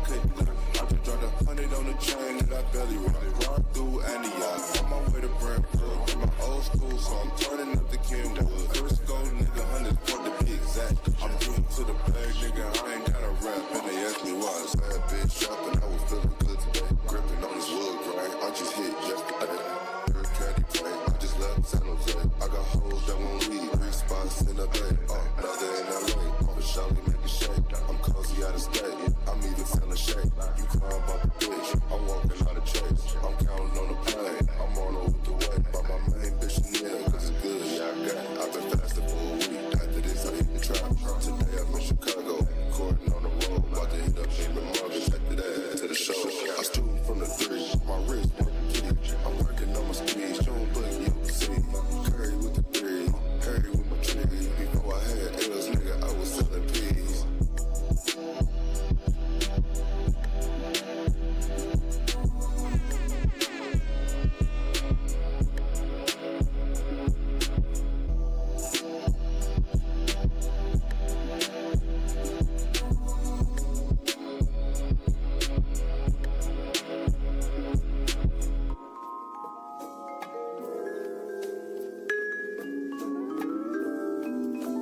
couldn't learn. I just dropped 100 on the chain that I barely run. Run through Antioch, on my way to Brentwood. In my old school, so I'm turning up the Kenwood. First gold nigga, 100 point to be exact. I'm getting to the bag, nigga, I ain't got a rap. And they asked me why. Bad bitch shopping, I was feeling good today. Gripping on this wood grind, I just hit yesterday. Third caddy play, I just left San Jose. I got hoes that won't leave, 3 spots in the bay. Another in LA, for Charlie make a shake. I'm cozy out of state, I'm even selling shake. You crying about the bitch, I'm walking out of chase. I'm counting on the plane, I'm on over the way. But my main bitch is near, cause it's good, yeah, I got it. I've been fasting for a week, after this I hit the trap. Today I'm in Chicago, recording on the road. About to hit up Neiman Marcus, after that, to the show. I stood from the 3, my wrist working key. I'm working on my speed, showing boogie, you can see. Curry with the 3, Curry with my tree. Before I had L's, nigga, I was selling peas.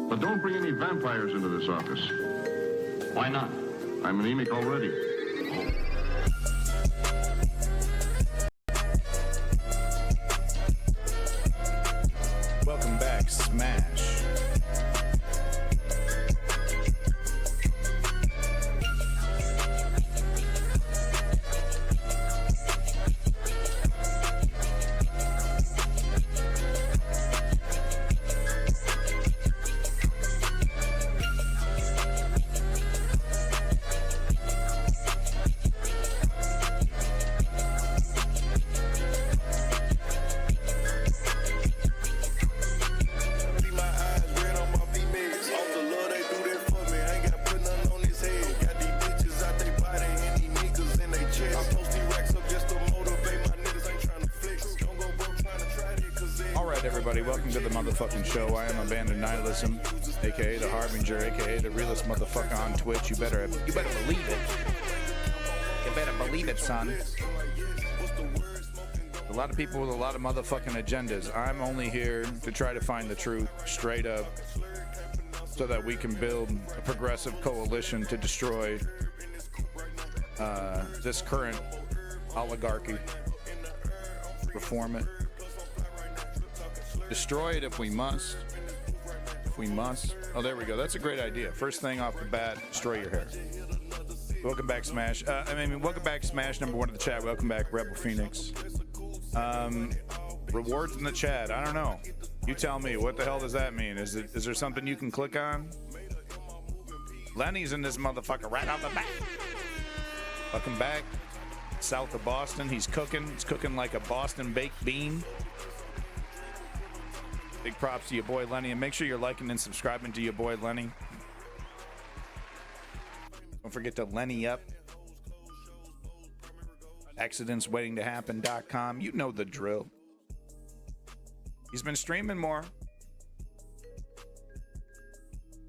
But don't bring any vampires into this office. Why not? I'm anemic already. Welcome back, Smash. Welcome to the motherfucking show. I am Abandoned Nihilism, aka the Harbinger, aka the realest motherfucker on Twitch. You better believe it. You better believe it, son. A lot of people with a lot of motherfucking agendas. I'm only here to try to find the truth straight up, so that we can build a progressive coalition to destroy this current oligarchy. Reform it. Destroy it if we must. If we must. Oh, there we go. That's a great idea. First thing off the bat, destroy your hair. Welcome back, Smash. Welcome back, Smash, number 1 in the chat. Welcome back, Rebel Phoenix. Rewards in the chat. I don't know. You tell me. What the hell does that mean? Is there something you can click on? Lenny's in this motherfucker right off the bat. Welcome back. South of Boston. He's cooking. He's cooking like a Boston baked bean. Big props to your boy Lenny, and make sure you're liking and subscribing to your boy Lenny. Don't forget to Lenny up. AccidentsWaitingToHappen.com. You know the drill. He's been streaming more,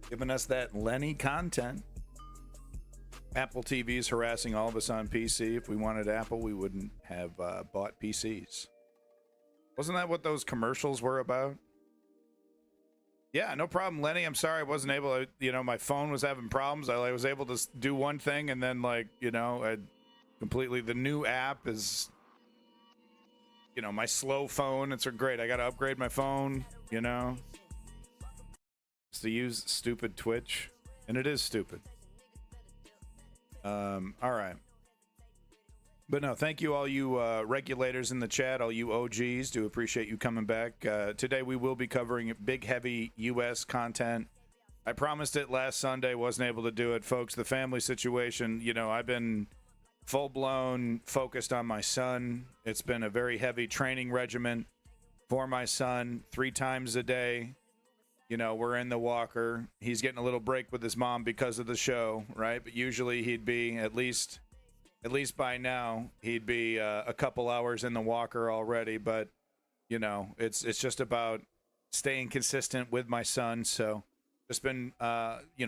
giving us that Lenny content. Apple TV is harassing all of us on PC. If we wanted Apple, we wouldn't have bought PCs. Wasn't that what those commercials were about? Yeah, no problem, Lenny. I'm sorry I wasn't able to, my phone was having problems. I was able to do one thing, and then, completely, the new app is, my slow phone. It's great. I got to upgrade my phone, Just to use stupid Twitch. And it is stupid. All right. But no, thank you, all you regulators in the chat, all you OGs. Do appreciate you coming back. Today we will be covering big, heavy U.S. content. I promised it last Sunday, wasn't able to do it, folks. The family situation, I've been full-blown focused on my son. It's been a very heavy training regimen for my son 3 times a day. We're in the walker. He's getting a little break with his mom because of the show, right? But usually he'd be at least by now, he'd be a couple hours in the walker already. But, it's just about staying consistent with my son. So just been,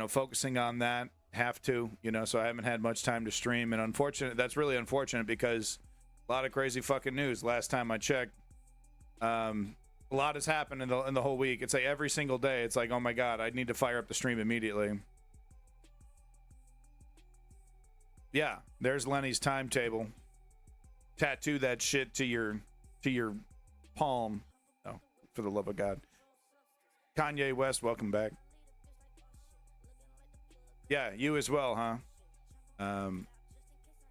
focusing on that. have to, so I haven't had much time to stream. And that's really unfortunate because a lot of crazy fucking news. Last time I checked, a lot has happened in the whole week. It's like every single day. It's like, oh my God, I need to fire up the stream immediately. Yeah, there's Lenny's timetable. Tattoo that shit to your palm. Oh, for the love of God. Kanye West, welcome back. Yeah, you as well, huh?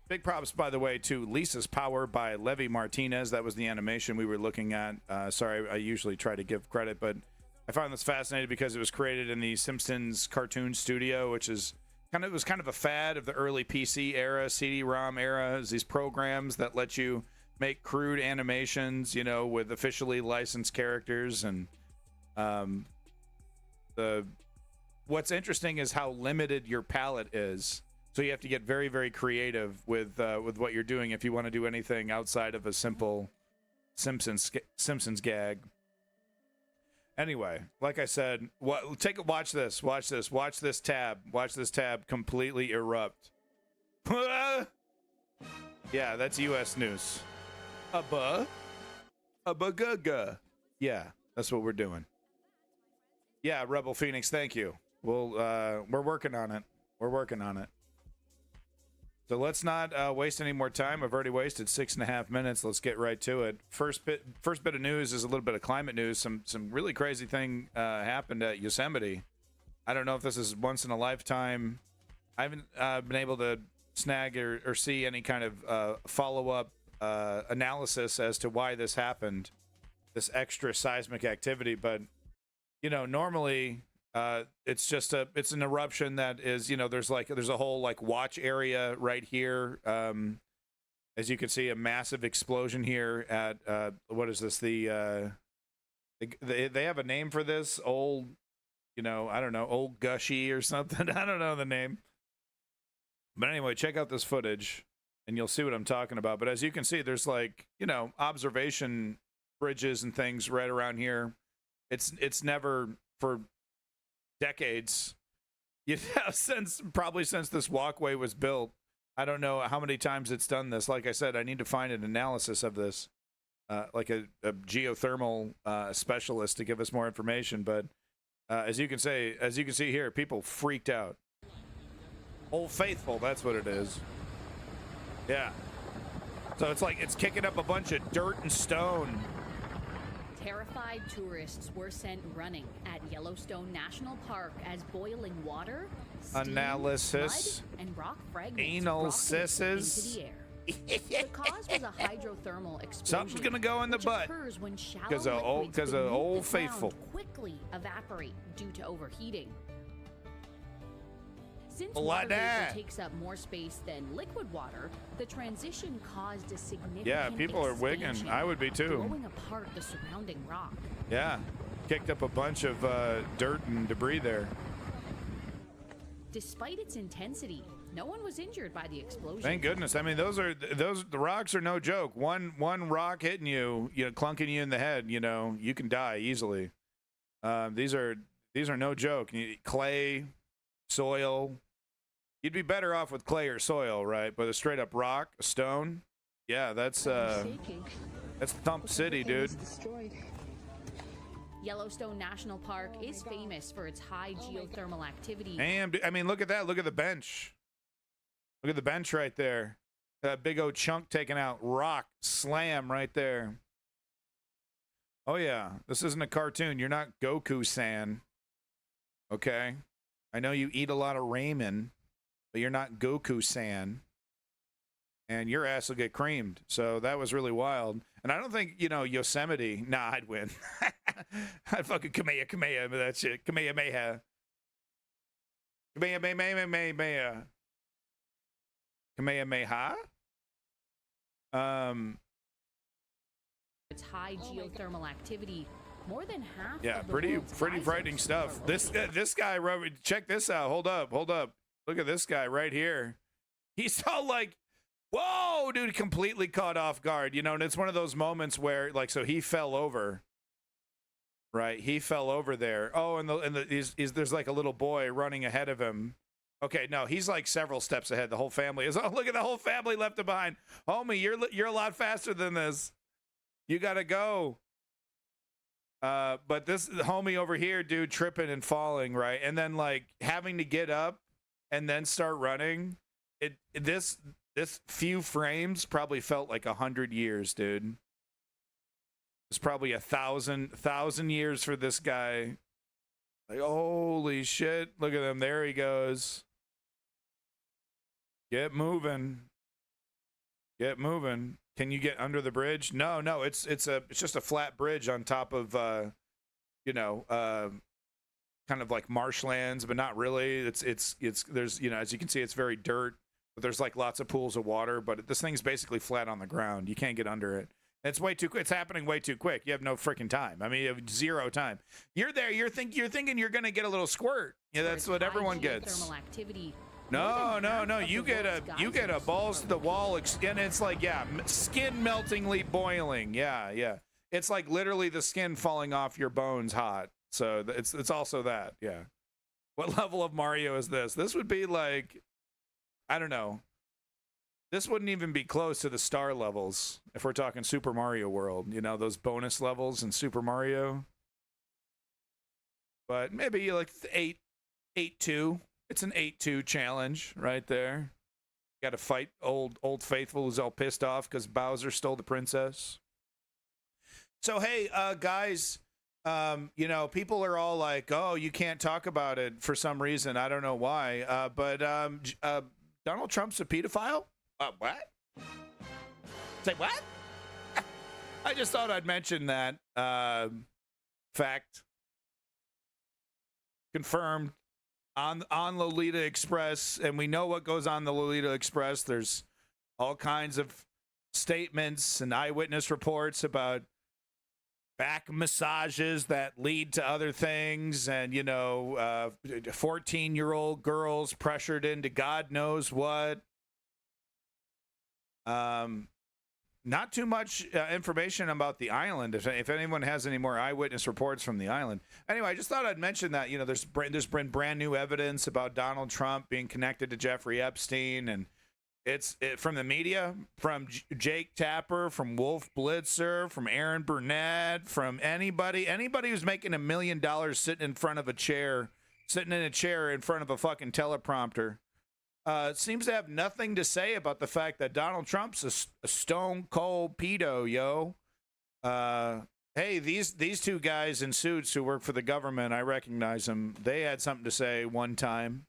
Big props, by the way, to Lisa's Power by Levy Martinez. That was the animation we were looking at. Sorry, I usually try to give credit, but I found this fascinating because it was created in the Simpsons cartoon studio, which is it was kind of a fad of the early PC era, CD-ROM era. These programs that let you make crude animations, with officially licensed characters. And what's interesting is how limited your palette is. So you have to get very, very creative with what you're doing if you want to do anything outside of a simple Simpsons gag. Anyway, like I said, watch this tab completely erupt. Yeah, that's U.S. news. Gaga. Yeah, that's what we're doing. Yeah, Rebel Phoenix, thank you. We're working on it. So let's not waste any more time. I've already wasted 6.5 minutes. Let's get right to it. First bit of news is a little bit of climate news. Some really crazy thing happened at Yosemite. I don't know if this is once in a lifetime. I haven't been able to snag or see any kind of follow-up analysis as to why this happened, this extra seismic activity. But normally it's an eruption that is, there's a whole watch area right here. As you can see, a massive explosion here at what is this? They have a name for this, old, I don't know, old Gushy or something. I don't know the name. But anyway, check out this footage and you'll see what I'm talking about. But as you can see, there's observation bridges and things right around here. It's never, for decades, since this walkway was built. I don't know how many times it's done this. Like I said, I need to find an analysis of this, like a geothermal specialist to give us more information. But as you can see here, people freaked out. Old Faithful, that's what it is. Yeah. So it's kicking up a bunch of dirt and stone. Terrified tourists were sent running at Yellowstone National Park as boiling water, steam, analysis, mud, and rock fragments anal sisses into the air. The cause was a hydrothermal explosion. Something's gonna go in the butt because of Old Faithful quickly evaporate due to overheating. Since water vapor takes up more space than liquid water, the transition caused a significant Yeah, people are wigging. I would be too. Blowing apart the surrounding rock. Yeah, kicked up a bunch of dirt and debris there. Despite its intensity, no one was injured by the explosion. Thank goodness. I mean, the rocks are no joke. One rock hitting you, clunking you in the head, you can die easily. These are no joke. Clay, soil. You'd be better off with clay or soil, right? But a straight up rock, a stone, yeah, that's Thump City, dude. Yellowstone National Park is famous for its high geothermal activity. Damn, I mean, look at that. Look at the bench. Look at the bench right there. That big old chunk taken out. Rock slam right there. Oh, yeah. This isn't a cartoon. You're not Goku-san. Okay? I know you eat a lot of ramen, but you're not Goku-san. And your ass will get creamed. So that was really wild. And I don't think, Yosemite. Nah, I'd win. I'd fucking Kamehameha that shit. Kamehameha. Kamehameha. Kamehameha? Its high geothermal activity. More than half yeah, of the pretty world's frightening stuff. This guy, check this out. Hold up. Look at this guy right here. He's all like, whoa, dude, completely caught off guard, and it's one of those moments where, so he fell over, right? He fell over there. Oh, and there's like a little boy running ahead of him, Okay, no, he's like several steps ahead. The whole family is. Oh, look at the whole family left behind. Homie, you're a lot faster than this. You gotta go. But this homie over here, dude, tripping and falling, right, and then like having to get up and then start running. This few frames probably felt like 100 years, dude. It's probably 1,000 years for this guy. Like, holy shit! Look at him. There he goes. Get moving. Get moving. Can you get under the bridge? No. It's just a flat bridge on top of kind of like marshlands, but not really. It's there's, as you can see, it's very dirt, but there's like lots of pools of water, but this thing's basically flat on the ground. You can't get under it. It's way too quick. It's happening way too quick. You have no freaking time. I mean, you have zero time. You're there. You're thinking you're gonna get a little squirt. Yeah, that's what everyone gets. Thermal activity. No. You get a balls to the wall, and it's like, yeah, skin meltingly boiling. Yeah. It's like literally the skin falling off your bones hot. So it's also that. Yeah. What level of Mario is this? This would be like, I don't know. This wouldn't even be close to the star levels if we're talking Super Mario World. Those bonus levels in Super Mario. But maybe like 8-2. It's an 8-2 challenge right there. Got to fight old faithful who's all pissed off because Bowser stole the princess. So hey, guys, people are all like, "Oh, you can't talk about it for some reason. I don't know why." But Donald Trump's a pedophile. What? Say what? I just thought I'd mention that fact. Confirmed on Lolita Express, and we know what goes on the Lolita Express. There's all kinds of statements and eyewitness reports about back massages that lead to other things, and 14-year-old girls pressured into God knows what. Not too much information about the island. If anyone has any more eyewitness reports from the island. Anyway, I just thought I'd mention that, there's been brand new evidence about Donald Trump being connected to Jeffrey Epstein, and it's from the media, from Jake Tapper, from Wolf Blitzer, from Aaron Burnett, from anybody who's making $1 million sitting in a chair in front of a fucking teleprompter. Seems to have nothing to say about the fact that Donald Trump's a stone cold pedo, yo. Hey, these two guys in suits who work for the government, I recognize them. They had something to say one time.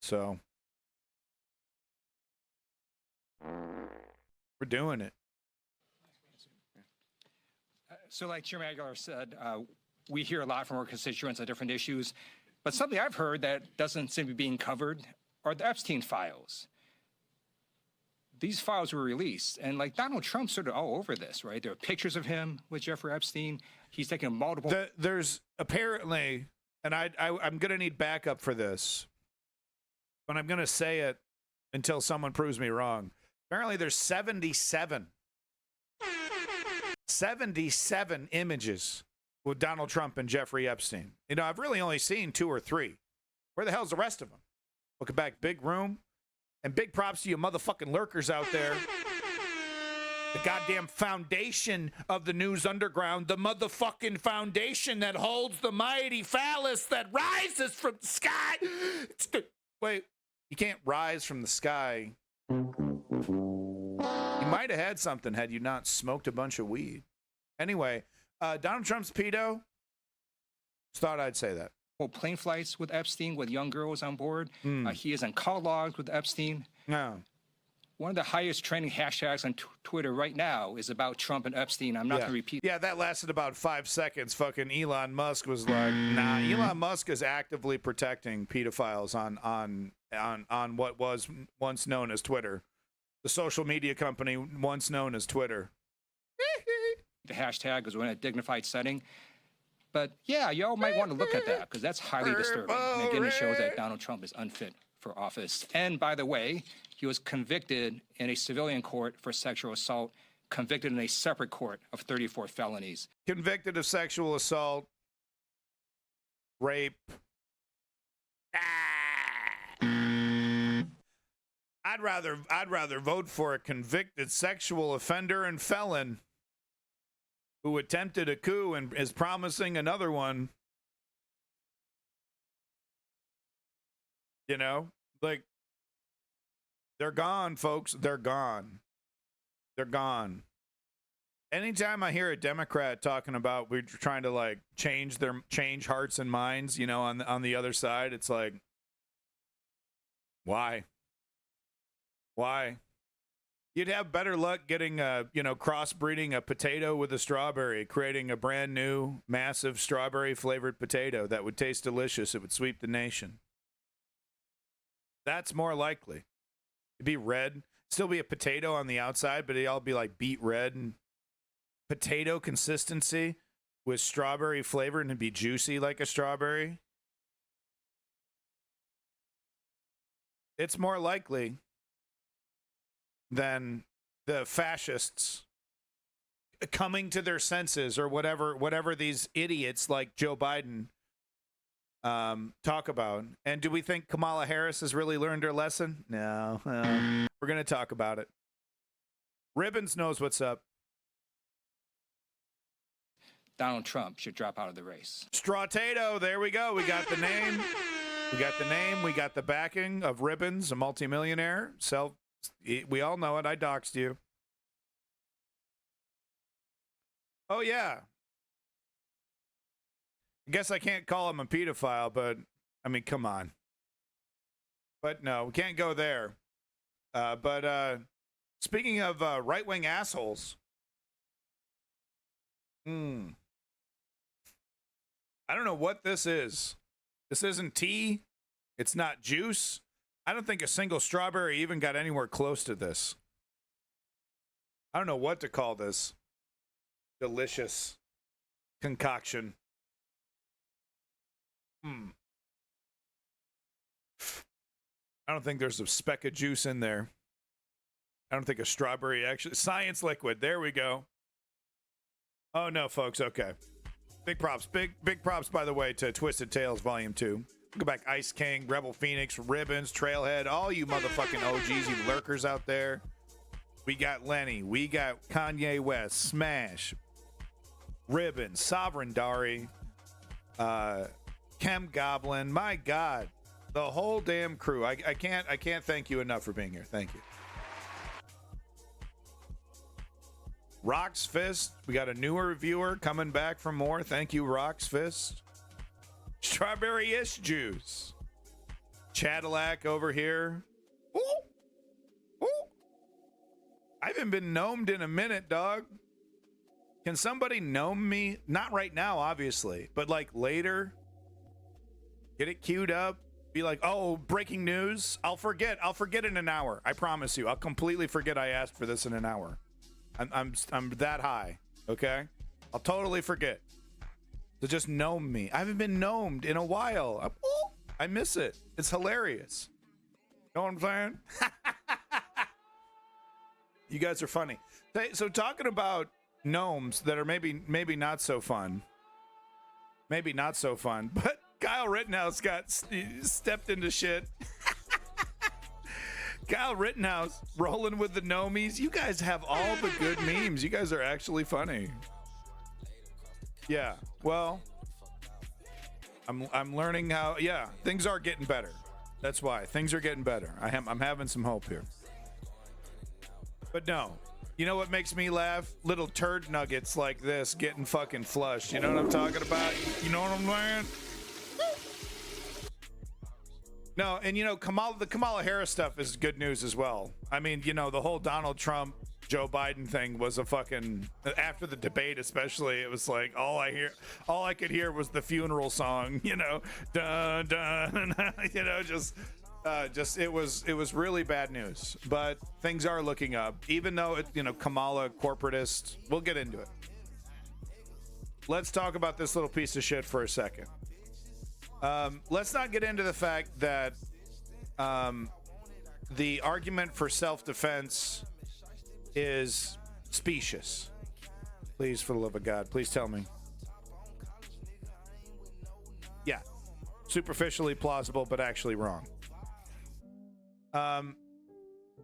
So we're doing it. So like Chairman Aguilar said, we hear a lot from our constituents on different issues, but something I've heard that doesn't seem to be being covered are the Epstein files. These files were released, and like Donald Trump's sort of all over this, right? There are pictures of him with Jeffrey Epstein. He's taken multiple. There's apparently, and I'm going to need backup for this, but I'm going to say it until someone proves me wrong. Apparently, there's 77 images with Donald Trump and Jeffrey Epstein. I've really only seen 2 or 3. Where the hell's the rest of them? Welcome back, big room. And big props to you motherfucking lurkers out there. The goddamn foundation of the news underground. The motherfucking foundation that holds the mighty phallus that rises from the sky. Wait, you can't rise from the sky. You might have had something had you not smoked a bunch of weed. Anyway, Donald Trump's pedo. Just thought I'd say that. Plane flights with Epstein with young girls on board. He is on call logs with Epstein. No. One of the highest trending hashtags on Twitter right now is about Trump and Epstein. I'm not going to repeat. Yeah, that lasted about 5 seconds. Fucking Elon Musk was like, nah. Elon Musk is actively protecting pedophiles on what was once known as Twitter, the social media company once known as Twitter. The hashtag is in a dignified setting. But yeah, y'all might want to look at that because that's highly disturbing. And again, it shows that Donald Trump is unfit for office. And by the way, he was convicted in a civilian court for sexual assault, convicted in a separate court of 34 felonies. Convicted of sexual assault, rape. I'd rather vote for a convicted sexual offender and felon who attempted a coup and is promising another one. You know, like, they're gone, folks. They're gone. They're gone. Anytime I hear a Democrat talking about we're trying to like change hearts and minds, you know, on the other side, it's like, why? Why? You'd have better luck getting crossbreeding a potato with a strawberry, creating a brand new massive strawberry flavored potato that would taste delicious. It would sweep the nation. That's more likely. It'd be red, still be a potato on the outside, but it'd all be like beet red and potato consistency with strawberry flavor, and it'd be juicy like a strawberry. It's more likely than the fascists coming to their senses, or whatever these idiots like Joe Biden talk about. And do we think Kamala Harris has really learned her lesson? No. We're going to talk about it. Ribbons knows what's up. Donald Trump should drop out of the race. Strawtato, there we go. We got the name. We got the name. We got the backing of Ribbons, a multimillionaire. We all know it. I doxed you. Oh, yeah. I guess I can't call him a pedophile, but, I mean, come on. But no, we can't go there. But speaking of right-wing assholes, I don't know what this is. This isn't tea. It's not juice. I don't think a single strawberry even got anywhere close to this. I don't know what to call this delicious concoction. I don't think there's a speck of juice in there. I don't think a strawberry actually. Science liquid. There we go. Oh no, folks. Okay. Big props. Big props, by the way, to Twisted Tales Volume 2. Go back, Ice King, Rebel Phoenix, Ribbons, Trailhead, all you motherfucking OGs, you lurkers out there. We got Lenny. We got Kanye West, Smash, Ribbons, Sovereign Dari, Chem Goblin. My God, the whole damn crew. I can't thank you enough for being here. Thank you. Rock's Fist. We got a newer viewer coming back for more. Thank you, Rock's Fist. Strawberry-ish juice. Cadillac over here. Ooh. Ooh. I haven't been gnomed in a minute, dog. Can somebody gnome me? Not right now, obviously, but like later. Get it queued up. Be like, oh, breaking news. I'll forget in an hour. I promise you. I'll completely forget I asked for this in an hour. I'm that high. Okay? I'll totally forget. So just gnome me. I haven't been gnomed in a while. I miss it. It's hilarious. Know what I'm saying? You guys are funny. So talking about gnomes that are maybe not so fun. Maybe not so fun. But Kyle Rittenhouse stepped into shit. Kyle Rittenhouse rolling with the gnomies. You guys have all the good memes. You guys are actually funny. Yeah, well, I'm learning how. Yeah, things are getting better. That's why things are getting better. I'm having some hope here. But no, you know what makes me laugh? Little turd nuggets like this getting fucking flushed. You know what I'm talking about? You know what I'm saying? No, and you know, the Kamala Harris stuff is good news as well. I mean, you know, the whole Donald Trump, Joe Biden thing was a fucking, after the debate especially, it was like all I could hear was the funeral song, you know, dun dun, you know, just it was really bad news. But things are looking up, even though it, you know, Kamala corporatist. We'll get into it. Let's talk about this little piece of shit for a second. Let's not get into the fact that the argument for self-defense is specious. Please, for the love of God, please tell me. Yeah. Superficially plausible, but actually wrong.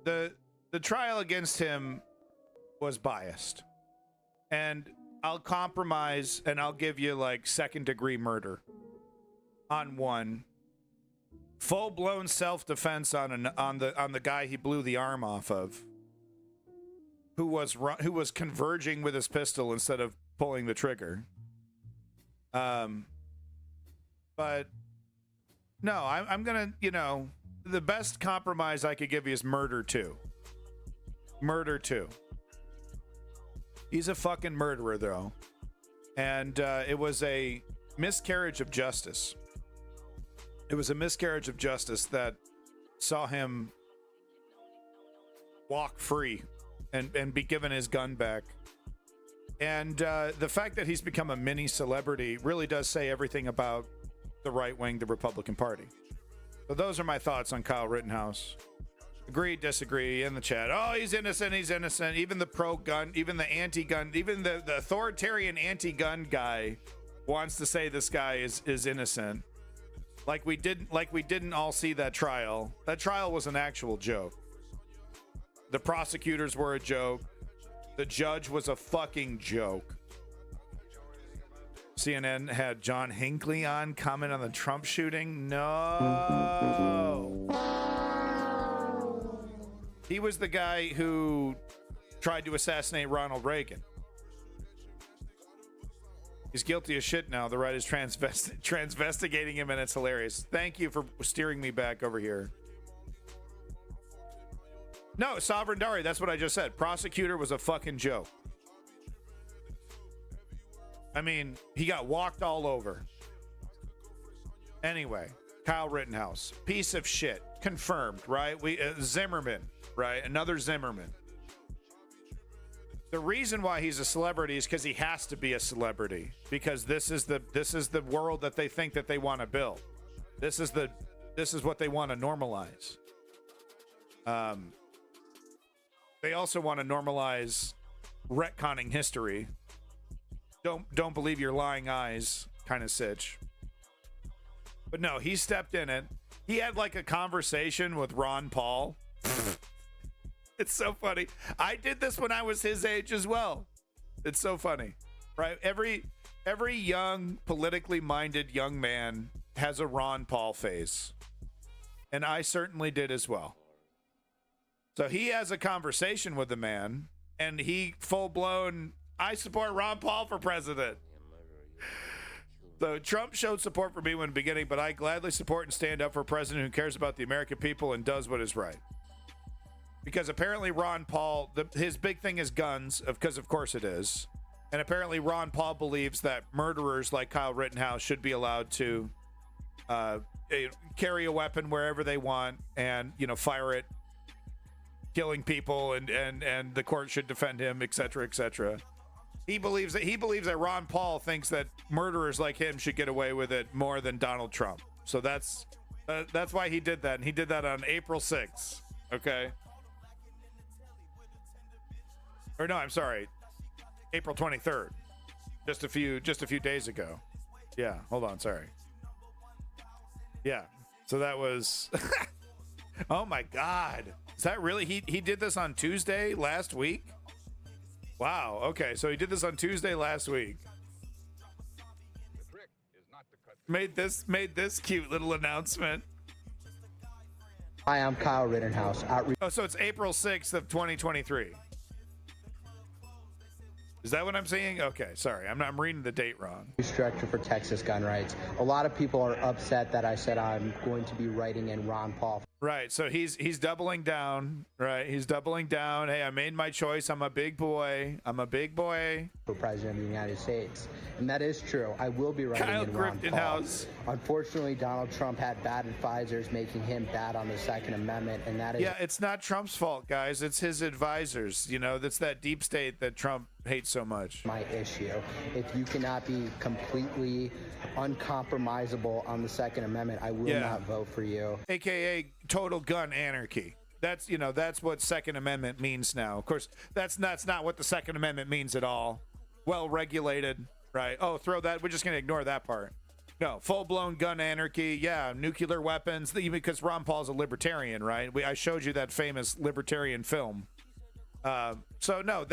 the trial against him was biased. And I'll compromise and I'll give you like second-degree murder on one. Full-blown self-defense on the guy he blew the arm off of, who was converging with his pistol instead of pulling the trigger. But no, I'm gonna, the best compromise I could give you is murder 2. Murder 2. He's a fucking murderer, though. And it was a miscarriage of justice. It was a miscarriage of justice that saw him walk free and be given his gun back. And the fact that he's become a mini celebrity really does say everything about the right wing, the Republican Party. So those are my thoughts on Kyle Rittenhouse. Agree, disagree in the chat. Oh, he's innocent. He's innocent. Even the pro-gun, even the anti-gun, even the authoritarian anti-gun guy wants to say this guy is innocent. Like we didn't all see that trial. That trial was an actual joke. The prosecutors were a joke. The judge was a fucking joke. CNN had John Hinckley on comment on the Trump shooting. No. He was the guy who tried to assassinate Ronald Reagan. He's guilty as shit now. The right is transvestigating him, and it's hilarious. Thank you for steering me back over here. No, Sovereign Dari, that's what I just said. Prosecutor was a fucking joke. I mean, he got walked all over. Anyway, Kyle Rittenhouse, piece of shit. Confirmed, right? Zimmerman, right? Another Zimmerman. The reason why he's a celebrity is because he has to be a celebrity, because this is the world that they think that they want to build. This is what they want to normalize. They also want to normalize retconning history. Don't believe your lying eyes kind of sitch. But no, he stepped in it. He had like a conversation with Ron Paul. It's so funny. I did this when I was his age as well. It's so funny, right? Every young, politically minded young man has a Ron Paul phase. And I certainly did as well. So he has a conversation with the man, and he full-blown, I support Ron Paul for president. So Trump showed support for me in the beginning, but I gladly support and stand up for a president who cares about the American people and does what is right. Because apparently Ron Paul, his big thing is guns, because of course it is. And apparently Ron Paul believes that murderers like Kyle Rittenhouse should be allowed to carry a weapon wherever they want and, fire it, killing people, and the court should defend him, etc., etc. He believes that Ron Paul thinks that murderers like him should get away with it more than Donald Trump. So that's why he did that, and he did that on April 6th. Okay. Or no, I'm sorry, April 23rd, just a few days ago. Yeah, hold on, sorry. Yeah, so that was. Oh my God, is that really he did this on Tuesday last week? Wow. Okay, so he did this on Tuesday last week. Made this cute little announcement. Hi, I'm Kyle Rittenhouse. Oh, so it's April 6th of 2023. Is that what I'm seeing? Okay, sorry. I'm reading the date wrong. Director for Texas gun rights. A lot of people are upset that I said I'm going to be writing in Ron Paul. Right, so he's doubling down, right? He's doubling down. Hey, I made my choice. I'm a big boy. For President of the United States. And that is true. I will be writing Kyle in Ron Paul. Unfortunately, Donald Trump had bad advisors making him bad on the Second Amendment, and that is... Yeah, it's not Trump's fault, guys. It's his advisors. That's that deep state that Trump hates so much. My issue. If you cannot be completely uncompromisable on the Second Amendment, I will not vote for you. AKA total gun anarchy. That's what Second Amendment means now. Of course, that's not what the Second Amendment means at all. Well regulated, right? Oh, throw that. We're just going to ignore that part. No, full-blown gun anarchy. Yeah, nuclear weapons. Even because Ron Paul's a libertarian, right? I showed you that famous libertarian film. So no,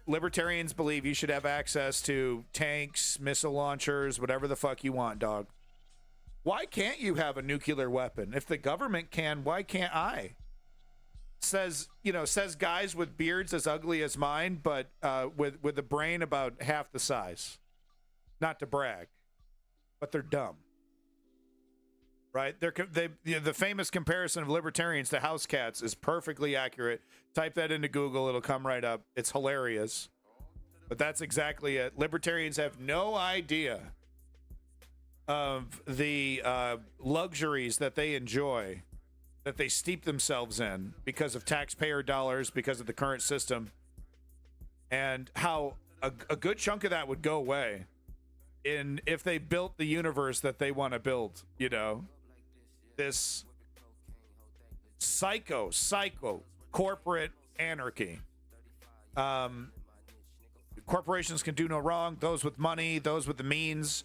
libertarians believe you should have access to tanks, missile launchers, whatever the fuck you want, dog. Why can't you have a nuclear weapon? If the government can, why can't I? Says guys with beards as ugly as mine, but with a brain about half the size. Not to brag, but they're dumb. Right? The famous comparison of libertarians to house cats is perfectly accurate. Type that into Google, it'll come right up. It's hilarious. But that's exactly it. Libertarians have no idea of the luxuries that they enjoy, that they steep themselves in because of taxpayer dollars, because of the current system, and how a good chunk of that would go away if they built the universe that they want to build, you know. This psycho corporate anarchy. Corporations can do no wrong. Those with money, those with the means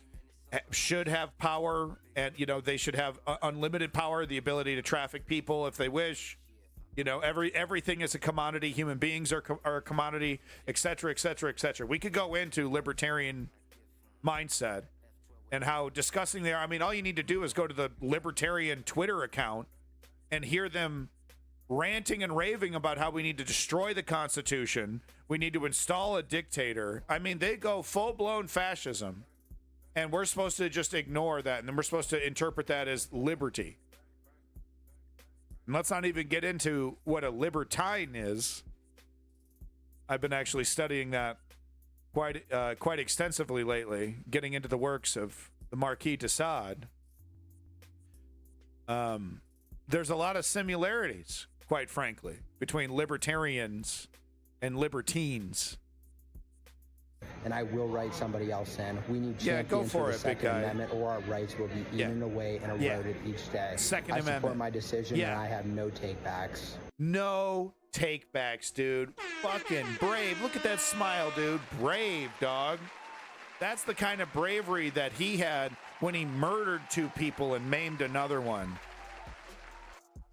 should have power, and they should have unlimited power, the ability to traffic people if they wish. Everything is a commodity. Human beings are a commodity, etc., etc., etc. We could go into libertarian mindset and how disgusting they are. I mean, all you need to do is go to the libertarian Twitter account and hear them ranting and raving about how we need to destroy the Constitution. We need to install a dictator. I mean, they go full-blown fascism, and we're supposed to just ignore that, and then we're supposed to interpret that as liberty. And let's not even get into what a libertine is. I've been actually studying that quite extensively lately, getting into the works of the Marquis de Sade. There's a lot of similarities, quite frankly, between libertarians and libertines. And I will write somebody else in. We need champions go for the it, big Second guy. Amendment, or our rights will be eaten away and eroded each day. Second I Amendment. support my decision, Yeah. and I have no takebacks. No takebacks, dude. Fucking brave. Look at that smile, dude. Brave, dog. That's the kind of bravery that he had when he murdered 2 people and maimed another one.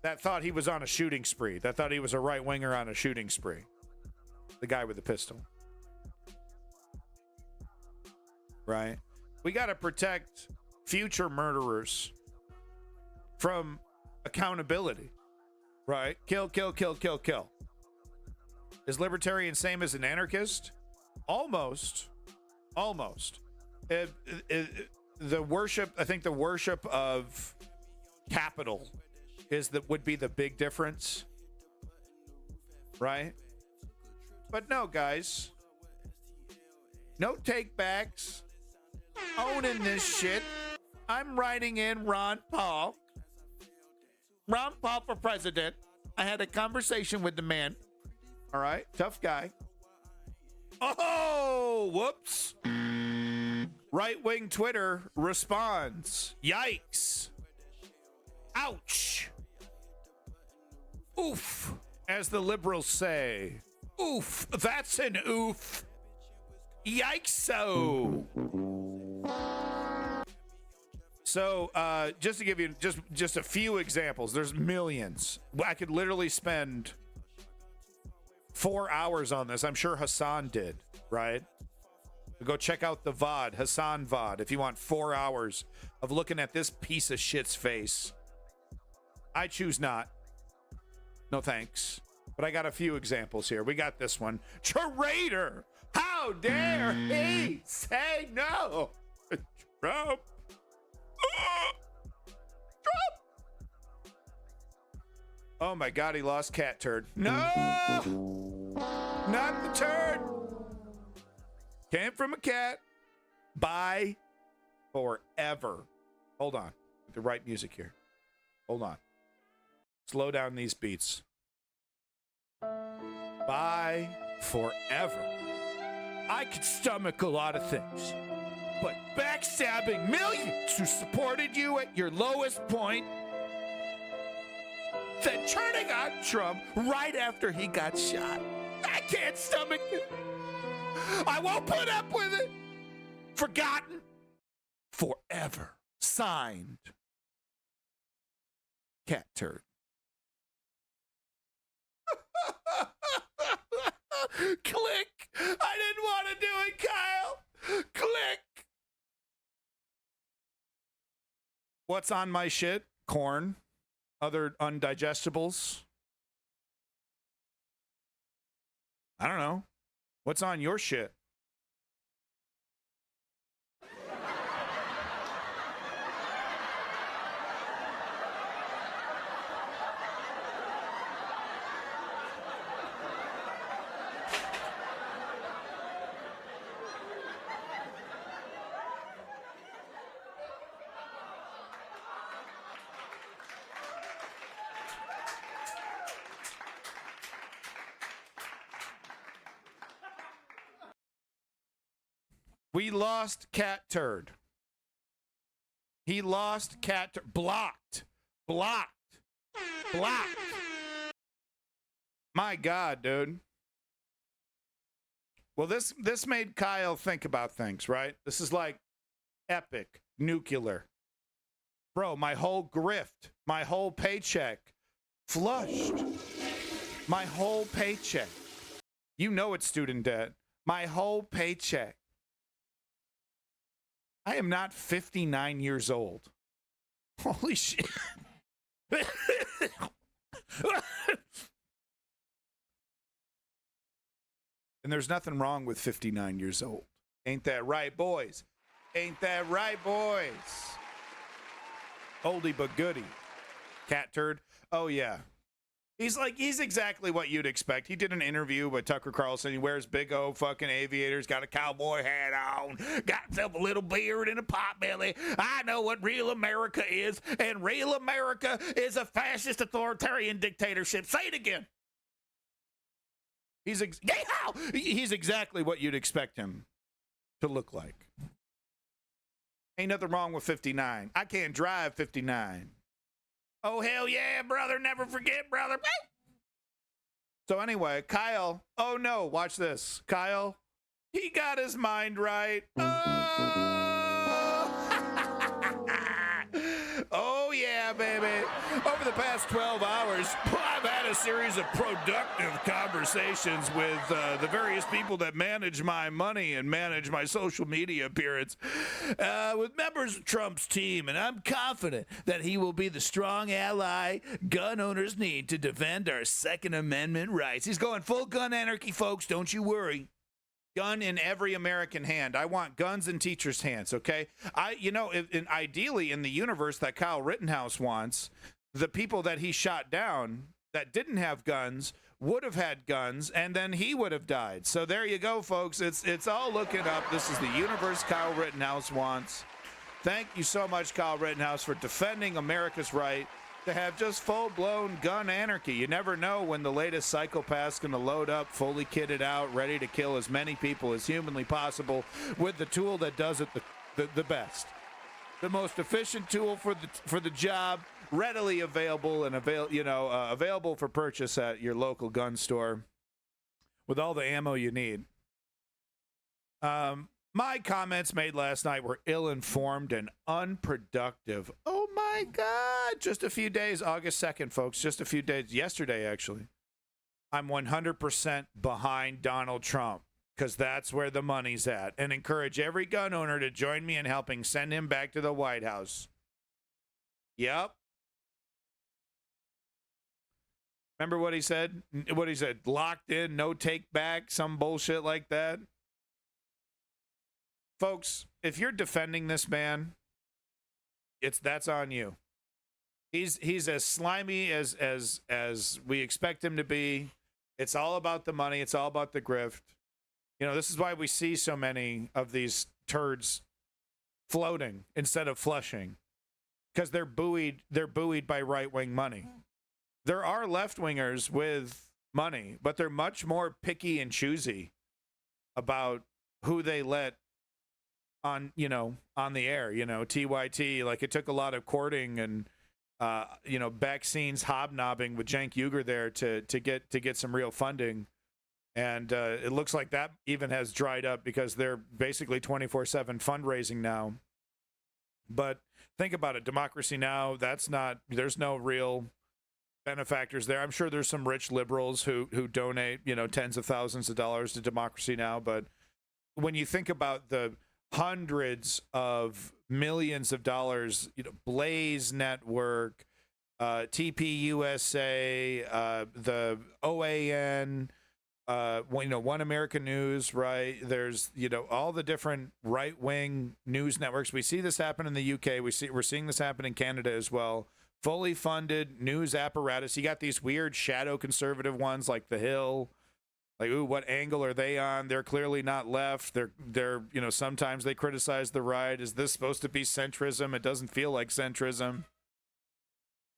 That thought he was on a shooting spree. That thought he was a right-winger on a shooting spree. The guy with the pistol. Right? We got to protect future murderers from accountability. Right? Kill, kill, kill, kill, kill. Is libertarian same as an anarchist? Almost. The worship of capital would be the big difference. Right? But no, guys. No takebacks. Owning this shit. I'm writing in Ron Paul. Ron Paul for president. I had a conversation with the man. All right, tough guy. Oh, whoops. Right-wing Twitter responds. Yikes. Ouch. Oof, as the liberals say. Oof, that's an oof. Yikes-o. So, just to give you just a few examples, there's millions. I could literally spend 4 hours on this. I'm sure Hassan did, right? Go check out the VOD, Hassan VOD, if you want 4 hours of looking at this piece of shit's face. I choose not. No thanks. But I got a few examples here. We got this one. Traitor! How dare he say no? Trump! Trump! Oh my God, he lost cat turd. No! Not the turd! Came from a cat. Bye forever. Hold on. The right music here. Hold on. Slow down these beats. Bye forever. I could stomach a lot of things, but backstabbing millions who supported you at your lowest point, then turning on Trump right after he got shot, I can't stomach it. I won't put up with it. Forgotten ever. Signed, Cat Turd. Click. I didn't want to do it, Kyle. Click. What's on my shit? Corn. Other undigestibles. I don't know. What's on your shit? We lost Cat Turd. He lost Cat Turd. Blocked. Blocked. Blocked. My God, dude. Well, this made Kyle think about things, right? This is like epic, nuclear. Bro, my whole grift, my whole paycheck, flushed. My whole paycheck. You know it's student debt. My whole paycheck. I am not 59 years old. Holy shit. And there's nothing wrong with 59 years old. Ain't that right, boys? Ain't that right, boys? Oldie but goodie. Cat Turd. Oh, yeah. He's exactly what you'd expect. He did an interview with Tucker Carlson. He wears big old fucking aviators, got a cowboy hat on, got himself a little beard and a pot belly. I know what real America is, and real America is a fascist authoritarian dictatorship. Say it again. He's exactly what you'd expect him to look like. Ain't nothing wrong with 59. I can't drive 59. Oh, hell yeah, brother. Never forget, brother. So anyway, Kyle. Oh, no. Watch this. Kyle, he got his mind right. Oh, yeah, baby. Over the past 12 hours, I've had a series of productive conversations with the various people that manage my money and manage my social media appearance with members of Trump's team, and I'm confident that he will be the strong ally gun owners need to defend our Second Amendment rights. He's going full gun anarchy, folks. Don't you worry. Gun in every American hand. I want guns in teachers' hands, okay? Ideally in the universe that Kyle Rittenhouse wants, the people that he shot down that didn't have guns would have had guns, and then he would have died. So there you go, folks. It's all looking up. This is the universe Kyle Rittenhouse wants. Thank you so much, Kyle Rittenhouse, for defending America's right to have just full-blown gun anarchy. You never know when the latest psychopath's going to load up, fully kitted out, ready to kill as many people as humanly possible with the tool that does it the best. The most efficient tool for the job, readily available and available for purchase at your local gun store with all the ammo you need. My comments made last night were ill-informed and unproductive. Oh, my God. Just a few days, August 2nd, folks. Just a few days. Yesterday, actually. I'm 100% behind Donald Trump because that's where the money's at, and encourage every gun owner to join me in helping send him back to the White House. Yep. Remember what he said? What he said? Locked in, no take back, some bullshit like that. Folks, if you're defending this man, that's on you. He's as slimy as we expect him to be. It's all about the money. It's all about the grift. You know, this is why we see so many of these turds floating instead of flushing, because they're buoyed by right-wing money. There are left-wingers with money, but they're much more picky and choosy about who they let on the air, TYT. Like, it took a lot of courting and back scenes hobnobbing with Cenk Uygur there to get some real funding, and it looks like that even has dried up because they're basically 24/7 fundraising now. But think about it. Democracy Now, there's no real benefactors there. I'm sure there's some rich liberals who donate, tens of thousands of dollars to Democracy Now. But when you think about the hundreds of millions of dollars, Blaze Network, TPUSA, the OAN, One American News, right? There's, all the different right-wing news networks. We see this happen in the UK. We're seeing this happen in Canada as well. Fully funded news apparatus. You got these weird shadow conservative ones like The Hill. Like, ooh, what angle are they on? They're clearly not left. They're sometimes they criticize the right. Is this supposed to be centrism? It doesn't feel like centrism.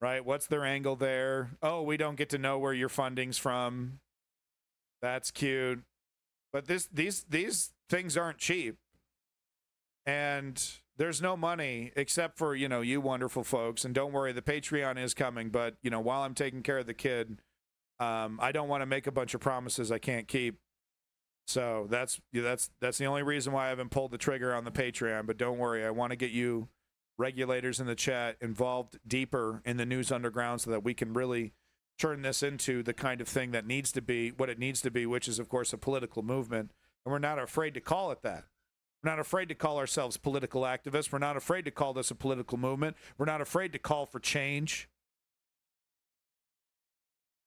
Right? What's their angle there? Oh, we don't get to know where your funding's from. That's cute. But these things aren't cheap. And there's no money except for, you wonderful folks. And don't worry, the Patreon is coming. But, while I'm taking care of the kid, I don't want to make a bunch of promises I can't keep. So that's the only reason why I haven't pulled the trigger on the Patreon. But don't worry, I want to get you regulators in the chat involved deeper in the news underground so that we can really turn this into the kind of thing that needs to be what it needs to be, which is, of course, a political movement. And we're not afraid to call it that. We're not afraid to call ourselves political activists. We're not afraid to call this a political movement. We're not afraid to call for change.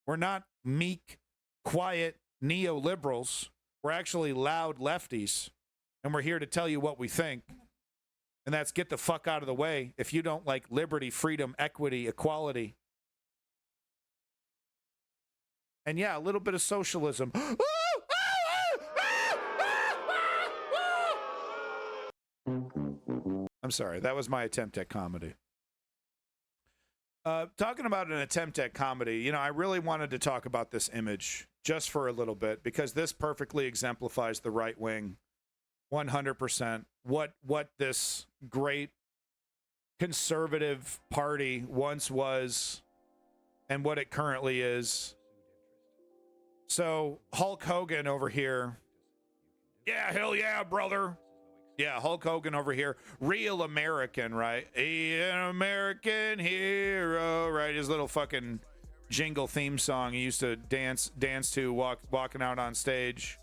We're not meek, quiet neoliberals. We're actually loud lefties. And we're here to tell you what we think. And that's get the fuck out of the way if you don't like liberty, freedom, equity, equality. And yeah, a little bit of socialism. I'm sorry, that was my attempt at comedy. Talking about an attempt at comedy, I really wanted to talk about this image just for a little bit because this perfectly exemplifies the right wing 100%. What this great conservative party once was and what it currently is. So Hulk Hogan over here. Yeah, hell yeah, brother. Yeah, Hulk Hogan over here. Real American, right? An American hero, right? His little fucking jingle theme song he used to dance to walking out on stage.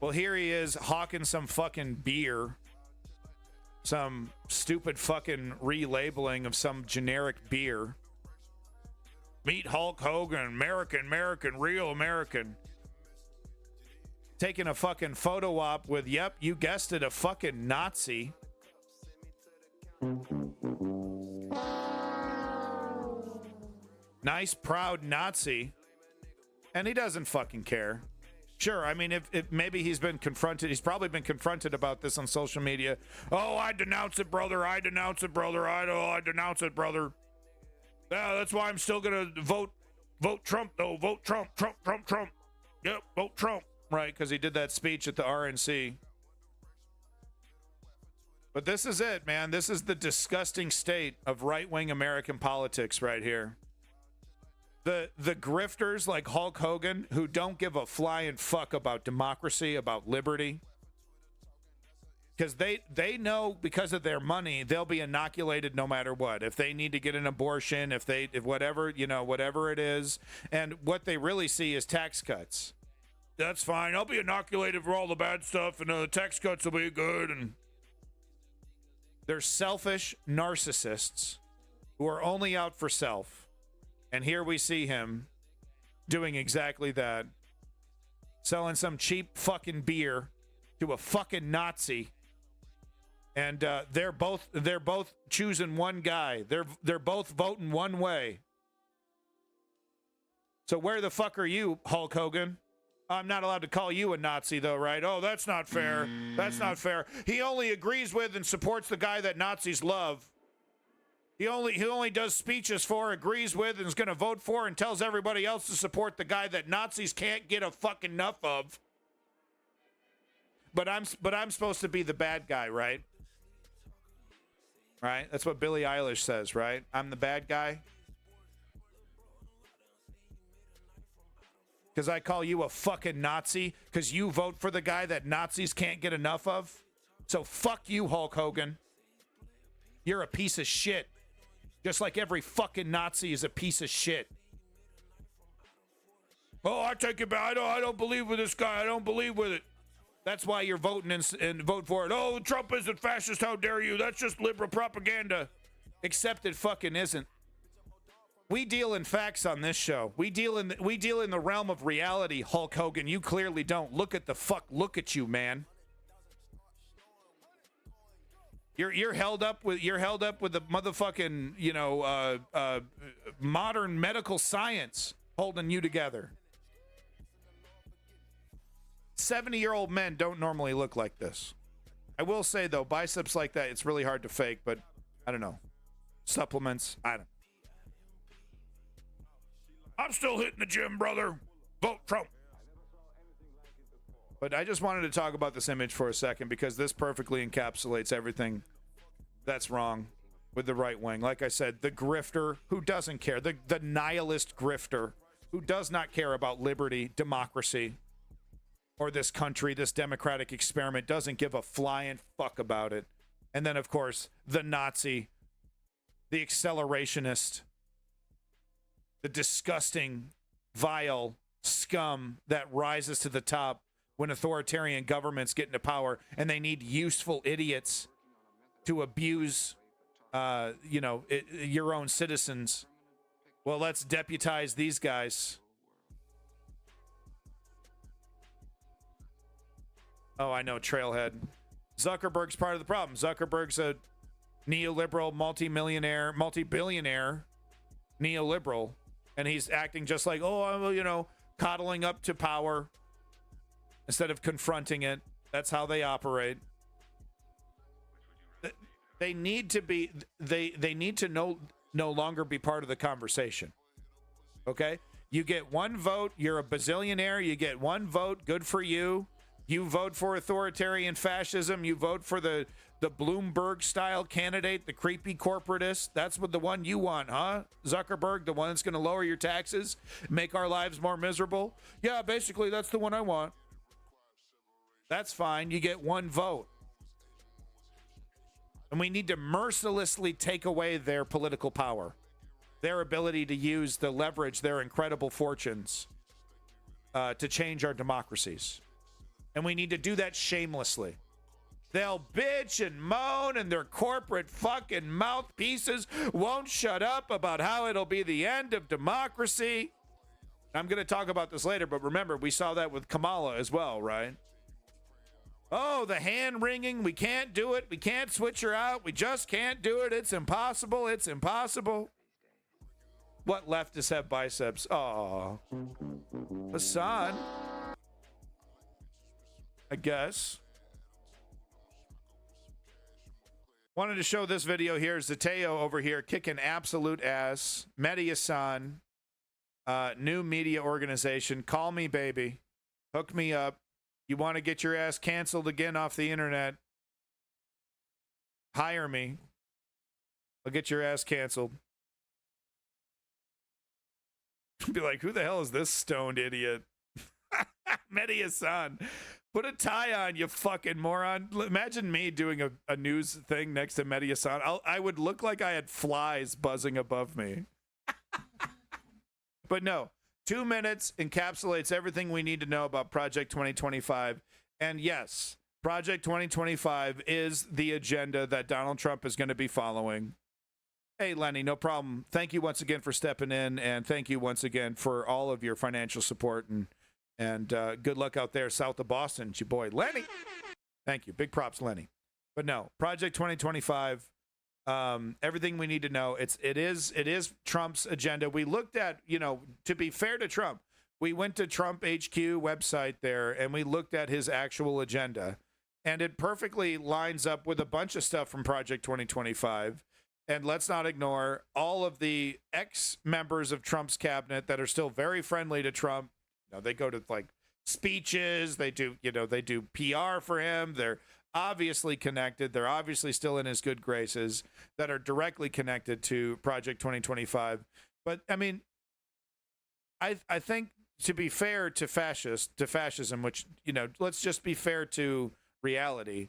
Well, here he is hawking some fucking beer. Some stupid fucking relabeling of some generic beer. Meet Hulk Hogan, American, real American. Taking a fucking photo op with, yep, you guessed it, a fucking Nazi. Nice, proud Nazi. And he doesn't fucking care. Sure, I mean, if maybe he's probably been confronted about this on social media. Oh, I denounce it, brother. I denounce it, brother. I denounce it, brother. Yeah, that's why I'm still going to vote Trump, though. Vote Trump. Yep, vote Trump. Right, because he did that speech at the RNC. But this is it, man. This is the disgusting state of right-wing American politics right here. The grifters like Hulk Hogan who don't give a flying fuck about democracy, about liberty. Because they know because of their money, they'll be inoculated no matter what. If they need to get an abortion, if whatever it is. And what they really see is tax cuts. That's fine. I'll be inoculated for all the bad stuff, and the tax cuts will be good. And they're selfish narcissists who are only out for self. And here we see him doing exactly that. Selling some cheap fucking beer to a fucking Nazi. And they're both choosing one guy. They're both voting one way. So where the fuck are you, Hulk Hogan? I'm not allowed to call you a Nazi, though, right? Oh, that's not fair. That's not fair. He only agrees with and supports the guy that Nazis love. He only does speeches for, agrees with, and is going to vote for, and tells everybody else to support the guy that Nazis can't get a fucking enough of. But I'm supposed to be the bad guy, right? Right? That's what Billie Eilish says, right? I'm the bad guy. Because I call you a fucking Nazi because you vote for the guy that Nazis can't get enough of. So fuck you, Hulk Hogan. You're a piece of shit. Just like every fucking Nazi is a piece of shit. Oh, I take it back. I don't believe with this guy. I don't believe with it. That's why you're voting and vote for it. Oh, Trump isn't fascist. How dare you? That's just liberal propaganda. Except it fucking isn't. We deal in facts on this show. We deal in the realm of reality, Hulk Hogan. You clearly don't. Look at you, man. You're held up with the motherfucking, modern medical science holding you together. 70-year-old men don't normally look like this. I will say, though, biceps like that, it's really hard to fake, but I don't know. Supplements, I don't. I'm still hitting the gym, brother. Vote Trump. But I just wanted to talk about this image for a second because this perfectly encapsulates everything that's wrong with the right wing. Like I said, the grifter who doesn't care, the nihilist grifter who does not care about liberty, democracy, or this country, this democratic experiment, doesn't give a flying fuck about it. And then, of course, the Nazi, the accelerationist, the disgusting, vile scum that rises to the top when authoritarian governments get into power and they need useful idiots to abuse, your own citizens. Well, let's deputize these guys. Oh, I know, Trailhead. Zuckerberg's part of the problem. Zuckerberg's a neoliberal, multi-billionaire neoliberal, and he's acting just like, coddling up to power instead of confronting it. That's how they operate. They need to be. They need to no longer be part of the conversation. Okay, you get one vote. You're a bazillionaire. You get one vote. Good for you. You vote for authoritarian fascism. You vote for the Bloomberg-style candidate, the creepy corporatist. That's what the one you want, huh? Zuckerberg, the one that's going to lower your taxes, make our lives more miserable? Yeah, basically, that's the one I want. That's fine. You get one vote. And we need to mercilessly take away their political power, their ability to use the leverage, their incredible fortunes to change our democracies. And we need to do that shamelessly. They'll bitch and moan, and their corporate fucking mouthpieces won't shut up about how it'll be the end of democracy. I'm going to talk about this later, but remember, we saw that with Kamala as well, right? Oh, the hand wringing. We can't do it. We can't switch her out. We just can't do it. It's impossible. It's impossible. What leftists have biceps? Oh, Hassan. I guess. Wanted to show this video here. Zateo over here kicking absolute ass. Mehdi Hassan, new media organization. Call me, baby. Hook me up. You want to get your ass canceled again off the internet? Hire me. I'll get your ass canceled. Be like, who the hell is this stoned idiot? Mehdi Hassan. Put a tie on, you fucking moron. Imagine me doing a news thing next to Mehdi Hassan. I would look like I had flies buzzing above me. But no, 2 minutes encapsulates everything we need to know about Project 2025. And yes, Project 2025 is the agenda that Donald Trump is going to be following. Hey, Lenny, no problem. Thank you once again for stepping in, and thank you once again for all of your financial support, and good luck out there south of Boston. It's your boy, Lenny. Thank you. Big props, Lenny. But no, Project 2025, everything we need to know. It is Trump's agenda. We looked at, to be fair to Trump, we went to Trump HQ website there, and we looked at his actual agenda. And it perfectly lines up with a bunch of stuff from Project 2025. And let's not ignore all of the ex-members of Trump's cabinet that are still very friendly to Trump. They go to like speeches, they do PR for him. They're obviously connected. They're obviously still in his good graces, that are directly connected to Project 2025. But I mean, I think, to be fair to fascism, which, let's just be fair to reality.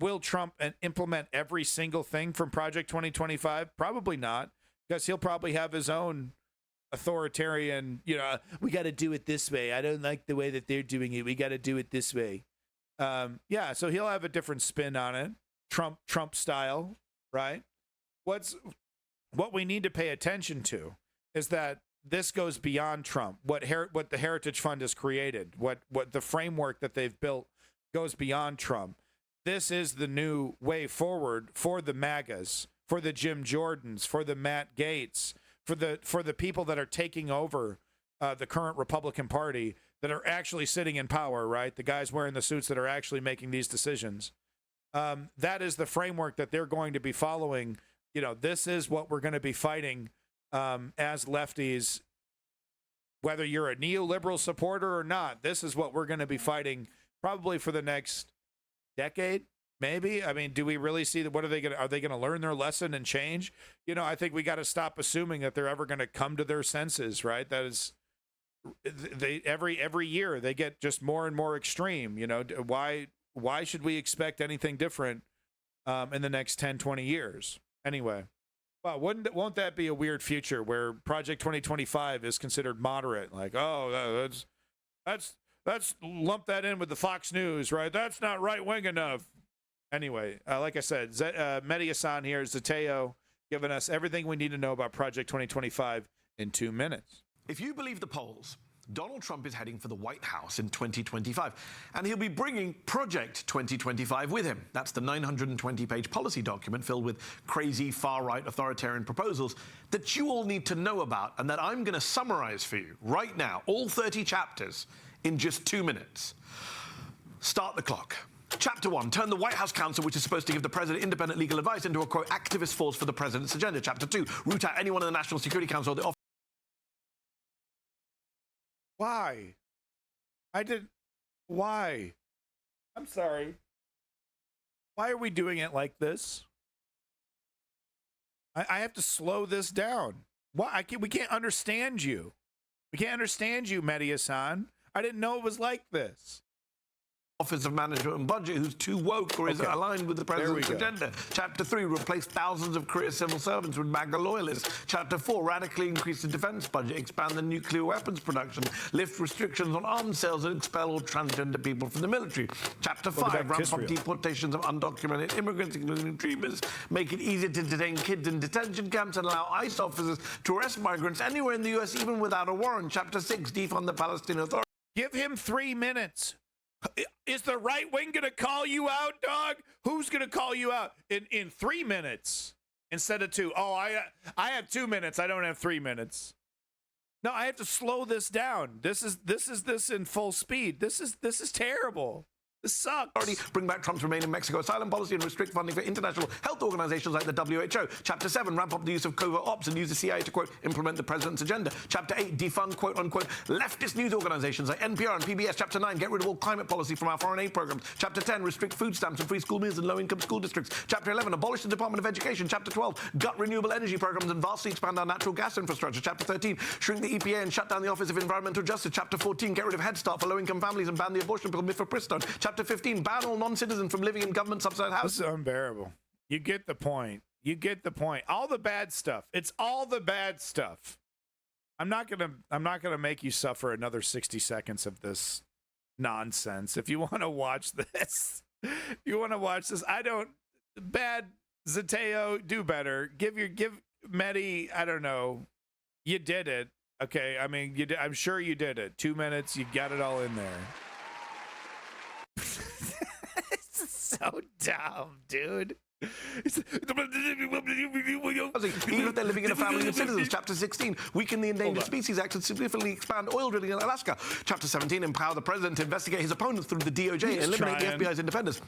Will Trump implement every single thing from Project 2025? Probably not, because he'll probably have his own authoritarian, we got to do it this way. I don't like the way that they're doing it. We got to do it this way. So he'll have a different spin on it, Trump style, right? What we need to pay attention to is that this goes beyond Trump. What the Heritage Fund has created, what the framework that they've built goes beyond Trump. This is the new way forward for the MAGAs, for the Jim Jordans, for the Matt Gaetz, for the people that are taking over the current Republican Party, that are actually sitting in power, right? The guys wearing the suits that are actually making these decisions. That is the framework that they're going to be following. This is what we're going to be fighting as lefties, whether you're a neoliberal supporter or not. This is what we're going to be fighting probably for the next decade, maybe. I mean, do we really see that? Are they going to learn their lesson and change? I think we got to stop assuming that they're ever going to come to their senses, right? That is, every year they get just more and more extreme. Why should we expect anything different in the next 10, 20 years? Anyway, well, won't that be a weird future where Project 2025 is considered moderate? Like, oh, let's lump that in with the Fox News, right? That's not right-wing enough. Anyway, like I said, Mehdi here, Zateo, giving us everything we need to know about Project 2025 in 2 minutes. If you believe the polls, Donald Trump is heading for the White House in 2025, and he'll be bringing Project 2025 with him. That's the 920-page policy document filled with crazy far-right authoritarian proposals that you all need to know about, and that I'm going to summarize for you right now, all 30 chapters, in just 2 minutes. Start the clock. Chapter 1, turn the White House Council, which is supposed to give the president independent legal advice, into a, quote, activist force for the president's agenda. Chapter 2, root out anyone in the National Security Council or the office. Why? Why? I'm sorry. Why are we doing it like this? I have to slow this down. Why? We can't understand you. We can't understand you, Mehdi. I didn't know it was like this. Office of Management and Budget, who's too woke or isn't aligned with the president's agenda. Chapter 3, replace thousands of career civil servants with MAGA loyalists. Chapter 4, radically increase the defense budget, expand the nuclear weapons production, lift restrictions on arms sales, and expel all transgender people from the military. Chapter 5, ramp up deportations of undocumented immigrants, including dreamers, make it easier to detain kids in detention camps, and allow ICE officers to arrest migrants anywhere in the U.S., even without a warrant. Chapter 6, defund the Palestinian Authority. Give him 3 minutes. Is the right wing going to call you out, dog? Who's going to call you out in 3 minutes instead of 2? Oh, I have 2 minutes. I don't have 3 minutes. No, I have to slow this down. This is in full speed. This is terrible. This sucks. Bring back Trump's Remain in Mexico asylum policy and restrict funding for international health organizations like the WHO. Chapter 7, ramp up the use of covert ops and use the CIA to, quote, implement the president's agenda. Chapter 8, defund, quote, unquote, leftist news organizations like NPR and PBS. Chapter 9, get rid of all climate policy from our foreign aid programs. Chapter 10, restrict food stamps and free school meals in low-income school districts. Chapter 11, abolish the Department of Education. Chapter 12, gut renewable energy programs and vastly expand our natural gas infrastructure. Chapter 13, shrink the EPA and shut down the Office of Environmental Justice. Chapter 14, get rid of Head Start for low-income families and ban the abortion pill mifepristone. Chapter 15, ban all non-citizens from living in government-subsidized houses. This is unbearable. You get the point. You get the point. All the bad stuff. It's all the bad stuff. I'm not gonna make you suffer another 60 seconds of this nonsense. If you want to watch this, bad Zateo, do better. Give Mehdi, I don't know. You did it. Okay. I mean, I'm sure you did it. 2 minutes. You got it all in there. So dumb, dude. Even if they're living in a family of citizens. Chapter 16, weaken the Endangered Species Act and significantly expand oil drilling in Alaska. Chapter 17, empower the president to investigate his opponents through the DOJ and eliminate the FBI's independence.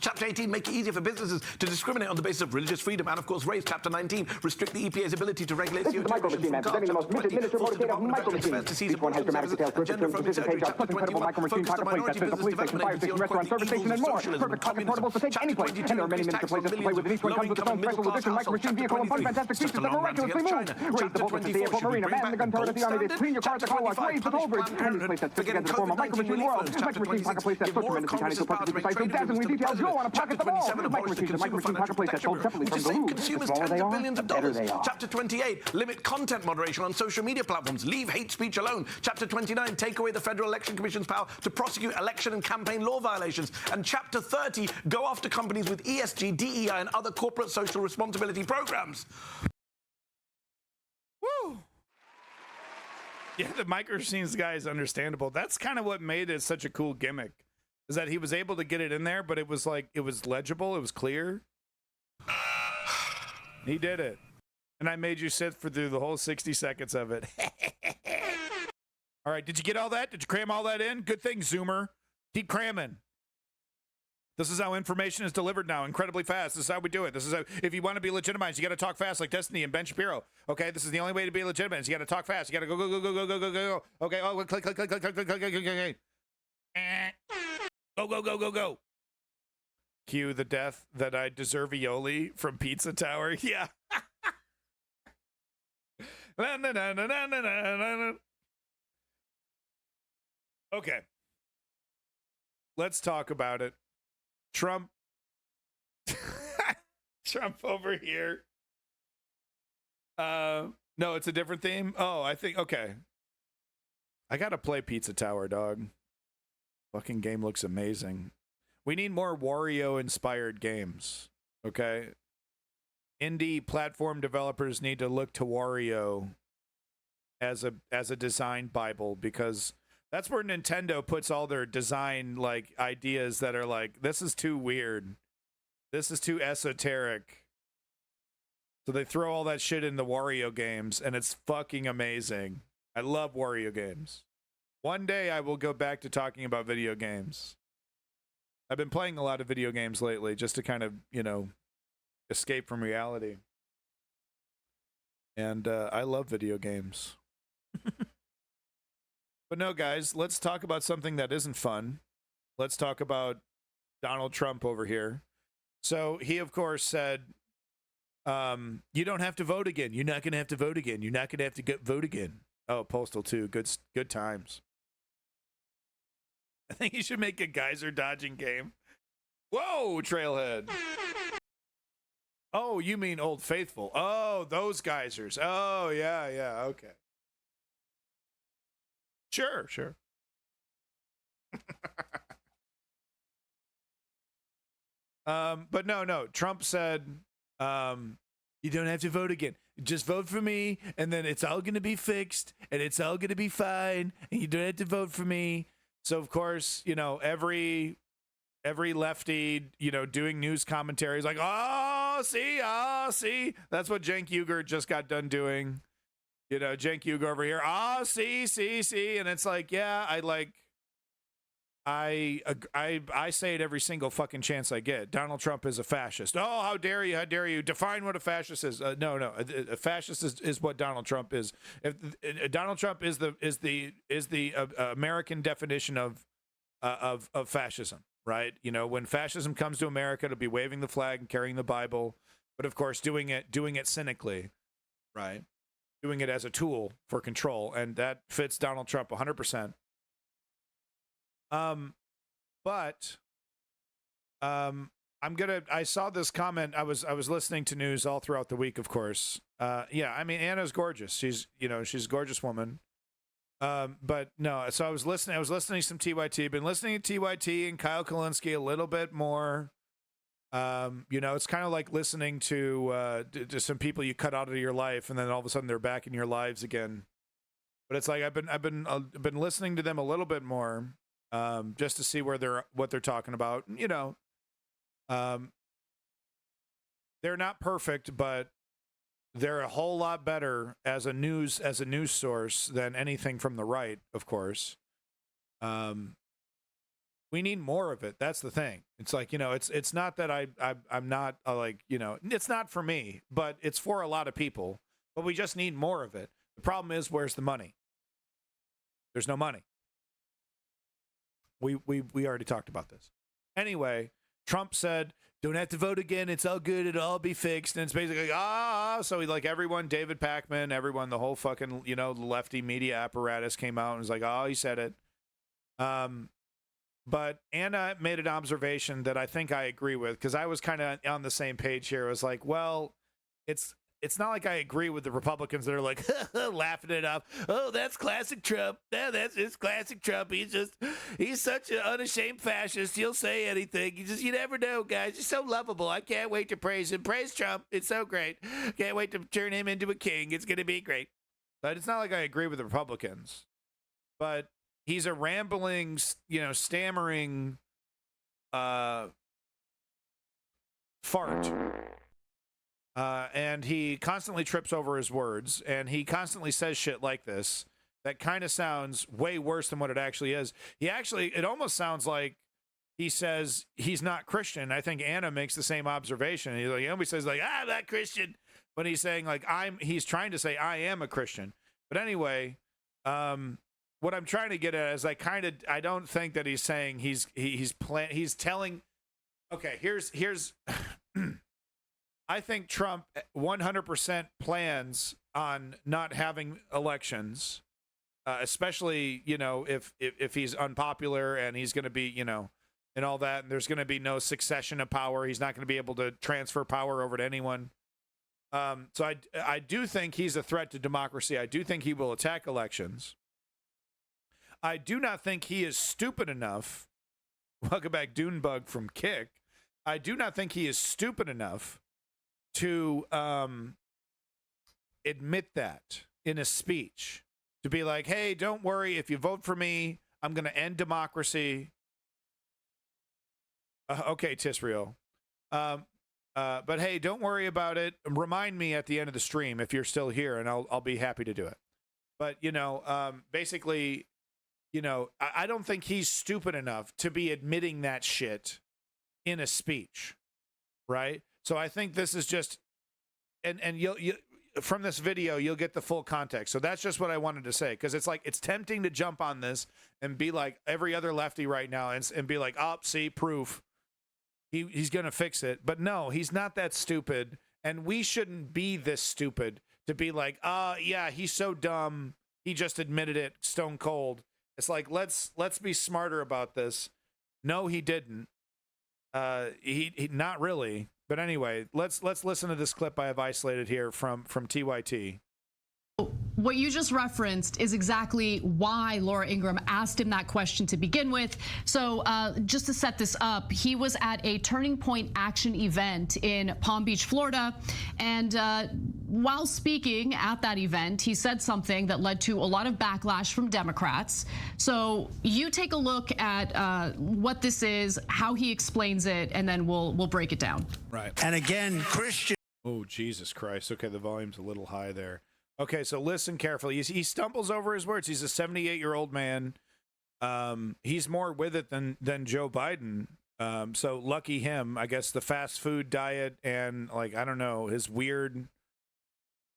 Chapter 18, make it easier for businesses to discriminate on the basis of religious freedom and, of course, race. Chapter 19, restrict the EPA's ability to regulate CO2 emissions from cars. Chapter 20, force the Department of Veterans Affairs to seize abortion services and gender-affirming surgery. Chapter 21, focus on minority business development agency on, quote, the evils of socialism and communism. Chapter 22, increase tax on millions of low-income and middle-class households. Chapter 23, start a long rant against China. Chapter 24, should we bring back the gold standard? Chapter 25, abolish Planned Parenthood, forgetting COVID-19 relief loans. Chapter 26, give more of Congress's power to make president business. Chapter 27 abolishes the Consumer Financial Protection Bureau, which has saved consumers tens of billions of dollars. Chapter 28, limit content moderation on social media platforms. Leave hate speech alone. Chapter 29, take away the Federal Election Commission's power to prosecute election and campaign law violations. And Chapter 30, go after companies with ESG, DEI, and other corporate social responsibility programs. Woo! Yeah, the micro scenes guy is understandable. That's kind of what made it such a cool gimmick, is that he was able to get it in there, but it was like, it was legible, it was clear. He did it. And I made you sit through the whole 60 seconds of it. All right, did you get all that? Did you cram all that in? Good thing, Zoomer. Keep cramming. This is how information is delivered now, incredibly fast. This is how we do it. This is how, if you want to be legitimized, you got to talk fast like Destiny and Ben Shapiro. Okay, this is the only way to be legitimate. You got to talk fast. You got to go, go, go, go, go, go, go, go. Okay, oh, click, click, click, click, click, click, click, click, click, click. Go, go, go, go, go. Cue the death that I deserve aioli from Pizza Tower. Yeah. Okay. Let's talk about it. Trump. Trump over here. No, it's a different theme. Oh, I think, okay. I gotta play Pizza Tower, dog. Fucking game looks amazing. We need more Wario-inspired games, okay? Indie platform developers need to look to Wario as a design bible, because that's where Nintendo puts all their design like ideas that are like, this is too weird. This is too esoteric. So they throw all that shit in the Wario games, and it's fucking amazing. I love Wario games. One day I will go back to talking about video games. I've been playing a lot of video games lately just to kind of, you know, escape from reality. And I love video games. But no, guys, let's talk about something that isn't fun. Let's talk about Donald Trump over here. So he, of course, said, you don't have to vote again. You're not going to have to vote again. You're not going to have to vote again. Oh, Postal, too. Good times. I think you should make a geyser dodging game. Whoa, Trailhead. Oh, you mean Old Faithful. Oh, those geysers. Oh, yeah, okay. Sure. But no. Trump said, you don't have to vote again. Just vote for me, and then it's all going to be fixed, and it's all going to be fine, and you don't have to vote for me. So, of course, you know, every lefty, you know, doing news commentaries like, oh, see. That's what Cenk Uygur just got done doing. You know, Cenk Uygur over here. Oh, see. And it's like, yeah, I say it every single fucking chance I get. Donald Trump is a fascist. Oh, how dare you? Define what a fascist is. No. A fascist is what Donald Trump is. If Donald Trump is the American definition of fascism, right? You know, when fascism comes to America, it'll be waving the flag and carrying the Bible, but of course doing it cynically, right? Doing it as a tool for control, and that fits Donald Trump 100%. I saw this comment. I was listening to news all throughout the week, of course. Yeah, I mean, Anna's gorgeous. She's a gorgeous woman. But no, so I was listening to some TYT. Been listening to TYT and Kyle Kulinski a little bit more. You know, it's kind of like listening to some people you cut out of your life, and then all of a sudden they're back in your lives again. But it's like I've been listening to them a little bit more, just to see what they're talking about. You know, they're not perfect, but they're a whole lot better as a news source than anything from the right, of course. We need more of it. That's the thing. It's like, you know, it's not that I'm not like, you know, it's not for me, but it's for a lot of people. But we just need more of it. The problem is, where's the money? There's no money. We already talked about this. Anyway, Trump said, don't have to vote again. It's all good. It'll all be fixed. And it's basically, so he, like, everyone, David Pakman, everyone, the whole fucking, you know, lefty media apparatus came out and was like, oh, he said it. But Anna made an observation that I think I agree with, because I was kind of on the same page here. I was like, well, it's not like I agree with the Republicans that are like laughing it up. Oh, that's classic Trump. Yeah, that's just classic Trump. He's such an unashamed fascist. He'll say anything. You never know, guys. He's so lovable. I can't wait to praise him. Praise Trump. It's so great. Can't wait to turn him into a king. It's going to be great. But it's not like I agree with the Republicans. But he's a rambling, stammering fart. And he constantly trips over his words, and he constantly says shit like this that kind of sounds way worse than what it actually is. It almost sounds like he says he's not Christian. I think Anna makes the same observation. He always says like, I'm not Christian, but he's saying like he's trying to say I am a Christian. But anyway, what I'm trying to get at is I don't think that he's saying he's telling. Okay, here's. I think Trump 100% plans on not having elections, especially, if he's unpopular and he's going to be, and all that, and there's going to be no succession of power. He's not going to be able to transfer power over to anyone. So I do think he's a threat to democracy. I do think he will attack elections. I do not think he is stupid enough. Welcome back, Dunebug from Kick. I do not think he is stupid enough to admit that in a speech, to be like, hey, don't worry, if you vote for me, I'm going to end democracy. Okay, Tisreal. But hey, don't worry about it. Remind me at the end of the stream if you're still here, and I'll be happy to do it. But, basically, I don't think he's stupid enough to be admitting that shit in a speech, right? So I think this is just, and you from this video, you'll get the full context. So that's just what I wanted to say, because it's tempting to jump on this and be like every other lefty right now and be like, oh, see, proof. He's going to fix it. But no, he's not that stupid, and we shouldn't be this stupid to be like, yeah, he's so dumb. He just admitted it stone cold. It's like, let's be smarter about this. No, he didn't. He not really. But anyway, let's listen to this clip I have isolated here from TYT. What you just referenced is exactly why Laura Ingraham asked him that question to begin with. So just to set this up, he was at a Turning Point Action event in Palm Beach, Florida. And while speaking at that event, he said something that led to a lot of backlash from Democrats. So you take a look at what this is, how he explains it, and then we'll break it down. Right. And again, Christian. Oh, Jesus Christ. Okay, the volume's a little high there. Okay, so listen carefully. He stumbles over his words. He's a 78-year-old man. He's more with it than Joe Biden. So lucky him. I guess the fast food diet and, like, I don't know, his weird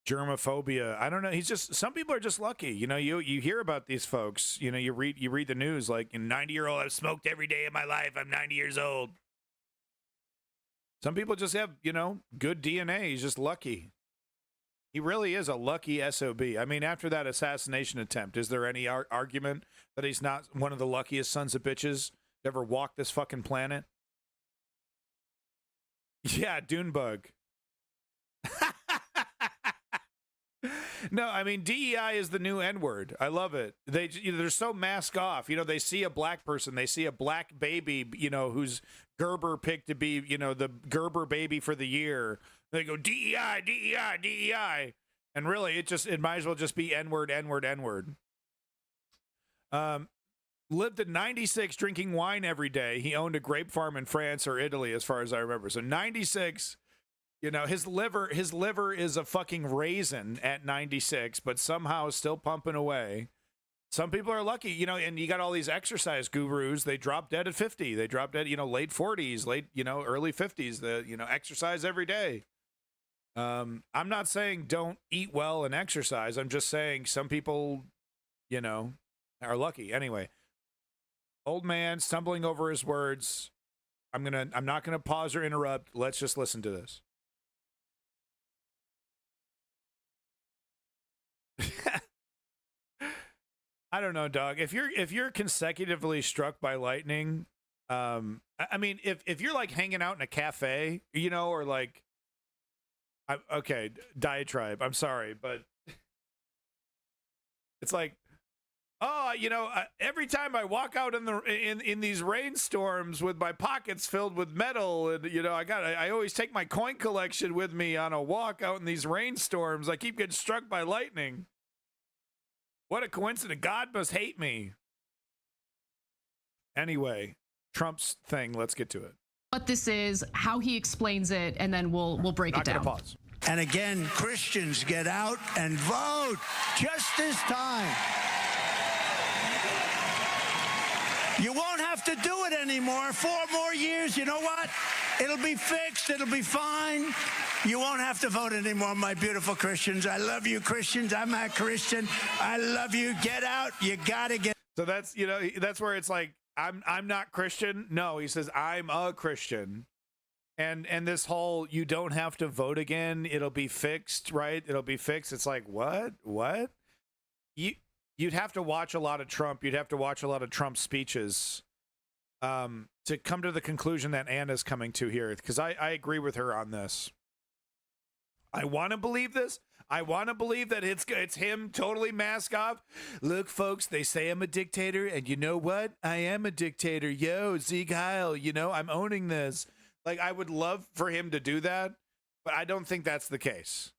germophobia. I don't know. He's just, some people are just lucky. You hear about these folks. You read the news, like, 90-year-old, I've smoked every day of my life. I'm 90 years old. Some people just have, good DNA. He's just lucky. He really is a lucky SOB. I mean, after that assassination attempt, is there any argument that he's not one of the luckiest sons of bitches to ever walk this fucking planet? Yeah, Dunebug. No, I mean, DEI is the new N-word. I love it. They're so mask off. They see a black person. They see a black baby, who's Gerber picked to be, the Gerber baby for the year. They go, DEI, DEI, DEI. And really, it might as well just be N-word, N-word, N-word. Lived at 96 drinking wine every day. He owned a grape farm in France or Italy, as far as I remember. So 96, his liver is a fucking raisin at 96, but somehow still pumping away. Some people are lucky, and you got all these exercise gurus. They drop dead at 50. They drop dead, late 40s, early 50s. Exercise every day. I'm not saying don't eat well and exercise. I'm just saying some people, are lucky. Anyway, old man stumbling over his words. I'm not gonna pause or interrupt. Let's just listen to this. I don't know, dog. If you're consecutively struck by lightning, I mean, if you're like hanging out in a cafe, you know, or like, okay, diatribe. I'm sorry, but it's like, oh, you know, every time I walk out in these rainstorms with my pockets filled with metal, and you know, I always take my coin collection with me on a walk out in these rainstorms. I keep getting struck by lightning. What a coincidence. God must hate me. Anyway, Trump's thing, let's get to it. What this is, how he explains it, and then we'll break it down. Pause. And again, Christians, get out and vote just this time. You won't have to do it anymore. 4 more years, you know what? It'll be fixed. It'll be fine. You won't have to vote anymore, my beautiful Christians. I love you, Christians. I'm a Christian. I love you. Get out. You got to get. So that's, you know, that's where it's like, I'm not Christian. No, he says, I'm a Christian. And this whole, you don't have to vote again. It'll be fixed, right? It'll be fixed. It's like, what? You'd have to watch a lot of Trump. You'd have to watch a lot of Trump speeches to come to the conclusion that Anna's coming to here, because I agree with her on this. I want to believe this. I want to believe that it's him totally mask off. Look, folks, they say I'm a dictator, and you know what? I am a dictator. Yo, Zeke Heil, you know, I'm owning this. Like, I would love for him to do that, but I don't think that's the case.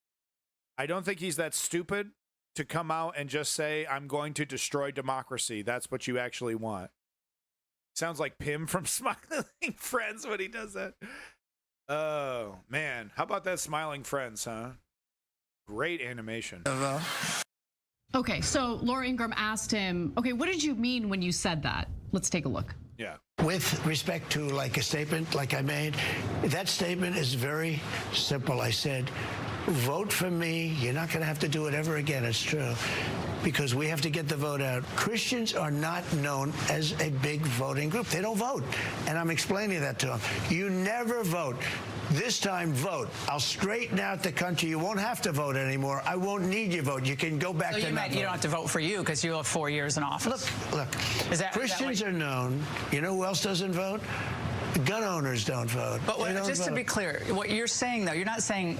I don't think he's that stupid to come out and just say, I'm going to destroy democracy. That's what you actually want. Sounds like Pim from Smiling Friends when he does that. Oh, man. How about that Smiling Friends, huh? Great animation. Okay, so Laura Ingraham asked him, okay, what did you mean when you said that? Let's take a look. Yeah. With respect to like a statement like I made, that statement is very simple. I said, vote for me. You're not going to have to do it ever again. It's true. Because we have to get the vote out. Christians are not known as a big voting group. They don't vote. And I'm explaining that to them. You never vote. This time, vote. I'll straighten out the country. You won't have to vote anymore. I won't need your vote. You can go back to you meant you don't have to vote for you because you'll have 4 years in office. Look. Christians are known. You know who else doesn't vote? Gun owners don't vote. But just to be clear, what you're saying, though, you're not saying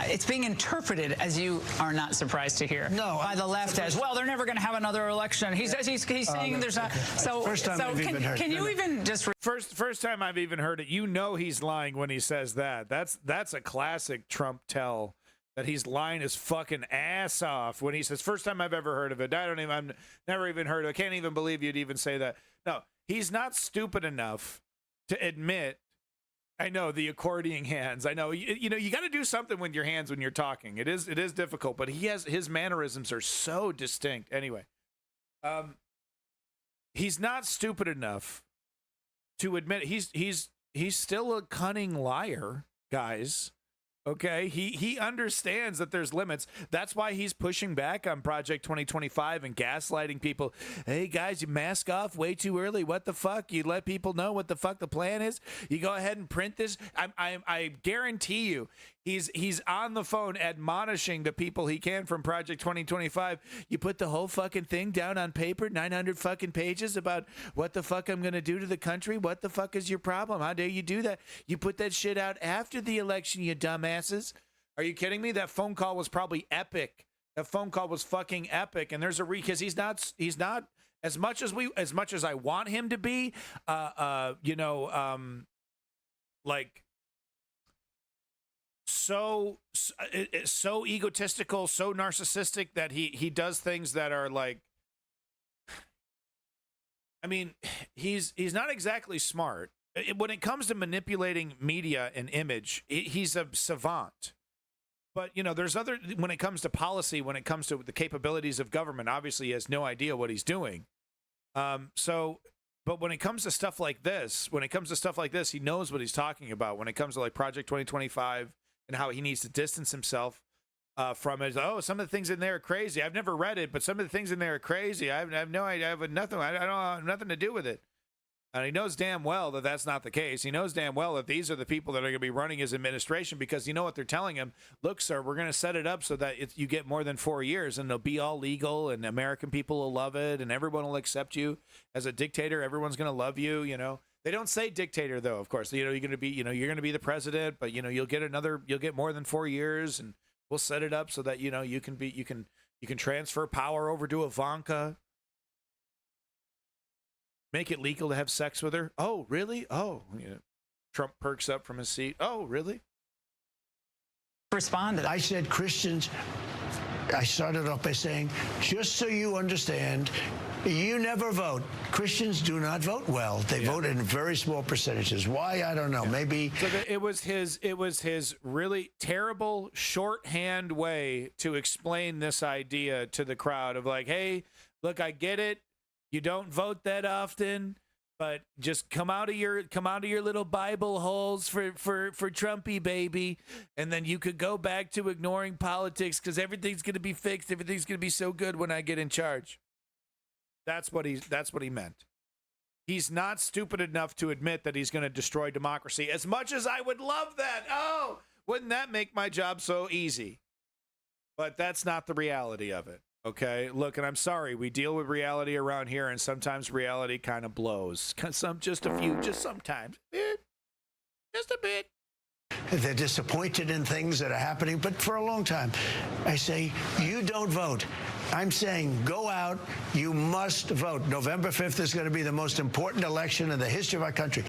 it's being interpreted as you are not surprised to hear. No, by the left as well. They're never going to have another election. He's saying there's not. So first time I've even heard. Can you even just first time I've even heard it? You know he's lying when he says that. That's a classic Trump tell. That he's lying his fucking ass off when he says, first time I've ever heard of it. I've never even heard of it. I can't even believe you'd even say that. No, he's not stupid enough to admit, I know the accordion hands. I know, you know, you got to do something with your hands when you're talking. It is difficult, but his mannerisms are so distinct. Anyway, he's not stupid enough to admit he's still a cunning liar, guys. Okay, he understands that there's limits. That's why he's pushing back on Project 2025 and gaslighting people. Hey, guys, you mask off way too early. What the fuck? You let people know what the fuck the plan is? You go ahead and print this? I guarantee you, he's on the phone admonishing the people he can from Project 2025. You put the whole fucking thing down on paper, 900 fucking pages about what the fuck I'm going to do to the country? What the fuck is your problem? How dare you do that? You put that shit out after the election, you dumbass. Are you kidding me? That phone call was probably epic. That phone call was fucking epic. And there's a because he's not as much as I want him to be, like so egotistical, so narcissistic that he does things that are like, I mean, he's not exactly smart. When it comes to manipulating media and image, he's a savant. But, you know, there's other, when it comes to policy, when it comes to the capabilities of government, obviously he has no idea what he's doing. But when it comes to stuff like this, he knows what he's talking about. When it comes to like Project 2025 and how he needs to distance himself from it. Oh, some of the things in there are crazy. I've never read it, but some of the things in there are crazy. I have no idea. I don't have nothing to do with it. And he knows damn well that that's not the case. He knows damn well that these are the people that are going to be running his administration, because you know what they're telling him? Look, sir, we're going to set it up so that you get more than 4 years, and it'll be all legal, and American people will love it, and everyone will accept you as a dictator. Everyone's going to love you, you know. They don't say dictator, though, of course. You know, you're going to be the president, but, you know, you'll get more than 4 years, and we'll set it up so that, you know, you can transfer power over to Ivanka. Make it legal to have sex with her. Oh, really? Oh, yeah. Trump perks up from his seat. Oh, really? Responded. I said Christians, I started off by saying, just so you understand, you never vote. Christians do not vote well. They vote in very small percentages. Why? I don't know. Maybe. So it was his really terrible shorthand way to explain this idea to the crowd of like, hey, look, I get it. You don't vote that often, but just come out of your little Bible holes for Trumpy, baby, and then you could go back to ignoring politics because everything's going to be fixed. Everything's going to be so good when I get in charge. That's what he meant. He's not stupid enough to admit that he's going to destroy democracy. As much as I would love that, oh, wouldn't that make my job so easy? But that's not the reality of it. Okay, look, and I'm sorry, we deal with reality around here, and sometimes reality kind of blows. Just a few, just sometimes. Just a bit. They're disappointed in things that are happening, but for a long time, I say, you don't vote. I'm saying, go out, you must vote. November 5th is going to be the most important election in the history of our country.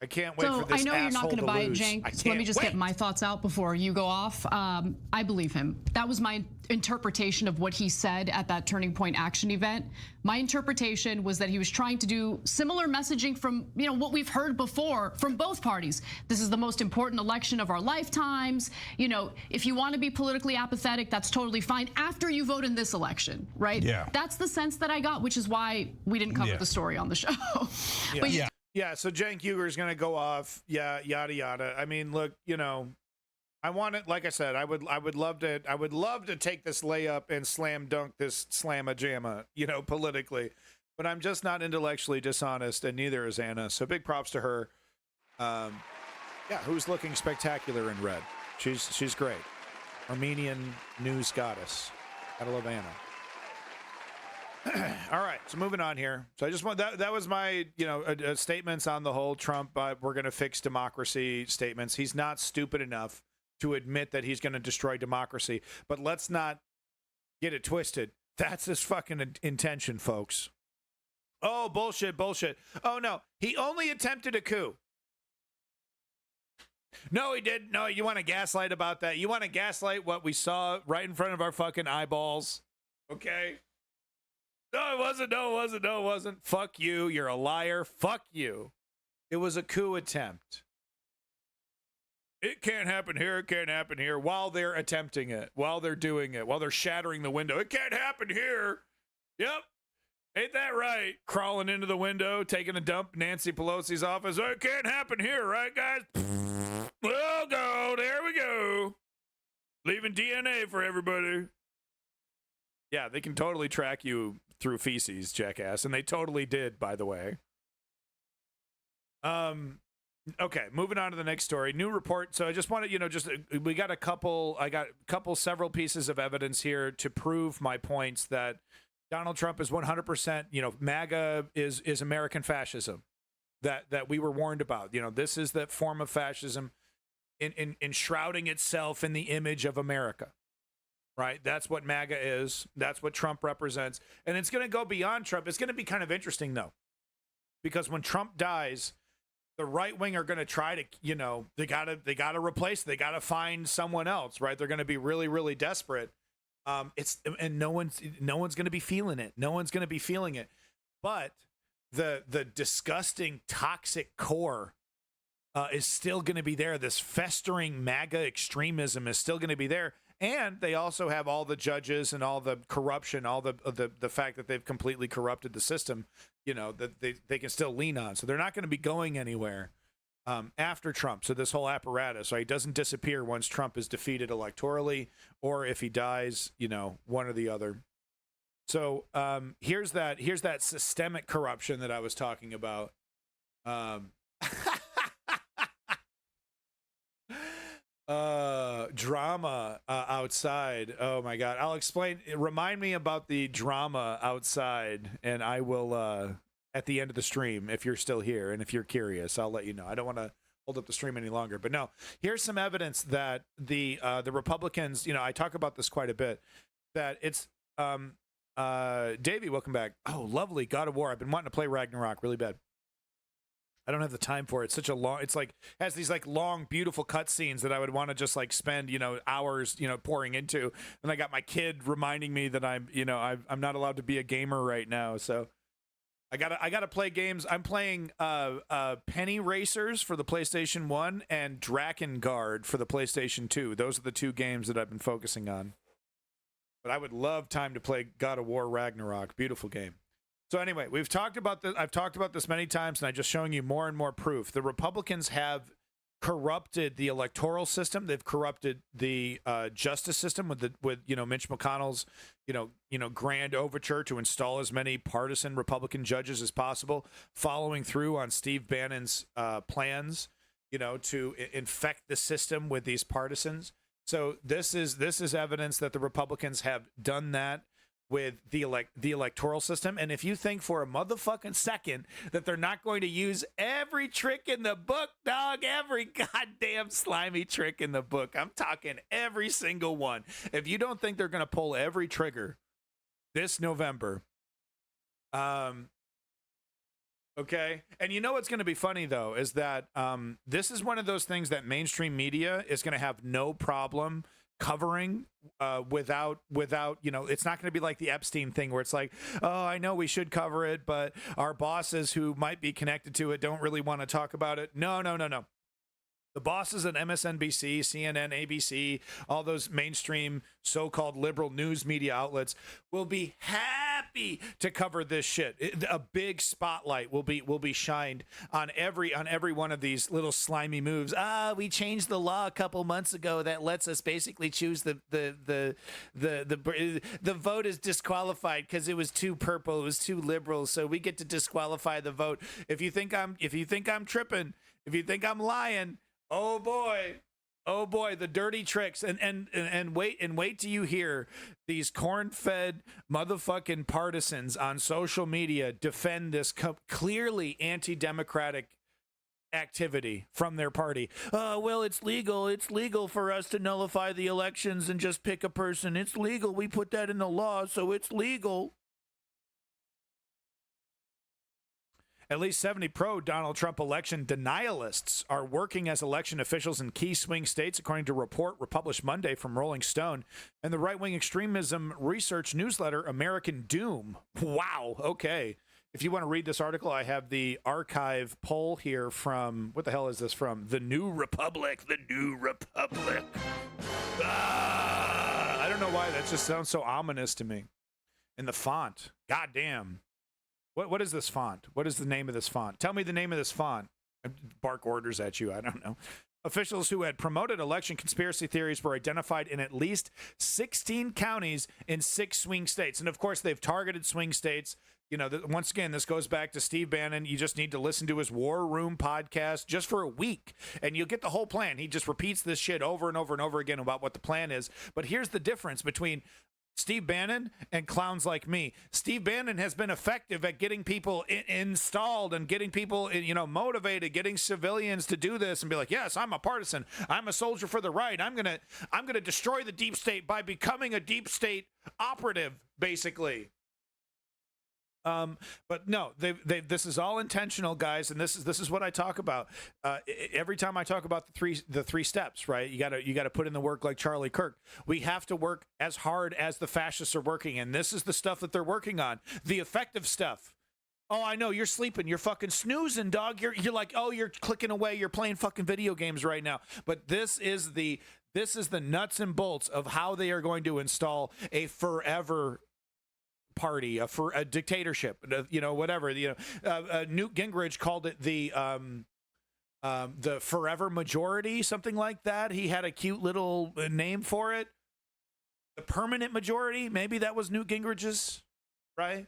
I can't wait for this I know you're not going to buy it, lose. Cenk. So let me just get my thoughts out before you go off. I believe him. That was my interpretation of what he said at that Turning Point Action event. My interpretation was that he was trying to do similar messaging from, you know, what we've heard before from both parties. This is the most important election of our lifetimes. You know, if you want to be politically apathetic, that's totally fine after you vote in this election, right? Yeah. That's the sense that I got, which is why we didn't cover the story on the show. But Yeah, so Cenk Uygur is going to go off. Yeah, yada yada. I mean, look, you know, I want it. Like I said, I would love to take this layup and slam dunk this slamma jamma, you know, politically, but I'm just not intellectually dishonest, and neither is Anna. So big props to her. Yeah, who's looking spectacular in red? She's great. Armenian news goddess. Gotta love Anna. All right, so moving on here. So I just want that was my, you know, statements on the whole Trump, we're going to fix democracy statements. He's not stupid enough to admit that he's going to destroy democracy, but let's not get it twisted. That's his fucking intention, folks. Oh, bullshit. Oh, no, he only attempted a coup. No, he didn't. No, you want to gaslight about that. You want to gaslight what we saw right in front of our fucking eyeballs. Okay? No, it wasn't. Fuck you. You're a liar. Fuck you. It was a coup attempt. It can't happen here. It can't happen here. While they're attempting it, while they're doing it, while they're shattering the window. It can't happen here. Yep. Ain't that right? Crawling into the window, taking a dump in Nancy Pelosi's office. Oh, it can't happen here, right, guys? We'll go. There we go. Leaving DNA for everybody. Yeah, they can totally track you through feces, jackass, and they totally did, by the way. Okay, moving on to the next story. New report. So I just wanted, you know, we got several pieces of evidence here to prove my points that Donald Trump is 100%, you know, MAGA is American fascism that we were warned about. You know, this is the form of fascism enshrouding itself in the image of America. Right? That's what MAGA is. That's what Trump represents. And it's going to go beyond Trump. It's going to be kind of interesting, though, because when Trump dies, the right wing are going to try to, you know, they got to replace, they got to find someone else, right? They're going to be really, really desperate. And no one's going to be feeling it. No one's going to be feeling it. But the disgusting, toxic core is still going to be there. This festering MAGA extremism is still going to be there. And they also have all the judges and all the corruption, all the fact that they've completely corrupted the system, you know, that they can still lean on. So they're not going to be going anywhere after Trump. So this whole apparatus, right, doesn't disappear once Trump is defeated electorally, or if he dies, you know, one or the other. So here's that systemic corruption that I was talking about. Drama outside. Oh my God. I'll explain. Remind me about the drama outside, and I will at the end of the stream, if you're still here and if you're curious, I'll let you know. I don't want to hold up the stream any longer, but no, here's some evidence that the Republicans, I talk about this quite a bit, that it's Davey, welcome back. Oh, lovely. God of War. I've been wanting to play Ragnarok really bad. I don't have the time for it. It's such a long, it's like, has these like long, beautiful cutscenes that I would want to just like spend, hours, pouring into. And I got my kid reminding me that I'm not allowed to be a gamer right now. So I gotta play games. I'm playing Penny Racers for the PlayStation 1 and Drakengard for the PlayStation 2. Those are the two games that I've been focusing on. But I would love time to play God of War Ragnarok. Beautiful game. So anyway, we've talked about this. I've talked about this many times, and I'm just showing you more and more proof. The Republicans have corrupted the electoral system. They've corrupted the justice system with Mitch McConnell's grand overture to install as many partisan Republican judges as possible, following through on Steve Bannon's plans, to infect the system with these partisans. So this is evidence that the Republicans have done that with the electoral system. And if you think for a motherfucking second that they're not going to use every trick in the book, dog, every goddamn slimy trick in the book, I'm talking every single one. If you don't think they're going to pull every trigger this November, okay. And what's going to be funny though is that this is one of those things that mainstream media is going to have no problem covering without it's not going to be like the Epstein thing where it's like, oh, I know we should cover it, but our bosses who might be connected to it don't really want to talk about it. No. The bosses at MSNBC, CNN, ABC, all those mainstream so-called liberal news media outlets will be happy to cover this shit. A big spotlight will be shined on every one of these little slimy moves. We changed the law a couple months ago that lets us basically choose the vote is disqualified because it was too purple, it was too liberal, so we get to disqualify the vote. If you think I'm tripping, if you think I'm lying, oh boy, the dirty tricks. And wait till you hear these corn-fed motherfucking partisans on social media defend this clearly anti-democratic activity from their party. Well, it's legal for us to nullify the elections and just pick a person. It's legal. We put that in the law, so it's legal. At least 70 pro-Donald Trump election denialists are working as election officials in key swing states, according to a report republished Monday from Rolling Stone and the right-wing extremism research newsletter American Doom. Wow, okay. If you want to read this article, I have the archive poll here from, what the hell is this from? The New Republic. The New Republic. I don't know why that just sounds so ominous to me. And the font. God damn. What is this font? What is the name of this font? Tell me the name of this font. Bark orders at you. I don't know. Officials who had promoted election conspiracy theories were identified in at least 16 counties in 6 swing states. And of course, they've targeted swing states. Once again, this goes back to Steve Bannon. You just need to listen to his War Room podcast just for a week, and you'll get the whole plan. He just repeats this shit over and over and over again about what the plan is. But here's the difference between Steve Bannon and clowns like me. Steve Bannon has been effective at getting people installed and getting people, motivated, getting civilians to do this and be like, yes, I'm a partisan. I'm a soldier for the right. I'm gonna destroy the deep state by becoming a deep state operative, basically. But no, this is all intentional, guys, and this is what I talk about every time I talk about the three steps, right? You gotta put in the work like Charlie Kirk. We have to work as hard as the fascists are working, and this is the stuff that they're working on, the effective stuff. Oh, I know, you're sleeping, you're fucking snoozing, dog. You're like, oh, you're clicking away, you're playing fucking video games right now. But this is the nuts and bolts of how they are going to install a forever party, for a dictatorship, whatever. Newt Gingrich called it the forever majority, something like that. He had a cute little name for it. The permanent majority, maybe that was Newt Gingrich's, right?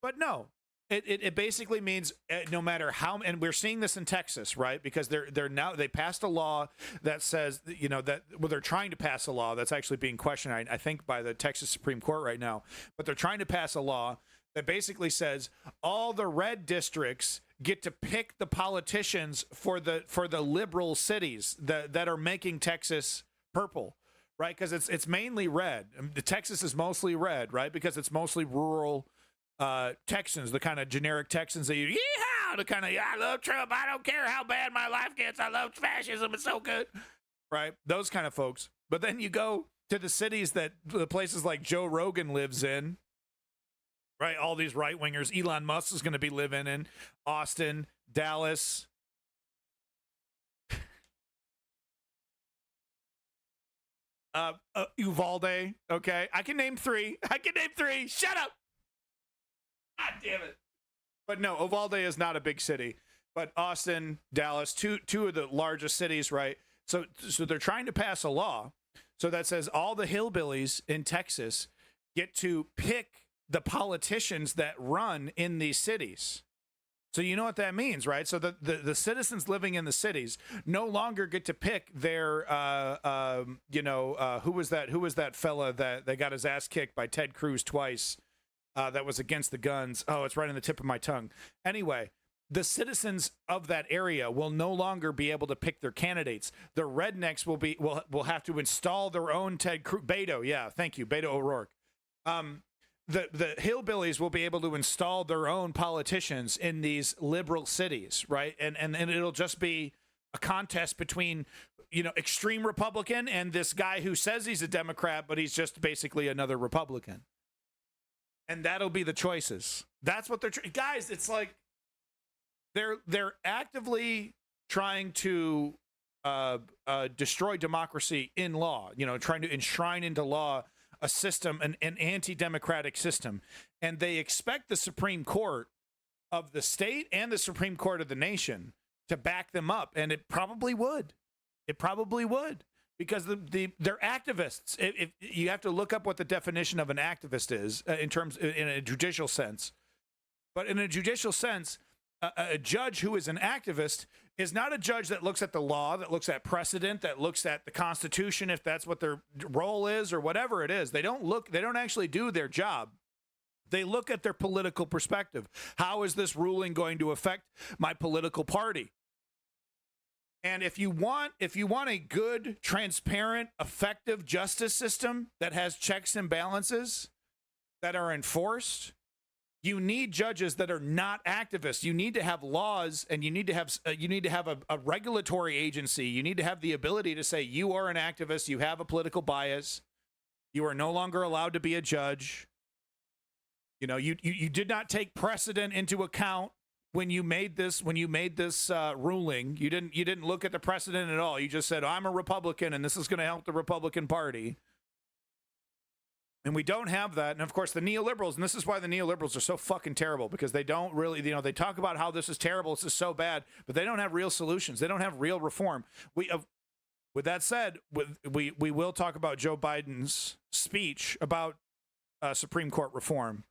But no, It basically means no matter how, and we're seeing this in Texas, right? Because they passed a law that says, you know, that, well, they're trying to pass a law that's actually being questioned, I think, by the Texas Supreme Court right now. But they're trying to pass a law that basically says all the red districts get to pick the politicians for the liberal cities that are making Texas purple, right? Because it's mainly red. Texas is mostly red, right? Because it's mostly rural. Texans, the kind of generic Texans that you, yeehaw, the kind of, I love Trump, I don't care how bad my life gets, I love fascism, it's so good, right? Those kind of folks. But then you go to the cities that, the places like Joe Rogan lives in, right? All these right-wingers, Elon Musk is going to be living in, Austin, Dallas. Uvalde, okay? I can name three. Shut up! God damn it. But no, Uvalde is not a big city. But Austin, Dallas, two of the largest cities, right? So they're trying to pass a law so that says all the hillbillies in Texas get to pick the politicians that run in these cities. So you know what that means, right? So the citizens living in the cities no longer get to pick their, who was that fella that got his ass kicked by Ted Cruz twice? That was against the guns. Oh, it's right on the tip of my tongue. Anyway, the citizens of that area will no longer be able to pick their candidates. The rednecks will have to install their own Ted Cruz. Beto, yeah, thank you, Beto O'Rourke. The hillbillies will be able to install their own politicians in these liberal cities, right? And it'll just be a contest between, you know, extreme Republican and this guy who says he's a Democrat, but he's just basically another Republican. And that'll be the choices. That's what they're guys. It's like they're actively trying to destroy democracy in law. You know, trying to enshrine into law a system, an anti-democratic system, and they expect the Supreme Court of the state and the Supreme Court of the nation to back them up, and it probably would. It probably would. Because they're activists. If you have to look up what the definition of an activist is in a judicial sense. But in a judicial sense, a judge who is an activist is not a judge that looks at the law, that looks at precedent, that looks at the Constitution, if that's what their role is or whatever it is. They don't actually do their job. They look at their political perspective. How is this ruling going to affect my political party? And if you want a good, transparent, effective justice system that has checks and balances that are enforced, you need judges that are not activists. You need to have laws, and you need to have a regulatory agency. You need to have the ability to say you are an activist, you have a political bias, you are no longer allowed to be a judge. You know, you did not take precedent into account when you made this ruling. You didn't look at the precedent at all. You just said, I'm a Republican and this is going to help the Republican Party. And we don't have that. And of course the neoliberals, and this is why the neoliberals are so fucking terrible, because they don't really, you know, they talk about how this is terrible, this is so bad, but they don't have real solutions. They don't have real reform. With that said, we will talk about Joe Biden's speech about Supreme Court reform,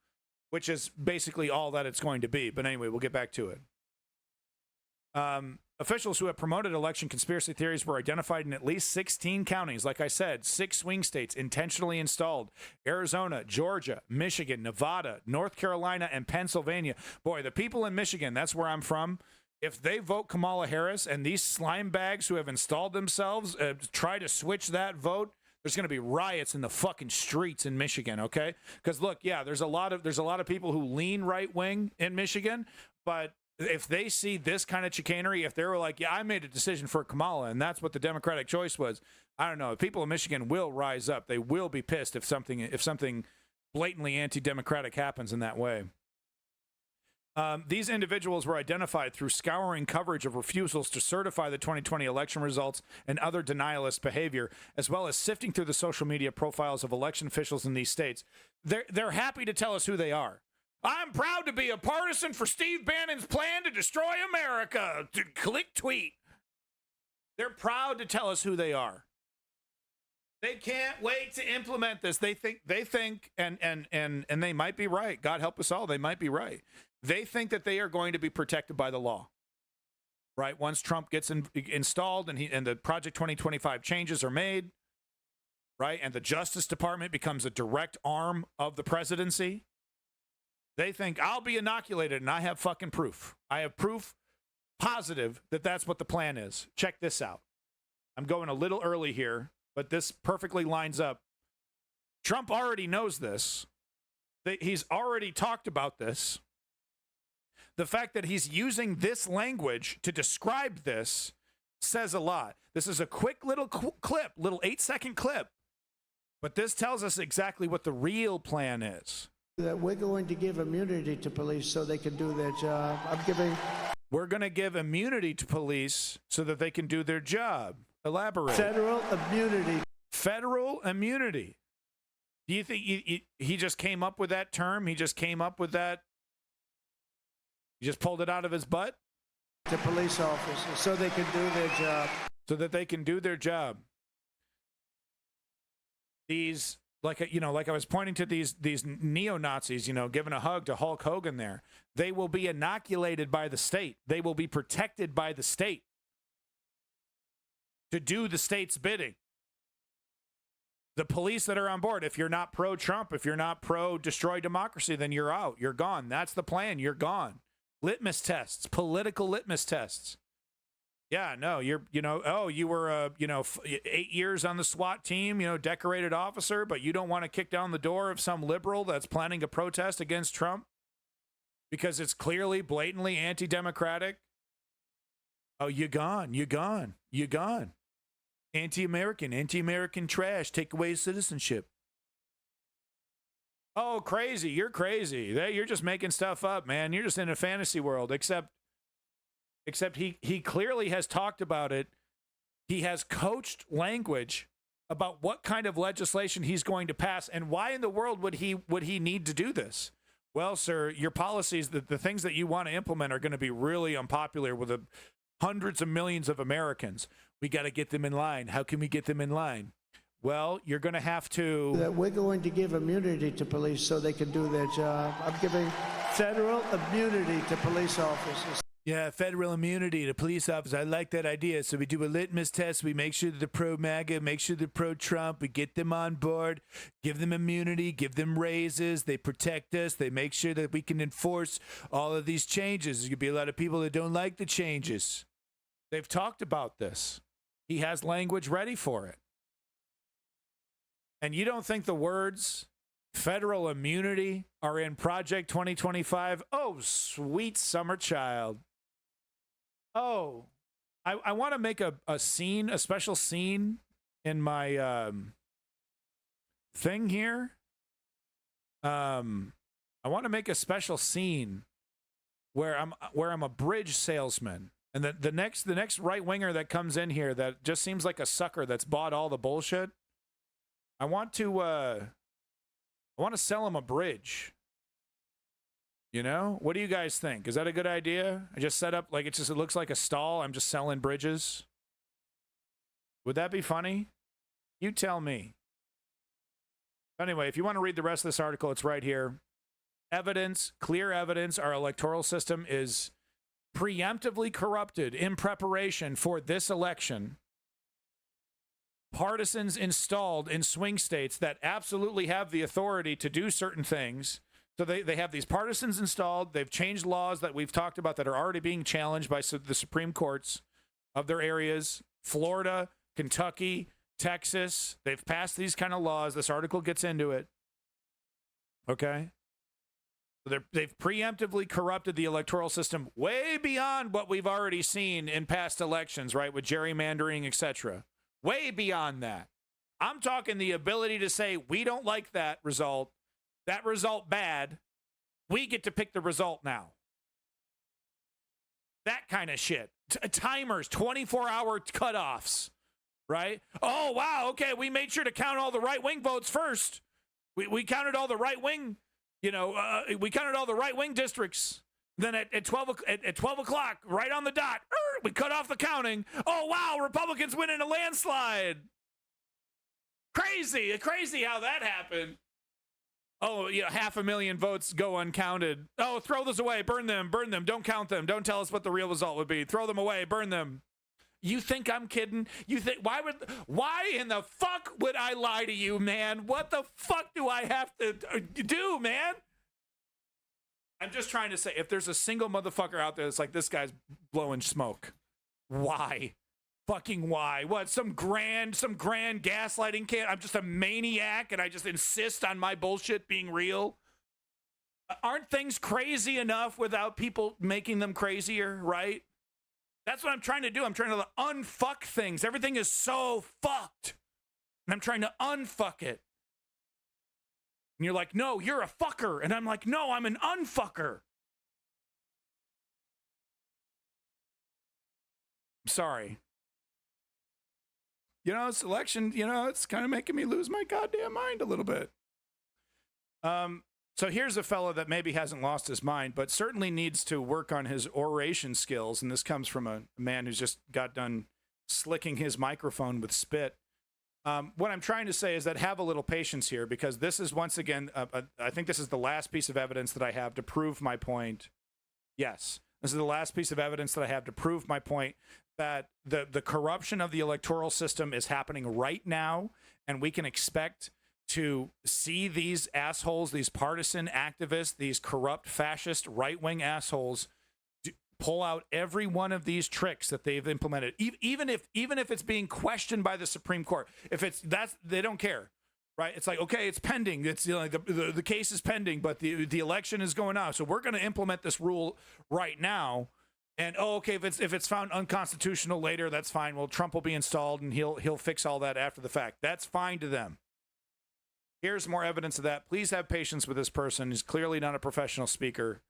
which is basically all that it's going to be. But anyway, we'll get back to it. Officials who have promoted election conspiracy theories were identified in at least 16 counties. Like I said, 6 swing states intentionally installed: Arizona, Georgia, Michigan, Nevada, North Carolina, and Pennsylvania. Boy, the people in Michigan, that's where I'm from. If they vote Kamala Harris and these slime bags who have installed themselves try to switch that vote, there's going to be riots in the fucking streets in Michigan, okay? Because look, yeah, there's a lot of people who lean right wing in Michigan, but if they see this kind of chicanery, if they were like, yeah, I made a decision for Kamala and that's what the Democratic choice was, I don't know. People in Michigan will rise up. They will be pissed if something blatantly anti-democratic happens in that way. These individuals were identified through scouring coverage of refusals to certify the 2020 election results and other denialist behavior, as well as sifting through the social media profiles of election officials in these states. They're happy to tell us who they are. I'm proud to be a partisan for Steve Bannon's plan to destroy America. Click tweet. They're proud to tell us who they are. They can't wait to implement this. They think, and they might be right. God help us all. They might be right. they think that they are going to be protected by the law, right? Once Trump gets installed and the Project 2025 changes are made, right? And the Justice Department becomes a direct arm of the presidency. They think I'll be inoculated, and I have fucking proof. I have proof positive that that's what the plan is. Check this out. I'm going a little early here, but this perfectly lines up. Trump already knows this. He's already talked about this. The fact that he's using this language to describe this says a lot. This is a quick little clip, little 8-second clip, but this tells us exactly what the real plan is. That we're going to give immunity to police so they can do their job. We're going to give immunity to police so that they can do their job. Elaborate. Federal immunity. Federal immunity. Do you think he just came up with that term? He just came up with that? He just pulled it out of his butt? To police officers so they can do their job. So that they can do their job. These, like I was pointing to these neo-Nazis, giving a hug to Hulk Hogan there. They will be inoculated by the state. They will be protected by the state to do the state's bidding. The police that are on board, if you're not pro-Trump, if you're not pro-destroy democracy, then you're out. You're gone. That's the plan. You're gone. Litmus tests, political litmus tests. Yeah, no, you were, 8 years on the SWAT team, decorated officer, but you don't want to kick down the door of some liberal that's planning a protest against Trump because it's clearly, blatantly anti-democratic. Oh, you're gone. You're gone. You're gone. Anti-American trash. Take away citizenship. Oh, crazy. You're crazy. You're just making stuff up, man. You're just in a fantasy world, except he clearly has talked about it. He has coached language about what kind of legislation he's going to pass and why in the world would he need to do this? Well, sir, your policies, the things that you want to implement are going to be really unpopular with hundreds of millions of Americans. We got to get them in line. How can we get them in line? Well, you're going to have to... That we're going to give immunity to police so they can do their job. I'm giving federal immunity to police officers. Yeah, federal immunity to police officers. I like that idea. So we do a litmus test. We make sure that they're pro-MAGA, make sure they're pro-Trump. We get them on board, give them immunity, give them raises. They protect us. They make sure that we can enforce all of these changes. There's going to be a lot of people that don't like the changes. They've talked about this. He has language ready for it. And you don't think the words federal immunity are in Project 2025? Oh, sweet summer child. Oh, I want to make a scene, a special scene in my thing here. I want to make a special scene where I'm a bridge salesman. And the next right winger that comes in here that just seems like a sucker that's bought all the bullshit. I want to sell him a bridge. What do you guys think? Is that a good idea? I just set up it looks like a stall. I'm just selling bridges. Would that be funny? You tell me. Anyway, if you want to read the rest of this article, it's right here. Evidence, clear evidence, our electoral system is preemptively corrupted in preparation for this election. Partisans installed in swing states that absolutely have the authority to do certain things. So they have these partisans installed. They've changed laws that we've talked about that are already being challenged by the Supreme Courts of their areas. Florida, Kentucky, Texas. They've passed these kind of laws. This article gets into it. Okay? They've preemptively corrupted the electoral system way beyond what we've already seen in past elections, right, with gerrymandering, etc. Way beyond that. I'm talking the ability to say, we don't like that result bad. We get to pick the result now. That kind of shit. Timers, 24-hour cutoffs, right? Oh, wow, okay, we made sure to count all the right-wing votes first. We counted all the right-wing... we counted all the right-wing districts. Then at 12 o'clock, right on the dot, we cut off the counting. Oh, wow, Republicans win in a landslide. Crazy how that happened. Oh, yeah, 500,000 votes go uncounted. Oh, throw those away, burn them, don't count them. Don't tell us what the real result would be. Throw them away, burn them. You think I'm kidding? You think why in the fuck would I lie to you, man? What the fuck do I have to do, man? I'm just trying to say, if there's a single motherfucker out there that's like, this guy's blowing smoke, why? Fucking why? What, some grand gaslighting can? I'm just a maniac and I just insist on my bullshit being real? Aren't things crazy enough without people making them crazier, right? That's what I'm trying to do. I'm trying to unfuck things. Everything is so fucked. And I'm trying to unfuck it. And you're like, no, you're a fucker. And I'm like, no, I'm an unfucker. I'm sorry. You know, this election, you know, it's kind of making me lose my goddamn mind a little bit. So here's a fellow that maybe hasn't lost his mind, but certainly needs to work on his oration skills. And this comes from a man who's just got done slicking his microphone with spit. What I'm trying to say is that have a little patience here, because this is, once again, I think this is the last piece of evidence that I have to prove my point. Yes, this is the last piece of evidence that I have to prove my point that the corruption of the electoral system is happening right now, and we can expect to see these assholes, these partisan activists, these corrupt fascist right-wing assholes pull out every one of these tricks that they've implemented, even if it's being questioned by the Supreme Court. If it's they don't care, right? It's like, okay, it's pending. It's, you know, the case is pending, but the election is going on, so we're going to implement this rule right now. And okay, if it's found unconstitutional later, that's fine. Well, Trump will be installed and he'll fix all that after the fact. That's fine to them. Here's more evidence of that. Please have patience with this person. He's clearly not a professional speaker.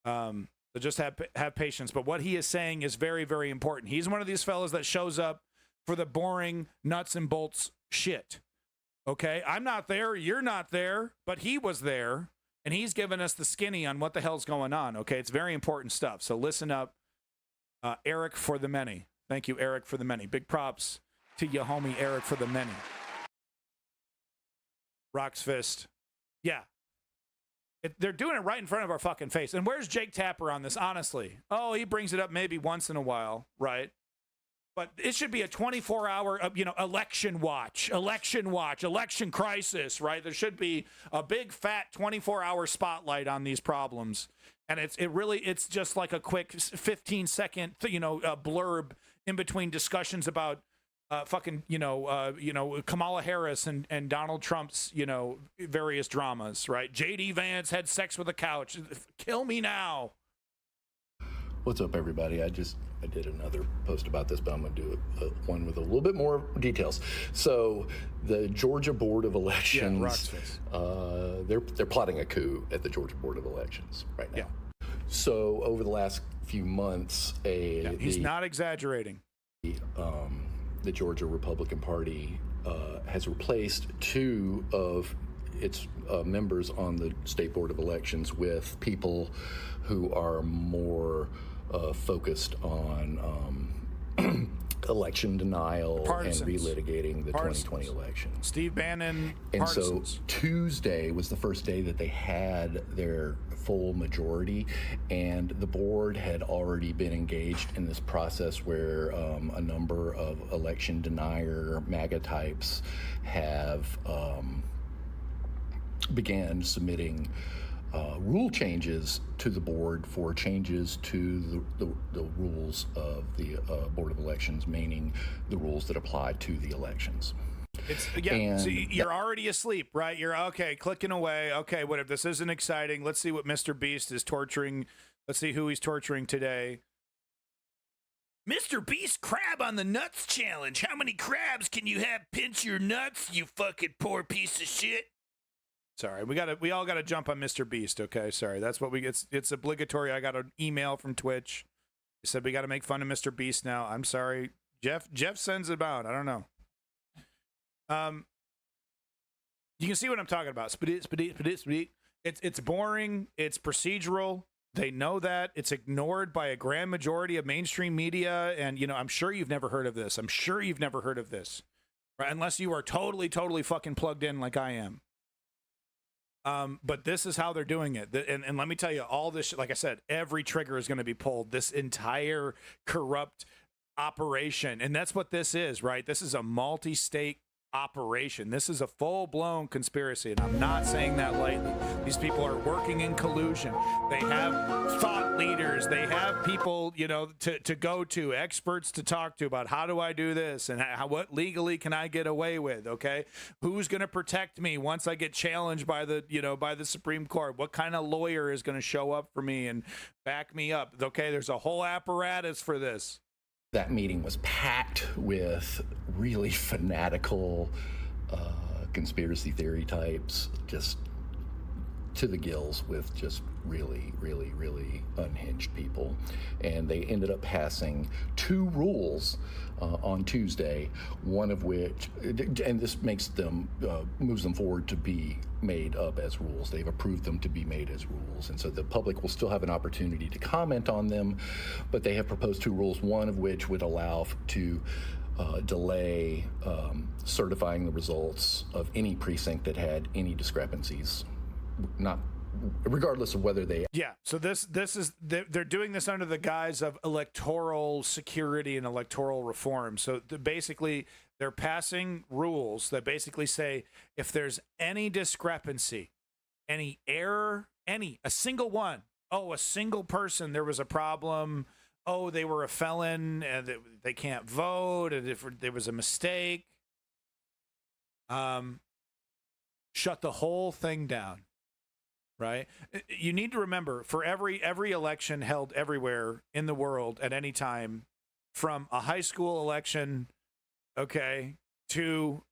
So just have patience. But what he is saying is very, very important. He's one of these fellas that shows up for the boring nuts and bolts shit. Okay? I'm not there. You're not there. But he was there. And he's giving us the skinny on what the hell's going on. Okay? It's very important stuff. So listen up. Eric for the many. Thank you, Eric for the many. Big props to you, homie Eric for the many. Rock's fist. Yeah. They're doing it right in front of our fucking face. And where's Jake Tapper on this, honestly? Oh, he brings it up maybe once in a while, right? But it should be a 24-hour, election watch, election crisis, right? There should be a big, fat 24-hour spotlight on these problems. And it's just like a quick 15-second, blurb in between discussions about Kamala Harris and Donald Trump's, various dramas, right? J.D. Vance had sex with a couch. Kill me now. What's up, everybody? I did another post about this, but I'm going to do one with a little bit more details. So the Georgia Board of Elections, they're plotting a coup at the Georgia Board of Elections right now. Yeah. So over the last few months, he's not exaggerating. The Georgia Republican Party has replaced two of its members on the State Board of Elections with people who are more focused on election denial and relitigating the 2020 election. Steve Bannon and partisans. So Tuesday was the first day that they had their full majority, and the board had already been engaged in this process where a number of election denier MAGA types have began submitting rule changes to the board for changes to the rules of the Board of Elections, meaning the rules that apply to the elections. So you're already asleep, right? You're okay, clicking away. Okay, whatever. This isn't exciting. Let's see what Mr. Beast is torturing. Let's see who he's torturing today. Mr. Beast crab on the nuts challenge. How many crabs can you have pinch your nuts, you fucking poor piece of shit? Sorry, we all gotta jump on Mr. Beast, okay? Sorry, that's what it's obligatory. I got an email from Twitch. They said we gotta make fun of Mr. Beast now. I'm sorry. Jeff sends it out. I don't know. You can see what I'm talking about. It's boring. It's procedural. They know that. It's ignored by a grand majority of mainstream media. And, I'm sure you've never heard of this. Right? Unless you are totally, totally fucking plugged in like I am. But this is how they're doing it. And let me tell you, all this, like I said, every trigger is going to be pulled. This entire corrupt operation. And that's what this is, right? This is a multi-state operation. This is a full-blown conspiracy, and I'm not saying that lightly. These people are working in collusion. They have thought leaders. They have people, you know, to go to, experts to talk to about how do I do this and what legally can I get away with, okay? Who's going to protect me once I get challenged by the, you know, by the Supreme Court? What kind of lawyer is going to show up for me and back me up? Okay, there's a whole apparatus for this. That meeting was packed with really fanatical conspiracy theory types, just to the gills with just really, really, really unhinged people. And they ended up passing 2 rules on Tuesday, one of which, and this makes them, moves them forward to be made up as rules. They've approved them to be made as rules. And so the public will still have an opportunity to comment on them, but they have proposed 2 rules, one of which would allow to delay certifying the results of any precinct that had any discrepancies, not regardless of whether they. Yeah, so this is they're doing this under the guise of electoral security and electoral reform. So basically they're passing rules that basically say if there's any discrepancy, any error, a single one, a single person, there was a problem, they were a felon and they can't vote, and if there was a mistake, shut the whole thing down. Right? You need to remember, for every election held everywhere in the world at any time, from a high school election, okay, to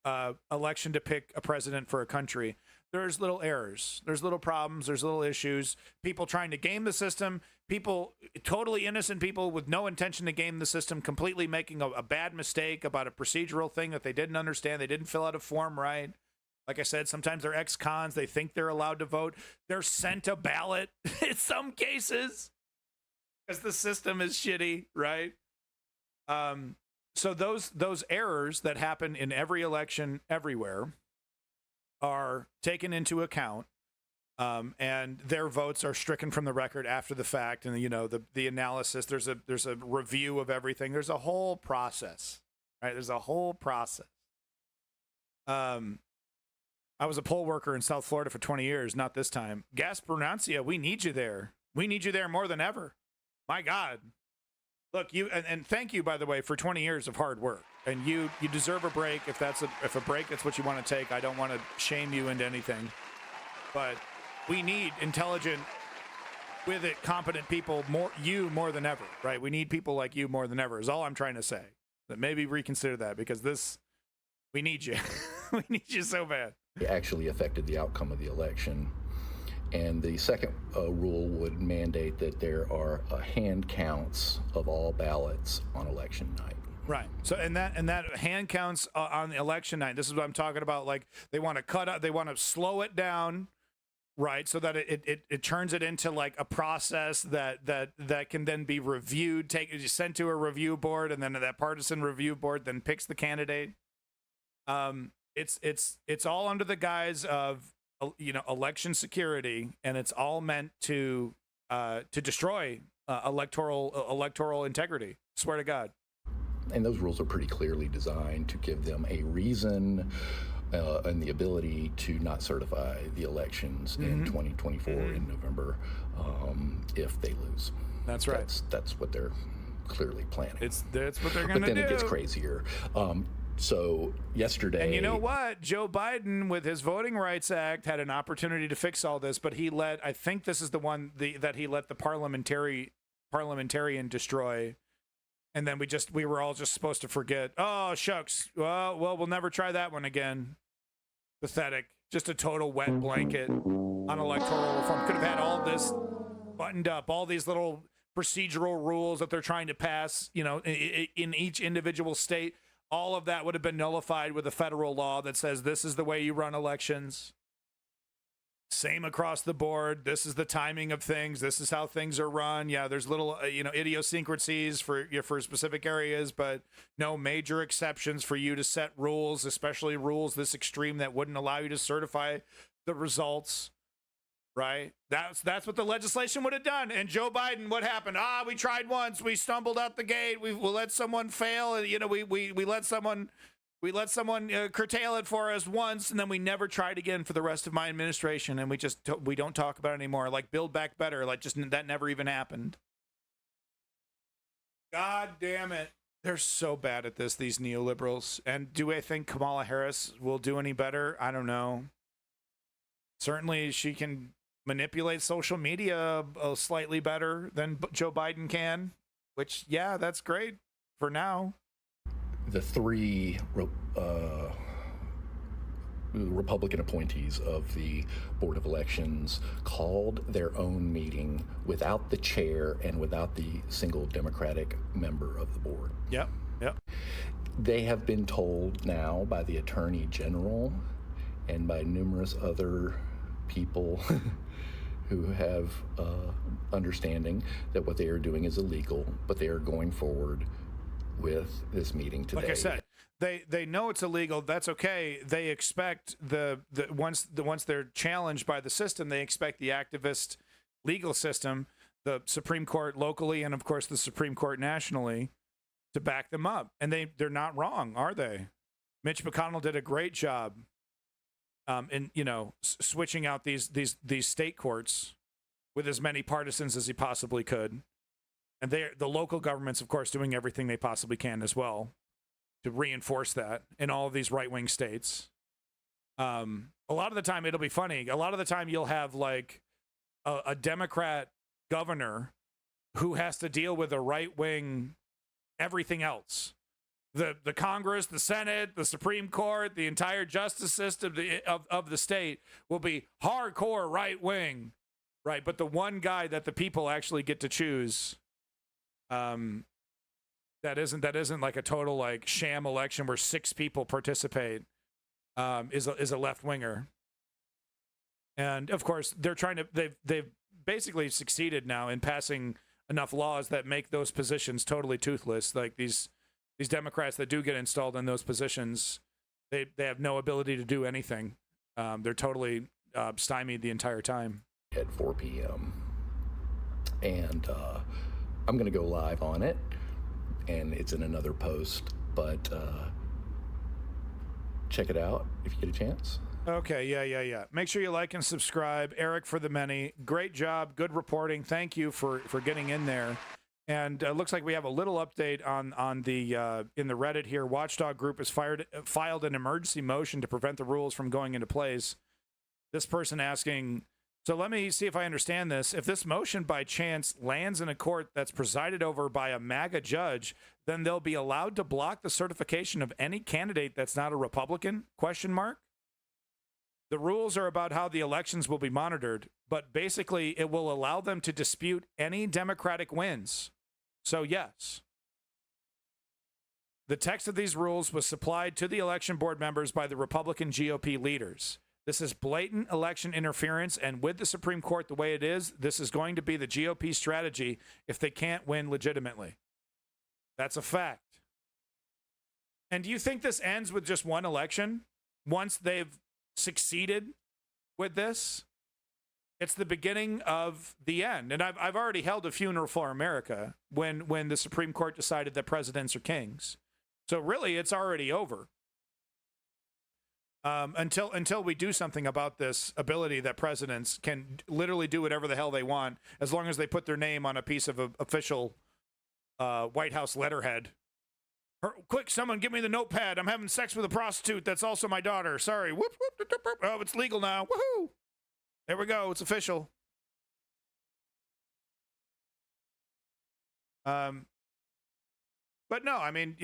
election to pick a president for a country, there's little errors, there's little problems, there's little issues, people trying to game the system, people, totally innocent people with no intention to game the system, completely making a bad mistake about a procedural thing that they didn't understand, they didn't fill out a form right. Like I said, sometimes they're ex-cons. They think they're allowed to vote. They're sent a ballot in some cases because the system is shitty, right? So those errors that happen in every election everywhere are taken into account, and their votes are stricken from the record after the fact. And, you know, the analysis, there's a review of everything. There's a whole process, right? There's a whole process. I was a poll worker in South Florida for 20 years, not this time. Gas Pronuncia, we need you there. We need you there more than ever. My God. Look, you and thank you, by the way, for 20 years of hard work. And you deserve a break if a break that's what you want to take. I don't want to shame you into anything. But we need intelligent, with it, competent people, more than ever, right? We need people like you more than ever, is all I'm trying to say. But maybe reconsider that, because we need you. We need you so bad. It actually affected the outcome of the election. And the second rule would mandate that there are hand counts of all ballots on election night. Right. So and that hand counts on the election night. This is what I'm talking about. Like, they want to slow it down, right? So that it turns it into like a process that can then be reviewed, sent to a review board, and then that partisan review board then picks the candidate. It's all under the guise of, you know, election security, and it's all meant to destroy electoral integrity. Swear to God. And those rules are pretty clearly designed to give them a reason and the ability to not certify the elections in 2024 in November if they lose. That's right. That's what they're clearly planning. That's what they're going to do. But then it gets crazier. So yesterday, and you know what? Joe Biden, with his Voting Rights Act, had an opportunity to fix all this, but I think this is the one that he let the parliamentarian destroy, and then we were all just supposed to forget. Oh shucks. Well, we'll never try that one again. Pathetic. Just a total wet blanket on electoral reform. Could have had all this buttoned up, all these little procedural rules that they're trying to pass, you know, in each individual state. All of that would have been nullified with a federal law that says this is the way you run elections. Same across the board. This is the timing of things. This is how things are run. Yeah, there's little, idiosyncrasies for specific areas, but no major exceptions for you to set rules, especially rules this extreme that wouldn't allow you to certify the results. right? That's what the legislation would have done. And Joe Biden, what happened? We tried once. We stumbled out the gate. We let someone fail. And, we let someone curtail it for us once, and then we never tried again for the rest of my administration. And we don't talk about it anymore. Like Build Back Better. Like just that never even happened. God damn it. They're so bad at this, these neoliberals. And do I think Kamala Harris will do any better? I don't know. Certainly she can manipulate social media slightly better than Joe Biden can, which, yeah, that's great for now. The three Republican appointees of the Board of Elections called their own meeting without the chair and without the single Democratic member of the board. Yep. They have been told now by the Attorney General and by numerous other people who have understanding that what they are doing is illegal, but they are going forward with this meeting today. Like I said, they know it's illegal. That's okay. They expect once they're challenged by the system, they expect the activist legal system, the Supreme Court locally, and of course the Supreme Court nationally, to back them up. And they're not wrong, are they? Mitch McConnell did a great job in switching out these state courts with as many partisans as he possibly could. And the local governments, of course, doing everything they possibly can as well to reinforce that in all of these right-wing states. A lot of the time, it'll be funny. A lot of the time, you'll have like a Democrat governor who has to deal with a right-wing everything else. The Congress, the Senate, the Supreme Court, the entire justice system of the state will be hardcore right-wing, right? But the one guy that the people actually get to choose, that isn't like a total like sham election where 6 people participate, is a left winger. And of course they've basically succeeded now in passing enough laws that make those positions totally toothless. Like these Democrats that do get installed in those positions, they have no ability to do anything. They're totally stymied the entire time. At 4 p.m. And I'm going to go live on it, and it's in another post, but check it out if you get a chance. Okay, yeah. Make sure you like and subscribe. Eric for the many. Great job, good reporting. Thank you for getting in there. And looks like we have a little update on the in the Reddit here. Watchdog Group has filed an emergency motion to prevent the rules from going into place. This person asking, so let me see if I understand this. If this motion by chance lands in a court that's presided over by a MAGA judge, then they'll be allowed to block the certification of any candidate that's not a Republican? ? The rules are about how the elections will be monitored, but basically it will allow them to dispute any Democratic wins. So yes. The text of these rules was supplied to the election board members by the Republican GOP leaders. This is blatant election interference, and with the Supreme Court the way it is, this is going to be the GOP strategy if they can't win legitimately. That's a fact. And do you think this ends with just one election? Once they've succeeded with this, it's the beginning of the end. And I've already held a funeral for America when the Supreme Court decided that presidents are kings. So really, it's already over. Until we do something about this ability that presidents can literally do whatever the hell they want, as long as they put their name on a piece of official White House letterhead. Quick, someone give me the notepad. I'm having sex with a prostitute that's also my daughter. Sorry. Whoop, whoop, whoop, whoop. Oh, it's legal now. Woohoo! There we go. It's official. But no, I mean,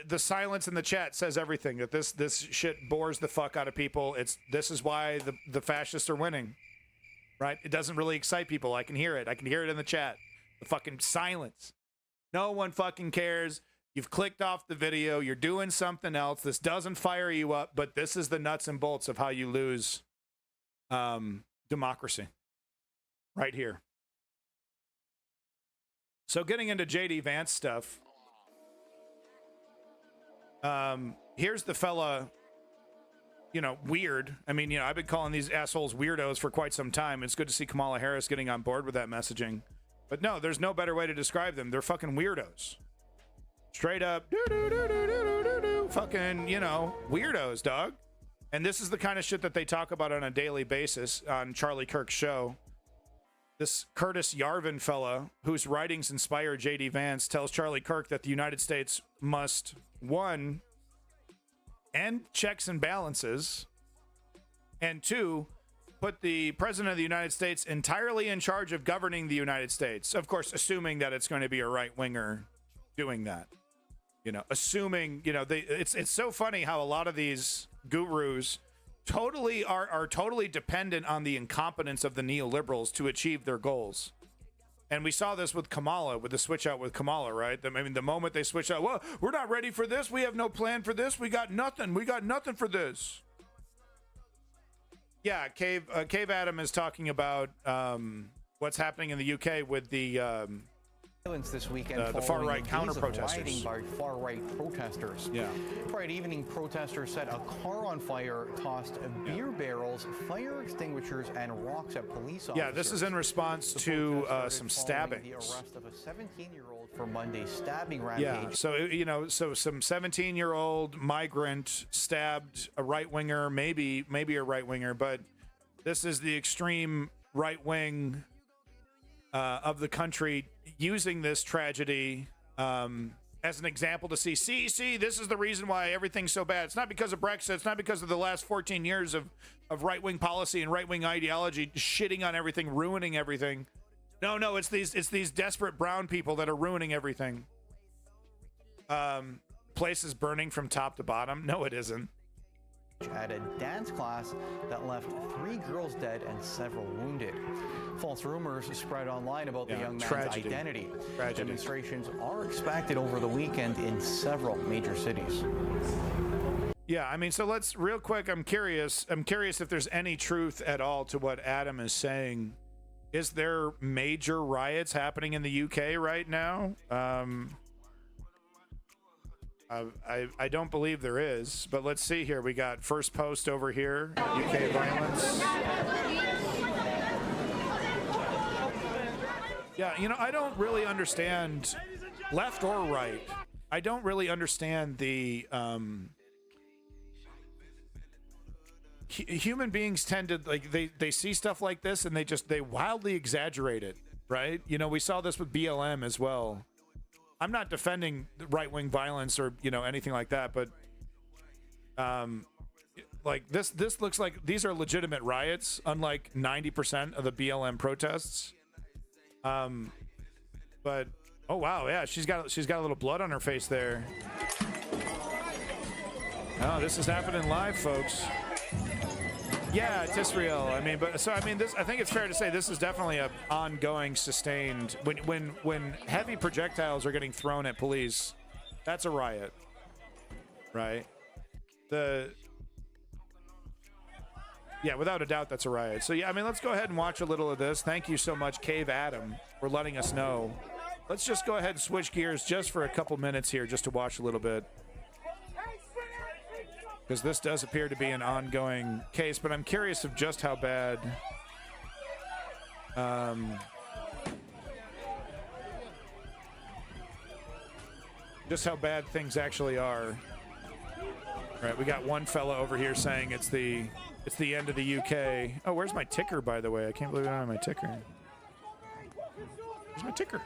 the silence in the chat says everything. That this shit bores the fuck out of people. This is why the fascists are winning, right? It doesn't really excite people. I can hear it. I can hear it in the chat. The fucking silence. No one fucking cares. You've clicked off the video. You're doing something else. This doesn't fire you up, but this is the nuts and bolts of how you lose democracy. Right here. So getting into J.D. Vance stuff. Here's the fella, weird. I mean, I've been calling these assholes weirdos for quite some time. It's good to see Kamala Harris getting on board with that messaging. But no, there's no better way to describe them. They're fucking weirdos. Straight up, fucking, weirdos, dog. And this is the kind of shit that they talk about on a daily basis on Charlie Kirk's show. This Curtis Yarvin fella, whose writings inspired J.D. Vance, tells Charlie Kirk that the United States must, one, end checks and balances, and two, put the President of the United States entirely in charge of governing the United States. Of course, assuming that it's going to be a right-winger doing that. Assuming, it's so funny how a lot of these gurus totally are totally dependent on the incompetence of the neoliberals to achieve their goals. And we saw this with Kamala, with the switch out with Kamala, right? I mean, the moment they switch out, well, we're not ready for this. We have no plan for this. We got nothing. We got nothing for this. Yeah, Cave Adam is talking about what's happening in the UK with the This weekend the far-right counter-protesters. By far-right protesters. Yeah. Friday evening, protesters set a car on fire, tossed beer barrels, fire extinguishers, and rocks at police officers. Yeah, this is in response to some stabbings. The arrest of a 17-year-old for Monday's stabbing rampage. Yeah, so some 17-year-old migrant stabbed a right-winger, maybe a right-winger, but this is the extreme right-wing of the country using this tragedy as an example to see, this is the reason why everything's so bad. It's not because of Brexit. It's not because of the last 14 years of right-wing policy and right-wing ideology shitting on everything, ruining everything. No, it's these desperate brown people that are ruining everything. Place is burning from top to bottom. No, it isn't. At a dance class that left 3 girls dead and several wounded. False rumors spread online about the young man's identity. Demonstrations are expected over the weekend in several major cities. Yeah, I mean, so let's real quick. I'm curious if there's any truth at all to what Adam is saying. Is there major riots happening in the UK right now? I don't believe there is, but let's see here. We got first post over here, UK violence. Yeah, I don't really understand, left or right, I don't really understand the human beings tend to, like, they see stuff like this and they wildly exaggerate it, right? We saw this with BLM as well. I'm not defending right-wing violence or, anything like that, but like this looks like these are legitimate riots, unlike 90% of the BLM protests. But oh wow, yeah, she's got a little blood on her face there. Oh, this is happening live, folks. Yeah, Tisrael. I think it's fair to say this is definitely a ongoing, sustained. When heavy projectiles are getting thrown at police, that's a riot, right? Without a doubt, that's a riot. So yeah, let's go ahead and watch a little of this. Thank you so much, Cave Adam, for letting us know. Let's just go ahead and switch gears just for a couple minutes here, just to watch a little bit. Because this does appear to be an ongoing case, but I'm curious of just how bad things actually are. All right, we got one fella over here saying it's the end of the UK. Oh, where's my ticker, by the way? I can't believe I don't have my ticker. Where's my ticker?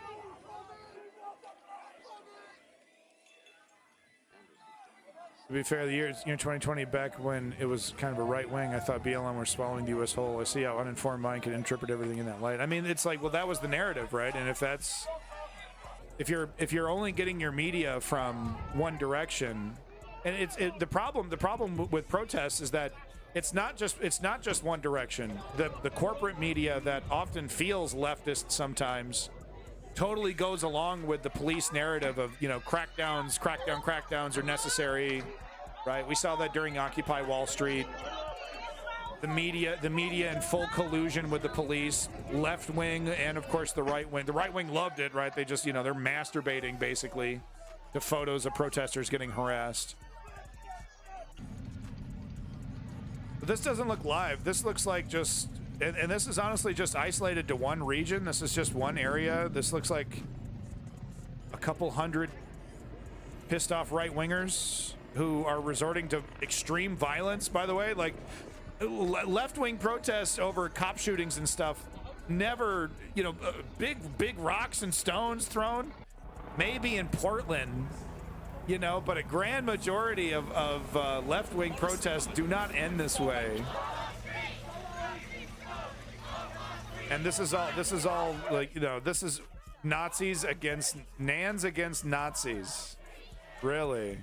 To be fair, the year 2020, back when it was kind of a right wing, I thought BLM were swallowing the U.S. whole. I see how uninformed mind can interpret everything in that light. It's like, well, that was the narrative, right? And if you're only getting your media from one direction, and the problem with protests is that it's not just one direction. The corporate media that often feels leftist sometimes totally goes along with the police narrative of, crackdowns are necessary, right? We saw that during Occupy Wall Street. The media in full collusion with the police, left wing, and of course the right wing. The right wing loved it, right? They just, they're masturbating basically to photos of protesters getting harassed. But this doesn't look live. This looks like just, and this is honestly just isolated to one region. This is just one area. This looks like a couple hundred pissed off right-wingers who are resorting to extreme violence, by the way. Like, left-wing protests over cop shootings and stuff, never, you know, big rocks and stones thrown. Maybe in Portland, you know, but a grand majority of left-wing protests do not end this way. And this is all like, you know, this is Nazis against Nans against Nazis. Really?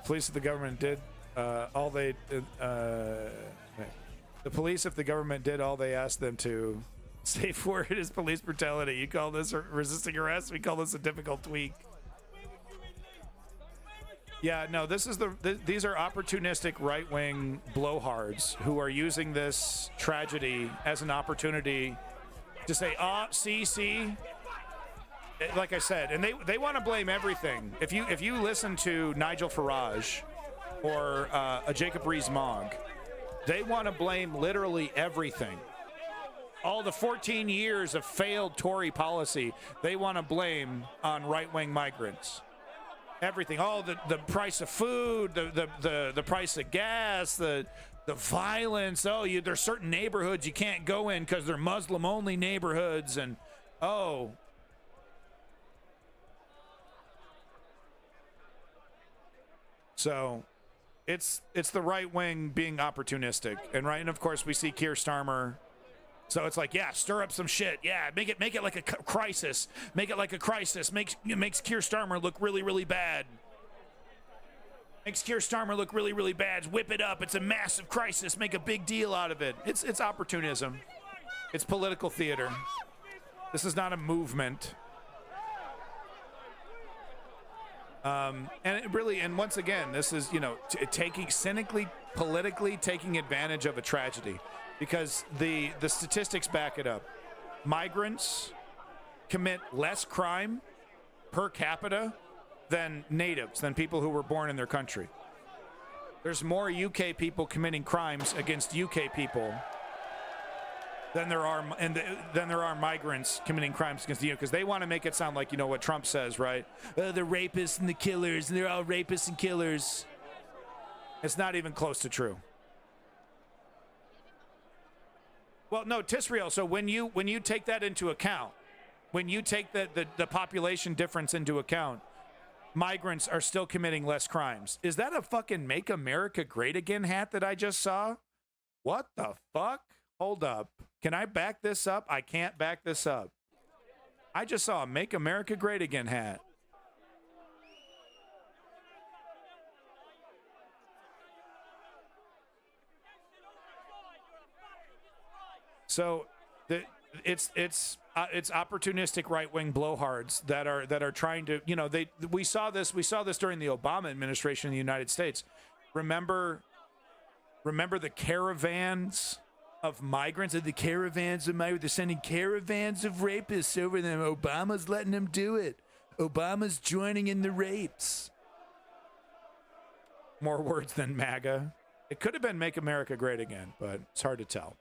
Police if the government did all they the police if the government did all they asked them to. Safe word is police brutality. You call this resisting arrest, we call this a difficult tweak. Yeah, no, this is these are opportunistic right-wing blowhards who are using this tragedy as an opportunity to say, see, like I said, and they want to blame everything. If you listen to Nigel Farage or a Jacob Rees-Mogg, they want to blame literally everything. All the 14 years of failed Tory policy, they want to blame on right-wing migrants. Everything, all the price of food, the price of gas, the violence. Oh, there's certain neighborhoods you can't go in because they're Muslim-only neighborhoods, and oh. So, it's the right wing being opportunistic, and of course we see Keir Starmer. So it's like, yeah, stir up some shit. Yeah, make it like a crisis. Make it like a crisis. Makes Keir Starmer look really, really bad. Makes Keir Starmer look really, really bad. Whip it up. It's a massive crisis. Make a big deal out of it. It's opportunism. It's political theater. This is not a movement. And it really, and once again, this is, you know, cynically, politically taking advantage of a tragedy. Because the statistics back it up. Migrants commit less crime per capita than natives, than people who were born in their country. There's more UK people committing crimes against UK people than there are migrants committing crimes against the UK, because they want to make it sound like, you know, what Trump says, right? The rapists and the killers, and they're all rapists and killers. It's not even close to true. Well, no, Tisriel, so when you take that into account, when you take the population difference into account, migrants are still committing less crimes. Is that a fucking Make America Great Again hat that I just saw? What the fuck? Hold up. Can I back this up? I can't back this up. I just saw a Make America Great Again hat. So it's opportunistic right-wing blowhards that are trying to, you know, we saw this during the Obama administration in the United States. Remember the caravans of migrants, they're sending caravans of rapists over them. Obama's letting them do it. Obama's joining in the rapes. More words than MAGA. It could have been Make America Great Again, but it's hard to tell.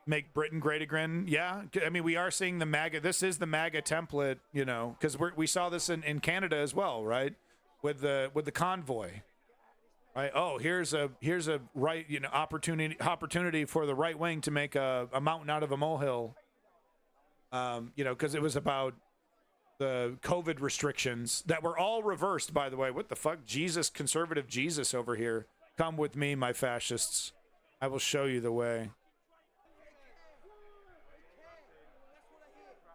Make Britain great again. Yeah, I mean, we are seeing the MAGA. This is the MAGA template, you know, because we saw this in Canada as well, right? With the convoy, right? Oh, here's a right, you know, opportunity for the right wing to make a mountain out of a molehill. You know, because it was about the COVID restrictions that were all reversed, by the way. What the fuck? Jesus, conservative Jesus over here. Come with me, my fascists. I will show you the way.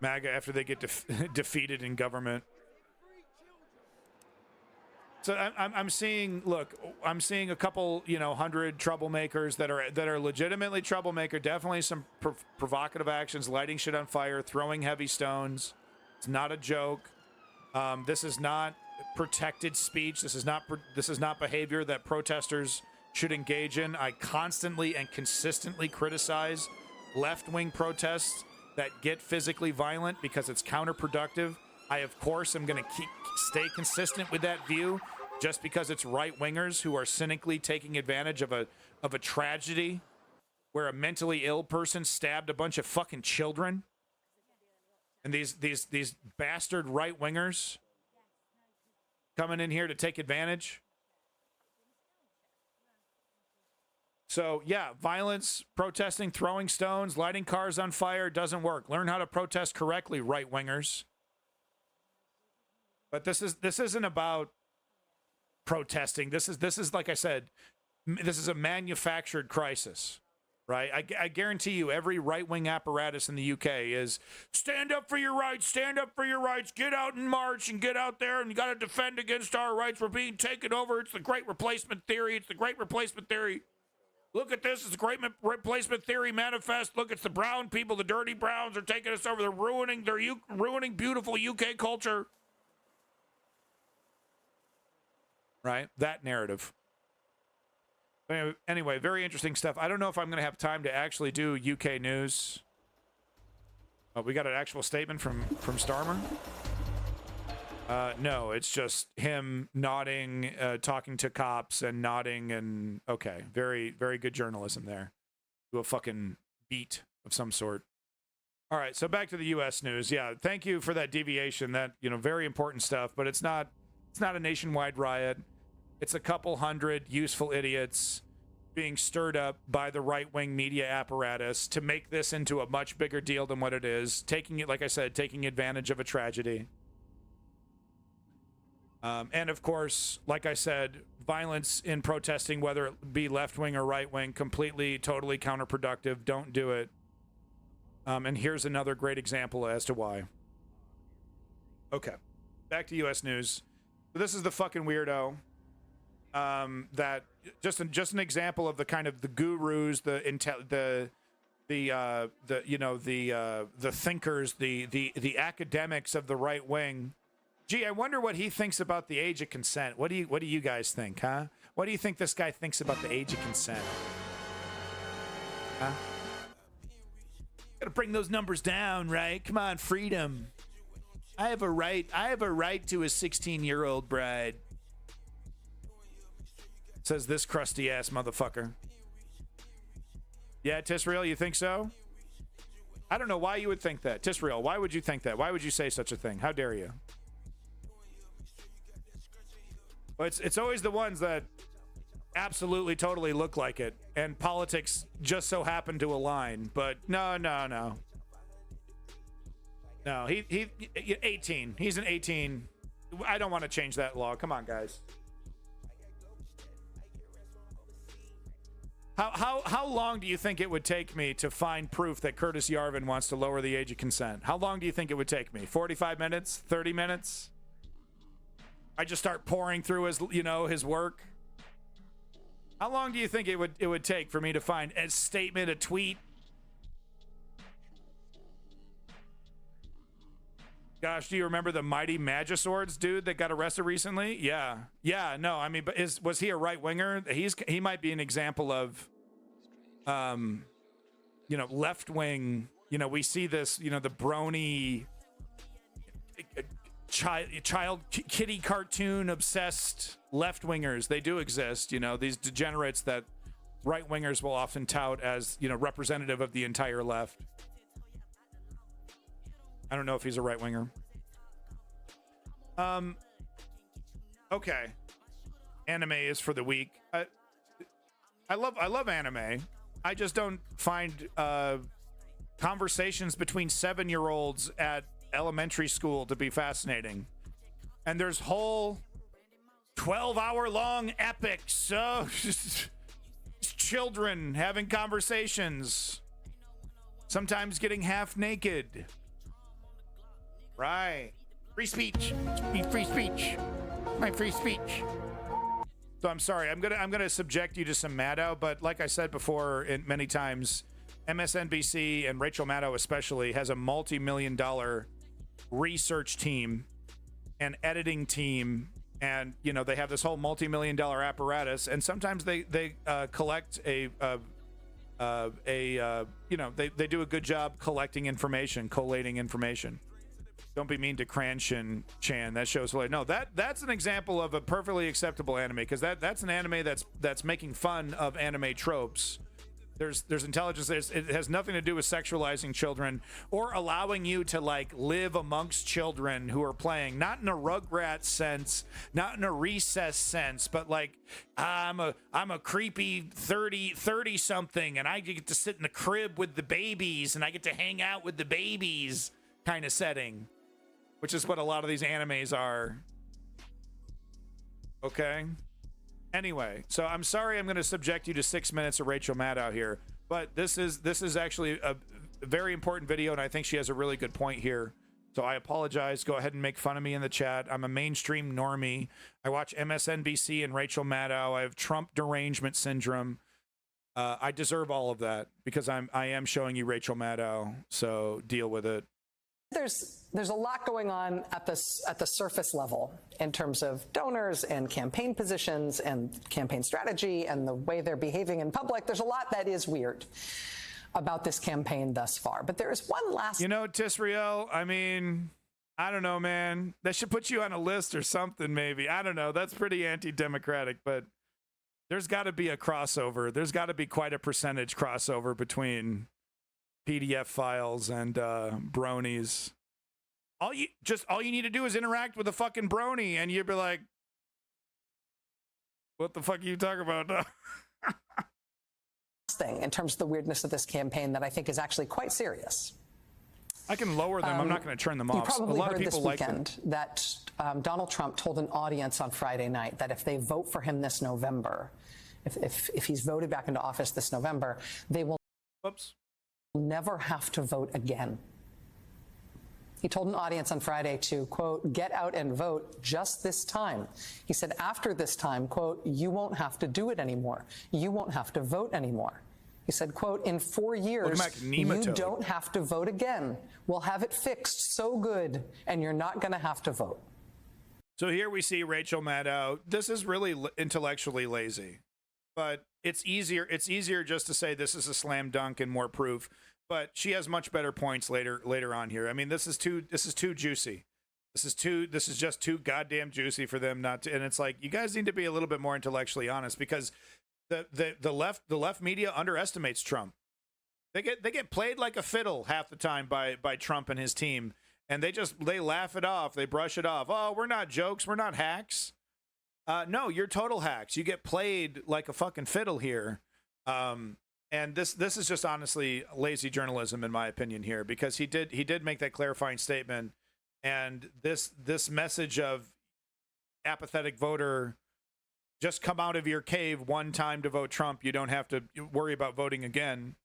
MAGA after they get defeated in government. So I'm seeing, look, I'm seeing a couple, you know, 100 troublemakers that are legitimately troublemaker. Definitely some provocative actions, lighting shit on fire, throwing heavy stones. It's not a joke. This is not protected speech. This is not behavior that protesters should engage in. I constantly and consistently criticize left-wing protests that get physically violent because it's counterproductive. I, of course, am going to stay consistent with that view just because it's right-wingers who are cynically taking advantage of a tragedy where a mentally ill person stabbed a bunch of fucking children. And these bastard right-wingers coming in here to take advantage. So, yeah, violence, protesting, throwing stones, lighting cars on fire doesn't work. Learn how to protest correctly, right-wingers. But this isn't about protesting. This is like I said, this is a manufactured crisis, right? I guarantee you every right-wing apparatus in the UK is stand up for your rights, stand up for your rights, get out and march and get out there and you got to defend against our rights. We're being taken over. It's the great replacement theory. It's the great replacement theory. Look at this. It's a great replacement theory manifest. Look, it's the brown people. The dirty browns are taking us over. They're ruining beautiful UK culture. Right? That narrative. Anyway, very interesting stuff. I don't know if I'm going to have time to actually do UK news. Oh, we got an actual statement from Starmer? No, it's just him nodding, talking to cops and nodding and okay. Very, very good journalism there. To a fucking beat of some sort. All right, so back to the U.S. news. Yeah, thank you for that deviation. That, very important stuff, but it's not a nationwide riot. It's a couple hundred useful idiots being stirred up by the right-wing media apparatus to make this into a much bigger deal than what it is. Taking it, like I said, taking advantage of a tragedy. And of course, like I said, violence in protesting, whether it be left-wing or right-wing, completely, totally counterproductive. Don't do it. And here's another great example as to why. Okay, back to U.S. news. So this is the fucking weirdo. That just an example of the kind of the gurus, the thinkers, the academics of the right wing. Gee, I wonder what he thinks about the age of consent. What do you guys think, huh? What do you think this guy thinks about the age of consent? Huh? Gotta bring those numbers down, right? Come on, freedom. I have a right to a 16-year-old bride. Says this crusty ass motherfucker. Yeah, Tisrael, you think so? I don't know why you would think that. Tisrael, why would you think that? Why would you say such a thing? How dare you? Well, it's always the ones that absolutely totally look like it, and politics just so happen to align. But no. No, he 18. He's an 18. I don't want to change that law. Come on, guys. How long do you think it would take me to find proof that Curtis Yarvin wants to lower the age of consent? How long do you think it would take me? 45 minutes? 30 minutes? I just start pouring through his work. How long do you think it would take for me to find a statement, a tweet? Gosh, do you remember the mighty Magiswords dude that got arrested recently? Yeah. No, I mean, but was he a right winger? He might be an example of, left wing. We see this. The brony, child kitty cartoon obsessed left wingers. They do exist. These degenerates that right wingers will often tout as representative of the entire left. I don't know if he's a right winger. Okay. Anime is for the weak. I love anime. I just don't find conversations between 7-year-olds at elementary school to be fascinating. And there's whole 12-hour-long epics. Children having conversations. Sometimes getting half naked. Right. Free speech. Free speech. My free speech. So I'm sorry. I'm gonna subject you to some Maddow, but like I said before many times, MSNBC and Rachel Maddow especially has a multi-million-dollar research team and editing team, and you know they have this whole multi-million-dollar apparatus, and sometimes they collect they do a good job collecting information, collating information. Don't be mean to Cranshin Chan. That show's hilarious. No, that's an example of a perfectly acceptable anime, because that's an anime that's making fun of anime tropes. There's intelligence. It has nothing to do with sexualizing children or allowing you to like live amongst children who are playing, not in a Rugrats sense, not in a Recess sense, but like I'm a creepy 30 something, and I get to sit in the crib with the babies, and I get to hang out with the babies kind of setting, which is what a lot of these animes are. Okay. Anyway, so I'm sorry I'm going to subject you to 6 minutes of Rachel Maddow here, but this is actually a very important video, and I think she has a really good point here. So I apologize. Go ahead and make fun of me in the chat. I'm a mainstream normie. I watch MSNBC and Rachel Maddow. I have Trump derangement syndrome. I deserve all of that because I am showing you Rachel Maddow. So deal with it. There's a lot going on at the surface level in terms of donors and campaign positions and campaign strategy and the way they're behaving in public. There's a lot that is weird about this campaign thus far. But there is one last... You know, Tisrael, I mean, I don't know, man. That should put you on a list or something, maybe. I don't know. That's pretty anti-democratic, but there's got to be a crossover. There's got to be quite a percentage crossover between PDF files and bronies. All you need to do is interact with a fucking brony, and you'd be like, "What the fuck are you talking about?" Thing in terms of the weirdness of this campaign that I think is actually quite serious. I can lower them. I'm not going to turn them off. You probably a lot heard of people this weekend that Donald Trump told an audience on Friday night that if they vote for him this November, if he's voted back into office this November, they will never have to vote again. He told an audience on Friday to, quote, get out and vote just this time. He said after this time, quote, you won't have to do it anymore. You won't have to vote anymore. He said, quote, in 4 years, you don't have to vote again. We'll have it fixed so good, and you're not going to have to vote. So here we see Rachel Maddow. This is really intellectually lazy, but it's easier just to say this is a slam dunk and more proof. But she has much better points later on here. I mean, this is too juicy. This is just too goddamn juicy for them not to. And it's like, you guys need to be a little bit more intellectually honest, because the left media underestimates Trump. They get played like a fiddle half the time by Trump and his team, and they laugh it off. They brush it off. Oh, we're not jokes. We're not hacks. No, you're total hacks. You get played like a fucking fiddle here. And this is just honestly lazy journalism, in my opinion, here, because he did make that clarifying statement, and this message of apathetic voter, just come out of your cave one time to vote Trump, you don't have to worry about voting again,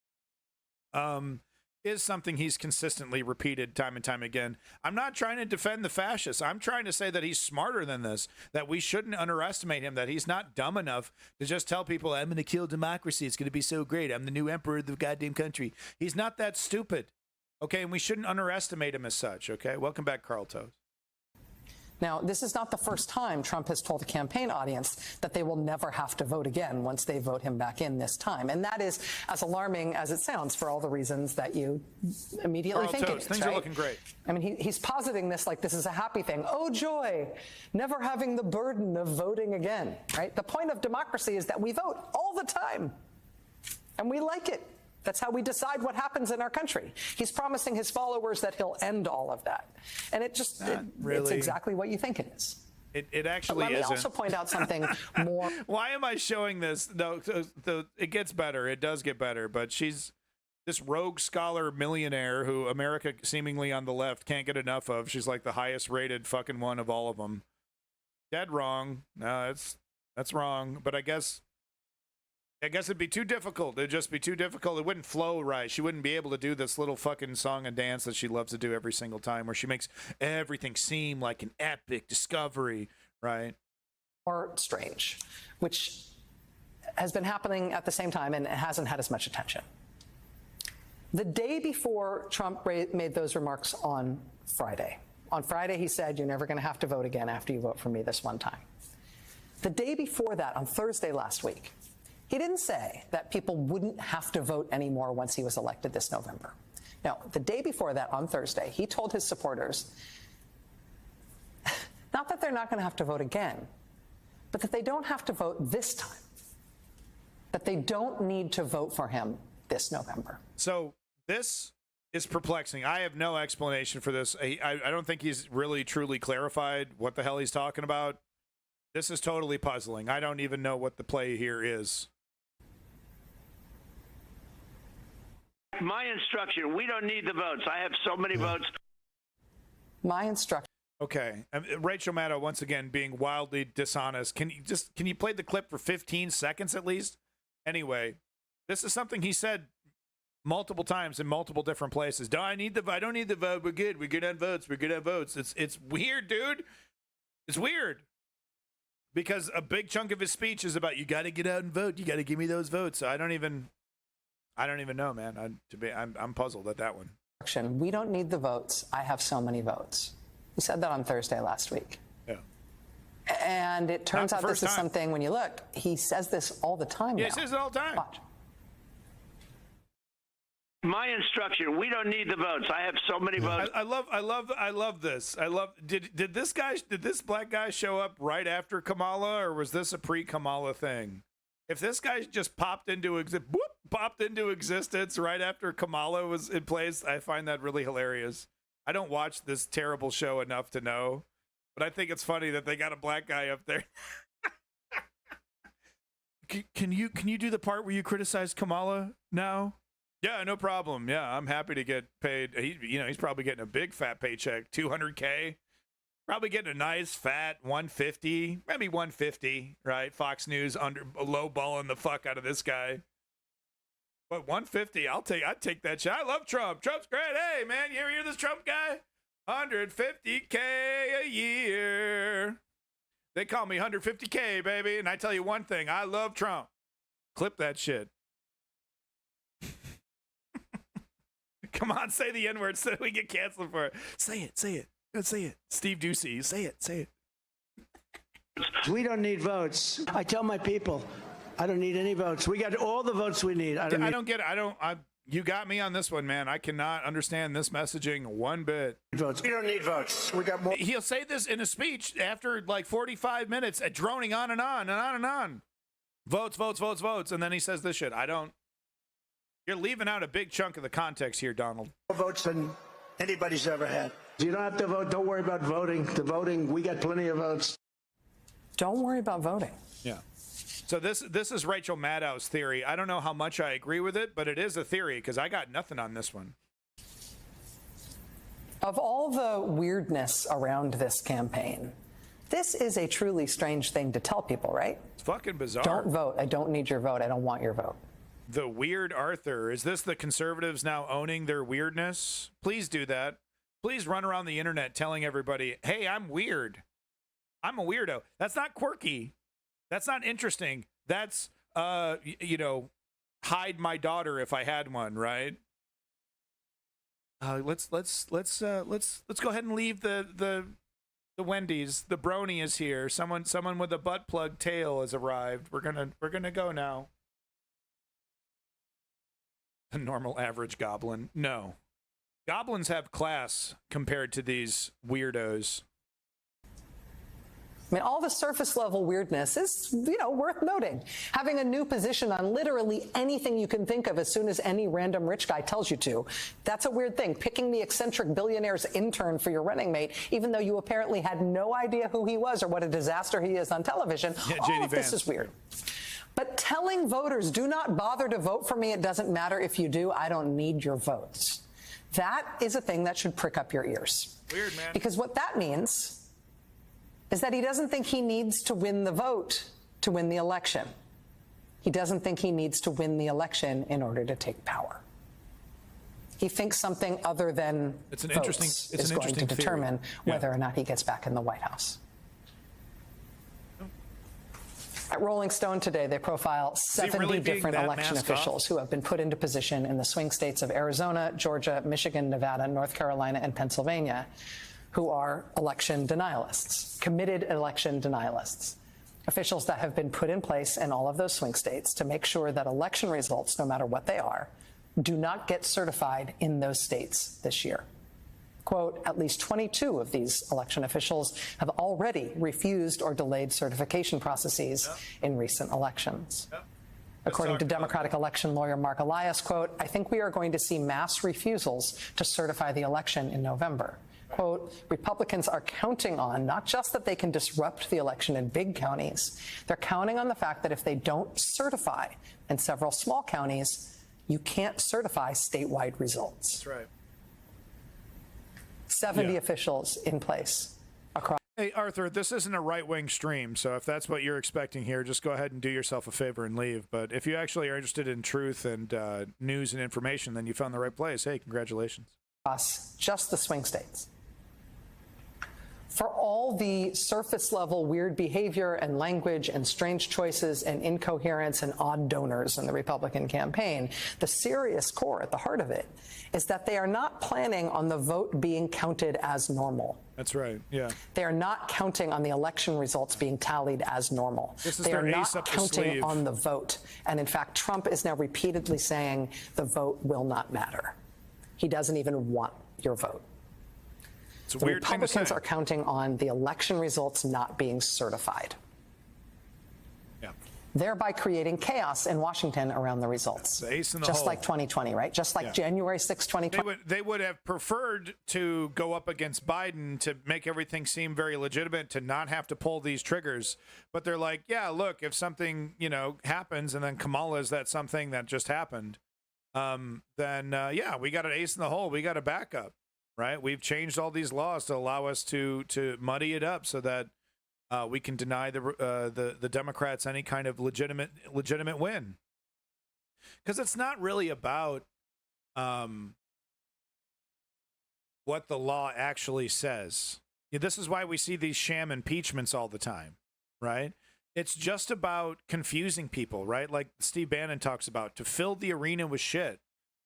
is something he's consistently repeated time and time again. I'm not trying to defend the fascists. I'm trying to say that he's smarter than this, that we shouldn't underestimate him, that he's not dumb enough to just tell people, I'm going to kill democracy. It's going to be so great. I'm the new emperor of the goddamn country. He's not that stupid. Okay, and we shouldn't underestimate him as such. Okay, welcome back, Carl Toes. Now, this is not the first time Trump has told a campaign audience that they will never have to vote again once they vote him back in this time. And that is as alarming as it sounds for all the reasons that you immediately think it is. Things are looking great. I mean, he's positing this like this is a happy thing. Oh, joy, never having the burden of voting again, right? The point of democracy is that we vote all the time, and we like it. That's how we decide what happens in our country. He's promising his followers that he'll end all of that. And it's exactly what you think it is. It actually isn't. Let me also point out something more. Why am I showing this? No, it gets better. It does get better. But she's this rogue scholar millionaire who America, seemingly on the left, can't get enough of. She's like the highest rated fucking one of all of them. Dead wrong. No, that's wrong. But I guess it'd be too difficult. It'd just be too difficult. It wouldn't flow right. She wouldn't be able to do this little fucking song and dance that she loves to do every single time, where she makes everything seem like an epic discovery, right? Or strange, which has been happening at the same time and hasn't had as much attention. The day before Trump made those remarks on Friday, On Friday, he said, you're never going to have to vote again after you vote for me this one time. The day before that, on Thursday last week, he didn't say that people wouldn't have to vote anymore once he was elected this November. No, the day before that, on Thursday, he told his supporters, not that they're not going to have to vote again, but that they don't have to vote this time, that they don't need to vote for him this November. So this is perplexing. I have no explanation for this. I don't think he's really truly clarified what the hell he's talking about. This is totally puzzling. I don't even know what the play here is. My instruction, we don't need the votes. I have so many votes. My instruction. Okay. Rachel Maddow, once again, being wildly dishonest. Can you play the clip for 15 seconds at least? Anyway, this is something he said multiple times in multiple different places. I don't need the vote. We're good. We're good on votes. We're good on votes. It's weird, dude. It's weird. Because a big chunk of his speech is about, you got to get out and vote. You got to give me those votes. So I don't even know, man. I'm puzzled at that one. We don't need the votes. I have so many votes. He said that on Thursday last week. Yeah. And it turns out this is something, when you look, he says this all the time now. Yeah, he says it all the time. Watch. My instruction, we don't need the votes. I have so many votes. I love this. Did this black guy show up right after Kamala, or was this a pre-Kamala thing? If this guy just popped into existence right after Kamala was in place, I find that really hilarious. I don't watch this terrible show enough to know, but I think it's funny that they got a black guy up there. Can you do the part where you criticize Kamala now? Yeah, no problem. Yeah, I'm happy to get paid. He's probably getting a big fat paycheck, $200K. Probably getting a nice fat 150, maybe 150, right? Fox News low balling the fuck out of this guy. But 150, I'd take that shit. I love Trump. Trump's great. Hey, man, you ever hear this Trump guy? 150K a year. They call me 150K, baby. And I tell you one thing, I love Trump. Clip that shit. Come on, say the N-word so we get canceled for it. Say it. Say it. Steve Ducey, say it. We don't need votes. I tell my people, I don't need any votes. We got all the votes we need. I don't get it. You got me on this one, man. I cannot understand this messaging one bit. Votes. We don't need votes. We got more. He'll say this in a speech after like 45 minutes, droning on and on and on and on. Votes. And then he says this shit. You're leaving out a big chunk of the context here, Donald. More votes than anybody's ever had. You don't have to vote. Don't worry about voting. The voting, we got plenty of votes. Don't worry about voting. Yeah. So this is Rachel Maddow's theory. I don't know how much I agree with it, but it is a theory because I got nothing on this one. Of all the weirdness around this campaign, this is a truly strange thing to tell people, right? It's fucking bizarre. Don't vote. I don't need your vote. I don't want your vote. The weird Arthur. Is this the conservatives now owning their weirdness? Please do that. Please run around the internet telling everybody, hey, I'm weird. I'm a weirdo. That's not quirky. That's not interesting. That's, hide my daughter if I had one, right? Let's go ahead and leave the Wendy's. The brony is here. Someone with a butt plug tail has arrived. We're gonna go now. A normal average goblin. No. Goblins have class compared to these weirdos. I mean, all the surface level weirdness is, worth noting. Having a new position on literally anything you can think of as soon as any random rich guy tells you to. That's a weird thing. Picking the eccentric billionaire's intern for your running mate, even though you apparently had no idea who he was or what a disaster he is on television. Yeah, all of this is weird. But telling voters, do not bother to vote for me. It doesn't matter if you do. I don't need your votes. That is a thing that should prick up your ears. Weird, man. Because what that means is that he doesn't think he needs to win the vote to win the election. He doesn't think he needs to win the election in order to take power. He thinks something other than votes is going to determine whether or not he gets back in the White House. At Rolling Stone today, they profile 70 different election officials who have been put into position in the swing states of Arizona, Georgia, Michigan, Nevada, North Carolina, and Pennsylvania, who are election denialists, committed election denialists. Officials that have been put in place in all of those swing states to make sure that election results, no matter what they are, do not get certified in those states this year. Quote, at least 22 of these election officials have already refused or delayed certification processes in recent elections. According to Democratic election lawyer Mark Elias, quote, I think we are going to see mass refusals to certify the election in November. Quote, Republicans are counting on not just that they can disrupt the election in big counties, they're counting on the fact that if they don't certify in several small counties, you can't certify statewide results. That's right. 70 officials in place across. Hey, Arthur, this isn't a right-wing stream, so if that's what you're expecting here, just go ahead and do yourself a favor and leave. But if you actually are interested in truth and news and information, then you found the right place. Hey, congratulations. Just the swing states. For all the surface level weird behavior and language and strange choices and incoherence and odd donors in the Republican campaign, the serious core at the heart of it is that they are not planning on the vote being counted as normal. That's right, yeah. They are not counting on the election results being tallied as normal. They are not counting on the vote. And in fact, Trump is now repeatedly saying the vote will not matter. He doesn't even want your vote. It's a the weird Republicans thing to say. are counting on the election results not being certified. Yeah. Thereby creating chaos in Washington around the results. The ace in the just hole. like 2020, right? Just like January 6, 2020. They would have preferred to go up against Biden to make everything seem very legitimate, to not have to pull these triggers. But they're like, yeah, look, if something, happens and then Kamala's that something that just happened, then, we got an ace in the hole. We got a backup. Right, we've changed all these laws to allow us to muddy it up so that we can deny the Democrats any kind of legitimate win. Because it's not really about what the law actually says. This is why we see these sham impeachments all the time, right? It's just about confusing people, right? Like Steve Bannon talks about, to fill the arena with shit,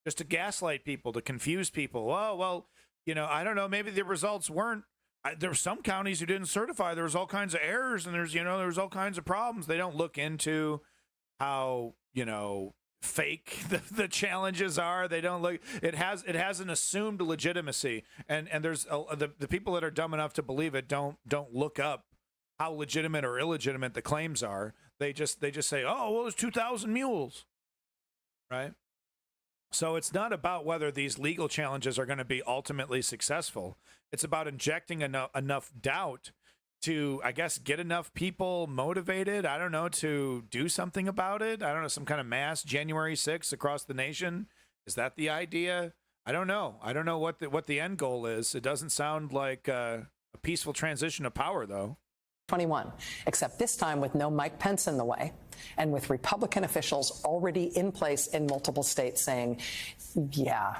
just to gaslight people, to confuse people. Oh, well. I don't know, maybe the results weren't, there were some counties who didn't certify. There was all kinds of errors and there was all kinds of problems. They don't look into how, fake the challenges are. They don't look, it has an assumed legitimacy. And there's the people that are dumb enough to believe it don't look up how legitimate or illegitimate the claims are. They just say, oh, well, there's 2,000 mules, right? So it's not about whether these legal challenges are going to be ultimately successful. It's about injecting enough doubt to, I guess, get enough people motivated, I don't know, to do something about it. I don't know, some kind of mass January 6th across the nation. Is that the idea? I don't know. I don't know what the end goal is. It doesn't sound like a peaceful transition of power, though. 21, except this time with no Mike Pence in the way and with Republican officials already in place in multiple states saying, yeah,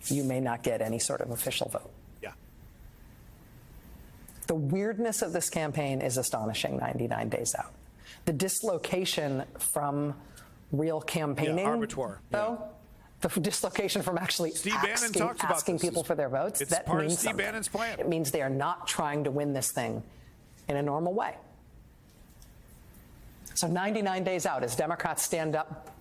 you may not get any sort of official vote. Yeah. The weirdness of this campaign is astonishing 99 days out. The dislocation from real campaigning, though, the dislocation from actually asking people for their votes, it's that part means of Steve Bannon's plan. It means they are not trying to win this thing in a normal way. So 99 days out, as Democrats stand up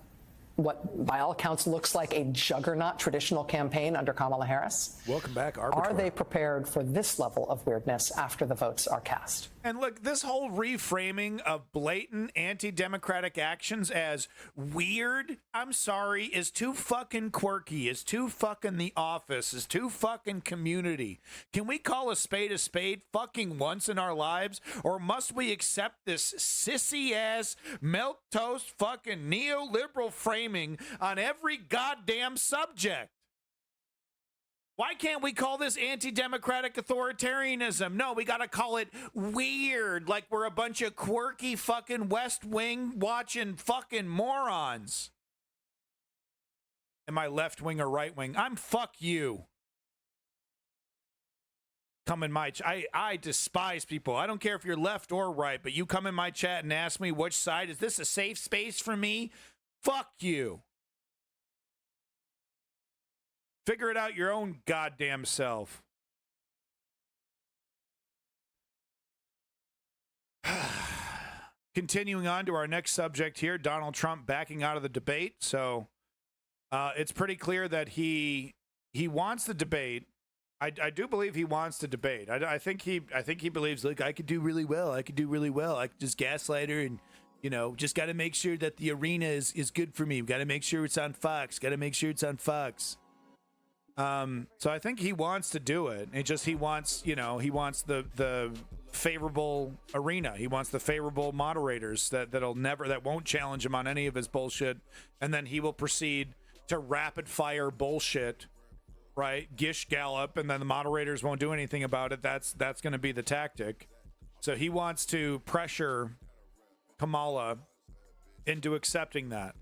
what, by all accounts, looks like a juggernaut traditional campaign under Kamala Harris. Welcome back, Are they prepared for this level of weirdness after the votes are cast? And look, this whole reframing of blatant anti-democratic actions as weird, I'm sorry, is too fucking quirky, is too fucking The Office, is too fucking Community. Can we call a spade fucking once in our lives? Or must we accept this sissy-ass, milquetoast fucking neoliberal framing on every goddamn subject? Why can't we call this anti-democratic authoritarianism? No, we got to call it weird, like we're a bunch of quirky fucking West Wing watching fucking morons. Am I left wing or right wing? I'm fuck you. Come in my I despise people. I don't care if you're left or right, but you come in my chat and ask me which side. Is this a safe space for me? Fuck you. Figure it out your own goddamn self. Continuing on to our next subject here, Donald Trump backing out of the debate. So it's pretty clear that he wants the debate. I do believe he wants to debate. I think he believes, like, I could do really well. I could just gaslight her and, you know, just got to make sure that the arena is good for me. Got to make sure it's on Fox. So I think he wants to do it. He wants the favorable arena. He wants the favorable moderators that won't challenge him on any of his bullshit, and then he will proceed to rapid fire bullshit, right? Gish gallop, and then the moderators won't do anything about it. That's going to be the tactic. So he wants to pressure Kamala into accepting that,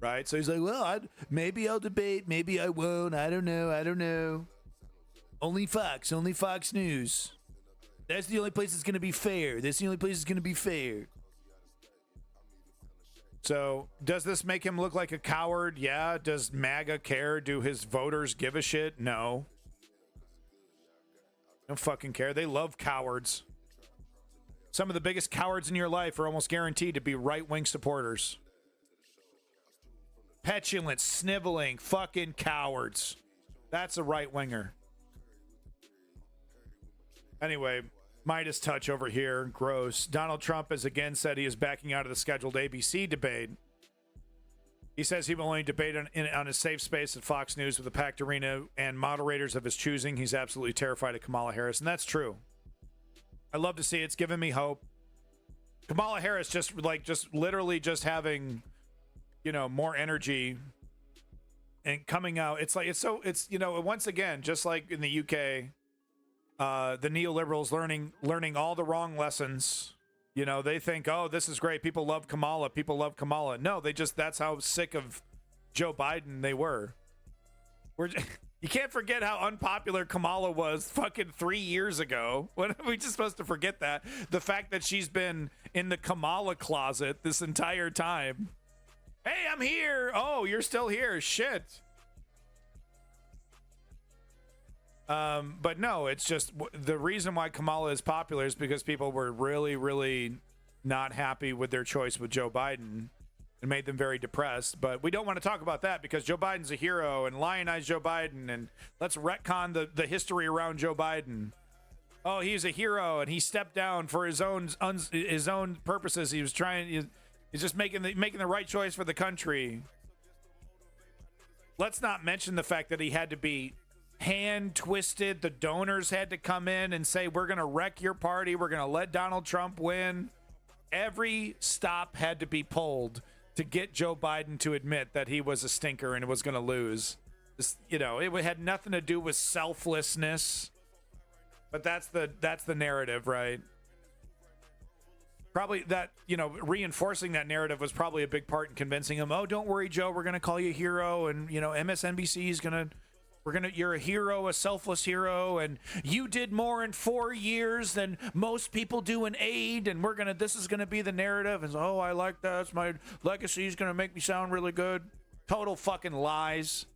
right? So he's like, well, maybe I'll debate, maybe I won't. I don't know. Only Fox News. That's the only place that's going to be fair. So does this make him look like a coward? Yeah. Does MAGA care? Do his voters give a shit? No. Don't fucking care. They love cowards. Some of the biggest cowards in your life are almost guaranteed to be right-wing supporters. Petulant, sniveling, fucking cowards. That's a right-winger. Anyway, Midas touch over here. Gross. Donald Trump has again said he is backing out of the scheduled ABC debate. He says he will only debate on a safe space at Fox News with a packed arena and moderators of his choosing. He's absolutely terrified of Kamala Harris, and that's true. I love to see it. It's given me hope. Kamala Harris just literally having, more energy and coming out. It's once again, just like in the UK, the neoliberals learning all the wrong lessons. They think, oh, this is great. People love Kamala. No, that's how sick of Joe Biden they were. You can't forget how unpopular Kamala was fucking 3 years ago. When are we just supposed to forget that? The fact that she's been in the Kamala closet this entire time. Hey, I'm here. Oh, you're still here. Shit. But no, it's just the reason why Kamala is popular is because people were really, really not happy with their choice with Joe Biden. It made them very depressed, but we don't want to talk about that because Joe Biden's a hero and lionize Joe Biden and let's retcon the history around Joe Biden. Oh, he's a hero and he stepped down for his own purposes. He's just making the right choice for the country. Let's not mention the fact that he had to be hand twisted. The donors had to come in and say, we're going to wreck your party. We're going to let Donald Trump win. Every stop had to be pulled to get Joe Biden to admit that he was a stinker and was going to lose. It had nothing to do with selflessness, but that's the narrative, right? Probably that, reinforcing that narrative was probably a big part in convincing him, oh, don't worry, Joe, we're going to call you a hero. And, MSNBC is you're a hero, a selfless hero, and you did more in 4 years than most people do in aid, and this is gonna be the narrative. And oh, I like that. It's my legacy is gonna make me sound really good. Total fucking lies.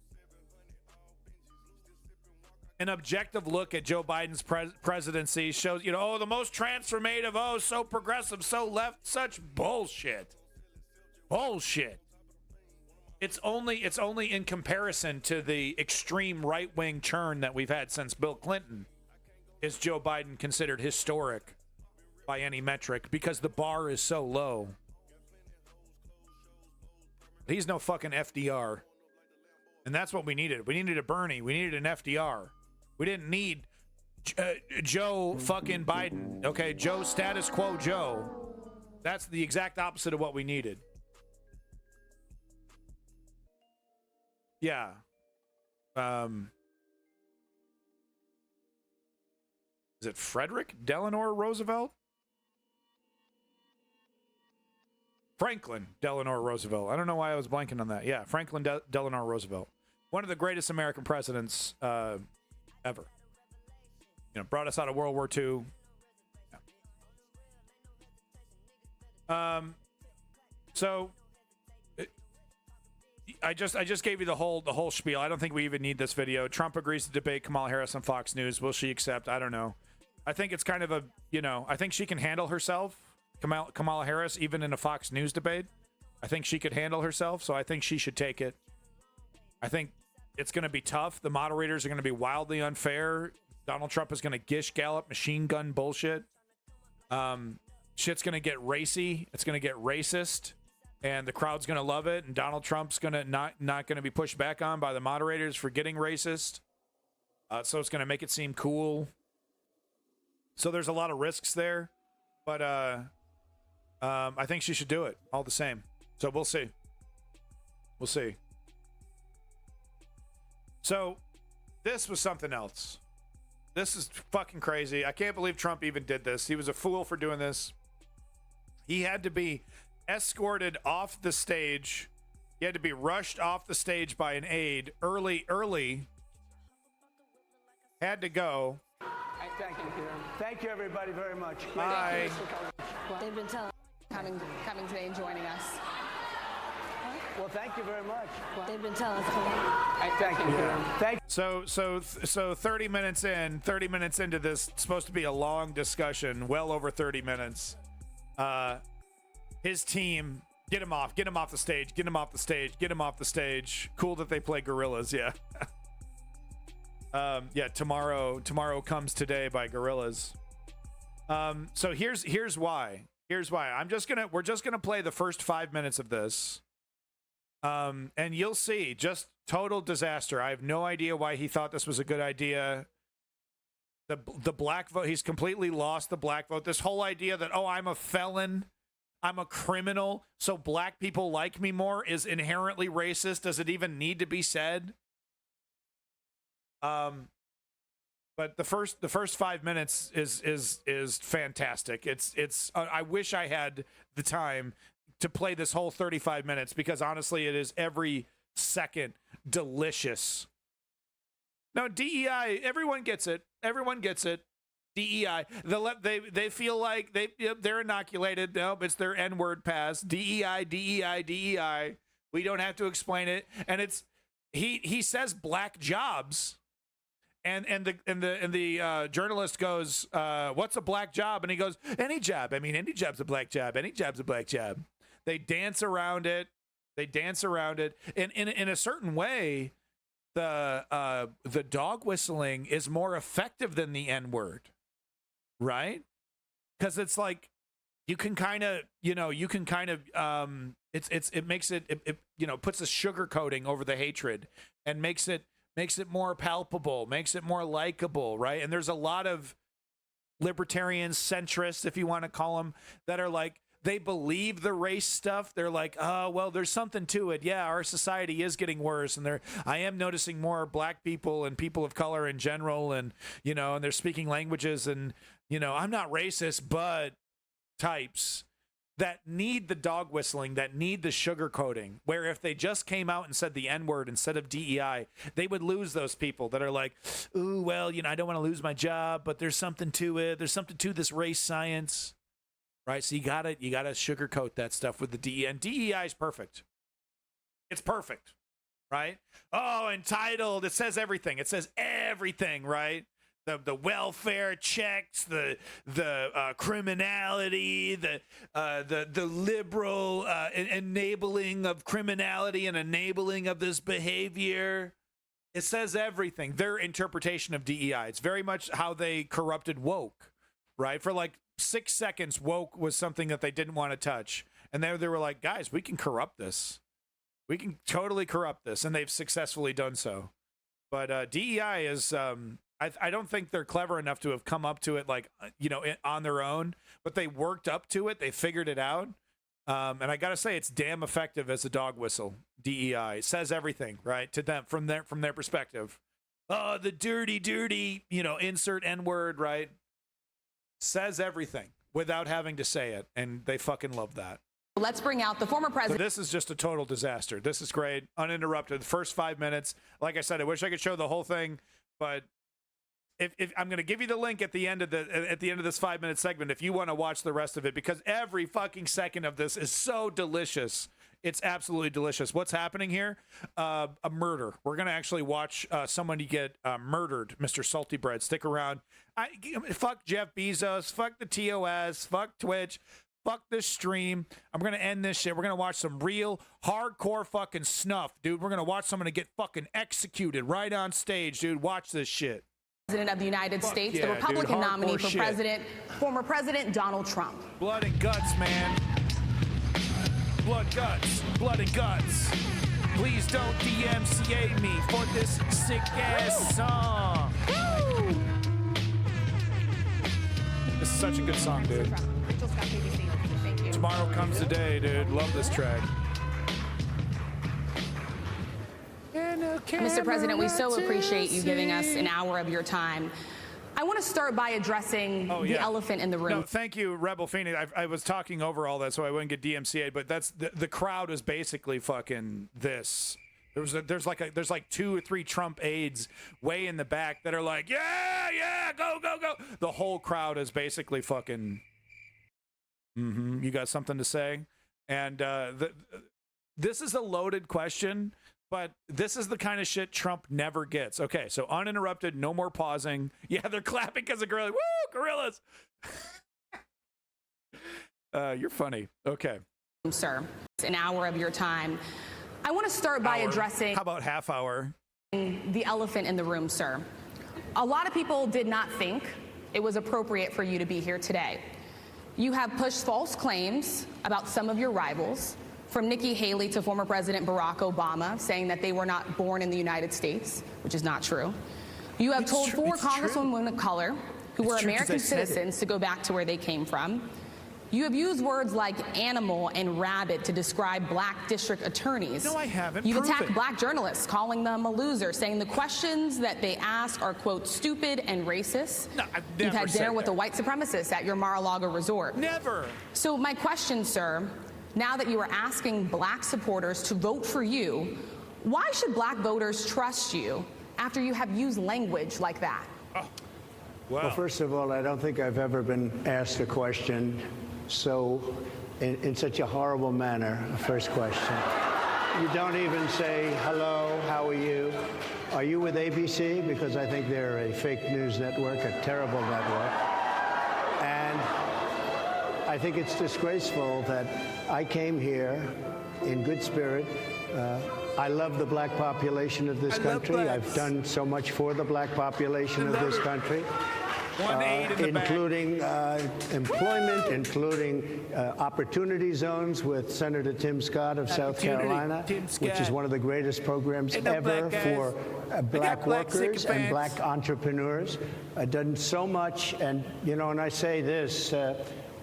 An objective look at Joe Biden's presidency shows, the most transformative, so progressive, so left, such bullshit. Bullshit. It's only in comparison to the extreme right-wing churn that we've had since Bill Clinton is Joe Biden considered historic by any metric because the bar is so low. He's no fucking FDR. And that's what we needed. We needed a Bernie. We needed an FDR. We didn't need Joe fucking Biden. Okay, Joe status quo Joe. That's the exact opposite of what we needed. Yeah. Is it Frederick Delano Roosevelt? Franklin Delano Roosevelt. I don't know why I was blanking on that. Yeah, Franklin Delano Roosevelt. One of the greatest American presidents ever. Brought us out of World War II. Yeah. So I just gave you the whole spiel. I don't think we even need this video. Trump agrees to debate Kamala Harris on Fox News. Will she accept? I don't know. I think it's kind of I think she can handle herself. Kamala Harris, even in a Fox News debate. I think she could handle herself, so I think she should take it. I think it's going to be tough. The moderators are going to be wildly unfair. Donald Trump is going to gish gallop machine gun bullshit. Shit's going to get racy. It's going to get racist. And the crowd's going to love it. And Donald Trump's going to not going to be pushed back on by the moderators for getting racist. So it's going to make it seem cool. So there's a lot of risks there. But I think she should do it all the same. So we'll see. We'll see. So this was something else. This is fucking crazy. I can't believe Trump even did this. He was a fool for doing this. He had to be escorted off the stage. He had to be rushed off the stage by an aide early. Had to go. Thank you. Thank you, everybody, very much. Bye. They've been telling coming today and joining us. Well, thank you very much. They've been telling us. Thank you. Yeah. Thank So 30 minutes into this, it's supposed to be a long discussion, well over 30 minutes. His team, get him off the stage. Cool that they play Gorillaz, yeah. Tomorrow Comes Today by Gorillaz. So here's why. We're just gonna play the first 5 minutes of this. And you'll see, just total disaster. I have no idea why he thought this was a good idea. The black vote, he's completely lost the black vote. This whole idea that, oh, I'm a felon, I'm a criminal, so black people like me more is inherently racist. Does it even need to be said? But the first 5 minutes is fantastic. It's I wish I had the time to play this whole 35 minutes, because honestly, it is every second delicious. No, DEI, everyone gets it. DEI, they feel like they're inoculated. Nope, it's their N-word pass. DEI. We don't have to explain it. And it's he says black jobs. And the journalist goes, what's a black job? And he goes, any job. I mean, any job's a black job. Any job's a black job. They dance around it. And in a certain way, the dog whistling is more effective than the N-word, right? Because it's like you can kind of it makes it puts a sugar coating over the hatred and makes it more palpable, makes it more likable, right? And there's a lot of libertarians, centrists, if you want to call them, that are like, they believe the race stuff. They're like, oh, well, there's something to it. Yeah, our society is getting worse. And I am noticing more black people and people of color in general. And, and they're speaking languages. And, I'm not racist, but types that need the dog whistling, that need the sugar coating, where if they just came out and said the N-word instead of DEI, they would lose those people that are like, ooh, well, I don't want to lose my job, but there's something to it. There's something to this race science. Right, so you gotta sugarcoat that stuff with the DEI, and DEI is perfect. It's perfect, right? Oh, entitled. It says everything. It says everything, right? The welfare checks, the criminality, the liberal enabling of criminality and enabling of this behavior. It says everything. Their interpretation of DEI. It's very much how they corrupted woke, right? For like 6 seconds, woke was something that they didn't want to touch. And they were like, guys, we can corrupt this. We can totally corrupt this. And they've successfully done so. But DEI is, I don't think they're clever enough to have come up to it like, on their own. But they worked up to it. They figured it out. And I got to say, it's damn effective as a dog whistle. DEI. It says everything, right? To them, from their perspective. Oh, the dirty, insert N-word, right? Says everything without having to say it, and they fucking love that. Let's bring out the former president. So this is just a total disaster. This is great, uninterrupted. The first 5 minutes, like I said, I wish I could show the whole thing, but if I'm going to give you the link at the end of this 5 minute segment, if you want to watch the rest of it, because every fucking second of this is so delicious. It's absolutely delicious. What's happening here? A murder. We're going to actually watch somebody get murdered, Mr. Salty Bread. Stick around. Fuck Jeff Bezos. Fuck the TOS. Fuck Twitch. fuck this stream. I'm going to end this shit. We're going to watch some real hardcore fucking snuff, dude. We're going to watch someone get fucking executed right on stage, dude. Watch this shit. President of the United States, yeah, the Republican dude, nominee for shit. president, former President Donald Trump. Blood and guts, man. Blood, guts. Blood and guts. Please don't DMCA me for this sick-ass song. Woo! This is such a good song, dude. Tomorrow Comes the Day, dude. Love this track. Mr. President, we so appreciate you giving us an hour of your time. I want to start by addressing the elephant in the room. No, thank you, Rebel Phoenix. I was talking over all that, so I wouldn't get DMCA'd. But that's the crowd is basically fucking this. There's like 2 or 3 Trump aides way in the back that are like, yeah, go. The whole crowd is basically fucking. You got something to say? And this is a loaded question. But this is the kind of shit Trump never gets. Okay, so uninterrupted, no more pausing. Yeah, they're clapping because of gorillas. Woo, gorillas! You're funny. Okay. Sir, it's an hour of your time. I want to start by addressing... How about half hour? The elephant in the room, sir. A lot of people did not think it was appropriate for you to be here today. You have pushed false claims about some of your rivals, from Nikki Haley to former President Barack Obama, saying that they were not born in the United States, which is not true. You have told 4 congresswomen of color who were American citizens to go back to where they came from. You have used words like animal and rabbit to describe black district attorneys. No, I haven't. You've attacked black journalists, calling them a loser, saying the questions that they ask are, quote, stupid and racist. No, I've never You've had dinner with that. a white supremacist at your Mar-a-Lago resort. Never. So my question, sir, now that you are asking black supporters to vote for you, why should black voters trust you after you have used language like that? Oh. Wow. Well, first of all, I don't think I've ever been asked a question in such a horrible manner. First question. You don't even say, hello, how are you? Are you with ABC? Because I think they're a fake news network, a terrible network. And I think it's disgraceful that I came here in good spirit. I love the black population of this country. I've done so much for the black population of this country, including employment, including opportunity zones with Senator Tim Scott of South Carolina, which is one of the greatest programs ever for black workers and black entrepreneurs. I've done so much, and and I say this.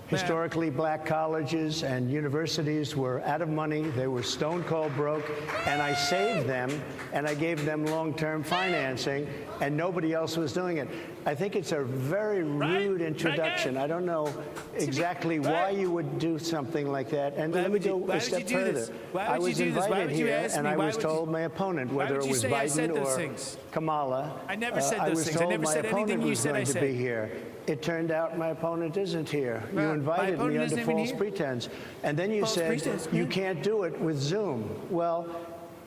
Historically, black colleges and universities were out of money. They were stone cold broke, and I saved them, and I gave them long-term financing, and nobody else was doing it. I think it's a very rude introduction. I don't know exactly why you would do something like that. And let me go a step further. I was invited here, and I was told my opponent, whether it was Biden or Kamala, I never said those things. I never said anything you said I said. To be here. It turned out my opponent isn't here. You invited me under false pretense. And then you said you can't do it with Zoom. Well,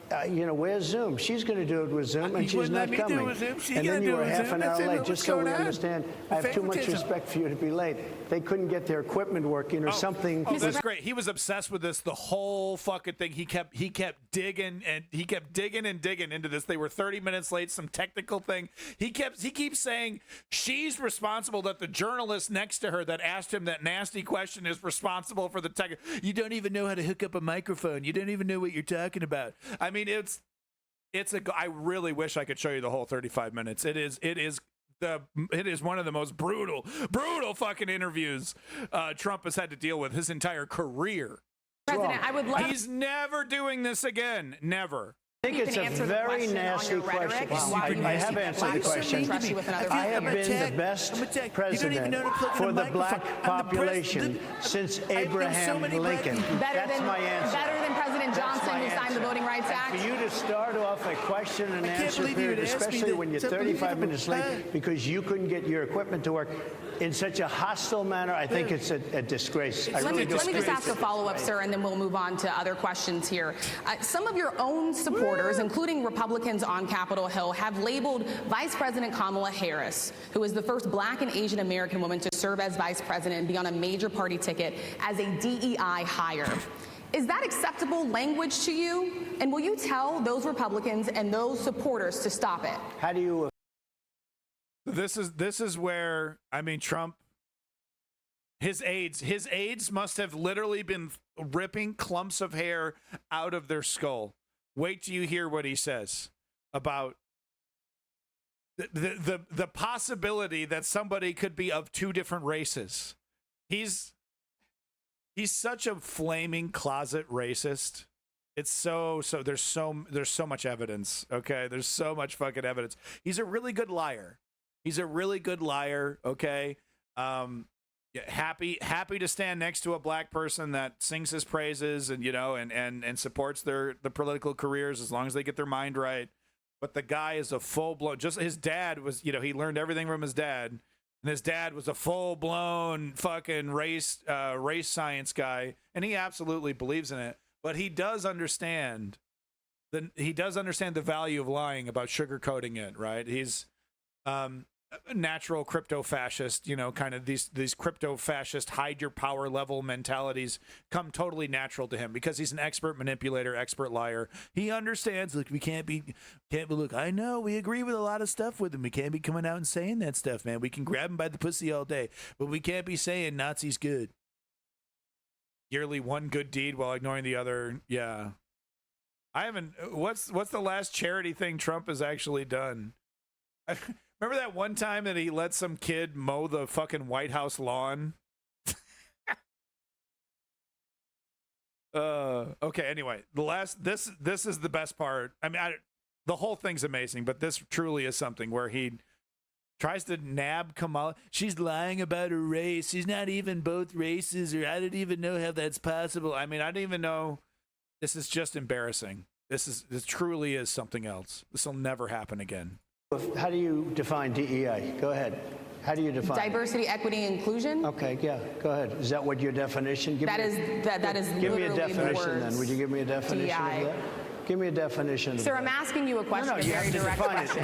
where's Zoom? She's going to do it with Zoom, and she's not coming. And then you were half an hour late, just so we understand. I have too much respect for you to be late. They couldn't get their equipment working or something. Oh, that's great. He was obsessed with this the whole fucking thing. He kept digging and digging into this. They were 30 minutes late, some technical thing. He keeps saying she's responsible, that the journalist next to her that asked him that nasty question is responsible for the tech. You don't even know how to hook up a microphone. You don't even know what you're talking about. I mean, I really wish I could show you the whole 35 minutes. It is one of the most brutal fucking interviews Trump has had to deal with his entire career. President, I would love. He's never doing this again. Never. I think it's a very nasty question. I have answered the question. I have been the best president for the black population since Abraham Lincoln. That's my answer. Better than President Johnson, who signed the Voting Rights Act. For you to start off a question and answer period, especially when you're 35 minutes late because you couldn't get your equipment to work, in such a hostile manner. I think it's a disgrace. Let me just ask a follow-up, sir, and then we'll move on to other questions here. Some of your own supporters, including Republicans on Capitol Hill, have labeled Vice President Kamala Harris, who is the first Black and Asian American woman to serve as vice president and be on a major party ticket, as a DEI hire. Is that acceptable language to you? And will you tell those Republicans and those supporters to stop it? How do you? This is where, I mean, Trump, his aides must have literally been ripping clumps of hair out of their skull. Wait till you hear what he says about the possibility that somebody could be of two different races. He's such a flaming closet racist. It's so there's so much evidence. Okay, there's so much fucking evidence. He's a really good liar. He's a really good liar. Okay, happy to stand next to a black person that sings his praises and and supports the political careers as long as they get their mind right. But the guy is a full-blown. Just his dad was, he learned everything from his dad. And his dad was a full-blown fucking race science guy, and he absolutely believes in it. But he does understand the value of lying about sugarcoating it, right? He's natural crypto fascist, kind of these crypto fascist hide your power level mentalities come totally natural to him because he's an expert manipulator, expert liar. He understands, look, look, I know we agree with a lot of stuff with him. We can't be coming out and saying that stuff, man. We can grab him by the pussy all day, but we can't be saying Nazis good. Yearly one good deed while ignoring the other. Yeah. What's the last charity thing Trump has actually done? Remember that one time that he let some kid mow the fucking White House lawn? Okay, anyway, this is the best part. I mean, the whole thing's amazing, but this truly is something where he tries to nab Kamala. She's lying about her race. She's not even both races, or I don't even know how that's possible. I mean, I don't even know. This is just embarrassing. This truly is something else. This will never happen again. How do you define DEI? Go ahead. How do you define diversity, equity, inclusion? Okay, yeah, go ahead. Is that what your definition? Give me a definition then. Would you give me a definition DEI. of that? Give me a definition. Sir, I'm asking you a question. No, you have to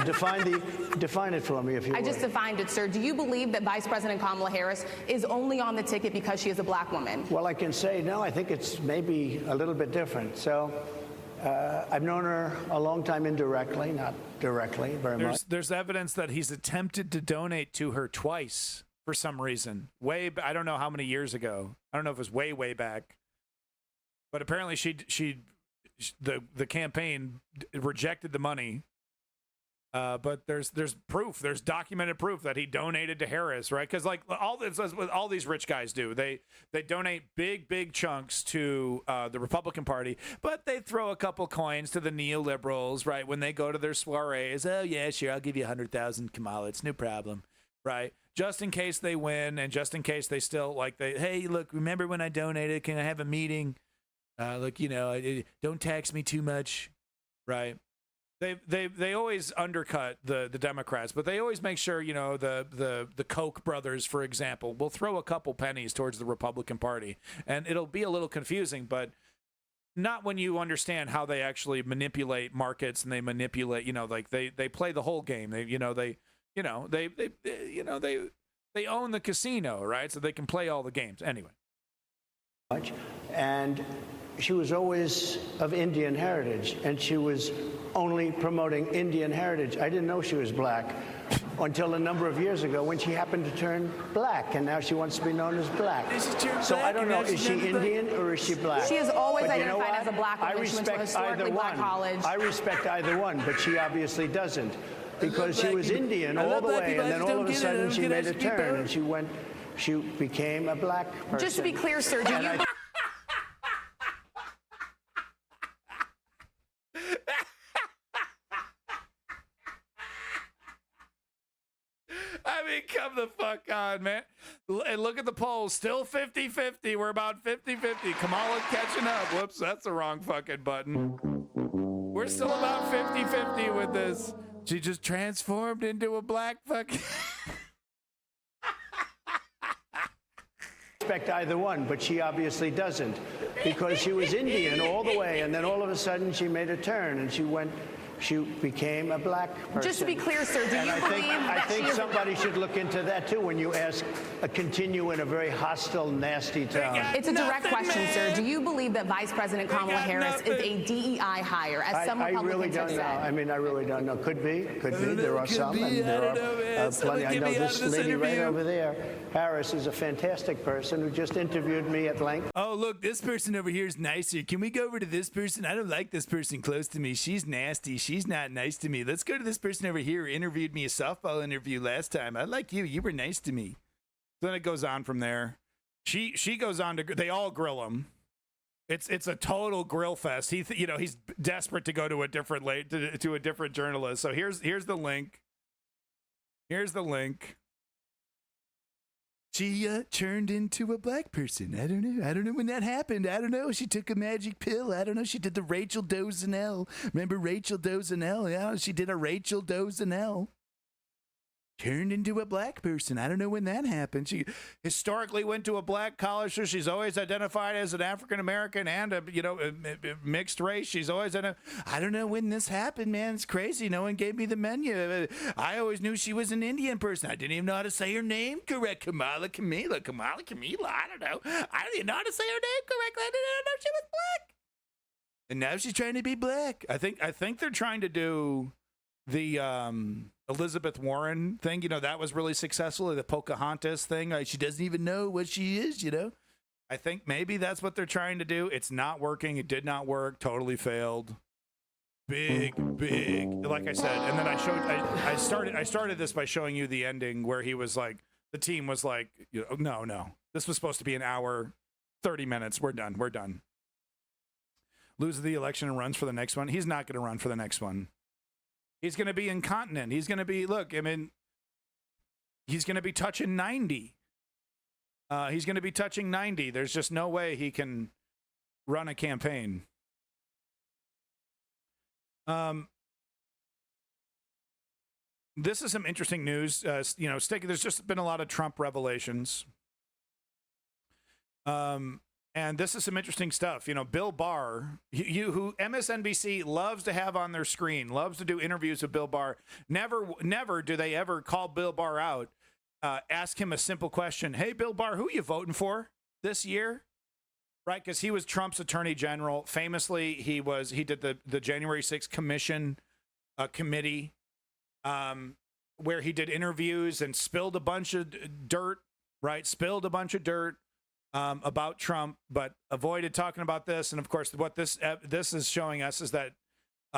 define it. Define it for me, if you would. I just defined it, sir. Do you believe that Vice President Kamala Harris is only on the ticket because she is a black woman? Well, I can say no. I think it's maybe a little bit different. So. I've known her a long time indirectly, not directly very much. There's evidence that he's attempted to donate to her twice for some reason. I don't know how many years ago. I don't know if it was way back. But apparently the campaign rejected the money. But there's proof. There's documented proof that he donated to Harris, right? Because like all these rich guys do, they donate big chunks to the Republican Party, but they throw a couple coins to the neoliberals, right? When they go to their soirees, oh yeah, sure, I'll give you 100,000, Kamala, it's no problem, right? Just in case they win, and just in case they still hey, look, remember when I donated? Can I have a meeting? Look, don't tax me too much, right? They always undercut the Democrats, but they always make sure, the Koch brothers, for example, will throw a couple pennies towards the Republican Party. And it'll be a little confusing, but not when you understand how they actually manipulate markets and they manipulate, they play the whole game. They own the casino, right? So they can play all the games. Anyway. And she was always of Indian heritage, and she was only promoting Indian heritage. I didn't know she was black until a number of years ago when she happened to turn black, and now she wants to be known as black. So I don't know, is she Indian or is she black? She has always identified as a black woman. I respect either one. I respect either one, but she obviously doesn't, because she was Indian all the way, and then all of a sudden she made a turn, and she became a black person. Just to be clear, sir, do you... I mean, come the fuck on, man. And look at the polls. Still 50-50. We're about 50-50. Kamala catching up. Whoops, that's the wrong fucking button. We're still about 50-50 with this. She just transformed into a black fucking... respect either one, but she obviously doesn't, because she was Indian all the way, and then all of a sudden she made a turn and she became a black person. Just to be clear, sir, do and you believe I that think she is somebody should look into that too when you ask continue in a very hostile, nasty tone. It's a direct question, sir. Do you believe that Vice President Kamala Harris is a DEI hire, as some I Republicans really don't have know. said? I mean, I really don't know. Could be. There are some, and there are plenty. I know this lady right over there, Harris, is a fantastic person who just interviewed me at length. Oh, look, this person over here is nicer. Can we go over to this person? I don't like this person close to me. She's nasty. She's not nice to me. Let's go to this person over here who interviewed me a softball interview last time. I like you. You were nice to me. So then it goes on from there. She goes on to, they all grill him. It's a total grill fest. He's desperate to go to a different to a different journalist. So here's the link. Here's the link. She turned into a black person. I don't know. I don't know when that happened. I don't know. She took a magic pill. I don't know. She did the Rachel Dozanel. Remember Rachel Dozanel? Yeah, she did a Rachel Dozanel. Turned into a black person. I don't know when that happened. She historically went to a black college, so she's always identified as an African American and a mixed race. She's always I don't know when this happened, man. It's crazy. No one gave me the menu. I always knew she was an Indian person. I didn't even know how to say her name correct. Kamala Camila. I don't know. I didn't know how to say her name correctly. I didn't know she was black. And now she's trying to be black. I think they're trying to do the Elizabeth Warren thing, that was really successful. The Pocahontas thing, she doesn't even know what she is, I think maybe that's what they're trying to do. It's not working. It did not work. Totally failed. Big, like I said. And then I started this by showing you the ending where he was like, the team was like, no. This was supposed to be an hour, 30 minutes. We're done. Loses the election and runs for the next one. He's not going to run for the next one. He's going to be incontinent. He's going to be, he's going to be touching 90. He's going to be touching 90. There's just no way he can run a campaign. This is some interesting news. There's just been a lot of Trump revelations. And this is some interesting stuff. Bill Barr, who MSNBC loves to have on their screen, loves to do interviews with Bill Barr. Never do they ever call Bill Barr out, ask him a simple question. Hey, Bill Barr, who are you voting for this year? Right, because he was Trump's attorney general. Famously, he did the January 6th committee, where he did interviews and spilled a bunch of dirt. Right, spilled a bunch of dirt. About Trump, but avoided talking about this. And of course, what this is showing us is that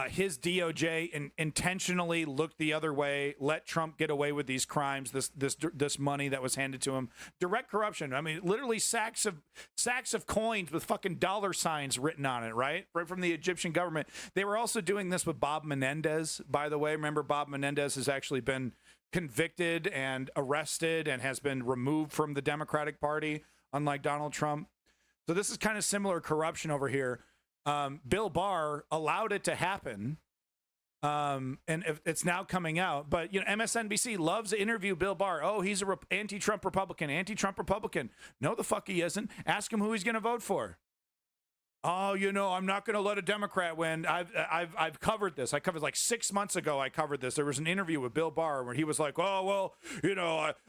his DOJ intentionally looked the other way, let Trump get away with these crimes, this money that was handed to him, direct corruption. I mean, literally sacks of coins with fucking dollar signs written on it, right from the Egyptian government. They were also doing this with Bob Menendez, by the way. Remember, Bob Menendez has actually been convicted and arrested and has been removed from the Democratic Party, unlike Donald Trump. So this is kind of similar corruption over here. Bill Barr allowed it to happen. And it's now coming out. But, MSNBC loves to interview Bill Barr. Oh, he's a anti-Trump Republican. No, the fuck he isn't. Ask him who he's going to vote for. Oh, I'm not going to let a Democrat win. I've covered this. I covered like 6 months ago. I covered this. There was an interview with Bill Barr where he was like, "Oh, well,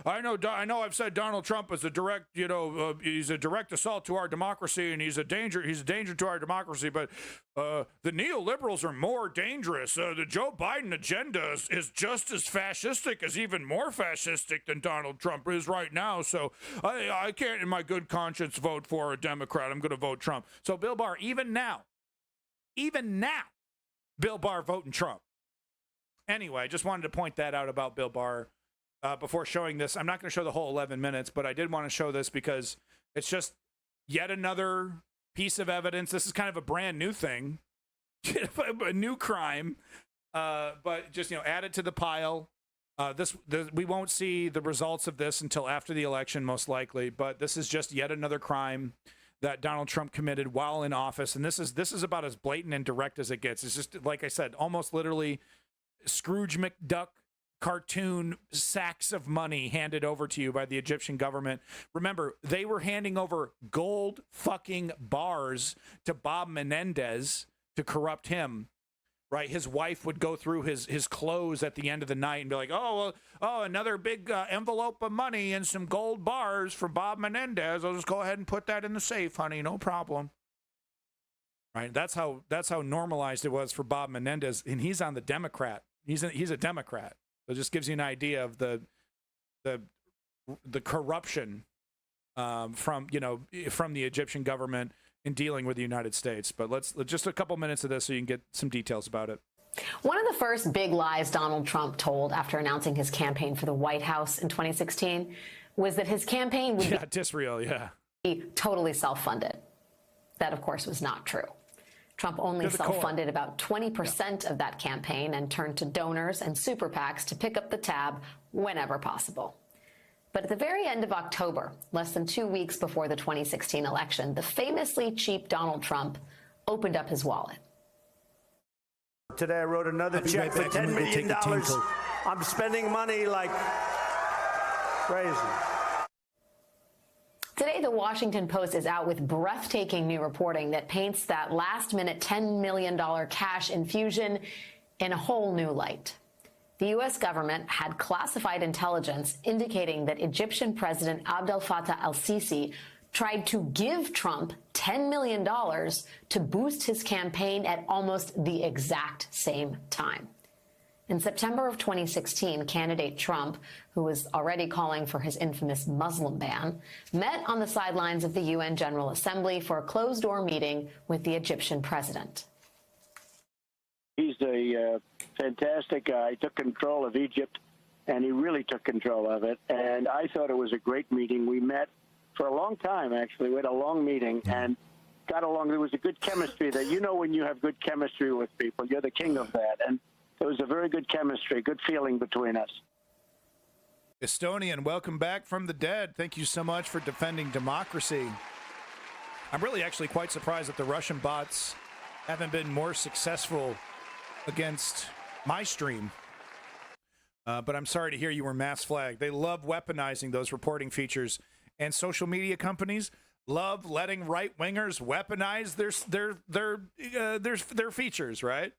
I know I've said Donald Trump is a direct, he's a direct assault to our democracy, and he's a danger to our democracy. But the neoliberals are more dangerous. The Joe Biden agenda is just as fascistic, as even more fascistic than Donald Trump is right now. So I can't, in my good conscience, vote for a Democrat. I'm going to vote Trump." So Bill Barr, even now, Bill Barr voting Trump. Anyway, I just wanted to point that out about Bill Barr before showing this. I'm not going to show the whole 11 minutes, but I did want to show this because it's just yet another piece of evidence. This is kind of a brand new thing, a new crime, but just, add it to the pile. We won't see the results of this until after the election, most likely, but this is just yet another crime that Donald Trump committed while in office. And this is about as blatant and direct as it gets. It's just, like I said, almost literally Scrooge McDuck cartoon sacks of money handed over to you by the Egyptian government. Remember, they were handing over gold fucking bars to Bob Menendez to corrupt him. Right, his wife would go through his clothes at the end of the night and be like, "Oh, another big envelope of money and some gold bars for Bob Menendez. I'll just go ahead and put that in the safe, honey. No problem." Right, that's how normalized it was for Bob Menendez, and he's on the Democrat. He's a Democrat. So it just gives you an idea of the corruption from the Egyptian government in dealing with the United States. But let's just a couple minutes of this so you can get some details about it. One of the first big lies Donald Trump told after announcing his campaign for the White House in 2016 was that his campaign would be totally self-funded. That, of course, was not true. Trump only self-funded about 20% of that campaign and turned to donors and super PACs to pick up the tab whenever possible. But at the very end of October, less than 2 weeks before the 2016 election, the famously cheap Donald Trump opened up his wallet. Today I wrote another check for $10 million. I'm spending money like crazy. Today, the Washington Post is out with breathtaking new reporting that paints that last-minute $10 million cash infusion in a whole new light. The U.S. government had classified intelligence indicating that Egyptian President Abdel Fattah al-Sisi tried to give Trump $10 million to boost his campaign at almost the exact same time. In September of 2016, candidate Trump, who was already calling for his infamous Muslim ban, met on the sidelines of the UN General Assembly for a closed-door meeting with the Egyptian president. He's a fantastic guy. He took control of Egypt, and he really took control of it. And I thought it was a great meeting. We met for a long time, actually. We had a long meeting and got along. There was a good chemistry there. You know when you have good chemistry with people, you're the king of that. And there was a very good chemistry, good feeling between us. Estonian, welcome back from the dead. Thank you so much for defending democracy. I'm really actually quite surprised that the Russian bots haven't been more successful against my stream. But I'm sorry to hear you were mass flagged. They love weaponizing those reporting features, and social media companies love letting right-wingers weaponize their features, right?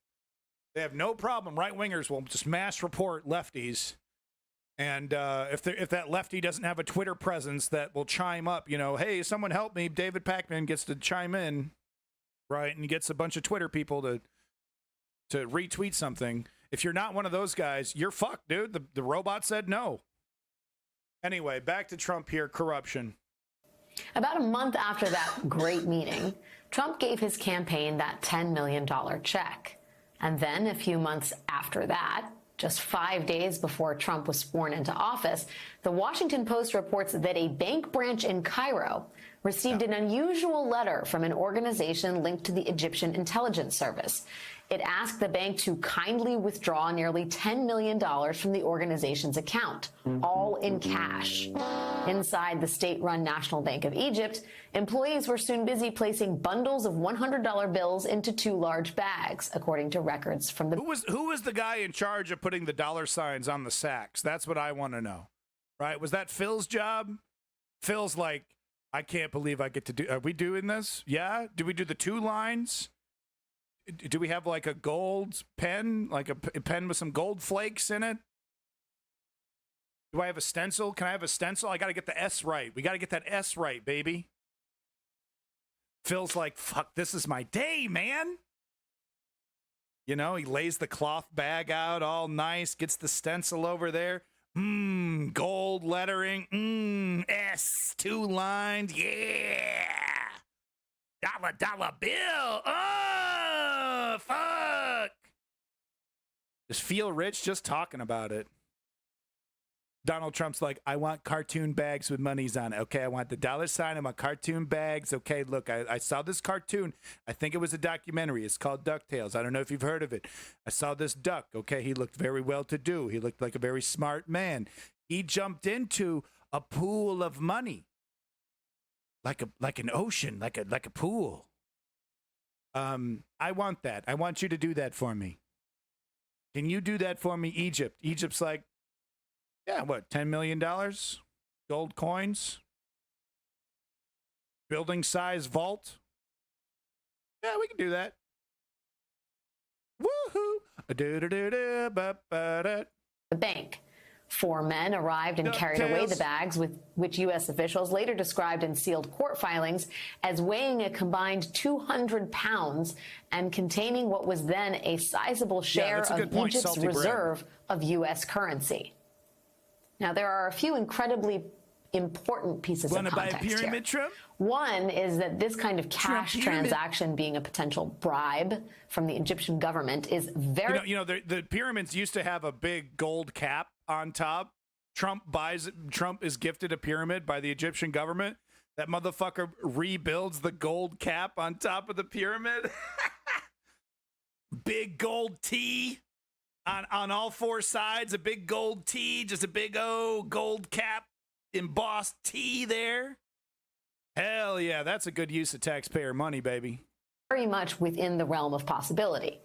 They have no problem. Right-wingers will just mass report lefties. And if that lefty doesn't have a Twitter presence that will chime up, hey, someone help me, David Pakman gets to chime in, right? And he gets a bunch of Twitter people to retweet something. If you're not one of those guys, you're fucked, dude. The robot said no. Anyway, back to Trump here, corruption. About a month after that great meeting, Trump gave his campaign that $10 million check. And then a few months after that, just 5 days before Trump was sworn into office, the Washington Post reports that a bank branch in Cairo received an unusual letter from an organization linked to the Egyptian intelligence service. It asked the bank to kindly withdraw nearly $10 million from the organization's account, all in cash. Inside the state-run National Bank of Egypt, employees were soon busy placing bundles of $100 bills into 2 large bags, according to records from the... Who was the guy in charge of putting the dollar signs on the sacks? That's what I want to know. Right? Was that Phil's job? Phil's like, I can't believe I get to do... Are we doing this? Yeah? Do we do the 2 lines? Do we have like a gold pen, like a pen with some gold flakes in it? Do I have a stencil? Can I have a stencil? I got to get the S right. We got to get that S right, baby. Phil's like, fuck, this is my day, man. He lays the cloth bag out all nice, gets the stencil over there. Gold lettering. S, 2 lines. Yeah. Dollar bill. Oh, fuck. Just feel rich just talking about it. Donald Trump's like, I want cartoon bags with monies on it. Okay, I want the dollar sign. I want cartoon bags. Okay, look, I saw this cartoon. I think it was a documentary. It's called DuckTales. I don't know if you've heard of it. I saw this duck. Okay, he looked very well-to-do. He looked like a very smart man. He jumped into a pool of money. Like an ocean, like a pool. I want that. I want you to do that for me. Can you do that for me, Egypt? Egypt's like, yeah, what, $10 million? Gold coins? Building size vault? Yeah, we can do that. Woohoo! The bank. 4 men arrived and carried away the bags, with which U.S. officials later described in sealed court filings as weighing a combined 200 pounds and containing what was then a sizable share of Egypt's reserve of U.S. currency. Now, there are a few incredibly important pieces of context here. Trump? One is that this kind of cash transaction being a potential bribe from the Egyptian government is very... the pyramids used to have a big gold cap on top. Trump is gifted a pyramid by the Egyptian government. That motherfucker rebuilds the gold cap on top of the pyramid. Big gold T on all 4 sides, a big gold T, just a big gold cap, embossed T there. Hell yeah, that's a good use of taxpayer money, baby. Very much within the realm of possibility.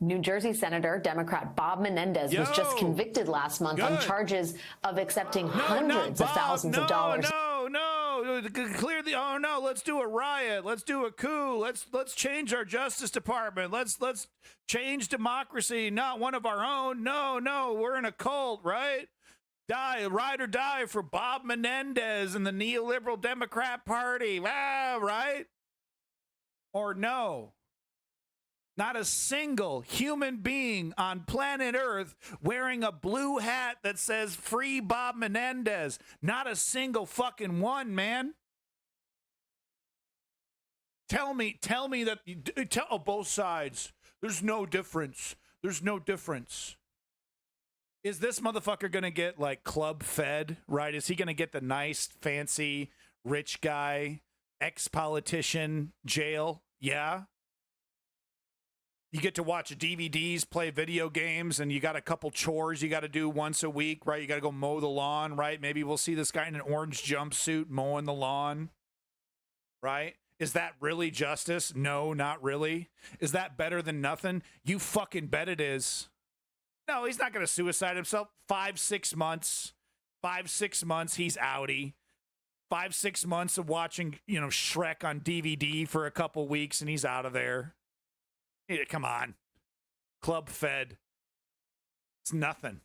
New Jersey Senator Democrat Bob Menendez was just convicted last month on charges of accepting hundreds of thousands of dollars. No, clear the. Oh no, let's do a riot. Let's do a coup. Let's change our Justice Department. Let's change democracy. Not one of our own. No, we're in a cult, right? Ride or die for Bob Menendez and the neoliberal Democrat Party. Right? Or no. Not a single human being on planet Earth wearing a blue hat that says "Free Bob Menendez." Not a single fucking one, man. Tell me that both sides. There's no difference. There's no difference. Is this motherfucker gonna get like club fed? Right? Is he gonna get the nice, fancy, rich guy, ex-politician jail? Yeah. You get to watch DVDs, play video games, and you got a couple chores you got to do once a week, right? You got to go mow the lawn, right? Maybe we'll see this guy in an orange jumpsuit mowing the lawn, right? Is that really justice? No, not really. Is that better than nothing? You fucking bet it is. No, he's not going to suicide himself. 5-6 months. 5-6 months, he's outie. 5-6 months of watching, Shrek on DVD for a couple weeks, and he's out of there. Come on. Club fed. It's nothing.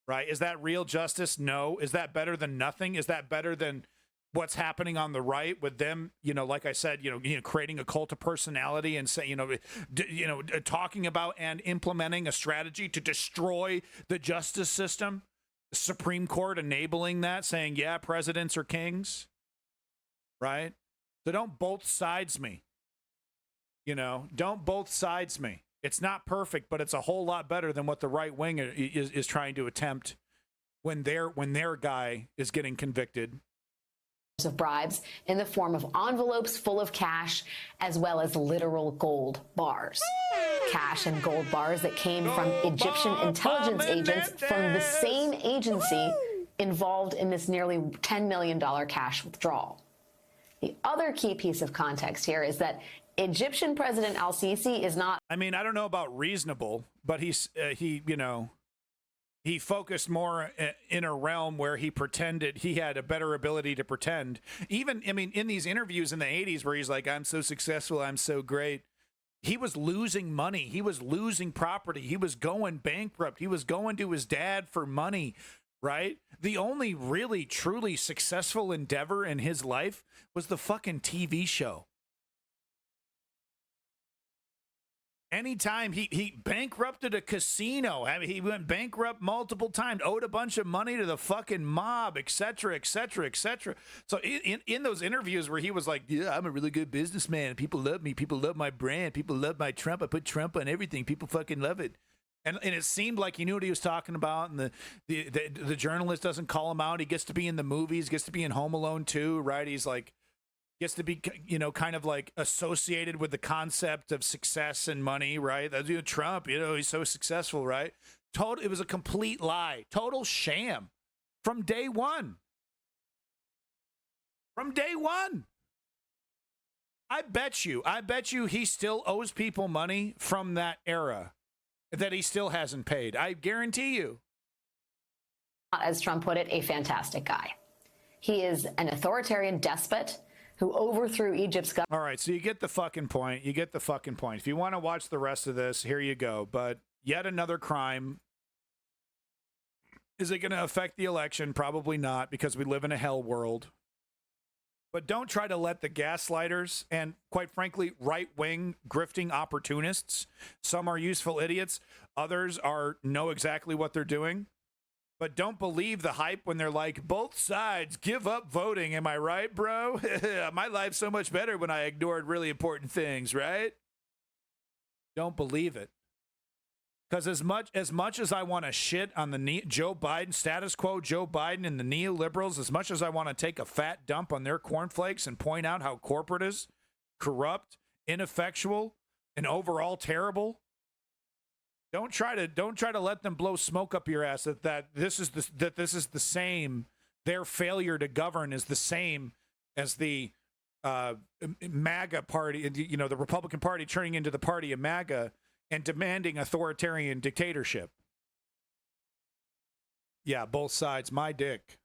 Right? Is that real justice? No. Is that better than nothing? Is that better than what's happening on the right with them, like I said, creating a cult of personality and say, talking about and implementing a strategy to destroy the justice system? The Supreme Court enabling that, saying, yeah, presidents are kings. Right? So don't both sides me. Don't both sides me. It's not perfect, but it's a whole lot better than what the right wing is trying to attempt when their guy is getting convicted. Of bribes in the form of envelopes full of cash, as well as literal gold bars. Cash and gold bars that came from Egyptian intelligence agents from the same agency involved in this nearly $10 million cash withdrawal. The other key piece of context here is that Egyptian President al-Sisi is not... I mean, I don't know about reasonable, but he focused more in a realm where he pretended he had a better ability to pretend. Even, in these interviews in the 80s where he's like, I'm so successful, I'm so great. He was losing money. He was losing property. He was going bankrupt. He was going to his dad for money, right? The only really, truly successful endeavor in his life was the fucking TV show. Anytime he bankrupted a casino, he went bankrupt multiple times, owed a bunch of money to the fucking mob, et cetera, et cetera, et cetera. So in those interviews where he was like, yeah, I'm a really good businessman. People love me. People love my brand. People love my Trump. I put Trump on everything. People fucking love it. And it seemed like he knew what he was talking about. And the journalist doesn't call him out. He gets to be in the movies, gets to be in Home Alone 2, right? He's like, gets to be, kind of like associated with the concept of success and money, right? That's Trump, he's so successful, right? It was a complete lie, total sham from day one. From day one. I bet you he still owes people money from that era. that he still hasn't paid. I guarantee you. As Trump put it, a fantastic guy. He is an authoritarian despot who overthrew Egypt's government. All right, so you get the fucking point. You get the fucking point. If you want to watch the rest of this, here you go. But yet another crime. Is it going to affect the election? Probably not, because we live in a hell world. But don't try to let the gaslighters and, quite frankly, right-wing grifting opportunists, some are useful idiots, others know exactly what they're doing. But don't believe the hype when they're like, both sides give up voting. Am I right, bro? My life's so much better when I ignored really important things, right? Don't believe it. Because as much as I want to shit on the Joe Biden, status quo Joe Biden and the neoliberals, as much as I want to take a fat dump on their cornflakes and point out how corporate is, corrupt, ineffectual, and overall terrible, don't try to let them blow smoke up your ass that this is the same. Their failure to govern is the same as the MAGA party, the Republican Party turning into the party of MAGA and demanding authoritarian dictatorship. Yeah, both sides, my dick.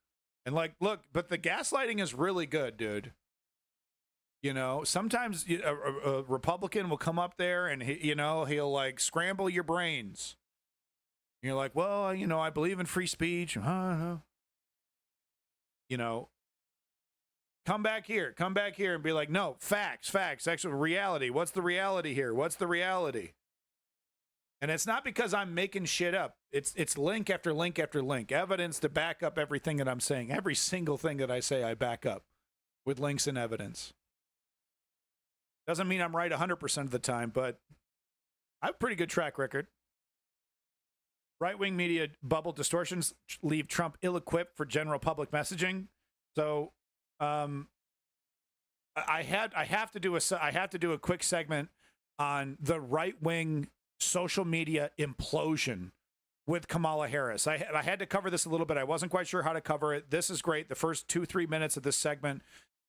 And look, but the gaslighting is really good, dude. Sometimes a Republican will come up there and he'll like scramble your brains. And you're like, well, I believe in free speech. Come back here and be like, no, facts, actual reality. What's the reality here? What's the reality? And it's not because I'm making shit up. It's link after link after link, evidence to back up everything that I'm saying. Every single thing that I say, I back up with links and evidence. Doesn't mean I'm right 100% of the time, but I have a pretty good track record. Right-wing media bubble distortions leave Trump ill-equipped for general public messaging. So, I have to do a quick segment on the right-wing social media implosion with Kamala Harris. I had to cover this a little bit. I wasn't quite sure how to cover it. This is great. The first 2-3 minutes of this segment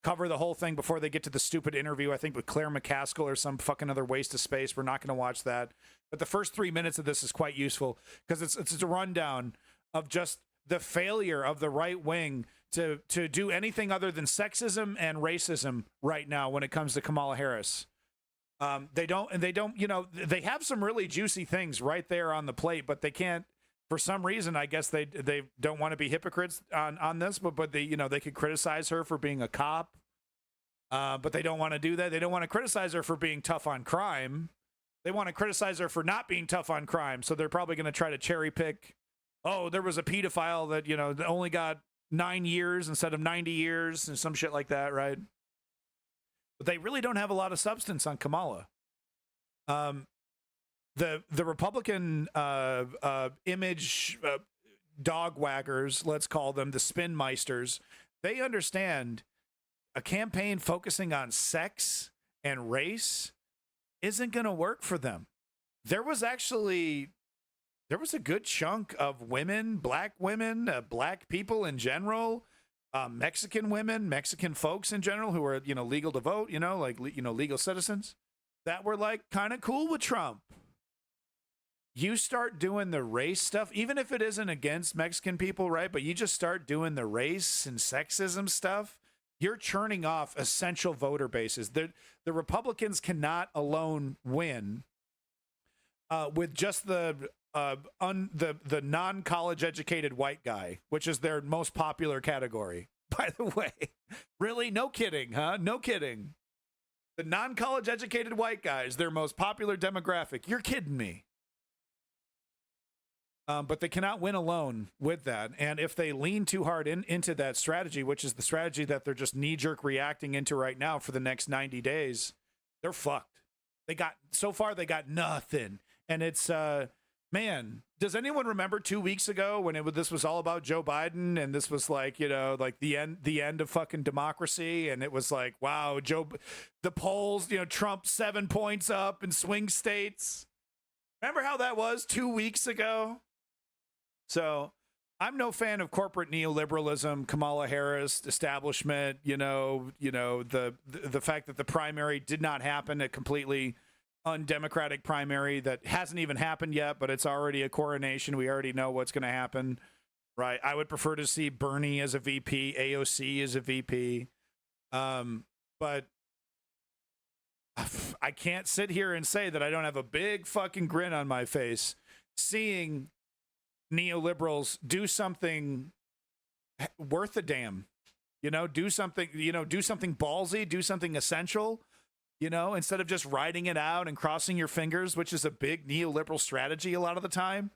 cover the whole thing before they get to the stupid interview, I think, with Claire McCaskill or some fucking other waste of space. We're not going to watch that. But the first 3 minutes of this is quite useful because it's a rundown of just the failure of the right wing to do anything other than sexism and racism right now when it comes to Kamala Harris. They have some really juicy things right there on the plate, but they can't, for some reason, I guess they don't want to be hypocrites on this, but they could criticize her for being a cop, but they don't want to do that. They don't want to criticize her for being tough on crime. They want to criticize her for not being tough on crime. So they're probably going to try to cherry pick. Oh, there was a pedophile that only got 9 years instead of 90 years and some shit like that, right? But they really don't have a lot of substance on Kamala. The Republican image dog waggers, let's call them, the spin meisters, they understand a campaign focusing on sex and race isn't going to work for them. There was a good chunk of women, black people in general, Mexican women, Mexican folks in general who are, legal to vote, legal citizens that were like kind of cool with Trump. You start doing the race stuff, even if it isn't against Mexican people, right? But you just start doing the race and sexism stuff, you're churning off essential voter bases. The Republicans cannot alone win with just the non-college educated white guy, which is their most popular category, by the way. Really? No kidding, huh? No kidding. The non-college educated white guy is their most popular demographic. You're kidding me. But they cannot win alone with that. And if they lean too hard into that strategy, which is the strategy that they're just knee-jerk reacting into right now for the next 90 days, they're fucked. They got nothing. And it's, man, does anyone remember 2 weeks ago when this was all about Joe Biden and this was like, the end of fucking democracy? And it was like, wow, the polls, Trump 7 points up in swing states. Remember how that was 2 weeks ago? So I'm no fan of corporate neoliberalism, Kamala Harris, establishment, the fact that the primary did not happen, a completely undemocratic primary that hasn't even happened yet, but it's already a coronation. We already know what's going to happen, right? I would prefer to see Bernie as a VP, AOC as a VP. But I can't sit here and say that I don't have a big fucking grin on my face seeing neoliberals do something worth a damn. Do something ballsy, do something essential, instead of just riding it out and crossing your fingers, which is a big neoliberal strategy a lot of the time.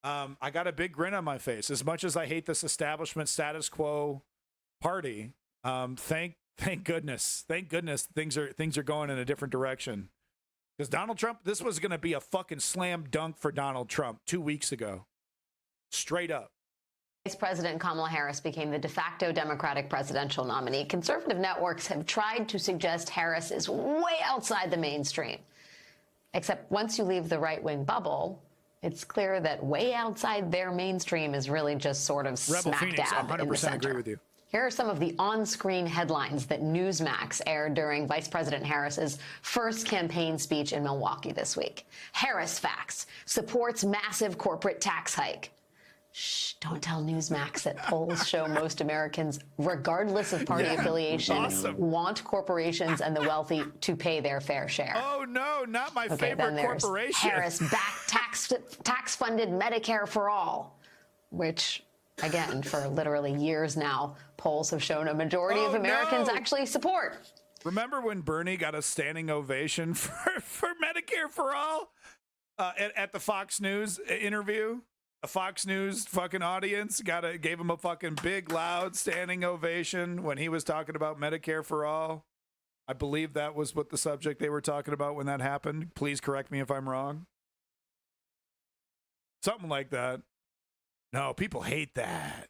I got a big grin on my face. As much as I hate this establishment status quo party, thank goodness things are going in a different direction. Because Donald Trump, this was going to be a fucking slam dunk for Donald Trump 2 weeks ago. Straight up. Vice President Kamala Harris became the de facto Democratic presidential nominee. Conservative networks have tried to suggest Harris is way outside the mainstream. Except once you leave the right-wing bubble, it's clear that way outside their mainstream is really just sort of Rebel smack Phoenix, dab in the 100% center. agree with you. Here are some of the on-screen headlines that Newsmax aired during Vice President Harris's first campaign speech in Milwaukee this week. Harris facts: supports massive corporate tax hike. Shh, don't tell Newsmax that polls show most Americans, regardless of party affiliation, want corporations and the wealthy to pay their fair share. Oh, no, not my Okay, favorite then there's corporation. Harris-backed tax-funded Medicare for all, which, again, for literally years now, polls have shown a majority of Americans actually support. Remember when Bernie got a standing ovation for Medicare for all at the Fox News interview? A Fox News fucking audience gave him a fucking big, loud standing ovation when he was talking about Medicare for all. I believe that was what the subject they were talking about when that happened. Please correct me if I'm wrong. Something like that. No, people hate that.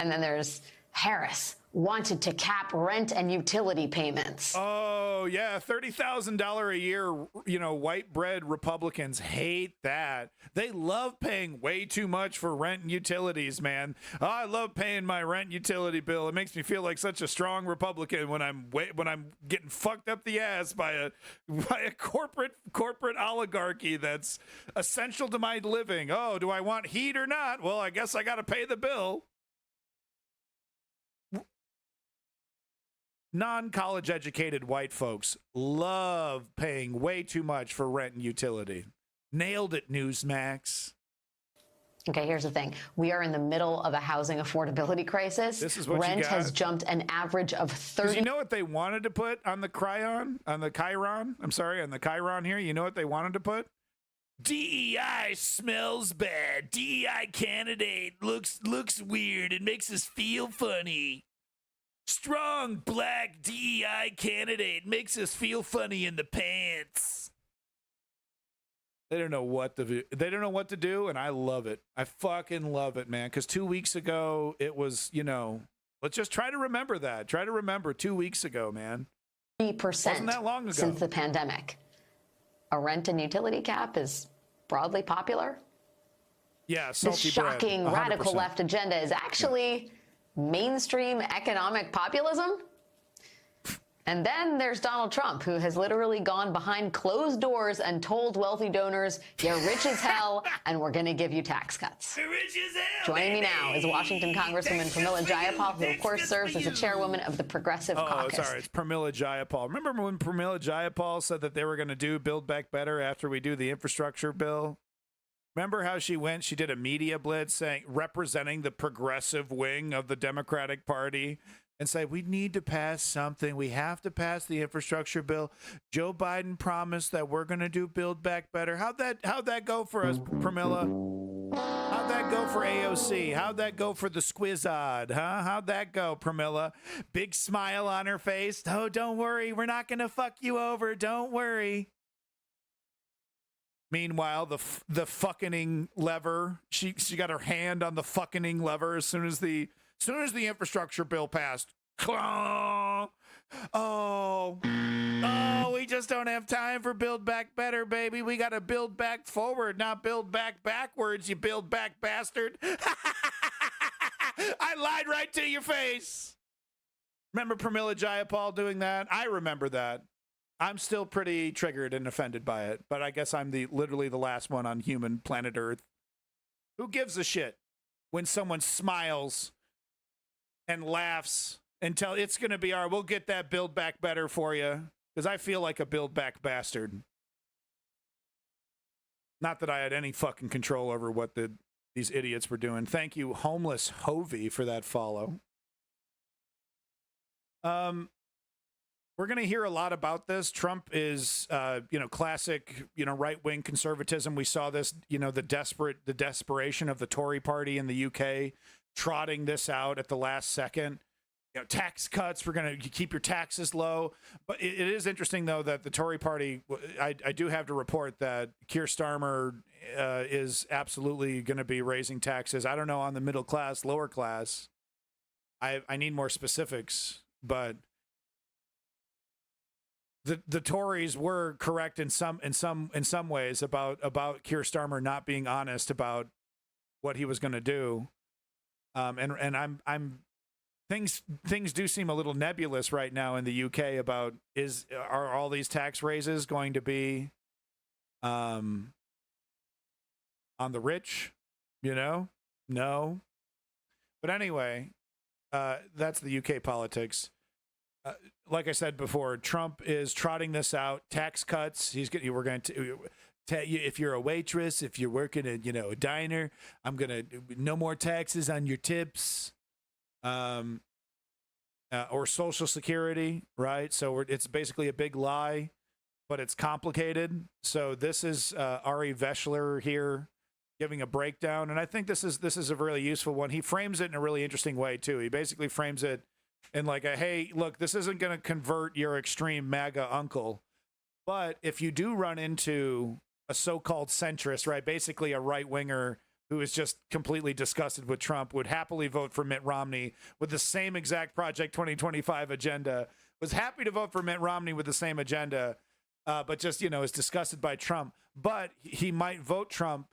And then there's Harris wanted to cap rent and utility payments. Oh, yeah, $30,000 a year, white bread Republicans hate that. They love paying way too much for rent and utilities, man. Oh, I love paying my rent utility bill. It makes me feel like such a strong Republican when I'm getting fucked up the ass by a corporate oligarchy that's essential to my living. Oh, do I want heat or not? Well, I guess I got to pay the bill. Non-college educated white folks love paying way too much for rent and utility. Nailed it, Newsmax. Okay, here's the thing. We are in the middle of a housing affordability crisis. This is what Rent you got. has jumped an average of 30. You know what they wanted to put on the Chiron here? You know what they wanted to put? DEI smells bad. DEI candidate looks weird. It makes us feel funny. Strong black DEI candidate makes us feel funny in the pants. They don't know what to do. They don't know what to do, and I love it. I fucking love it, man. Because 2 weeks ago, it was, let's just try to remember that. Try to remember 2 weeks ago, man. 30% wasn't that long ago. Since the pandemic. A rent and utility cap is broadly popular. Yeah, This salty shocking bread, 100%. radical left agenda is actually mainstream economic populism. And then there's Donald Trump, who has literally gone behind closed doors and told wealthy donors, you're rich as hell, and we're going to give you tax cuts. Rich as hell, Joining me now is Washington Congresswoman Pramila Jayapal, who, of course, serves as the chairwoman of the Progressive Caucus. Sorry, it's Pramila Jayapal. Remember when Pramila Jayapal said that they were going to do Build Back Better after we do the infrastructure bill? Remember how she did a media blitz representing the progressive wing of the Democratic Party and say, we need to pass something. We have to pass the infrastructure bill. Joe Biden promised that we're going to do Build Back Better. How'd that go for us, Pramila? How'd that go for AOC? How'd that go for the Squizod? Huh? How'd that go, Pramila? Big smile on her face. Oh, don't worry. We're not going to fuck you over. Don't worry. Meanwhile, the fucking lever, she got her hand on the fucking lever as soon as the infrastructure bill passed. Oh, we just don't have time for Build Back Better, baby. We got to build back forward, not build back backwards, you build back bastard. I lied right to your face. Remember Pramila Jayapal doing that? I remember that. I'm still pretty triggered and offended by it, but I guess I'm literally the last one on human planet Earth. Who gives a shit when someone smiles and laughs and it's going to be we'll get that Build Back Better for you, because I feel like a Build Back bastard. Not that I had any fucking control over what these idiots were doing. Thank you, Homeless Hovey, for that follow. We're going to hear a lot about this. Trump is, classic, right-wing conservatism. We saw this, the desperation of the Tory party in the UK trotting this out at the last second. Tax cuts, we're going to keep your taxes low. But it is interesting, though, that the Tory party, I do have to report that Keir Starmer is absolutely going to be raising taxes. I don't know on the middle class, lower class. I need more specifics, but the Tories were correct in some ways about Keir Starmer not being honest about what he was going to do, and I'm things do seem a little nebulous right now in the UK about are all these tax raises going to be on the rich, no, but anyway, that's the UK politics. Like I said before, Trump is trotting this out. Tax cuts. We're going to if you're a waitress, if you're working at a diner, I'm gonna no more taxes on your tips, or Social Security, right? So it's basically a big lie, but it's complicated. So this is Ari Veschler here giving a breakdown, and I think this is a really useful one. He frames it in a really interesting way too. He basically frames it and like hey, look, this isn't going to convert your extreme MAGA uncle, but if you do run into a so-called centrist, right, basically a right-winger who is just completely disgusted with Trump, would happily vote for Mitt Romney with the same exact Project 2025 agenda, was happy to vote for Mitt Romney with the same agenda, but just, is disgusted by Trump. But he might vote Trump.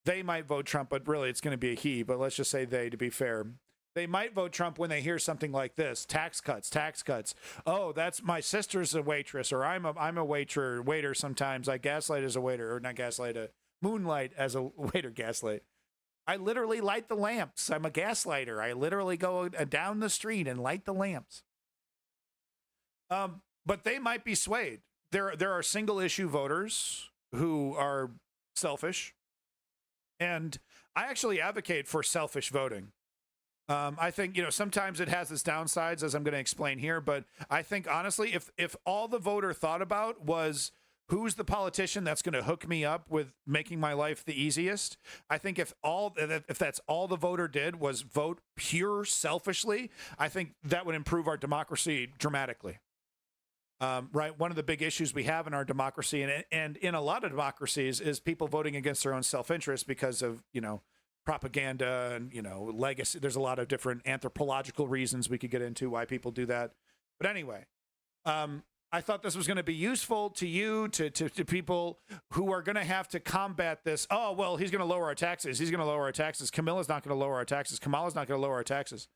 They might vote Trump, but really it's going to be a he, but let's just say they, to be fair. They might vote Trump when they hear something like this: tax cuts. Oh, that's my sister's a waitress, or I'm a waiter sometimes. I gaslight as a waiter, or not gaslight, moonlight as a waiter. Gaslight. I literally light the lamps. I'm a gaslighter. I literally go down the street and light the lamps. But they might be swayed. There are single issue voters who are selfish, and I actually advocate for selfish voting. I think, sometimes it has its downsides, as I'm going to explain here, but I think, honestly, if all the voter thought about was who's the politician that's going to hook me up with making my life the easiest, I think if that's all the voter did was vote pure selfishly, I think that would improve our democracy dramatically. Right? One of the big issues we have in our democracy and in a lot of democracies is people voting against their own self-interest because of, propaganda and, legacy. There's a lot of different anthropological reasons we could get into why people do that. But anyway, I thought this was going to be useful to you, to people who are going to have to combat this. Oh, well, he's going to lower our taxes. He's going to lower our taxes. Camilla's not going to lower our taxes. Kamala's not going to lower our taxes.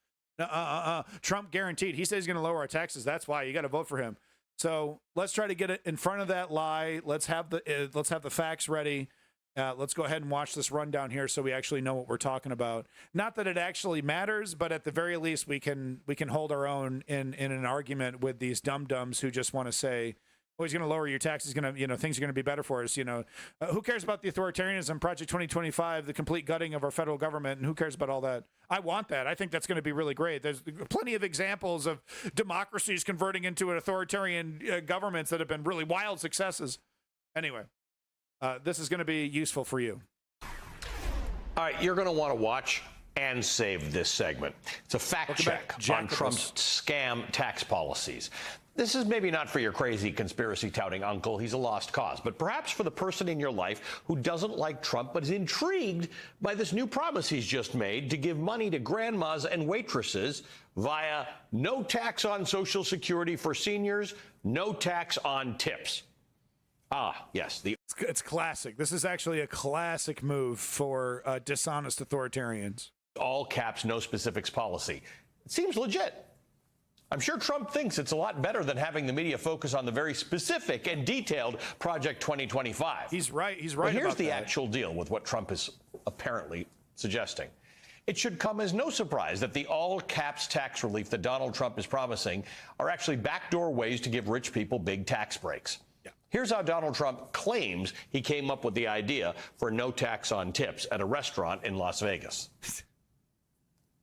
Trump guaranteed. He says he's going to lower our taxes. That's why you got to vote for him. So let's try to get it in front of that lie. Let's have the facts ready. Let's go ahead and watch this rundown here so we actually know what we're talking about. Not that it actually matters, but at the very least we can hold our own in an argument with these dum-dums who just want to say, oh, he's going to lower your taxes, things are going to be better for us. Who cares about the authoritarianism, Project 2025, the complete gutting of our federal government, and who cares about all that? I want that. I think that's going to be really great. There's plenty of examples of democracies converting into an authoritarian governments that have been really wild successes. Anyway. This is going to be useful for you. All right, you're going to want to watch and save this segment. It's a fact check on Trump's scam tax policies. This is maybe not for your crazy conspiracy-touting uncle. He's a lost cause. But perhaps for the person in your life who doesn't like Trump but is intrigued by this new promise he's just made to give money to grandmas and waitresses via no tax on Social Security for seniors, no tax on tips. Ah, yes. It's classic. This is actually a classic move for dishonest authoritarians. All caps, no specifics policy. It seems legit. I'm sure Trump thinks it's a lot better than having the media focus on the very specific and detailed Project 2025. He's right. He's right. But here's about the that. actual deal with what Trump is apparently suggesting. It should come as no surprise that the all-caps tax relief that Donald Trump is promising are actually backdoor ways to give rich people big tax breaks. Yeah. Here's how Donald Trump claims he came up with the idea for no tax on tips at a restaurant in Las Vegas.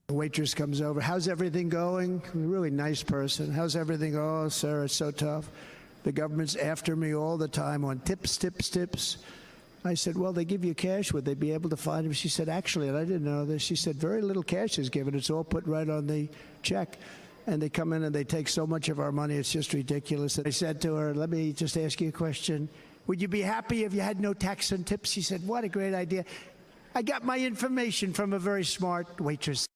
The waitress comes over. How's everything going? A really nice person. How's everything? Oh, sir, it's so tough. The government's after me all the time on tips, tips, tips. I said, well, they give you cash. Would they be able to find them? She said, actually, and I didn't know this, she said, very little cash is given. It's all put right on the check. And they come in and they take so much of our money, it's just ridiculous. And I said to her, let me just ask you a question. Would you be happy if you had no tax on tips? She said, what a great idea. I got my information from a very smart waitress.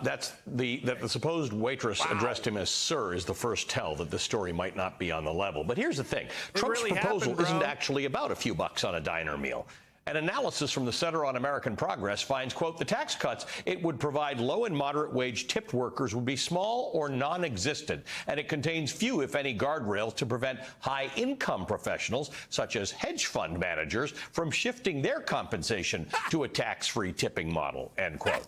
That the supposed waitress addressed him as sir is the first tell that the story might not be on the level. But here's the thing. Trump's really proposal happened, isn't bro. actually about a few bucks on a diner meal. An analysis from the Center on American Progress finds, quote, the tax cuts it would provide low and moderate wage tipped workers would be small or non-existent, and it contains few, if any, guardrails to prevent high-income professionals, such as hedge fund managers, from shifting their compensation to a tax-free tipping model, end quote.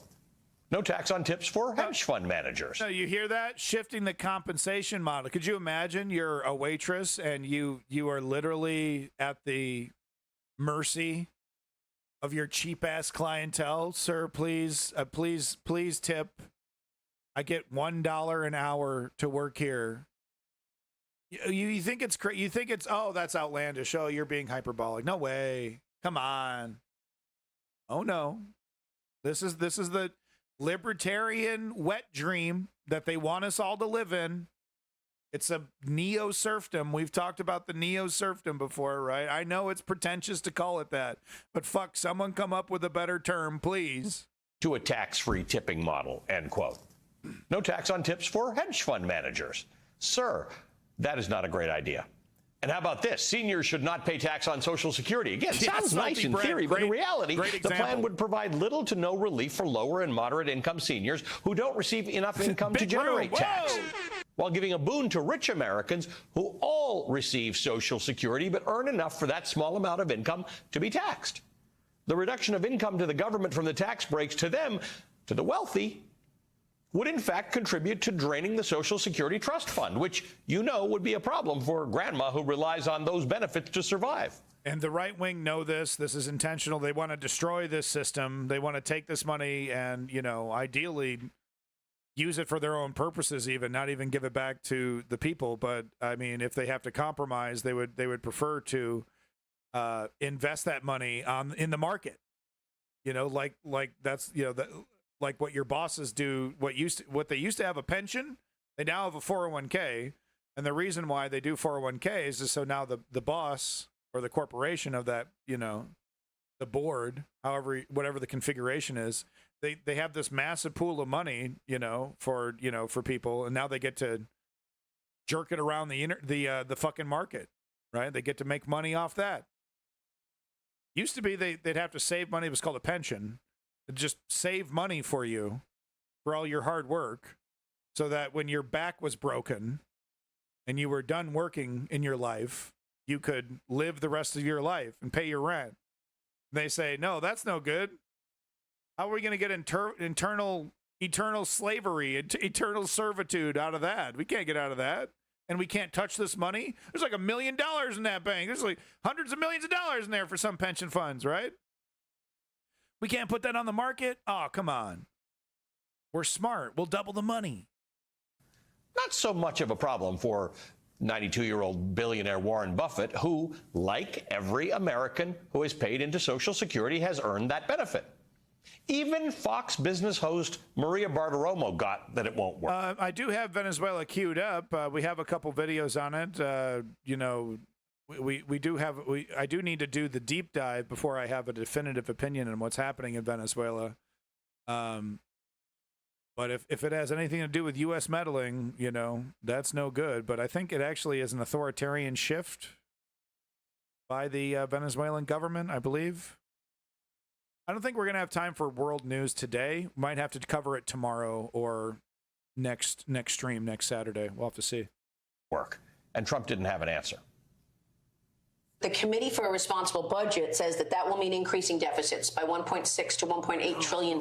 No tax on tips for hedge fund managers. So you hear that? Shifting the compensation model. Could you imagine you're a waitress and you are literally at the mercy of your cheap-ass clientele? Sir, please tip. I get $1 an hour to work here. You think it's crazy? You think it's, oh, that's outlandish. Oh, you're being hyperbolic. No way. Come on. Oh, no. This is the libertarian wet dream that they want us all to live in. It's a neo-serfdom. We've talked about the neo-serfdom before, right? I know it's pretentious to call it that, but fuck, someone come up with a better term, please. To a tax-free tipping model, end quote. No tax on tips for hedge fund managers. Sir, that is not a great idea. And how about this? Seniors should not pay tax on Social Security. Again, sounds nice in theory, but in reality, the plan would provide little to no relief for lower and moderate income seniors who don't receive enough income to generate tax, while giving a boon to rich Americans who all receive Social Security but earn enough for that small amount of income to be taxed. The reduction of income to the government from the tax breaks to them, to the wealthy, would in fact contribute to draining the Social Security Trust Fund, which you know would be a problem for grandma who relies on those benefits to survive. And the right wing know this. This is intentional. They want to destroy this system. They want to take this money and, you know, ideally use it for their own purposes, even not even give it back to the people. But I mean, if they have to compromise, they would prefer to invest that money in the market. You know, like that's, you know, like what your bosses do, what they used to have a pension, they now have a 401k. And the reason why they do 401ks is so now the boss or the corporation of that, you know, the board, however, whatever the configuration is, they have this massive pool of money, you know, for people, and now they get to jerk it around the fucking market, right? They get to make money off that. Used to be they'd have to save money. It was called a pension. Just save money for you for all your hard work so that when your back was broken and you were done working in your life, you could live the rest of your life and pay your rent. They say, no, that's no good. How are we going to get eternal slavery, eternal servitude out of that? We can't get out of that. And we can't touch this money. There's like $1 million in that bank. There's like hundreds of millions of dollars in there for some pension funds, right? We can't put that on the market? Oh, come on. We're smart. We'll double the money. Not so much of a problem for 92-year-old billionaire Warren Buffett, who, like every American who has paid into Social Security, has earned that benefit. Even Fox Business host Maria Bartiromo got that it won't work. I do have Venezuela queued up. We have a couple videos on it. You know, I do need to do the deep dive before I have a definitive opinion on what's happening in Venezuela. But if it has anything to do with U.S. meddling, you know, that's no good. But I think it actually is an authoritarian shift by the Venezuelan government, I believe. I don't think we're going to have time for world news today. Might have to cover it tomorrow or next stream next Saturday. We'll have to see. Work. And Trump didn't have an answer. The Committee for a Responsible Budget says that will mean increasing deficits by $1.6 to $1.8 trillion.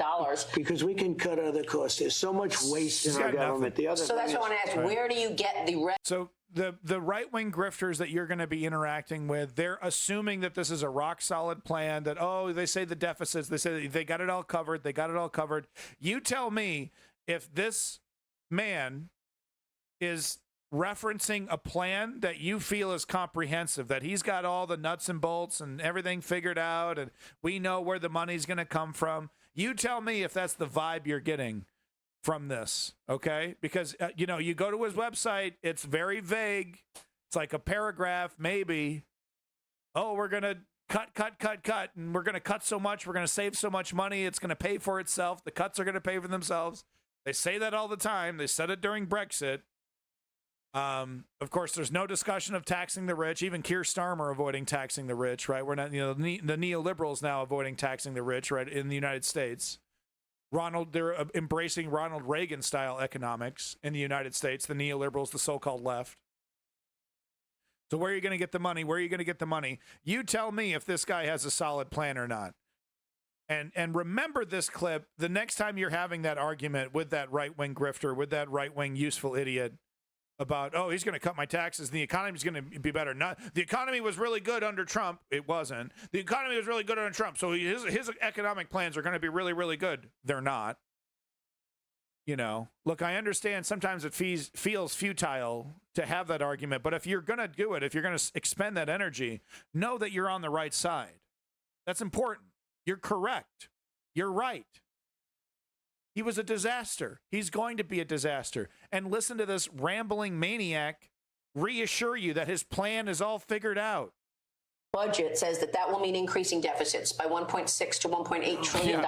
Because we can cut other costs. There's so much waste in our government. So that's what I want to ask. Right. Where do you get the So the right-wing grifters that you're going to be interacting with, they're assuming that this is a rock-solid plan, that, oh, they say the deficits, they say they got it all covered, they got it all covered. You tell me if this man is referencing a plan that you feel is comprehensive, that he's got all the nuts and bolts and everything figured out, and we know where the money's going to come from. You tell me if that's the vibe you're getting from this, okay? Because, you go to his website, it's very vague. It's like a paragraph, maybe. Oh, we're going to cut, and we're going to cut so much, we're going to save so much money, it's going to pay for itself. The cuts are going to pay for themselves. They say that all the time. They said it during Brexit. Of course, there's no discussion of taxing the rich. Even Keir Starmer avoiding taxing the rich, right? We're not, the neoliberals now avoiding taxing the rich, right? In the United States, they're embracing Ronald Reagan style economics in the United States. The neoliberals, the so-called left. So where are you going to get the money? Where are you going to get the money? You tell me if this guy has a solid plan or not. And remember this clip the next time you're having that argument with that right-wing grifter, with that right-wing useful idiot, about, oh, he's going to cut my taxes and the economy's going to be better. The economy was really good under Trump. It wasn't. The economy was really good under Trump. So his economic plans are going to be really, really good. They're not. Look, I understand sometimes it feels futile to have that argument, but if you're going to do it, if you're going to expend that energy, know that you're on the right side. That's important. You're correct. You're right. He was a disaster. He's going to be a disaster. And listen to this rambling maniac reassure you that his plan is all figured out. Budget says that will mean increasing deficits by $1.6 to $1.8 trillion.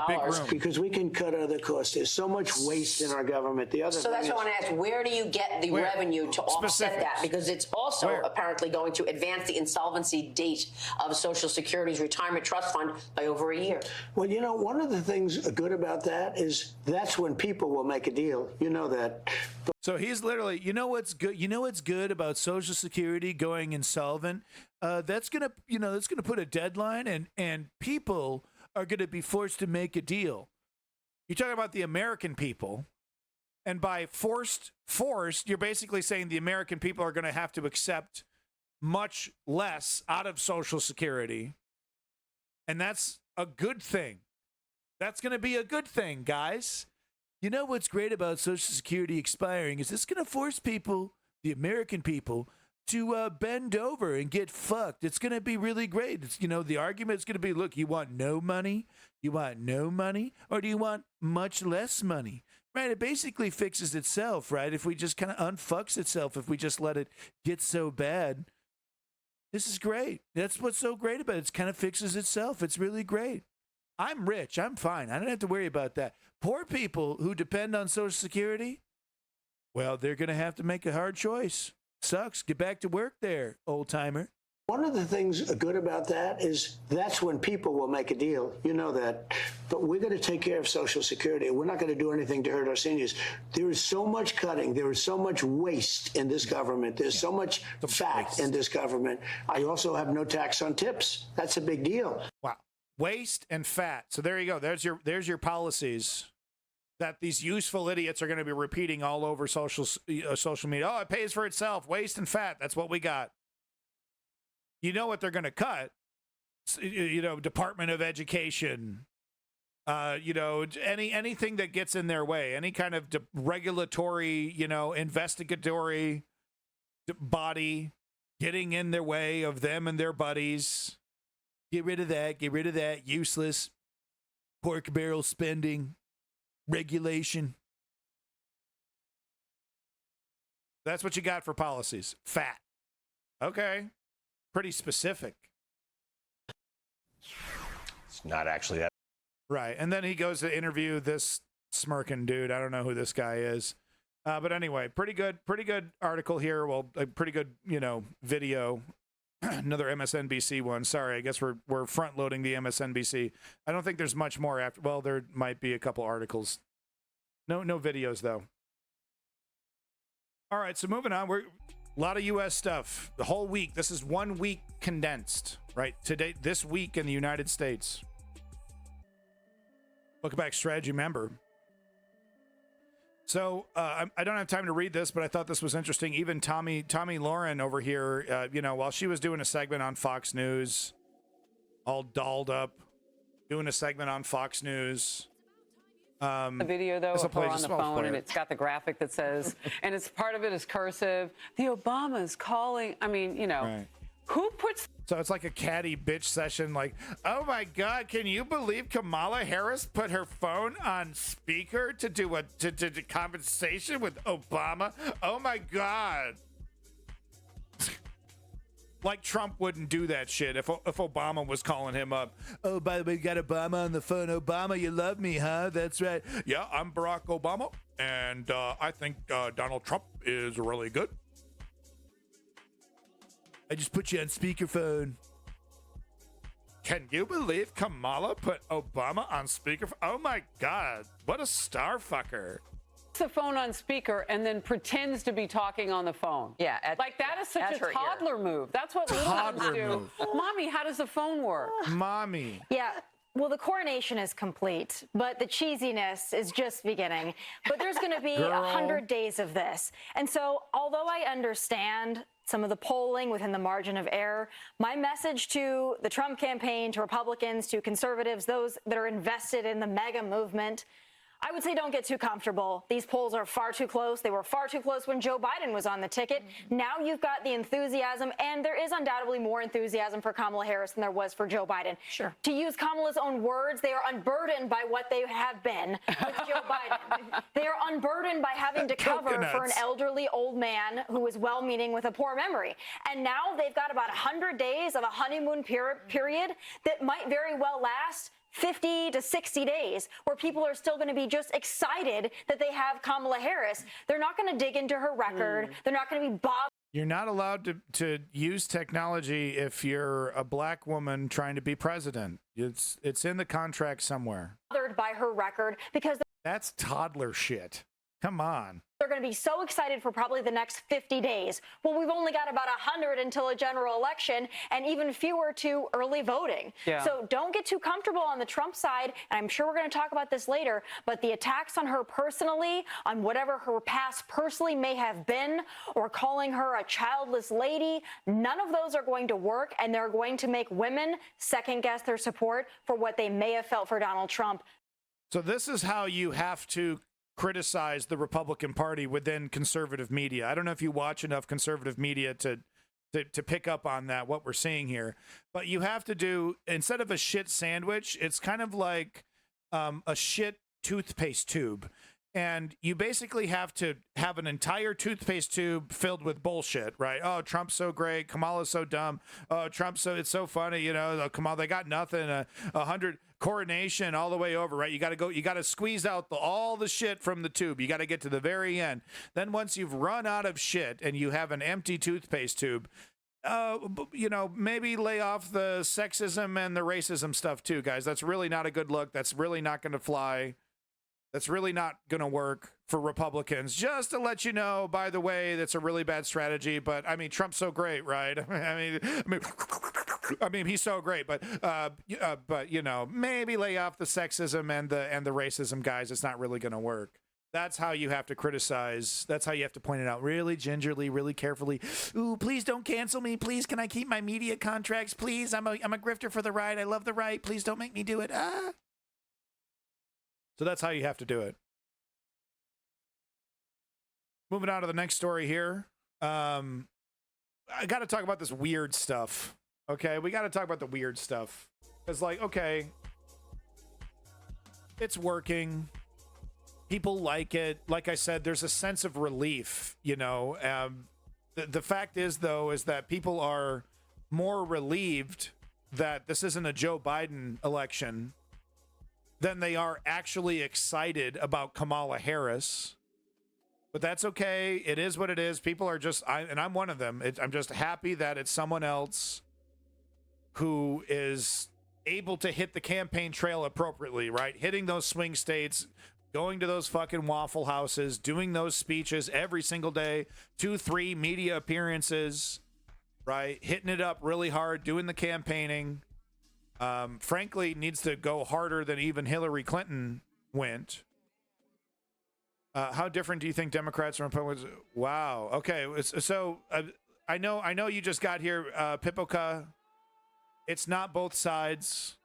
Because we can cut other costs. There's so much waste in our government. So that's what I want to ask. Where do you get the revenue to offset that? Because it's also apparently going to advance the insolvency date of Social Security's retirement trust fund by over a year. Well, one of the things good about that is that's when people will make a deal. You know that. So he's literally, what's good? What's good about Social Security going insolvent? That's gonna put a deadline, and people are gonna be forced to make a deal. You're talking about the American people, and by forced, you're basically saying the American people are gonna have to accept much less out of Social Security, and that's a good thing. That's gonna be a good thing, guys. You know what's great about Social Security expiring is it's going to force people, the American people, to bend over and get fucked. It's going to be really great. It's, the argument is going to be, look, you want no money? You want no money? Or do you want much less money? Right? It basically fixes itself, right? If we just kind of unfucks itself, if we just let it get so bad. This is great. That's what's so great about it. It kind of fixes itself. It's really great. I'm rich. I'm fine. I don't have to worry about that. Poor people who depend on Social Security, well, they're going to have to make a hard choice. Sucks. Get back to work there, old timer. One of the things good about that is that's when people will make a deal. You know that. But we're going to take care of Social Security. We're not going to do anything to hurt our seniors. There is so much cutting. There is so much waste in this government. There's so much fat in this government. I also have no tax on tips. That's a big deal. Wow. Waste and fat. So there you go. There's your policies that these useful idiots are going to be repeating all over social media. Oh, it pays for itself. Waste and fat. That's what we got. You know what they're going to cut? Department of Education. Anything that gets in their way. Any kind of regulatory, investigatory body getting in their way of them and their buddies. Get rid of that. Get rid of that. Useless pork barrel spending regulation. That's what you got for policies. Fat. Okay. Pretty specific. It's not actually that. Right. And then he goes to interview this smirking dude. I don't know who this guy is. But anyway, pretty good article here. Well, a pretty good, video. Another MSNBC one. Sorry, I guess we're front loading the MSNBC. I don't think there's much more after. Well, there might be a couple articles. No videos though. All right, so moving on, we're a lot of U.S. stuff. The whole week. This is 1 week condensed, right? Today, this week in the United States. Look Back Strategy member. So I don't have time to read this, but I thought this was interesting. Even Tommy Lauren over here, while she was doing a segment on Fox News, all dolled up, doing a segment on Fox News. The video, though, of her on the phone, and it's got the graphic that says, and it's part of it is cursive. The Obamas calling. I mean, Right. Who puts? So it's like a catty bitch session. Like, oh my God, can you believe Kamala Harris put her phone on speaker to do a to conversation with Obama? Oh my God. Like Trump wouldn't do that shit if Obama was calling him up. Oh, by the way, you got Obama on the phone. Obama, you love me, huh? That's right. Yeah, I'm Barack Obama, and I think Donald Trump is really good. I just put you on speakerphone. Can you believe Kamala put Obama on speakerphone? Oh my God, what a star fucker. The phone on speaker and then pretends to be talking on the phone. Yeah. That is such a toddler move. That's what little ones do. Mommy, how does the phone work? Mommy. Yeah. Well, the coronation is complete, but the cheesiness is just beginning. But there's going to be 100 days of this. And so, although I understand some of the polling within the margin of error, my message to the Trump campaign, to Republicans, to conservatives, those that are invested in the MAGA movement, I would say don't get too comfortable. These polls are far too close. They were far too close when Joe Biden was on the ticket. Now you've got the enthusiasm, and there is undoubtedly more enthusiasm for Kamala Harris than there was for Joe Biden. Sure. To use Kamala's own words, they are unburdened by what they have been with Joe Biden. They are unburdened by having to cover for an elderly old man who is well-meaning with a poor memory. And now they've got about 100 days of a honeymoon period that might very well last 50 to 60 days, where people are still going to be just excited that they have Kamala Harris. They're not going to dig into her record. They're not going to be bothered. You're not allowed to use technology if you're a black woman trying to be president. It's in the contract somewhere. By her record, because that's toddler shit. Come on. They're going to be so excited for probably the next 50 days. Well, we've only got about 100 until a general election, and even fewer to early voting. Yeah. So don't get too comfortable on the Trump side, and I'm sure we're going to talk about this later, but the attacks on her personally, on whatever her past personally may have been, or calling her a childless lady, none of those are going to work, and they're going to make women second-guess their support for what they may have felt for Donald Trump. So this is how you have to criticize the Republican Party within conservative media. I don't know if you watch enough conservative media to pick up on that, what we're seeing here. But you have to do, instead of a shit sandwich, it's kind of like a shit toothpaste tube. And you basically have to have an entire toothpaste tube filled with bullshit, right? Oh, Trump's so great. Kamala's so dumb. Oh, it's so funny. Kamala, they got nothing. 100 coronation all the way over, right? You got to squeeze out all the shit from the tube. You got to get to the very end. Then once you've run out of shit and you have an empty toothpaste tube, maybe lay off the sexism and the racism stuff too, guys. That's really not a good look. That's really not going to fly. That's really not going to work for Republicans. Just to let you know, by the way, that's a really bad strategy. But I mean, Trump's so great, right? I mean, he's so great. But maybe lay off the sexism and the racism, guys. It's not really going to work. That's how you have to criticize. That's how you have to point it out really gingerly, really carefully. Ooh, please don't cancel me. Please, can I keep my media contracts? Please, I'm a grifter for the right. I love the right. Please don't make me do it. So that's how you have to do it. Moving on to the next story here. I got to talk about this weird stuff. Okay, we got to talk about the weird stuff. Because, okay, it's working. People like it. Like I said, there's a sense of relief, The fact is, though, is that people are more relieved that this isn't a Joe Biden election than they are actually excited about Kamala Harris. But that's okay. It is what it is. People are just, and I'm one of them. I'm just happy that it's someone else who is able to hit the campaign trail appropriately, right? Hitting those swing states, going to those fucking Waffle Houses, doing those speeches every single day, 2-3 media appearances, right? Hitting it up really hard, doing the campaigning. Frankly, needs to go harder than even Hillary Clinton went. How different do you think Democrats and Republicans? Wow. Okay. So I know you just got here, Pipoka. It's not both sides.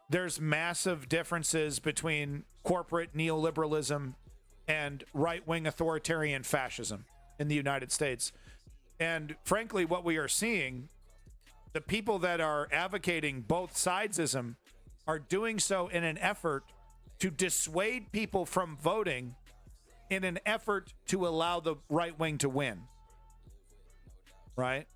There's massive differences between corporate neoliberalism and right-wing authoritarian fascism in the United States. And frankly, what we are seeing, the people that are advocating both sidesism are doing so in an effort to dissuade people from voting in an effort to allow the right wing to win. Right?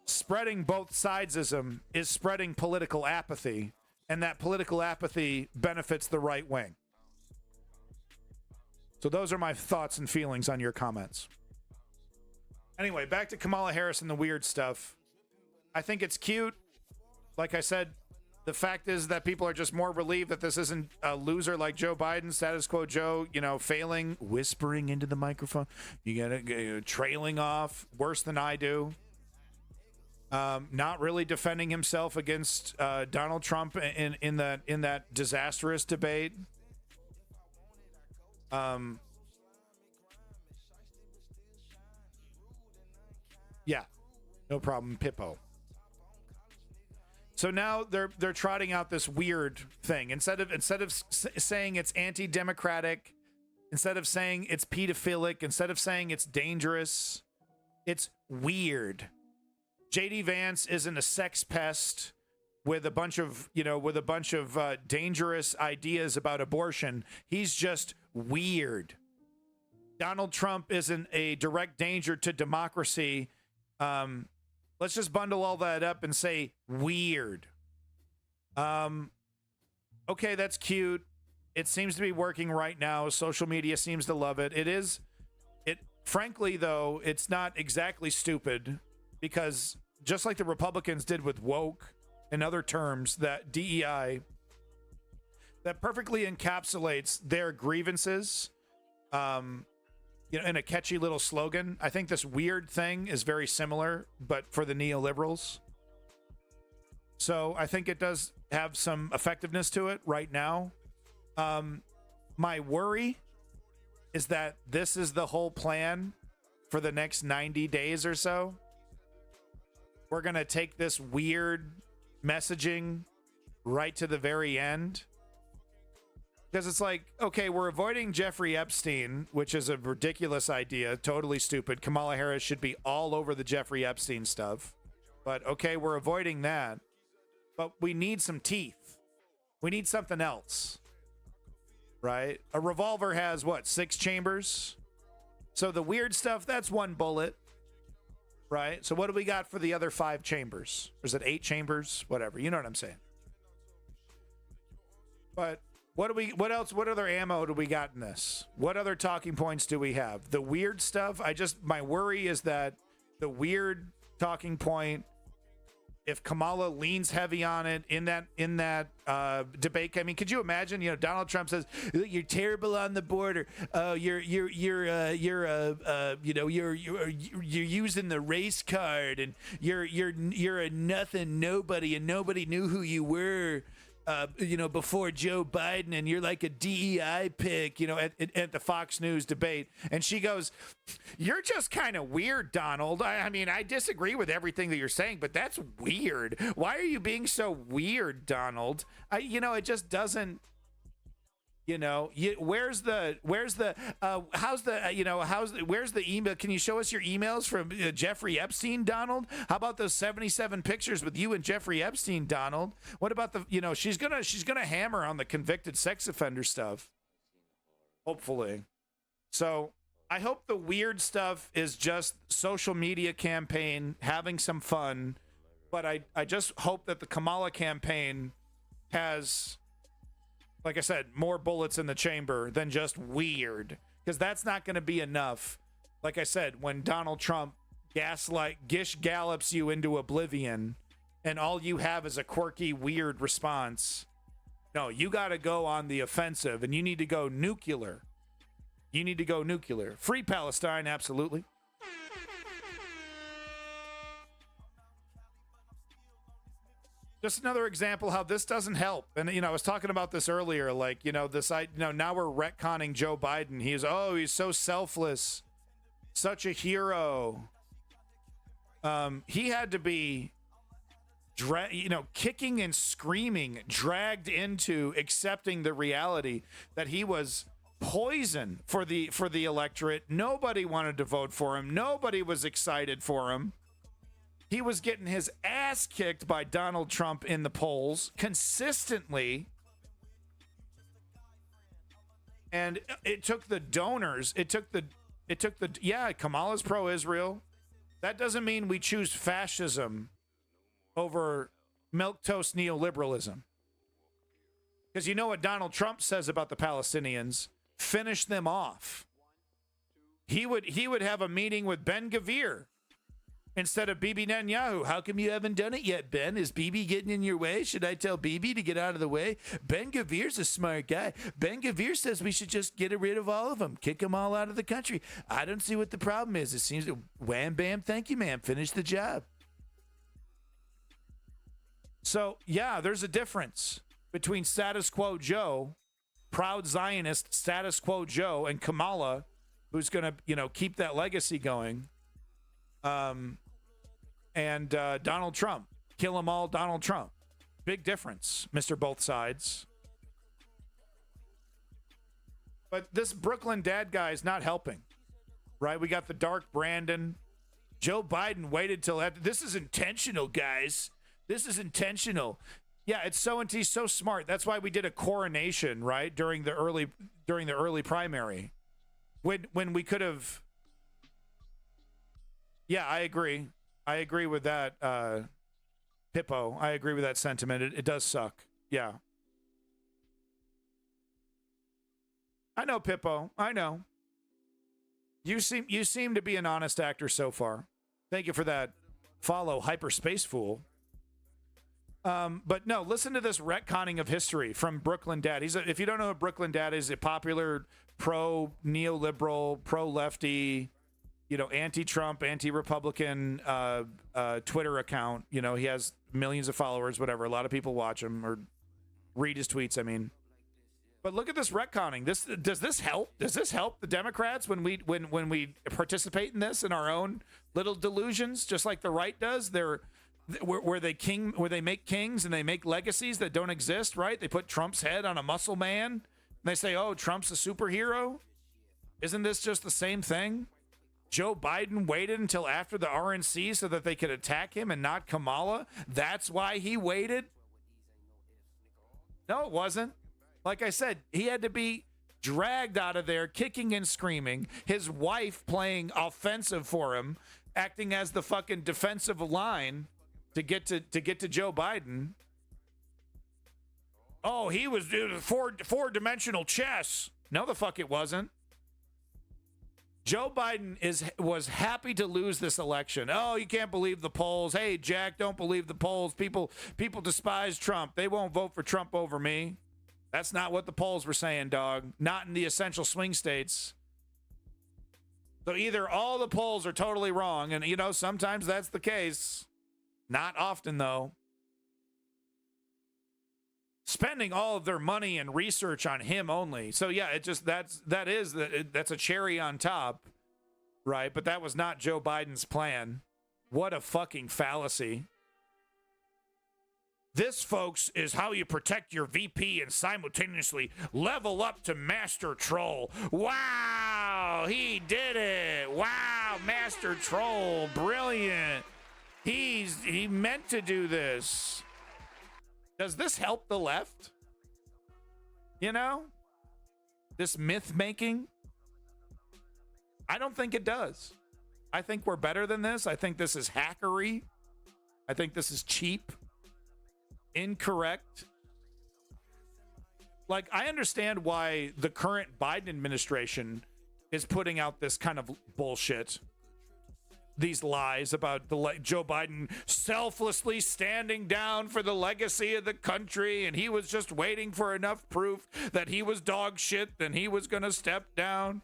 Spreading both sidesism is spreading political apathy, and that political apathy benefits the right wing. So those are my thoughts and feelings on your comments. Anyway, back to Kamala Harris and the weird stuff. I think it's cute. Like I said, the fact is that people are just more relieved that this isn't a loser like Joe Biden, status quo Joe, failing, whispering into the microphone. You get it, trailing off worse than I do. Not really defending himself against Donald Trump in that disastrous debate. Yeah, no problem, Pippo. So now they're trotting out this weird thing. Instead of saying it's anti-democratic, instead of saying it's pedophilic, instead of saying it's dangerous, it's weird. JD Vance isn't a sex pest with a bunch of dangerous ideas about abortion. He's just weird. Donald Trump isn't a direct danger to democracy. Let's just bundle all that up and say weird. Okay, that's cute. It seems to be working right now. Social media seems to love it. Frankly, though, it's not exactly stupid, because just like the Republicans did with woke and other terms, that DEI, that perfectly encapsulates their grievances. In a catchy little slogan. I think this weird thing is very similar, but for the neoliberals. So I think it does have some effectiveness to it right now. My worry is that this is the whole plan for the next 90 days or so. We're going to take this weird messaging right to the very end. Because it's like, okay, we're avoiding Jeffrey Epstein, which is a ridiculous idea, totally stupid. Kamala Harris should be all over the Jeffrey Epstein stuff. But okay, we're avoiding that. But we need some teeth. We need something else. Right? A revolver has, 6 chambers? So the weird stuff, that's 1 bullet. Right? So what do we got for the other 5 chambers? Or is it 8 chambers? Whatever. You know what I'm saying. But what else? What other ammo do we got in this? What other talking points do we have? The weird stuff. My worry is that the weird talking point, if Kamala leans heavy on it in that debate, I mean, could you imagine? Donald Trump says you're terrible on the border. You're using the race card, and you're a nothing, nobody, and nobody knew who you were. Before Joe Biden, and you're like a DEI pick, at the Fox News debate. And she goes, you're just kind of weird, Donald. I mean, I disagree with everything that you're saying, but that's weird. Why are you being so weird, Donald? It just doesn't, where's the email? Can you show us your emails from Jeffrey Epstein, Donald? How about those 77 pictures with you and Jeffrey Epstein, Donald? What about she's gonna hammer on the convicted sex offender stuff, hopefully. So I hope the weird stuff is just social media campaign having some fun, but I just hope that the Kamala campaign has, like I said, more bullets in the chamber than just weird, because that's not going to be enough. Like I said, when Donald Trump gish gallops you into oblivion, and all you have is a quirky, weird response, No, you got to go on the offensive, and you need to go nuclear. You need to go nuclear. Free Palestine, absolutely. Just another example how this doesn't help. And, I was talking about this earlier, like, now we're retconning Joe Biden. He's so selfless, such a hero. He had to be, kicking and screaming, dragged into accepting the reality that he was poison for the electorate. Nobody wanted to vote for him. Nobody was excited for him. He was getting his ass kicked by Donald Trump in the polls consistently. And it took the donors. Kamala's pro-Israel. That doesn't mean we choose fascism over milquetoast neoliberalism. Because you know what Donald Trump says about the Palestinians? Finish them off. He would have a meeting with Ben Gvir instead of Bibi Netanyahu. How come you haven't done it yet, Ben? Is Bibi getting in your way? Should I tell Bibi to get out of the way? Ben Gvir's a smart guy. Ben Gvir says we should just get rid of all of them, kick them all out of the country. I don't see what the problem is. It seems wham, bam, thank you, ma'am. Finish the job. So, yeah, there's a difference between status quo Joe, proud Zionist status quo Joe, and Kamala, who's going to, keep that legacy going. And Donald Trump. Kill them all, Donald Trump. Big difference, Mr. Both Sides. But this Brooklyn dad guy is not helping, right? We got the dark Brandon. Joe Biden waited till after. This is intentional, guys. This is intentional. Yeah, he's so smart. That's why we did a coronation, right? During the early primary. When we could have. Yeah, I agree. I agree with that, Pippo. I agree with that sentiment. It does suck. Yeah. I know, Pippo. I know. You seem to be an honest actor so far. Thank you for that follow, Hyperspace Fool. But no, listen to this retconning of history from Brooklyn Dad. If you don't know what Brooklyn Dad is, a popular pro-neoliberal, pro-lefty, anti-Trump, anti-Republican Twitter account. He has millions of followers, whatever. A lot of people watch him or read his tweets, I mean. But look at this retconning. Does this help? Does this help the Democrats when we participate in this in our own little delusions, just like the right does? Where they make kings and they make legacies that don't exist, right? They put Trump's head on a muscle man and they say, "Oh, Trump's a superhero." Isn't this just the same thing? Joe Biden waited until after the RNC so that they could attack him and not Kamala. That's why he waited. No, it wasn't. Like I said, he had to be dragged out of there, kicking and screaming. His wife playing offensive for him, acting as the fucking defensive line to get to Joe Biden. Oh, he was doing four-dimensional chess. No, the fuck it wasn't. Joe Biden was happy to lose this election. Oh, you can't believe the polls. Hey, Jack, don't believe the polls. People despise Trump. They won't vote for Trump over me. That's not what the polls were saying, dog. Not in the essential swing states. So either all the polls are totally wrong, and, sometimes that's the case. Not often, though. Spending all of their money and research on him only. So yeah, that's a cherry on top, right? But that was not Joe Biden's plan. What a fucking fallacy. This, folks, is how you protect your VP and simultaneously level up to Master Troll. Wow, he did it. Wow, Master Troll, brilliant. He meant to do this. Does this help the left? This myth making? I don't think it does. I think we're better than this. I think this is hackery. I think this is cheap, incorrect. Like, I understand why the current Biden administration is putting out this kind of bullshit. these lies about Joe Biden selflessly standing down for the legacy of the country, and he was just waiting for enough proof that he was dog shit, then he was going to step down.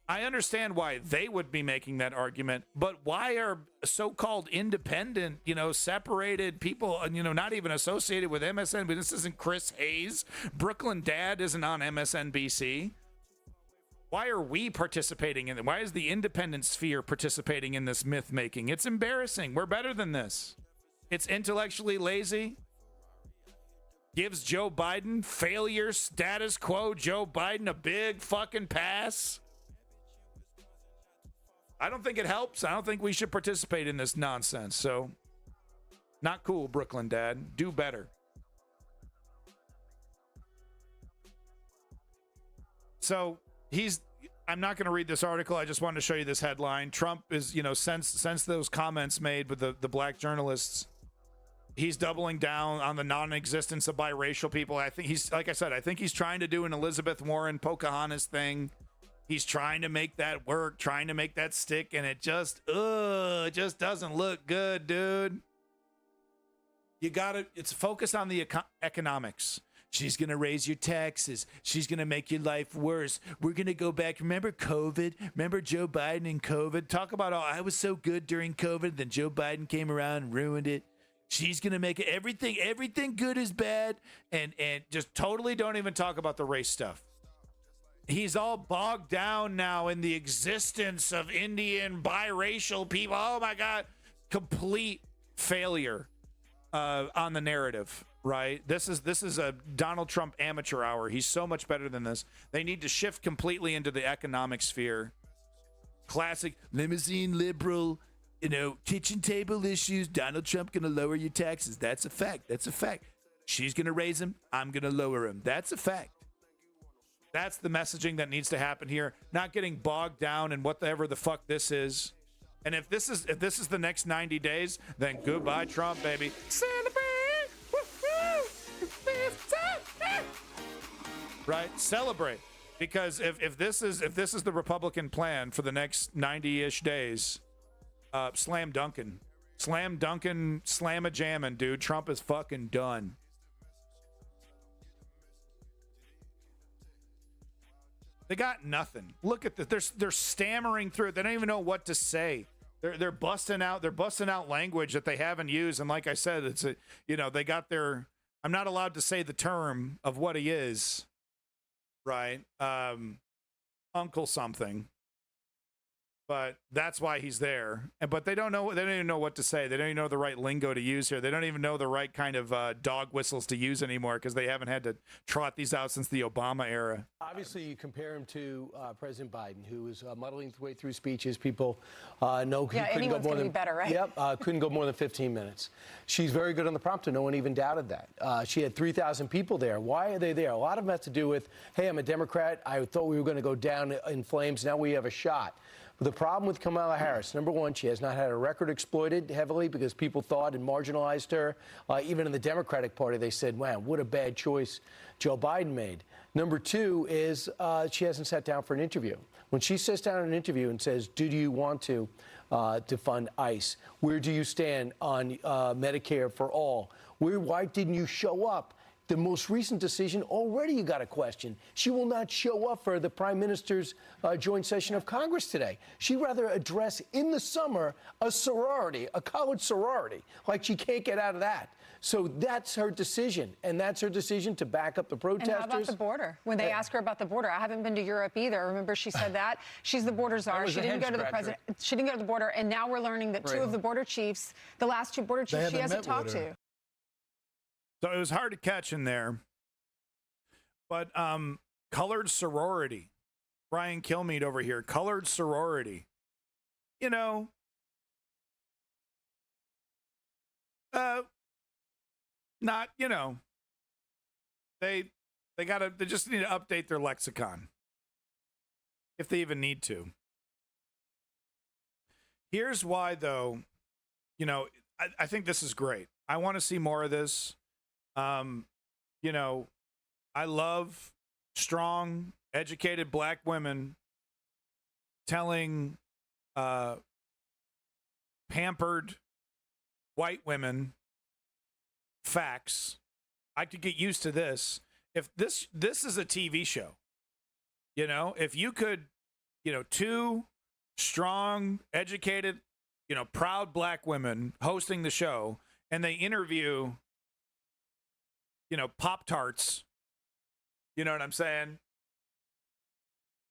I understand why they would be making that argument, but why are so-called independent, separated people, not even associated with MSNBC? This isn't Chris Hayes. Brooklyn Dad isn't on MSNBC. Why are we participating in it? Why is the independent sphere participating in this myth-making? It's embarrassing. We're better than this. It's intellectually lazy. Gives Joe Biden, failure status quo Joe Biden, a big fucking pass. I don't think it helps. I don't think we should participate in this nonsense. So, not cool, Brooklyn Dad. Do better. So, I'm not going to read this article. I just wanted to show you this headline. Trump is, since those comments made with the black journalists, he's doubling down on the non-existence of biracial people. I think like I said, I think he's trying to do an Elizabeth Warren, Pocahontas thing. He's trying to make that work, trying to make that stick, and it just doesn't look good, dude. It's focused on the economics. She's going to raise your taxes. She's going to make your life worse. We're going to go back. Remember COVID? Remember Joe Biden and COVID? Talk about, I was so good during COVID. Then Joe Biden came around and ruined it. She's going to make it everything good is bad. And just totally don't even talk about the race stuff. He's all bogged down now in the existence of Indian biracial people. Oh my God. Complete failure on the narrative, right? This is a Donald Trump amateur hour. He's so much better than this. They need to shift completely into the economic sphere. Classic limousine liberal, kitchen table issues. Donald Trump going to lower your taxes. That's a fact. That's a fact. She's going to raise them. I'm going to lower them. That's a fact. That's the messaging that needs to happen here. Not getting bogged down in whatever the fuck this is. And if this is the next 90 days, then goodbye Trump, baby. Celebrate. Right? Celebrate. Because if this is the Republican plan for the next 90-ish days, slam dunkin'. Slam dunkin', slam a jammin', dude. Trump is fucking done. They got nothing. Look at this. They're stammering through it. They don't even know what to say. They're busting out language that they haven't used. And like I said, they got their. I'm not allowed to say the term of what he is, right? Uncle something. But that's why he's there. But they don't know. They don't even know what to say. They don't even know the right lingo to use here. They don't even know the right kind of dog whistles to use anymore because they haven't had to trot these out since the Obama era. Obviously, you compare him to President Biden, who is muddling his way through speeches. People know he couldn't go more than better, right? Yep, couldn't go more than 15 minutes. She's very good on the prompter. No one even doubted that. She had 3,000 people there. Why are they there? A lot of them has to do with, hey, I'm a Democrat. I thought we were going to go down in flames. Now we have a shot. The problem with Kamala Harris, number one, she has not had her record exploited heavily because people thought and marginalized her. Even in the Democratic Party, they said, wow, what a bad choice Joe Biden made. Number two is she hasn't sat down for an interview. When she sits down in an interview and says, do you want to fund ICE? Where do you stand on Medicare for all? Why didn't you show up? The most recent decision, already you got a question. She will not show up for the Prime Minister's joint session of Congress today. She'd rather address in the summer a sorority, a college sorority, like she can't get out of that. So that's her decision, and that's her decision to back up the protesters. And how about the border? When they ask her about the border, I haven't been to Europe either. Remember, she said that she's the border czar. She didn't go to the president. She didn't go to the border, and now we're learning that two of the border chiefs, the last two border chiefs, she hasn't talked to. So it was hard to catch in there, but colored sorority, Brian Kilmeade over here, colored sorority, not, they just need to update their lexicon if they even need to. Here's why though, I think this is great. I want to see more of this. I love strong, educated black women telling pampered white women facts. I could get used to this. If this is a TV show, you know, if you could, you know, two strong, educated, you know, proud black women hosting the show, and they interview, you know, Pop-Tarts, you know what I'm saying?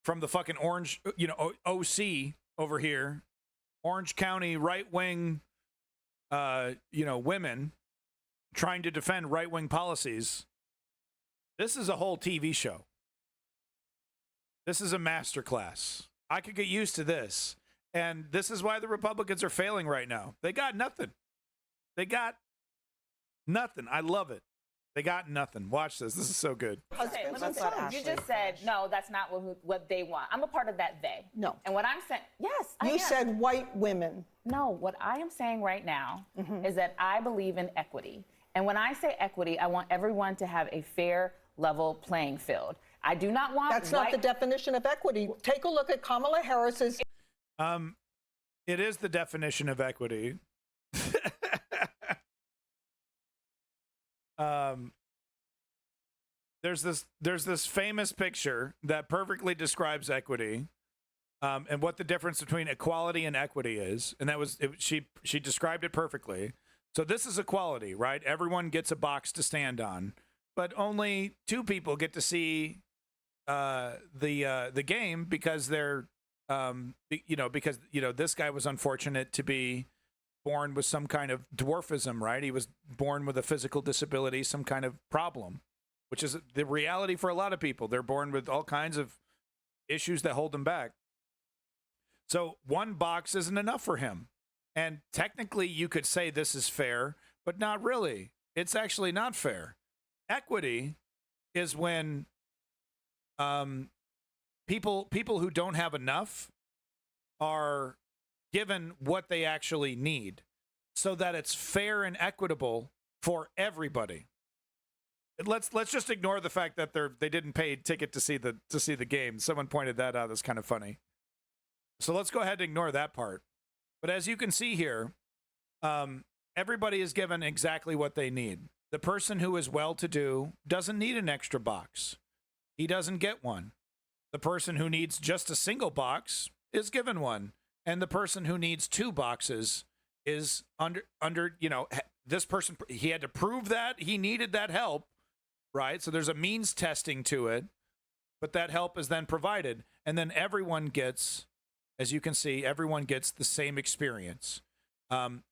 From the fucking Orange, you know, OC over here, Orange County right-wing, you know, women trying to defend right-wing policies. This is a whole TV show. This is a masterclass. I could get used to this. And this is why the Republicans are failing right now. They got nothing. They got nothing. I love it. They got nothing. Watch this. This is so good. Okay, you just said, no, that's not what they want. I'm a part of that they. No. And what I'm saying, yes, I am. You said white women. No, what I am saying right now is that I believe in equity. And when I say equity, I want everyone to have a fair, level playing field. I do not want That's not the definition of equity. Take a look at Kamala Harris's. It is the definition of equity. There's this famous picture that perfectly describes equity, and what the difference between equality and equity is, and that was she described it perfectly. So this is equality, right? Everyone gets a box to stand on, but only two people get to see the game because they're because this guy was unfortunate to be born with some kind of dwarfism, right? He was born with a physical disability, some kind of problem, which is the reality for a lot of people. They're born with all kinds of issues that hold them back. So one box isn't enough for him. And technically you could say this is fair, but not really. It's actually not fair. Equity is when people who don't have enough are given what they actually need so that it's fair and equitable for everybody. Let's just ignore the fact that they didn't pay a ticket to see the game. Someone pointed that out. That's kind of funny. So let's go ahead and ignore that part. But as you can see here, everybody is given exactly what they need. The person who is well-to-do doesn't need an extra box. He doesn't get one. The person who needs just a single box is given one. And the person who needs two boxes is under this person, he had to prove that he needed that help, right? So there's a means testing to it, but that help is then provided. And then everyone gets, as you can see, everyone gets the same experience.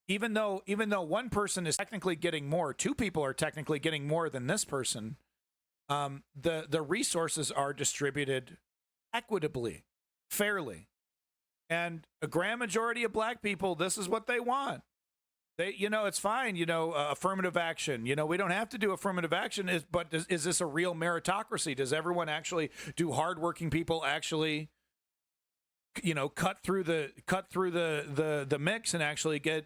Even though one person is technically getting more, two people are technically getting more than this person, the resources are distributed equitably, fairly. And a grand majority of black people, this is what they want. They, it's fine, affirmative action. We don't have to do affirmative action, but is this a real meritocracy? Does everyone actually, do hardworking people actually, cut through the mix and actually get,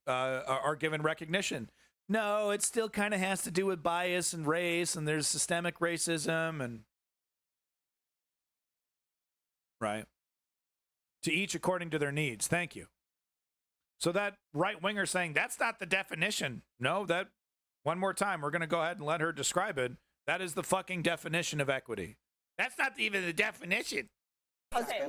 are given recognition? No, it still kind of has to do with bias and race, and there's systemic racism and right. To each according to their needs. Thank you. So that right winger saying that's not the definition. No, that one more time. We're going to go ahead and let her describe it. That is the fucking definition of equity. That's not even the definition. Okay,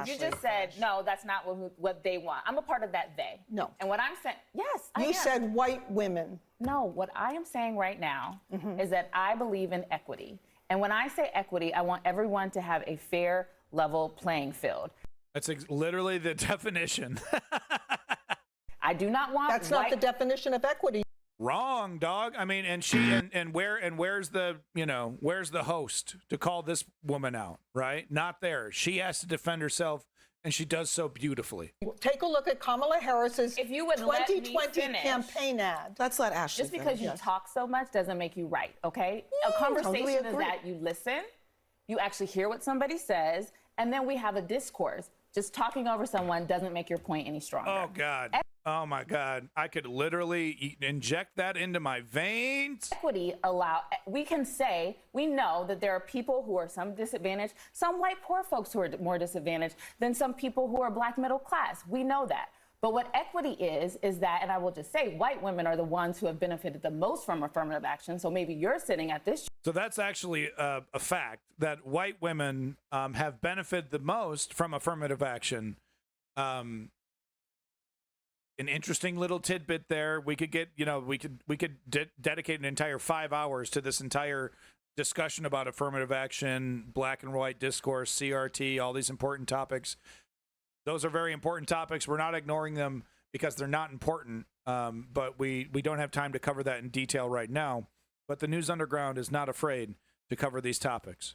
you just said, no, that's not what they want. I'm a part of that they. No. And what I'm saying, yes, I am. You said white women. No, what I am saying right now is that I believe in equity. And when I say equity, I want everyone to have a fair, level playing field. That's literally the definition. I do not want. That's not the definition of equity. Wrong, dog. I mean, and where's the host to call this woman out, right? Not there. She has to defend herself, and she does so beautifully. Take a look at Kamala Harris's if you would 2020 campaign ad. Let's let Ashley Just because you talk so much doesn't make you right, okay? A conversation is that you listen, you actually hear what somebody says, and then we have a discourse. Just talking over someone doesn't make your point any stronger. Oh, God. Oh my God. I could literally inject that into my veins. Equity we can say, we know that there are people who are some disadvantaged, some white poor folks who are more disadvantaged than some people who are black middle class. We know that. But what equity is that, and I will just say, white women are the ones who have benefited the most from affirmative action. So maybe you're sitting at this. So that's actually a fact, that white women have benefited the most from affirmative action. An interesting little tidbit there. We could get, we could dedicate an entire 5 hours to this entire discussion about affirmative action, black and white discourse, CRT, all these important topics. Those are very important topics. We're not ignoring them because they're not important, but we don't have time to cover that in detail right now. But the News Underground is not afraid to cover these topics.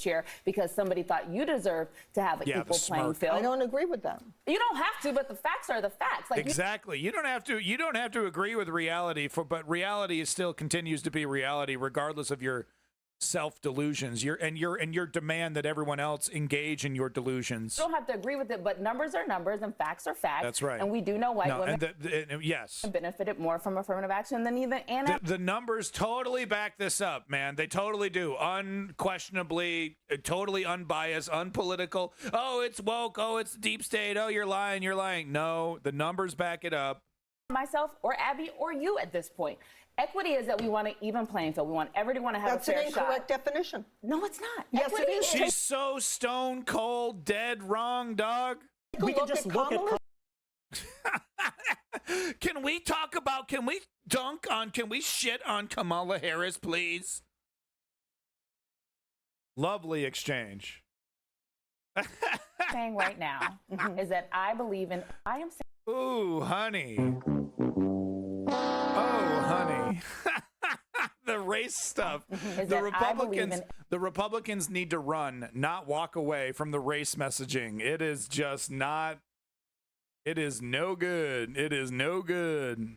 Year because somebody thought you deserve to have an equal playing field. I don't agree with that. You don't have to, but the facts are the facts. Like exactly. You don't have to agree with reality, but reality still continues to be reality regardless of your self-delusions, your demand that everyone else engage in your delusions. You don't have to agree with it, but numbers are numbers and facts are facts. That's right. And we do know white women yes, benefited more from affirmative action than even the numbers totally back this up, man. They totally do. Unquestionably, totally unbiased, unpolitical. Oh, it's woke. Oh, it's deep state. Oh, you're lying. You're lying. No, the numbers back it up. Myself or Abby or you at this point. Equity is that we want an even playing field. We want everyone to have a fair shot. That's an incorrect definition. No, it's not. Yes, it is. She's so stone cold, dead wrong, dog. We can just look at Can we shit on Kamala Harris, please? Lovely exchange. Saying right now is that I believe in. I am saying. Ooh, honey. Oh, honey. The race stuff. The Republicans need to run, not walk away from the race messaging. It is just not. It is no good. It is no good.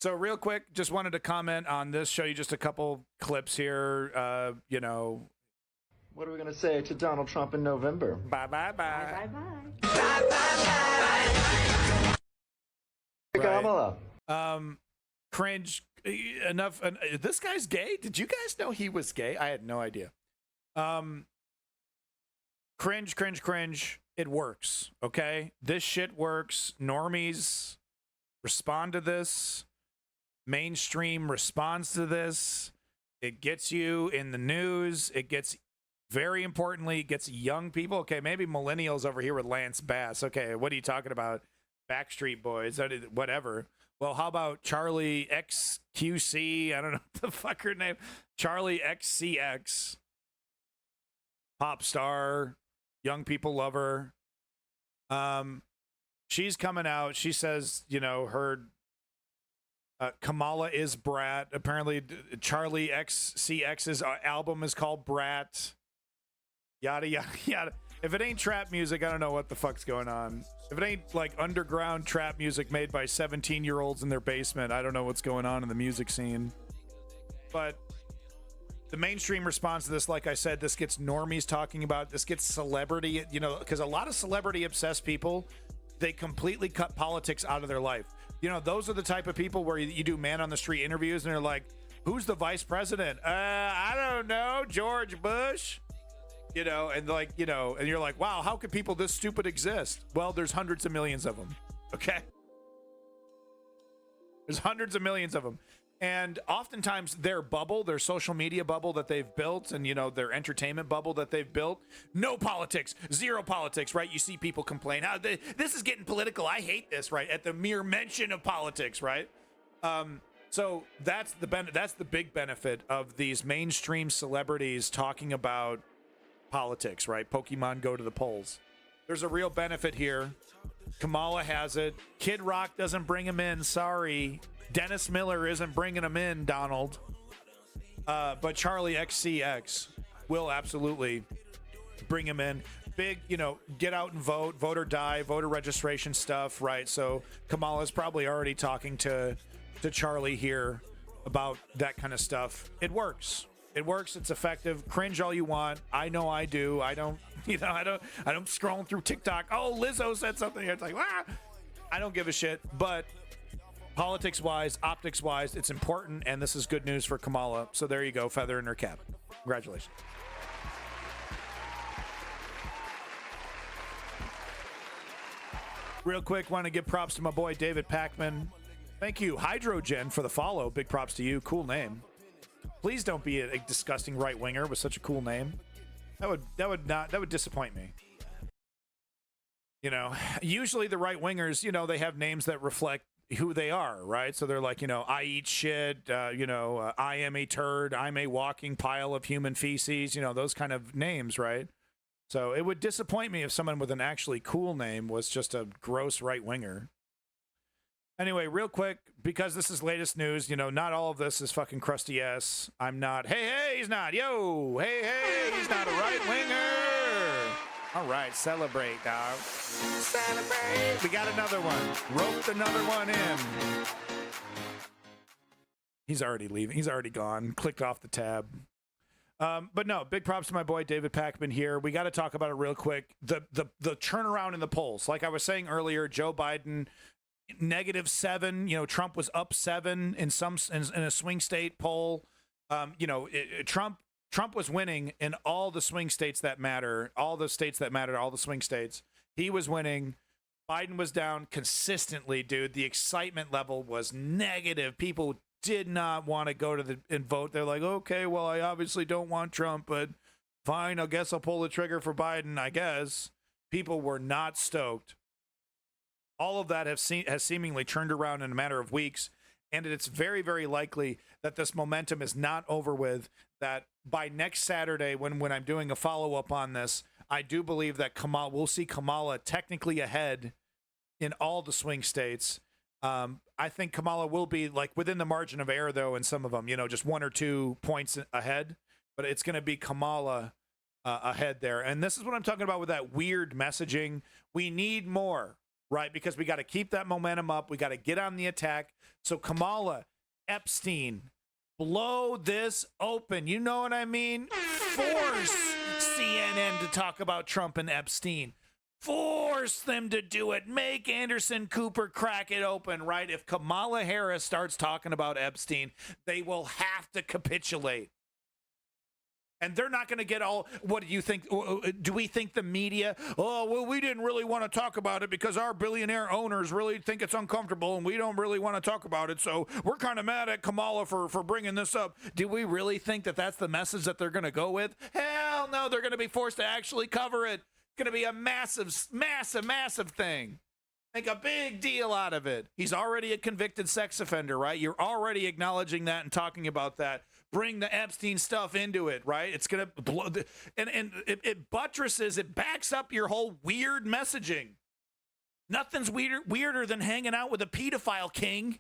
So real quick, just wanted to comment on this, show you just a couple clips here. What are we going to say to Donald Trump in November? Bye, bye, bye. Bye, bye, bye. Bye, bye, bye. Kamala. Cringe. Enough. This guy's gay? Did you guys know he was gay? I had no idea. Cringe, cringe, cringe. It works, okay? This shit works. Normies respond to this. Mainstream responds to this. It gets you in the news. It gets, very importantly, it gets young people. Okay, maybe millennials over here with Lance Bass. Okay, what are you talking about? Backstreet Boys, whatever. Well, how about Charlie XQC? I don't know what the fuck her name. Charlie XCX. Pop star. Young people love her. She's coming out. She says, her Kamala is Brat. Apparently, Charlie XCX's album is called Brat. Yada, yada, yada. If it ain't trap music, I don't know what the fuck's going on. If it ain't like underground trap music made by 17-year-olds in their basement, I don't know what's going on in the music scene. But the mainstream response to this, like I said, this gets normies talking about it. This gets celebrity, because a lot of celebrity-obsessed people, they completely cut politics out of their life. Those are the type of people where you do man-on-the-street interviews, and they're like, who's the vice president? I don't know, George Bush. And and you're like, wow, how could people this stupid exist? Well, there's hundreds of millions of them, okay? There's hundreds of millions of them. And oftentimes their bubble, their social media bubble that they've built, and, their entertainment bubble that they've built, no politics, zero politics, right? You see people complain, this is getting political, I hate this, right? At the mere mention of politics, right? So that's the big benefit of these mainstream celebrities talking about politics, right? Pokemon go to the polls. There's a real benefit here. Kamala has it. Kid Rock doesn't bring him in. Sorry. Dennis Miller isn't bringing him in, Donald. But Charlie XCX will absolutely bring him in. Big, get out and vote, vote or die, voter registration stuff, right? So Kamala's probably already talking to Charlie here about that kind of stuff. It works. It works. It's effective. Cringe all you want. I know I do. I don't scroll through TikTok. Oh, Lizzo said something. It's like, I don't give a shit, but politics-wise, optics-wise, it's important, and this is good news for Kamala. So there you go, feather in her cap. Congratulations. Real quick, want to give props to my boy David Packman. Thank you, Hydrogen, for the follow. Big props to you. Cool name. Please don't be a disgusting right winger with such a cool name. That would disappoint me. You know, usually the right wingers, you know, they have names that reflect who they are, right? So they're like, you know, I eat shit, I am a turd, I'm a walking pile of human feces, you know, those kind of names, right? So it would disappoint me if someone with an actually cool name was just a gross right winger. Anyway, real quick, because this is latest news, you know, not all of this is fucking crusty ass. I'm not, hey, he's not, yo, hey, he's not a right winger. All right, celebrate, dog. Celebrate. We got another one. Roped another one in. He's already leaving. He's already gone. Clicked off the tab. But no, big props to my boy David Packman here. We got to talk about it real quick. The turnaround in the polls. Like I was saying earlier, Joe Biden -7. You know, Trump was up 7 in a swing state poll. Trump was winning in all the swing states that matter, all the states that matter, all the swing states. He was winning. Biden was down consistently, dude. The excitement level was negative. People did not want to go to and vote. They're like, okay, well, I obviously don't want Trump, but fine, I guess I'll pull the trigger for Biden, I guess. People were not stoked. All of that has seemingly turned around in a matter of weeks, and it's very, very likely that this momentum is not over with, that by next Saturday, when I'm doing a follow-up on this, I do believe that we'll see Kamala technically ahead in all the swing states. I think Kamala will be like within the margin of error, though, in some of them, you know, just 1 or 2 points ahead. But it's going to be Kamala ahead there. And this is what I'm talking about with that weird messaging. We need more, right? Because we got to keep that momentum up. We got to get on the attack. So Kamala, Epstein, blow this open. You know what I mean? Force CNN to talk about Trump and Epstein. Force them to do it. Make Anderson Cooper crack it open, right? If Kamala Harris starts talking about Epstein, they will have to capitulate. And they're not going to get all, what do you think? Do we think the media, oh, well, we didn't really want to talk about it because our billionaire owners really think it's uncomfortable and we don't really want to talk about it. So we're kind of mad at Kamala for bringing this up. Do we really think that that's the message that they're going to go with? Hell no, they're going to be forced to actually cover it. Going to be a massive, massive, massive thing. Make a big deal out of it. He's already a convicted sex offender, right? You're already acknowledging that and talking about that. Bring the Epstein stuff into it, right? It's going to blow. And it buttresses, it backs up your whole weird messaging. Nothing's weirder than hanging out with a pedophile king.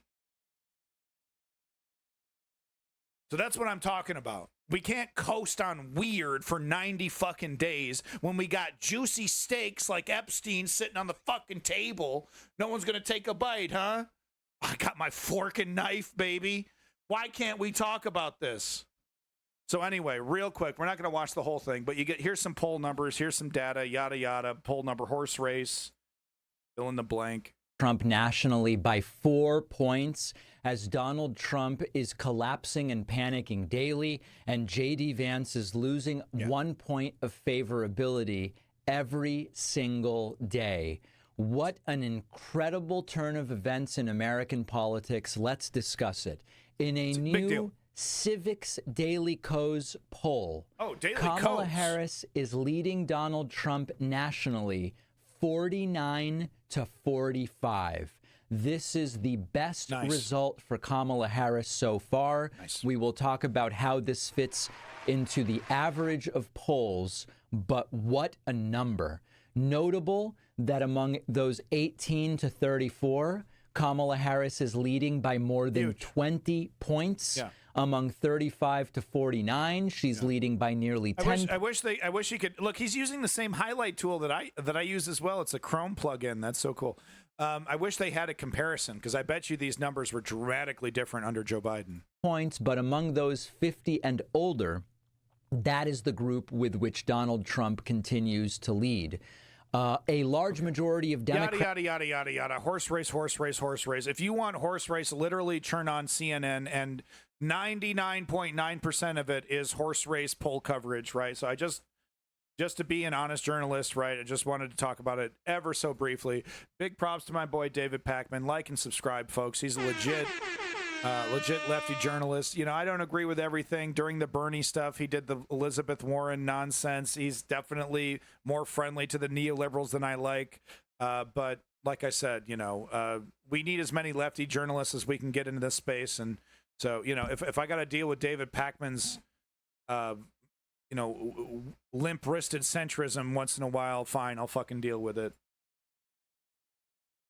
So that's what I'm talking about. We can't coast on weird for 90 fucking days when we got juicy steaks like Epstein sitting on the fucking table. No one's going to take a bite, huh? I got my fork and knife, baby. Why can't we talk about this? So anyway, real quick, we're not going to watch the whole thing, but here's some poll numbers, here's some data, yada, yada, poll number, horse race, fill in the blank. Trump nationally by 4 points as Donald Trump is collapsing and panicking daily, and J.D. Vance is losing 1 point of favorability every single day. What an incredible turn of events in American politics. Let's discuss it. In a new Civics Daily Kos poll, Kamala Harris is leading Donald Trump nationally 49 to 45. This is the best result for Kamala Harris so far. We will talk about how this fits into the average of polls, but what a number. Notable that among those 18 to 34, Kamala Harris is leading by more than 20 points. Yeah. Among 35 to 49, she's leading by nearly 10. I wish he could look. He's using the same highlight tool that I use as well. It's a Chrome plugin. That's so cool. I wish they had a comparison because I bet you these numbers were dramatically different under Joe Biden. Points, but among those 50 and older, that is the group with which Donald Trump continues to lead. A large majority of Democrats. Yada, yada, yada, yada, yada. Horse race, horse race, horse race. If you want horse race, literally turn on CNN, and 99.9% of it is horse race poll coverage, right? So I just to be an honest journalist, right, I just wanted to talk about it ever so briefly. Big props to my boy David Pakman. Like and subscribe, folks. He's a legit lefty journalist. You know, I don't agree with everything. During the Bernie stuff, he did the Elizabeth Warren nonsense. He's definitely more friendly to the neoliberals than I like. But like I said, you know, we need as many lefty journalists as we can get into this space. And so, you know, if I got to deal with David Pakman's, you know, limp-wristed centrism once in a while, fine, I'll fucking deal with it.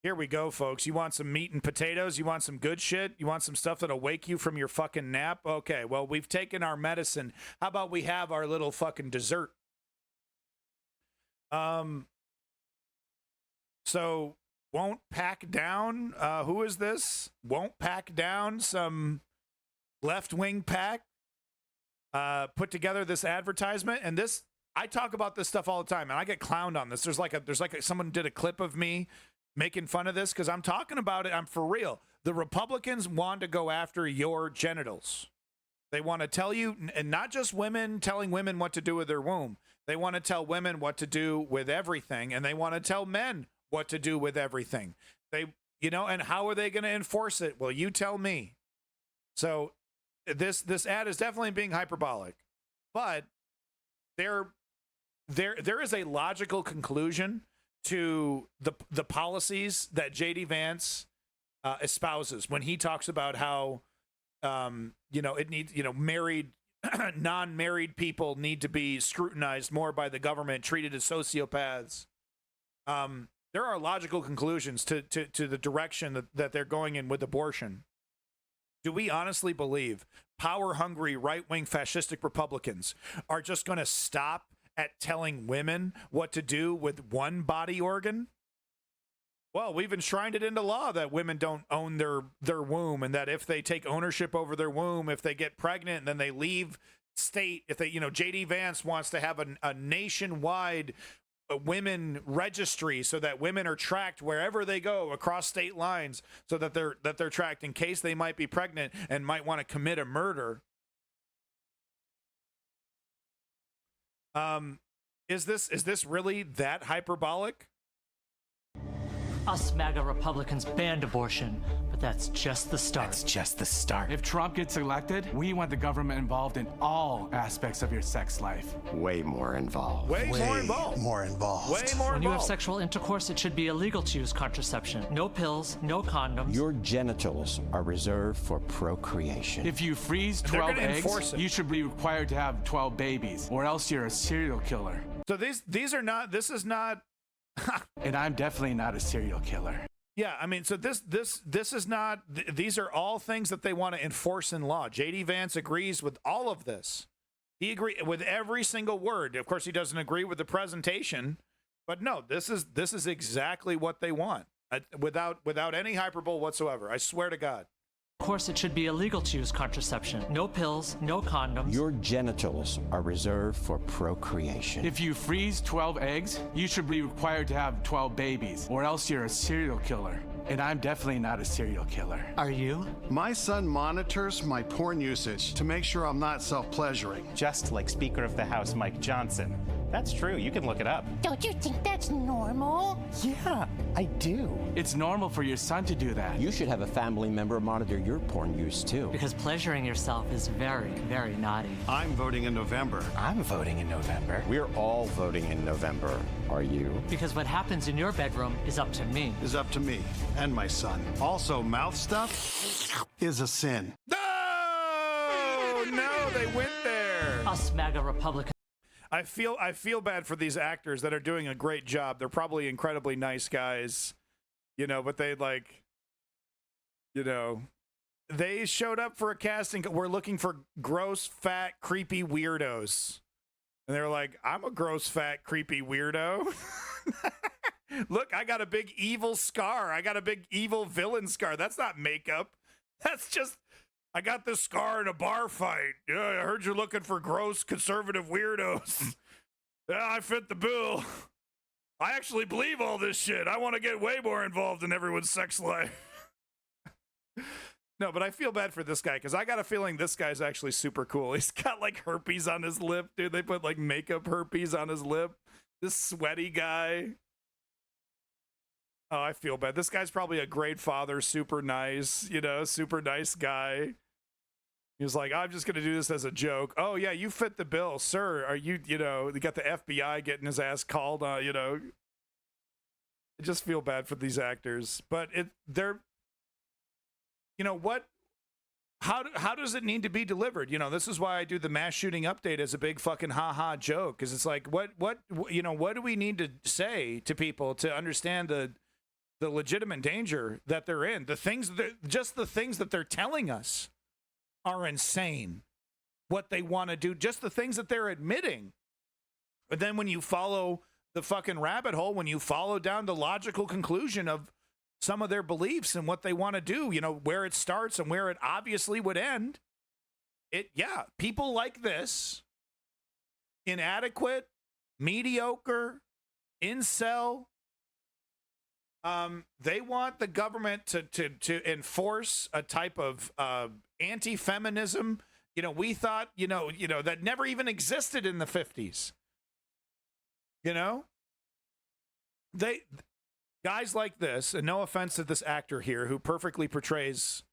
Here we go, folks. You want some meat and potatoes? You want some good shit? You want some stuff that'll wake you from your fucking nap? Okay, well, we've taken our medicine. How about we have our little fucking dessert? So, won't pack down? Who is this? Won't pack down some left-wing pack? Put together this advertisement, and this, I talk about this stuff all the time, and I get clowned on this. There's like someone did a clip of me making fun of this because I'm talking about it. I'm for real. The Republicans want to go after your genitals. They want to tell you, and not just women telling women what to do with their womb. They want to tell women what to do with everything, and they want to tell men what to do with everything. They, you know, and how are they going to enforce it? Well, you tell me. So this ad is definitely being hyperbolic, but there is a logical conclusion to the policies that J.D. Vance espouses when he talks about how you know, it needs, you know, married non-married people need to be scrutinized more by the government, treated as sociopaths. There are logical conclusions to the direction that they're going in with abortion. Do we honestly believe power-hungry, right-wing, fascistic Republicans are just going to stop at telling women what to do with one body organ? Well, we've enshrined it into law that women don't own their womb, and that if they take ownership over their womb, if they get pregnant and then they leave state, if they, you know, J.D. Vance wants to have a nationwide women registry so that women are tracked wherever they go across state lines, so that they're tracked in case they might be pregnant and might want to commit a murder. Is this really that hyperbolic? Us MAGA Republicans banned abortion, but that's just the start. That's just the start. If Trump gets elected, we want the government involved in all aspects of your sex life. Way more involved. Way more involved. More involved. Way more When involved. you have sexual intercourse, it should be illegal to use contraception. No pills, no condoms. Your genitals are reserved for procreation. If you freeze 12 eggs, you should be required to have 12 babies, or else you're a serial killer. So these are not. This is not. And I'm definitely not a serial killer. Yeah, I mean, so this is not. These are all things that they want to enforce in law. J.D. Vance agrees with all of this. He agrees with every single word. Of course, he doesn't agree with the presentation, but no, this is exactly what they want, without any hyperbole whatsoever. I swear to God. Of course, it should be illegal to use contraception. No pills, no condoms. Your genitals are reserved for procreation. If you freeze 12 eggs, you should be required to have 12 babies, or else you're a serial killer. And I'm definitely not a serial killer. Are you? My son monitors my porn usage to make sure I'm not self-pleasuring. Just like Speaker of the House Mike Johnson. That's true. You can look it up. Don't you think that's normal? Yeah, I do. It's normal for your son to do that. You should have a family member monitor your porn use, too. Because pleasuring yourself is very, very naughty. I'm voting in November. I'm voting in November. We're all voting in November. Are you? Because what happens in your bedroom is up to me. Is up to me and my son. Also, mouth stuff is a sin. No, they went there. Us MAGA Republicans. I feel bad for these actors that are doing a great job. They're probably incredibly nice guys, you know, but they they showed up for a casting. We're looking for gross, fat, creepy weirdos. And they're like, I'm a gross, fat, creepy weirdo. Look, I got a big evil scar. I got a big evil villain scar. That's not makeup. That's just, I got this scar in a bar fight. Yeah, I heard you're looking for gross, conservative weirdos. Yeah, I fit the bill. I actually believe all this shit. I want to get way more involved in everyone's sex life. No, but I feel bad for this guy because I got a feeling this guy's actually super cool. He's got like herpes on his lip, dude. They put like makeup herpes on his lip. This sweaty guy. Oh, I feel bad. This guy's probably a great father, super nice, you know, super nice guy. He was like, I'm just going to do this as a joke. Oh, yeah, you fit the bill, sir. Are you, you know, you got the FBI getting his ass called on, you know. I just feel bad for these actors. But they're, you know, how does it need to be delivered? You know, this is why I do the mass shooting update as a big fucking ha-ha joke. Because it's like, what do we need to say to people to understand the legitimate danger that they're in? The things that they're telling us are insane. What they want to do, just the things that they're admitting. But then when you follow the fucking rabbit hole, when you follow down the logical conclusion of some of their beliefs and what they want to do, you know, where it starts and where it obviously would end, people like this, inadequate, mediocre, incel, they want the government to enforce a type of anti-feminism. You know, we thought, you know, that never even existed in the 50s. You know? Guys like this, and no offense to this actor here who perfectly portrays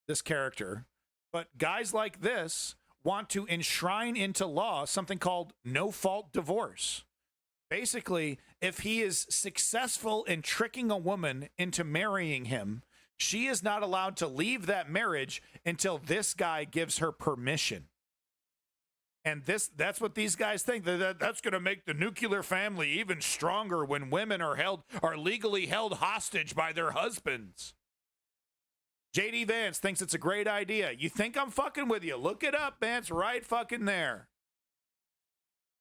this character, but guys like this want to enshrine into law something called no-fault divorce. Basically, if he is successful in tricking a woman into marrying him, she is not allowed to leave that marriage until this guy gives her permission. And that's what these guys think. That's going to make the nuclear family even stronger when women are legally held hostage by their husbands. JD Vance thinks it's a great idea. You think I'm fucking with you? Look it up, man. It's right fucking there.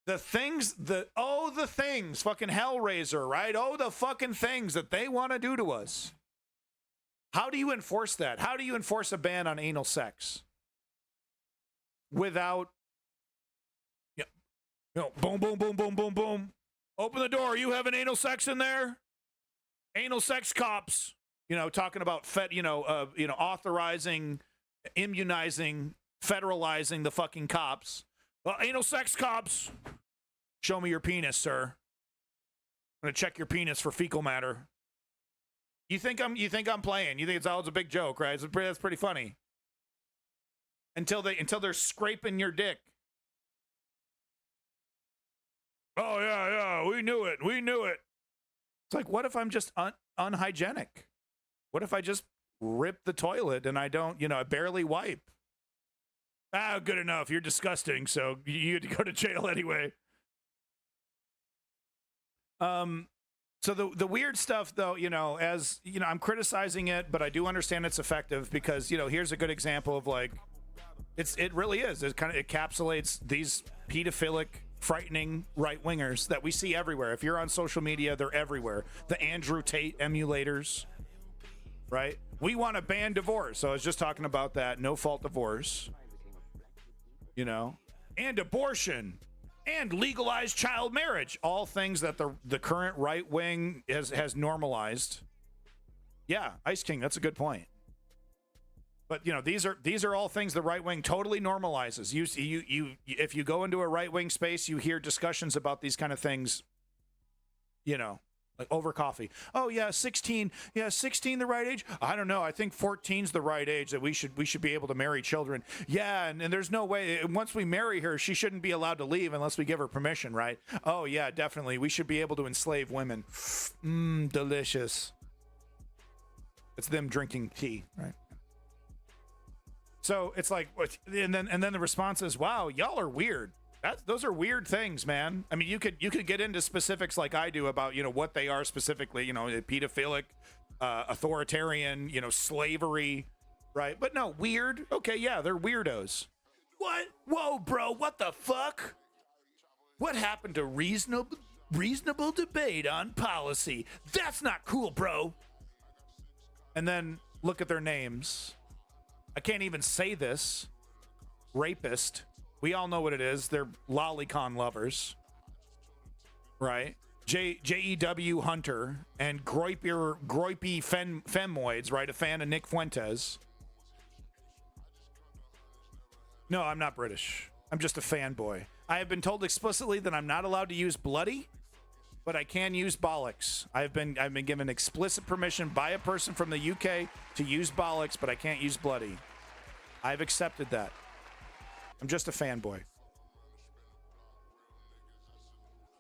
The things, fucking Hellraiser, right? Oh, the fucking things that they want to do to us. How do you enforce that? How do you enforce a ban on anal sex? Without, boom, boom, boom, boom, boom, boom. Open the door. You having anal sex in there? Anal sex cops. You know, talking about authorizing, immunizing, federalizing the fucking cops. Well, anal sex cops. Show me your penis, sir. I'm gonna check your penis for fecal matter. You think I'm playing? You think it's a big joke, right? That's pretty funny. Until they're scraping your dick. Oh yeah, we knew it. It's like, what if I'm just unhygienic? What if I just rip the toilet and I don't, I barely wipe? Ah, good enough. You're disgusting, so you had to go to jail anyway. So the weird stuff, though, as I'm criticizing it, but I do understand it's effective because here's a good example of like, it really is. It kind of encapsulates these pedophilic, frightening right wingers that we see everywhere. If you're on social media, they're everywhere. The Andrew Tate emulators, right? We want to ban divorce. So I was just talking about that. No fault divorce. And abortion, and legalized child marriage, all things that the current right wing has normalized. Yeah, Ice King, that's a good point. But these are all things the right wing totally normalizes. You if you go into a right wing space, you hear discussions about these kind of things. Like over coffee. Oh yeah, 16. Yeah, 16 the right age? I don't know. I think 14's the right age that we should be able to marry children. Yeah, and there's no way once we marry her, she shouldn't be allowed to leave unless we give her permission, right? Oh yeah, definitely. We should be able to enslave women. Delicious. It's them drinking tea, right? So it's like, and then the response is, "Wow, y'all are weird." Those are weird things, man. I mean, you could get into specifics like I do about what they are specifically. Pedophilic, authoritarian, slavery, right? But no, weird. Okay, yeah, they're weirdos. What? Whoa, bro! What the fuck? What happened to reasonable debate on policy? That's not cool, bro. And then look at their names. I can't even say this. Rapist. We all know what it is. They're lolicon lovers, right? J-E-W Hunter and Groipy Femoids, right? A fan of Nick Fuentes. No, I'm not British. I'm just a fanboy. I have been told explicitly that I'm not allowed to use bloody, but I can use bollocks. I've been given explicit permission by a person from the UK to use bollocks, but I can't use bloody. I've accepted that. I'm just a fanboy.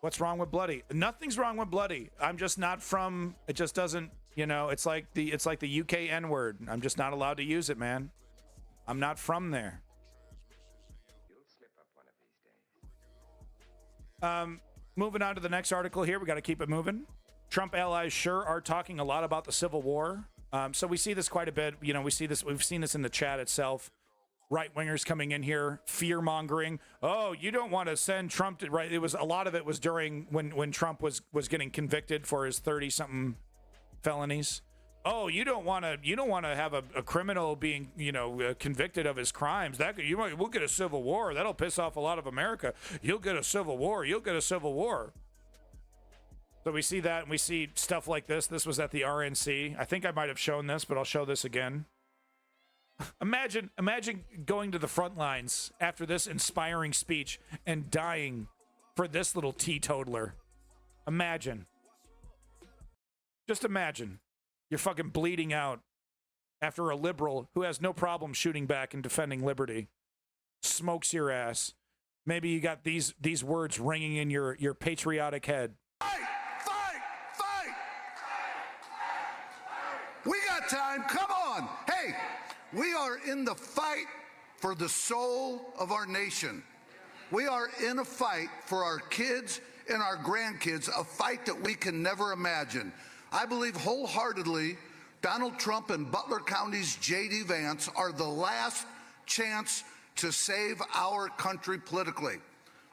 What's wrong with bloody? Nothing's wrong with bloody. I'm just not from. It just doesn't. You know, it's like the UK N-word. I'm just not allowed to use it, man. I'm not from there. Moving on to the next article here. We got to keep it moving. Trump allies sure are talking a lot about the Civil War. So we see this quite a bit. You know, we see this. We've seen this in the chat itself. Right-wingers coming in here, fear-mongering. Oh, you don't want to send Trump to, right? It was a lot of it was during when Trump was getting convicted for his 30-something felonies. Oh, you don't want to have a criminal being, convicted of his crimes. We'll get a civil war. That'll piss off a lot of America. You'll get a civil war. You'll get a civil war. So we see that, and we see stuff like this. This was at the RNC. I think I might have shown this, but I'll show this again. Imagine going to the front lines after this inspiring speech and dying for this little teetotaler. Imagine. Just imagine. You're fucking bleeding out after a liberal who has no problem shooting back and defending liberty smokes your ass. Maybe you got these words ringing in your patriotic head. Fight! We got time. Come on. Hey, we are in the fight for the soul of our nation. We are in a fight for our kids and our grandkids, a fight that we can never imagine. I believe wholeheartedly Donald Trump and Butler County's J.D. Vance are the last chance to save our country politically.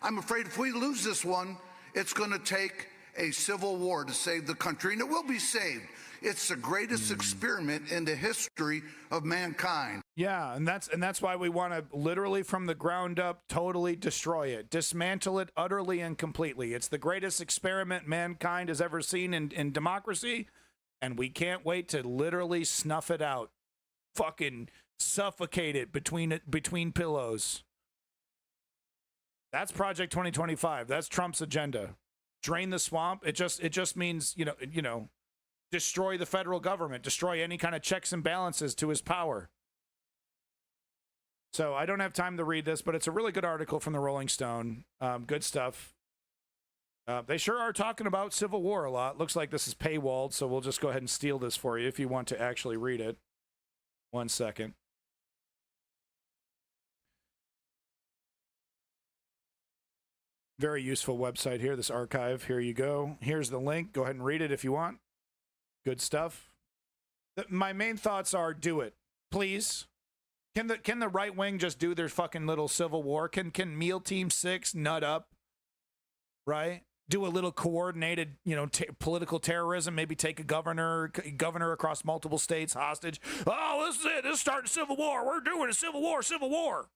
I'm afraid if we lose this one, it's going to take a civil war to save the country, and it will be saved. It's the greatest experiment in the history of mankind. Yeah, and that's why we want to literally from the ground up totally destroy it, dismantle it utterly and completely. It's the greatest experiment mankind has ever seen in democracy, and we can't wait to literally snuff it out. Fucking suffocate it between pillows. That's Project 2025. That's Trump's agenda. Drain the swamp. It just means, you know, destroy the federal government, destroy any kind of checks and balances to his power. So I don't have time to read this, but it's a really good article from the Rolling Stone. Good stuff. They sure are talking about Civil War a lot. Looks like this is paywalled, so we'll just go ahead and steal this for you if you want to actually read it. 1 second. Very useful website here, this archive. Here you go. Here's the link. Go ahead and read it if you want. Good stuff. My main thoughts are do it, please. Can the right wing just do their fucking little Civil War? Can Meal Team 6 nut up, right? Do a little coordinated, political terrorism. Maybe take a governor across multiple states hostage. Oh, this is it. This is starting a civil war. We're doing a civil war. Civil war.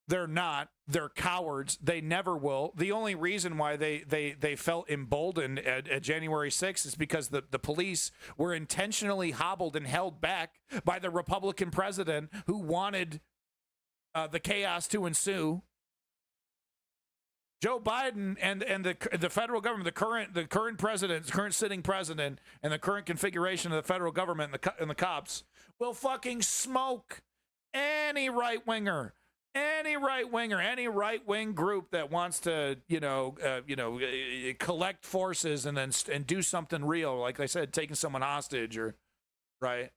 They're not. They're cowards. They never will. The only reason why they felt emboldened at January 6th is because the police were intentionally hobbled and held back by the Republican president who wanted the chaos to ensue. Joe Biden and the federal government, the current president, the current sitting president, and the current configuration of the federal government and the cops will fucking smoke any right-winger. Any right-wing group that wants to, collect forces and do something real, like I said, taking someone hostage or, right,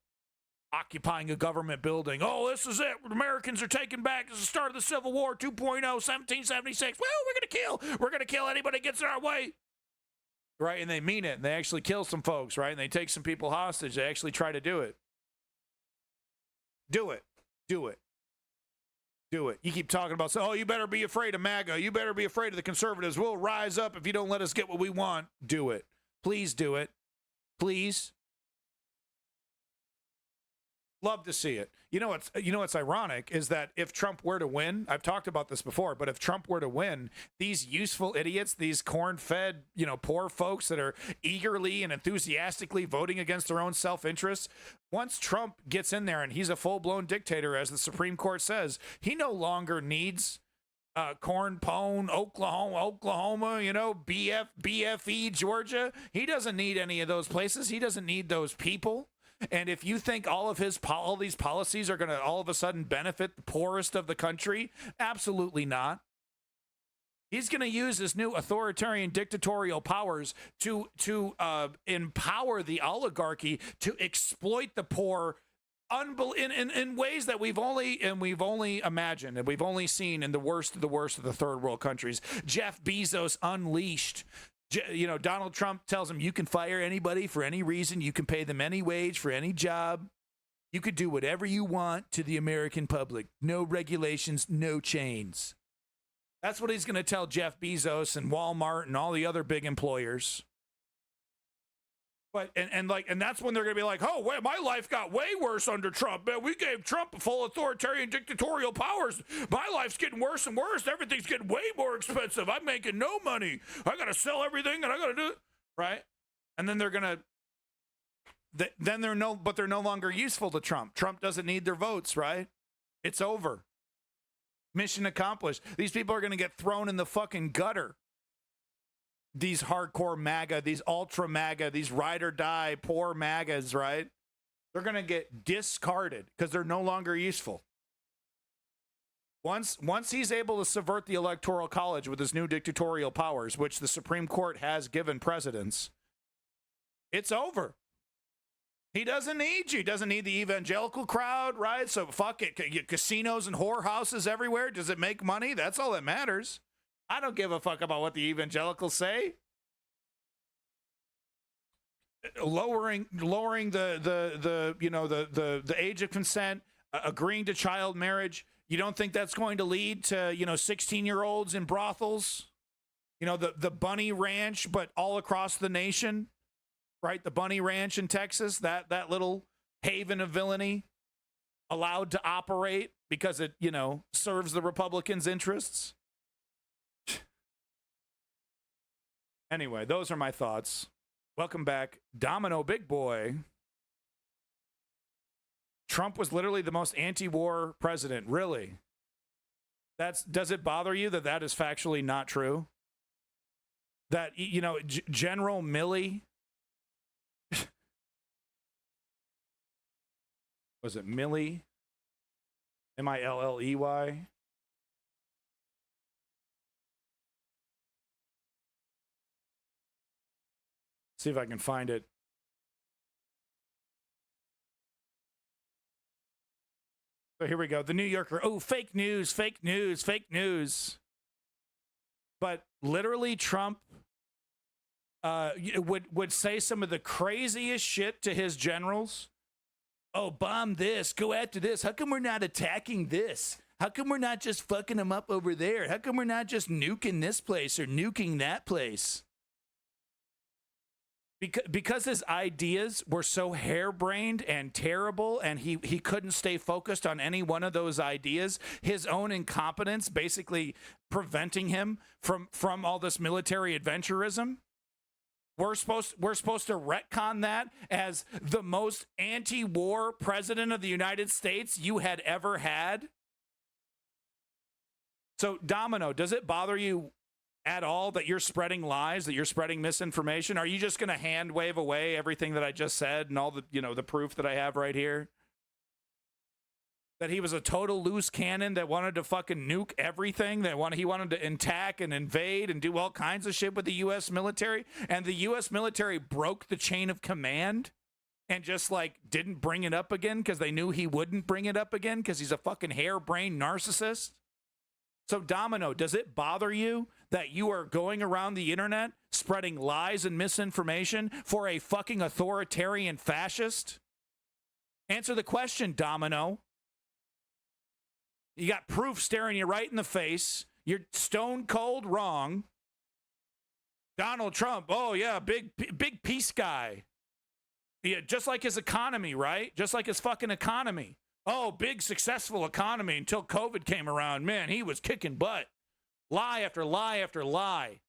occupying a government building. Oh, this is it. Americans are taking back. This is the start of the Civil War 2.0, 1776. Well, we're gonna kill anybody that gets in our way, right? And they mean it. And they actually kill some folks, right? And they take some people hostage. They actually try to do it. Do it. You keep talking about, you better be afraid of MAGA. You better be afraid of the conservatives. We'll rise up if you don't let us get what we want. Do it. Please do it. Please. Love to see it. You know what's ironic is that if Trump were to win, I've talked about this before, but if Trump were to win, these useful idiots, these corn-fed, poor folks that are eagerly and enthusiastically voting against their own self-interest, once Trump gets in there and he's a full-blown dictator, as the Supreme Court says, he no longer needs Corn Pone, Oklahoma, BFE, Georgia. He doesn't need any of those places. He doesn't need those people. And if you think all these policies are going to all of a sudden benefit the poorest of the country, absolutely not. He's going to use his new authoritarian dictatorial powers to empower the oligarchy to exploit the poor in ways that we've only imagined and we've only seen in the worst of the third world countries. Jeff Bezos unleashed. Donald Trump tells him you can fire anybody for any reason. You can pay them any wage for any job. You could do whatever you want to the American public. No regulations, no chains. That's what he's going to tell Jeff Bezos and Walmart and all the other big employers. But and that's when they're going to be like, oh, wait, my life got way worse under Trump. Man, we gave Trump full authoritarian dictatorial powers. My life's getting worse and worse. Everything's getting way more expensive. I'm making no money. I got to sell everything and I got to do it. Right? And then they're going to, they're no longer useful to Trump. Trump doesn't need their votes, right? It's over. Mission accomplished. These people are going to get thrown in the fucking gutter. These hardcore MAGA, these ultra MAGA, these ride or die poor MAGAs, right? They're going to get discarded because they're no longer useful. Once he's able to subvert the Electoral College with his new dictatorial powers, which the Supreme Court has given presidents, it's over. He doesn't need you. He doesn't need the evangelical crowd, right? So fuck it. Casinos and whorehouses everywhere. Does it make money? That's all that matters. I don't give a fuck about what the evangelicals say. Lowering the age of consent, agreeing to child marriage. You don't think that's going to lead to 16-year-olds in brothels? The Bunny Ranch, but all across the nation, right? The Bunny Ranch in Texas, that little haven of villainy, allowed to operate because it serves the Republicans' interests. Anyway, those are my thoughts. Welcome back. Domino Big Boy. Trump was literally the most anti-war president. Really? Does it bother you that is factually not true? That, General Milley. Was it Milley? Milley? See if I can find it. So here we go. The New Yorker. Oh, fake news, fake news, fake news. But literally Trump would say some of the craziest shit to his generals. Oh, bomb this, go after this. How come we're not attacking this? How come we're not just fucking them up over there? How come we're not just nuking this place or nuking that place? Because his ideas were so harebrained and terrible, and he couldn't stay focused on any one of those ideas, his own incompetence basically preventing him from all this military adventurism. We're supposed to retcon that as the most anti-war president of the United States you had ever had. So, Domino, does it bother you at all that you're spreading lies, that you're spreading misinformation? Are you just going to hand wave away everything that I just said and all the, the proof that I have right here? That he was a total loose cannon that wanted to fucking nuke everything, he wanted to attack and invade and do all kinds of shit with the U.S. military, and the U.S. military broke the chain of command and just didn't bring it up again because they knew he wouldn't bring it up again because he's a fucking harebrained narcissist? So, Domino, does it bother you that you are going around the internet spreading lies and misinformation for a fucking authoritarian fascist? Answer the question, Domino. You got proof staring you right in the face. You're stone cold wrong. Donald Trump, oh yeah, big peace guy. Yeah, just like his economy, right? Just like his fucking economy. Oh, big successful economy until COVID came around. Man, he was kicking butt. Lie after lie after lie.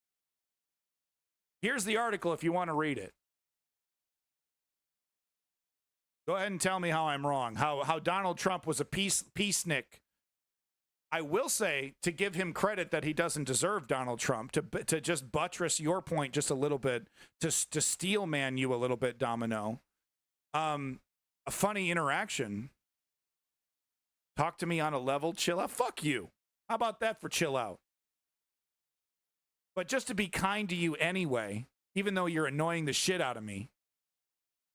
Here's the article if you want to read it. Go ahead and tell me how I'm wrong. How Donald Trump was a peacenik. I will say, to give him credit that he doesn't deserve Donald Trump, to just buttress your point just a little bit, to steel man you a little bit, Domino. A funny interaction. Talk to me on a level, chill out. Fuck you. How about that for chill out? But just to be kind to you anyway, even though you're annoying the shit out of me,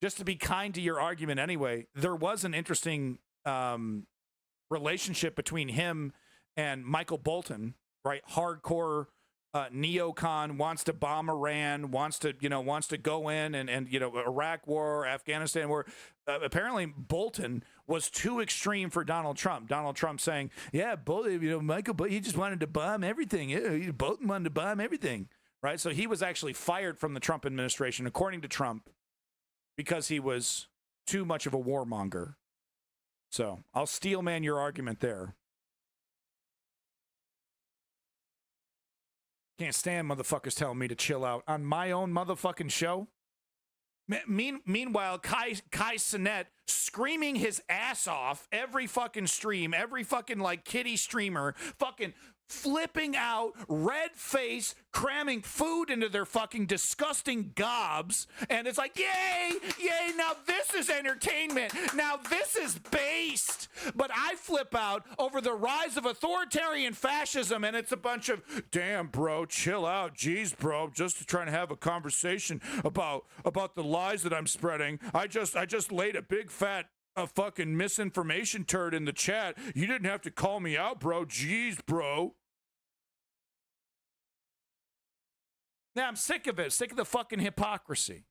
just to be kind to your argument anyway, there was an interesting relationship between him and Michael Bolton, right? Hardcore neocon, wants to bomb Iran, wants to go in and Iraq war, Afghanistan war. Apparently Bolton was too extreme for Donald Trump. Donald Trump saying, yeah, Michael, but he just wanted to bomb everything. Yeah, Bolton wanted to bomb everything, right? So he was actually fired from the Trump administration, according to Trump, because he was too much of a warmonger. So I'll steel man your argument there. Can't stand motherfuckers telling me to chill out on my own motherfucking show. Meanwhile, Kai Cenat screaming his ass off every fucking stream, every fucking like kitty streamer, fucking flipping out, red face, cramming food into their fucking disgusting gobs. And it's like, yay, yay, now this is entertainment. Now this is based. But I flip out over the rise of authoritarian fascism, and it's a bunch of, damn, bro, chill out. Jeez, bro, just trying to have a conversation about the lies that I'm spreading. I just laid a big fat fucking misinformation turd in the chat. You didn't have to call me out, bro. Jeez, bro. Now, I'm sick of it. Sick of the fucking hypocrisy.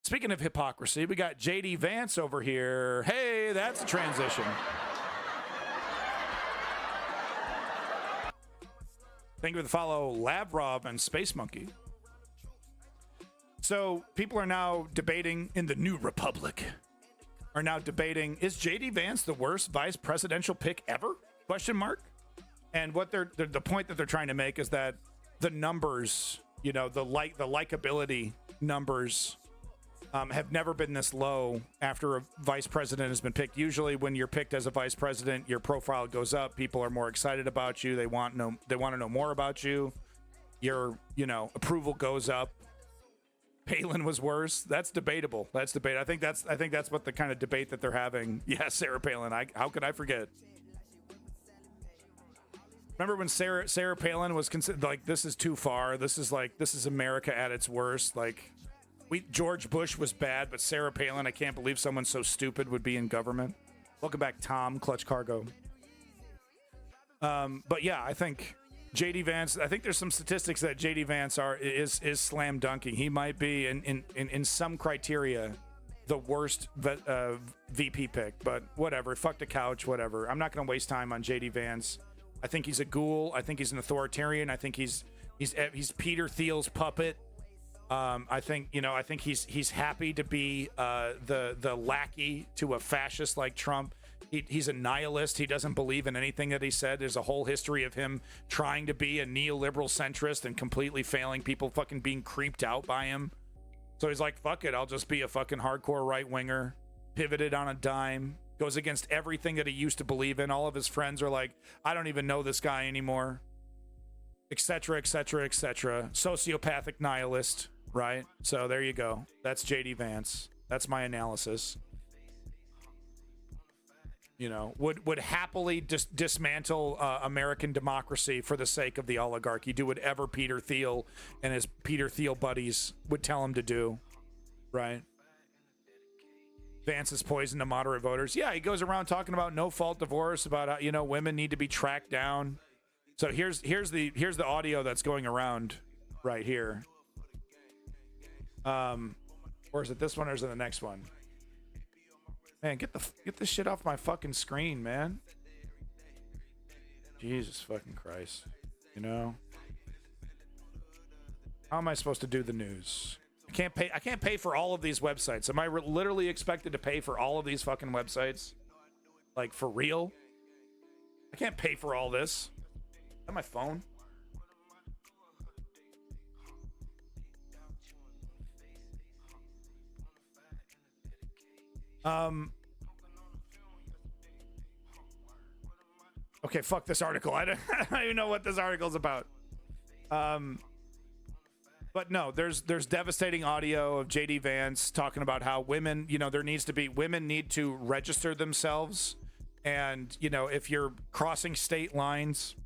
Speaking of hypocrisy, we got J.D. Vance over here. Hey, that's a transition. Thank you for the follow, Lavrov and Space Monkey. So, people are now debating in the New Republic. Are now debating, is J.D. Vance the worst vice presidential pick ever? Question mark. And what the point that they're trying to make is that the numbers, the likability numbers have never been this low after a vice president has been picked. Usually when you're picked as a vice president, your profile goes up. People are more excited about you. They want to know more about you. Your, approval goes up. Palin was worse. That's debatable. That's debate. I think that's what the kind of debate that they're having. Yeah, Sarah Palin. How could I forget? Remember when Sarah Palin was considered like, this is too far. This is America at its worst. Like, George Bush was bad, but Sarah Palin, I can't believe someone so stupid would be in government. Welcome back, Tom, Clutch Cargo. But yeah, I think J.D. Vance, I think there's some statistics that J.D. Vance is slam dunking. He might be in some criteria the worst VP pick, but whatever. Fuck the couch, whatever. I'm not going to waste time on J.D. Vance. I think he's a ghoul. I think he's an authoritarian. I think he's Peter Thiel's puppet. I think he's happy to be the lackey to a fascist like Trump. He's a nihilist. He doesn't believe in anything that he said. There's a whole history of him trying to be a neoliberal centrist and completely failing. People fucking being creeped out by him. So he's like, fuck it. I'll just be a fucking hardcore right winger, pivoted on a dime. Goes against everything that he used to believe in. All of his friends are like, I don't even know this guy anymore, etc., etc., etc. Sociopathic nihilist, right? So there you go. That's J.D. Vance. That's my analysis. Would happily dismantle American democracy for the sake of the oligarchy. Do whatever Peter Thiel and his Peter Thiel buddies would tell him to do, right? Vance is poison to moderate voters. Yeah, he goes around talking about no-fault divorce, about how, women need to be tracked down. So here's the audio that's going around right here. Or is it this one or is it the next one? Man, get this shit off my fucking screen, man. Jesus fucking Christ. How am I supposed to do the news? I can't pay for all of these websites. Am I literally expected to pay for all of these fucking websites? Like, for real? I can't pay for all this. Is that my phone? Okay, fuck this article. I don't even know what this article's about. But no, there's devastating audio of JD Vance talking about how women, women need to register themselves. And, if you're crossing state lines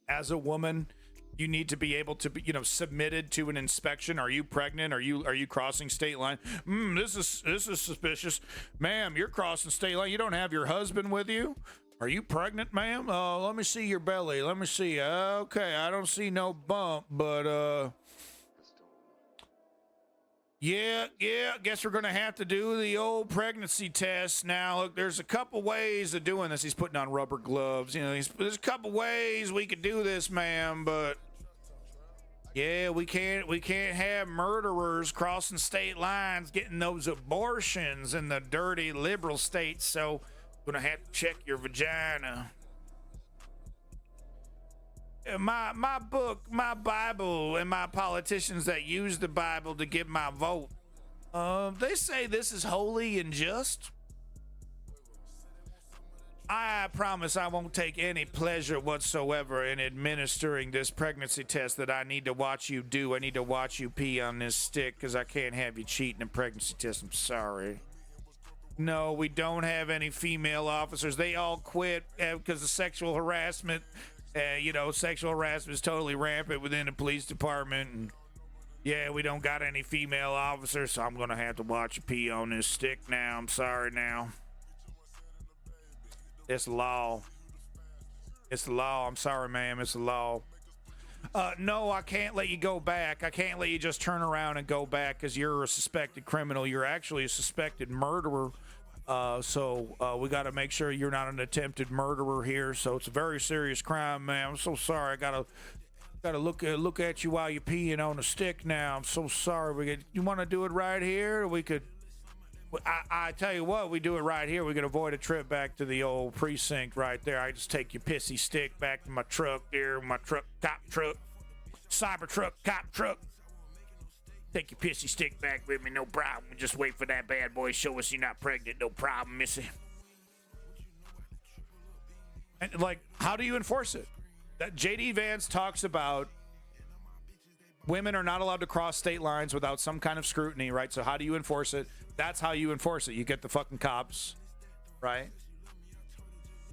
as a woman, you need to be able to be, submitted to an inspection. Are you pregnant? Are you crossing state line? This is suspicious. Ma'am, you're crossing state line. You don't have your husband with you? Are you pregnant, ma'am? Let me see your belly. Let me see. Okay, I don't see no bump, but yeah, guess we're gonna have to do the old pregnancy test now. Look, there's a couple ways of doing this. He's putting on rubber gloves. There's a couple ways we could do this, ma'am, but yeah, we can't have murderers crossing state lines getting those abortions in the dirty liberal states, so gonna have to check your vagina. My book, my Bible, and my politicians that use the Bible to get my vote, they say this is holy and just. I promise I won't take any pleasure whatsoever in administering this pregnancy test that I need to watch you do. I need to watch you pee on this stick because I can't have you cheating a pregnancy test. I'm sorry. No, we don't have any female officers. They all quit because of sexual harassment. Sexual harassment is totally rampant within the police department. And yeah, we don't got any female officers, so I'm going to have to watch you pee on this stick now. I'm sorry now. It's the law. It's the law. I'm sorry, ma'am. It's the law. No, I can't let you go back. I can't let you just turn around and go back because you're a suspected criminal. You're actually a suspected murderer. So we got to make sure you're not an attempted murderer here. So it's a very serious crime, ma'am. I'm so sorry. I gotta look at you while you're peeing on a stick now. I'm so sorry. You want to do it right here? Or we could. I tell you what, we do it right here. We could avoid a trip back to the old precinct right there. I just take your pissy stick back to my truck here, my truck, cop truck, cyber truck, cop truck. Take your pissy stick back with me, no problem. Just wait for that bad boy to show us you're not pregnant, no problem, missy. And how do you enforce it? That JD Vance talks about women are not allowed to cross state lines without some kind of scrutiny, right? So how do you enforce it? That's how you enforce it. You get the fucking cops, right?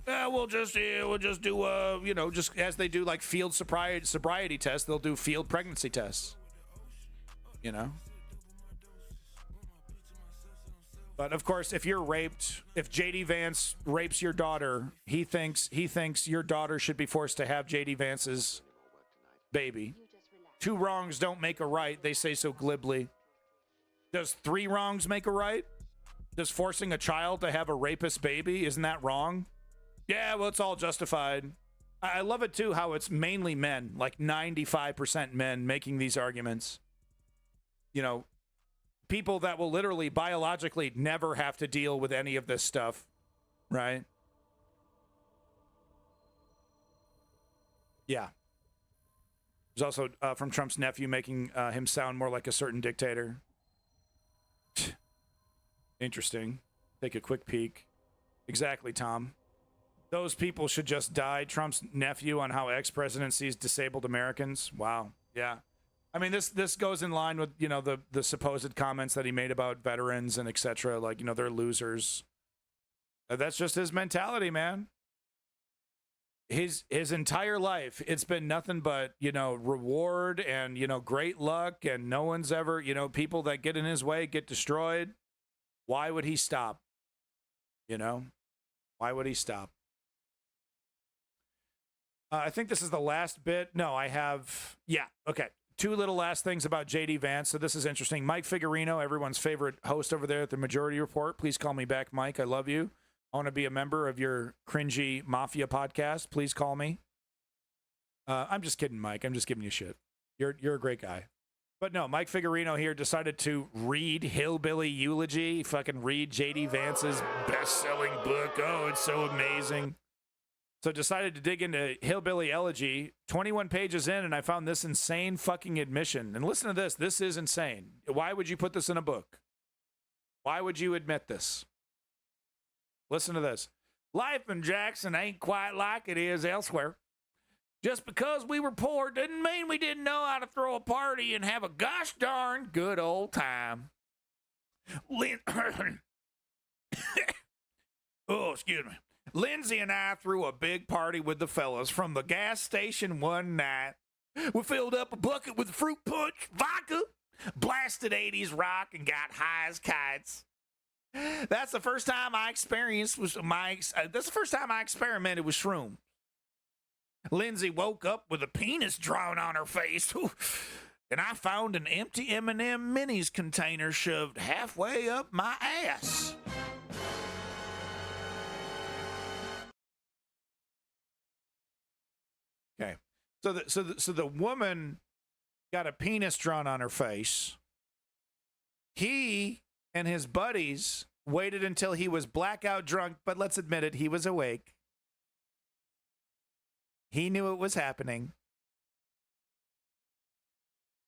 We'll just do, just as they do like field sobriety tests, they'll do field pregnancy tests. But of course, if you're raped, if JD Vance rapes your daughter, he thinks your daughter should be forced to have JD Vance's baby. 2 wrongs don't make a right, they say so glibly. Does 3 wrongs make a right? Does forcing a child to have a rapist baby, isn't that wrong? Yeah, well, it's all justified. I love it too how it's mainly men, like 95% men making these arguments. People that will literally biologically never have to deal with any of this stuff, right? Yeah. There's also from Trump's nephew making him sound more like a certain dictator. Interesting. Take a quick peek. Exactly, Tom. Those people should just die. Trump's nephew on how ex-president sees disabled Americans. Wow. Yeah. I mean, this goes in line with, the supposed comments that he made about veterans and et cetera. Like, they're losers. That's just his mentality, man. His entire life, it's been nothing but, reward and, great luck. And no one's ever, people that get in his way get destroyed. Why would he stop? Why would he stop? I think this is the last bit. No, I have. Yeah. Okay. 2 little last things about JD Vance. So this is interesting. Mike Figurino, everyone's favorite host over there at the Majority Report. Please call me back, Mike. I love you. I want to be a member of your cringy mafia podcast. Please call me. I'm just kidding, Mike. I'm just giving you shit. You're a great guy. But no, Mike Figurino here decided to read Hillbilly Eulogy, fucking read J.D. Vance's best-selling book. Oh, it's so amazing. So decided to dig into Hillbilly Elegy, 21 pages in, and I found this insane fucking admission. And listen to this. This is insane. Why would you put this in a book? Why would you admit this? Listen to this. Life in Jackson ain't quite like it is elsewhere. Just because we were poor didn't mean we didn't know how to throw a party and have a gosh darn good old time. Oh, excuse me. Lindsay and I threw a big party with the fellas from the gas station one night. We filled up a bucket with fruit punch, vodka, blasted 80s rock, and got high as kites. That's the first time I experienced that's the first time I experimented with shroom. Lindsay woke up with a penis drawn on her face, and I found an empty M&M Minis container shoved halfway up my ass. Okay, so the woman got a penis drawn on her face. He and his buddies waited until he was blackout drunk, but let's admit it, he was awake. He knew it was happening.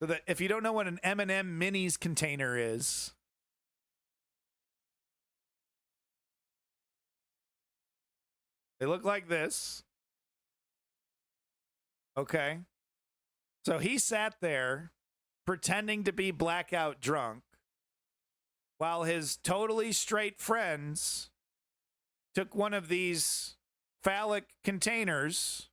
So that if you don't know what an M&M Minis container is, they look like this. Okay. So he sat there pretending to be blackout drunk while his totally straight friends took one of these phallic containers,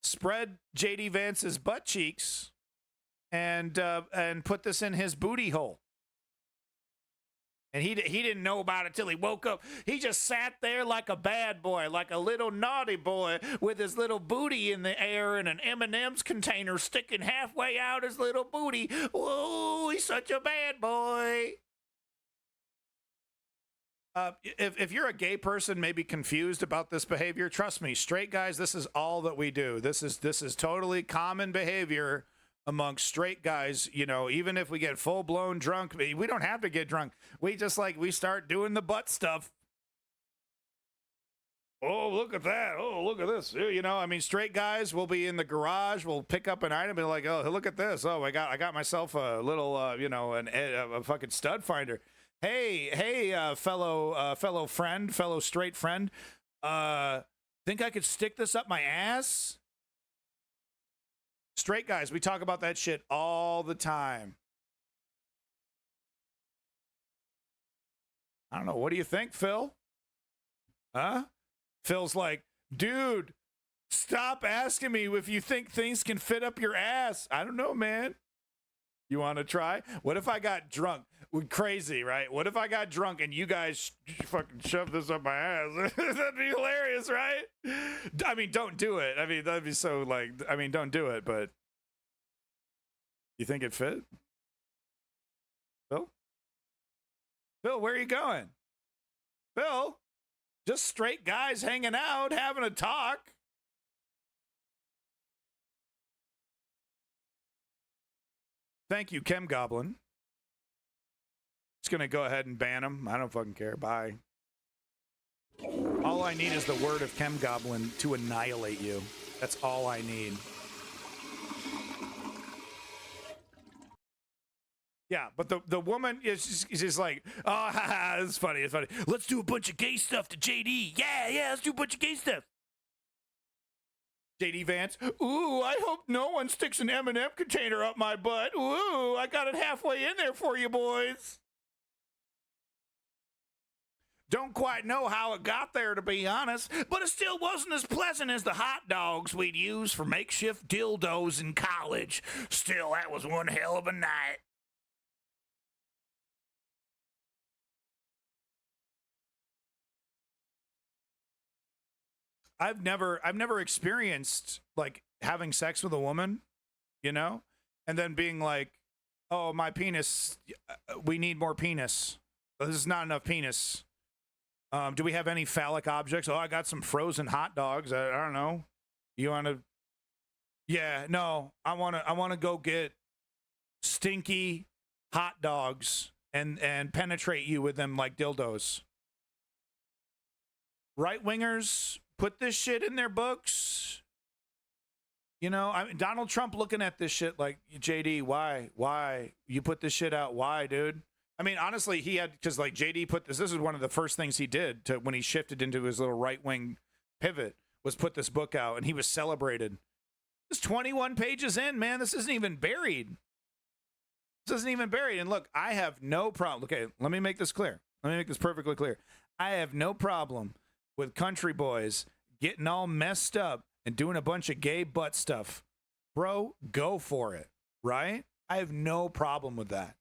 spread J.D. Vance's butt cheeks, and put this in his booty hole. And he didn't know about it till he woke up. He just sat there like a bad boy, like a little naughty boy with his little booty in the air and an M&M's container sticking halfway out his little booty. Whoa, he's such a bad boy. If you're a gay person, maybe confused about this behavior, trust me, straight guys, this is all that we do. This is totally common behavior amongst straight guys. You know, even if we get full-blown drunk, we don't have to get drunk. We just we start doing the butt stuff. Oh, look at that. Oh, look at this. You know, I mean, straight guys will be in the garage. We'll pick up an item and be like, oh, look at this. Oh, I got myself a little, you know, a fucking stud finder. Hey, fellow friend, fellow straight friend. Think I could stick this up my ass? Straight guys, we talk about that shit all the time. I don't know. What do you think, Phil? Huh? Phil's like, dude, stop asking me if you think things can fit up your ass. I don't know, man. You want to try? What if I got drunk? Crazy, right? What if I got drunk and you guys fucking shove this up my ass? That'd be hilarious, right? I mean, don't do it. I mean, that'd be so don't do it, but you think it fit? Phil? Phil, where are you going? Phil? Just straight guys hanging out, having a talk. Thank you, Chem Goblin. Just gonna go ahead and ban him. I don't fucking care. Bye. All I need is the word of Chem Goblin to annihilate you. That's all I need. Yeah, but the woman is just like, oh, haha, it's funny, it's funny. Let's do a bunch of gay stuff to JD. Yeah, let's do a bunch of gay stuff. JD Vance, ooh, I hope no one sticks an M&M container up my butt. Ooh, I got it halfway in there for you, boys. Don't quite know how it got there, to be honest, but it still wasn't as pleasant as the hot dogs we'd use for makeshift dildos in college. Still, that was one hell of a night. I've never experienced like having sex with a woman, you know, and then being like, oh, my penis, we need more penis. This is not enough penis. Do we have any phallic objects? Oh, I got some frozen hot dogs. I don't know. You want Yeah, no, I wanna go get stinky hot dogs and penetrate you with them like dildos. Right wingers put this shit in their books. You know, I mean, Donald Trump looking at this shit like, JD, why you put this shit out? Why, dude? I mean, honestly, he had, because like JD put this is one of the first things he did to when he shifted into his little right wing pivot was put this book out, and he was celebrated. It's 21 pages in, man. This isn't even buried. This isn't even buried. And look, I have no problem. Okay, let me make this clear. Let me make this perfectly clear. I have no problem with country boys getting all messed up and doing a bunch of gay butt stuff. Bro, go for it, right? I have no problem with that.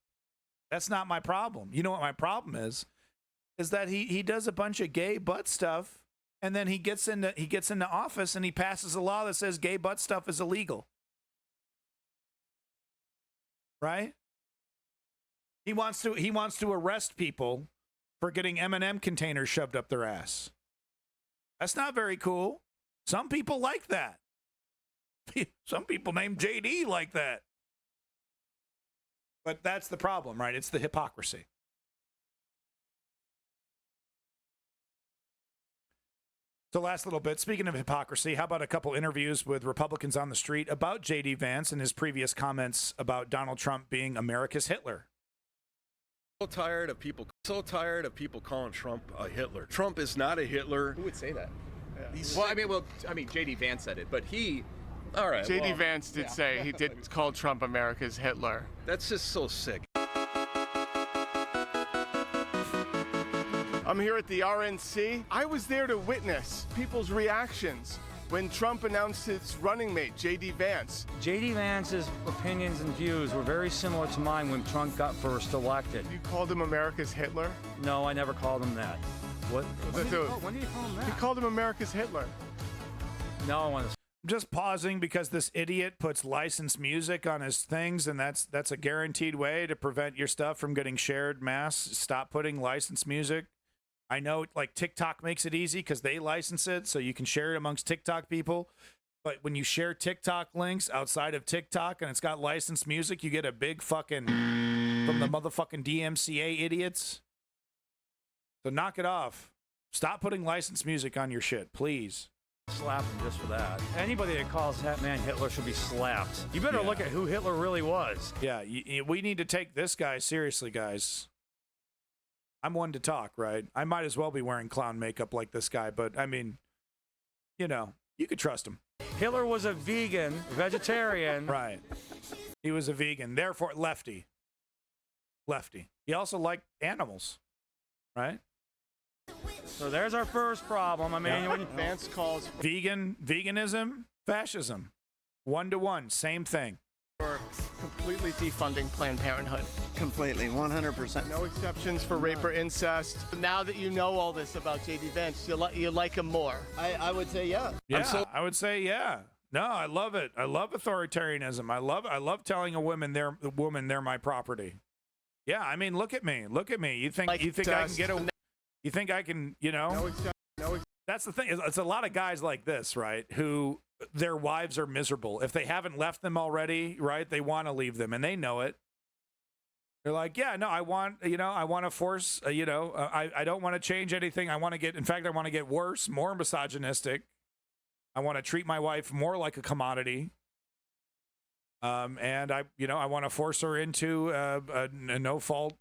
That's not my problem. You know what my problem is that he does a bunch of gay butt stuff, and then he gets into office and he passes a law that says gay butt stuff is illegal. Right? He wants to arrest people for getting M&M containers shoved up their ass. That's not very cool. Some people like that. Some people named JD like that. But that's the problem, right? It's the hypocrisy. So last little bit, speaking of hypocrisy, how about a couple interviews with Republicans on the street about J.D. Vance and his previous comments about Donald Trump being America's Hitler? So tired of people calling Trump a Hitler. Trump is not a Hitler. Who would say that? Yeah. Well, J.D. Vance said it, but he... All right. J.D. Vance did say he did call Trump America's Hitler. That's just so sick. I'm here at the RNC. I was there to witness people's reactions when Trump announced his running mate, J.D. Vance. J.D. Vance's opinions and views were very similar to mine when Trump got first elected. You called him America's Hitler? No, I never called him that. When did you call him that? You called him America's Hitler. No, I want to... Just pausing because this idiot puts licensed music on his things, and that's a guaranteed way to prevent your stuff from getting shared mass. Stop putting licensed music. I know, like, TikTok makes it easy because they license it, so you can share it amongst TikTok people. But when you share TikTok links outside of TikTok and it's got licensed music, you get a big fucking from the motherfucking DMCA idiots. So knock it off. Stop putting licensed music on your shit, please. Slap him just for that. Anybody that calls that man Hitler should be slapped. You better look at who Hitler really was. Yeah, we need to take this guy seriously, guys. I'm one to talk, right? I might as well be wearing clown makeup like this guy, but I mean, you know, you could trust him. Hitler was a vegan, vegetarian. Right. He was a vegan, therefore lefty. Lefty. He also liked animals, right? So there's our first problem. I mean, when Vance calls veganism, fascism, 1-to-1, same thing. For completely defunding Planned Parenthood. Completely, 100%. No exceptions for rape or incest. Now that you know all this about J.D. Vance, you like him more. I would say yeah. Yeah, I would say yeah. No, I love it. I love authoritarianism. I love telling a woman they're my property. Yeah, I mean, look at me. Look at me. You think I can get a? You think I can? You know? That's the thing. It's a lot of guys like this, right? Who their wives are miserable. If they haven't left them already, right? They want to leave them, and they know it. They're like, yeah, no, I want to force, I don't want to change anything. I want to get worse, more misogynistic. I want to treat my wife more like a commodity. And I want to force her into a no fault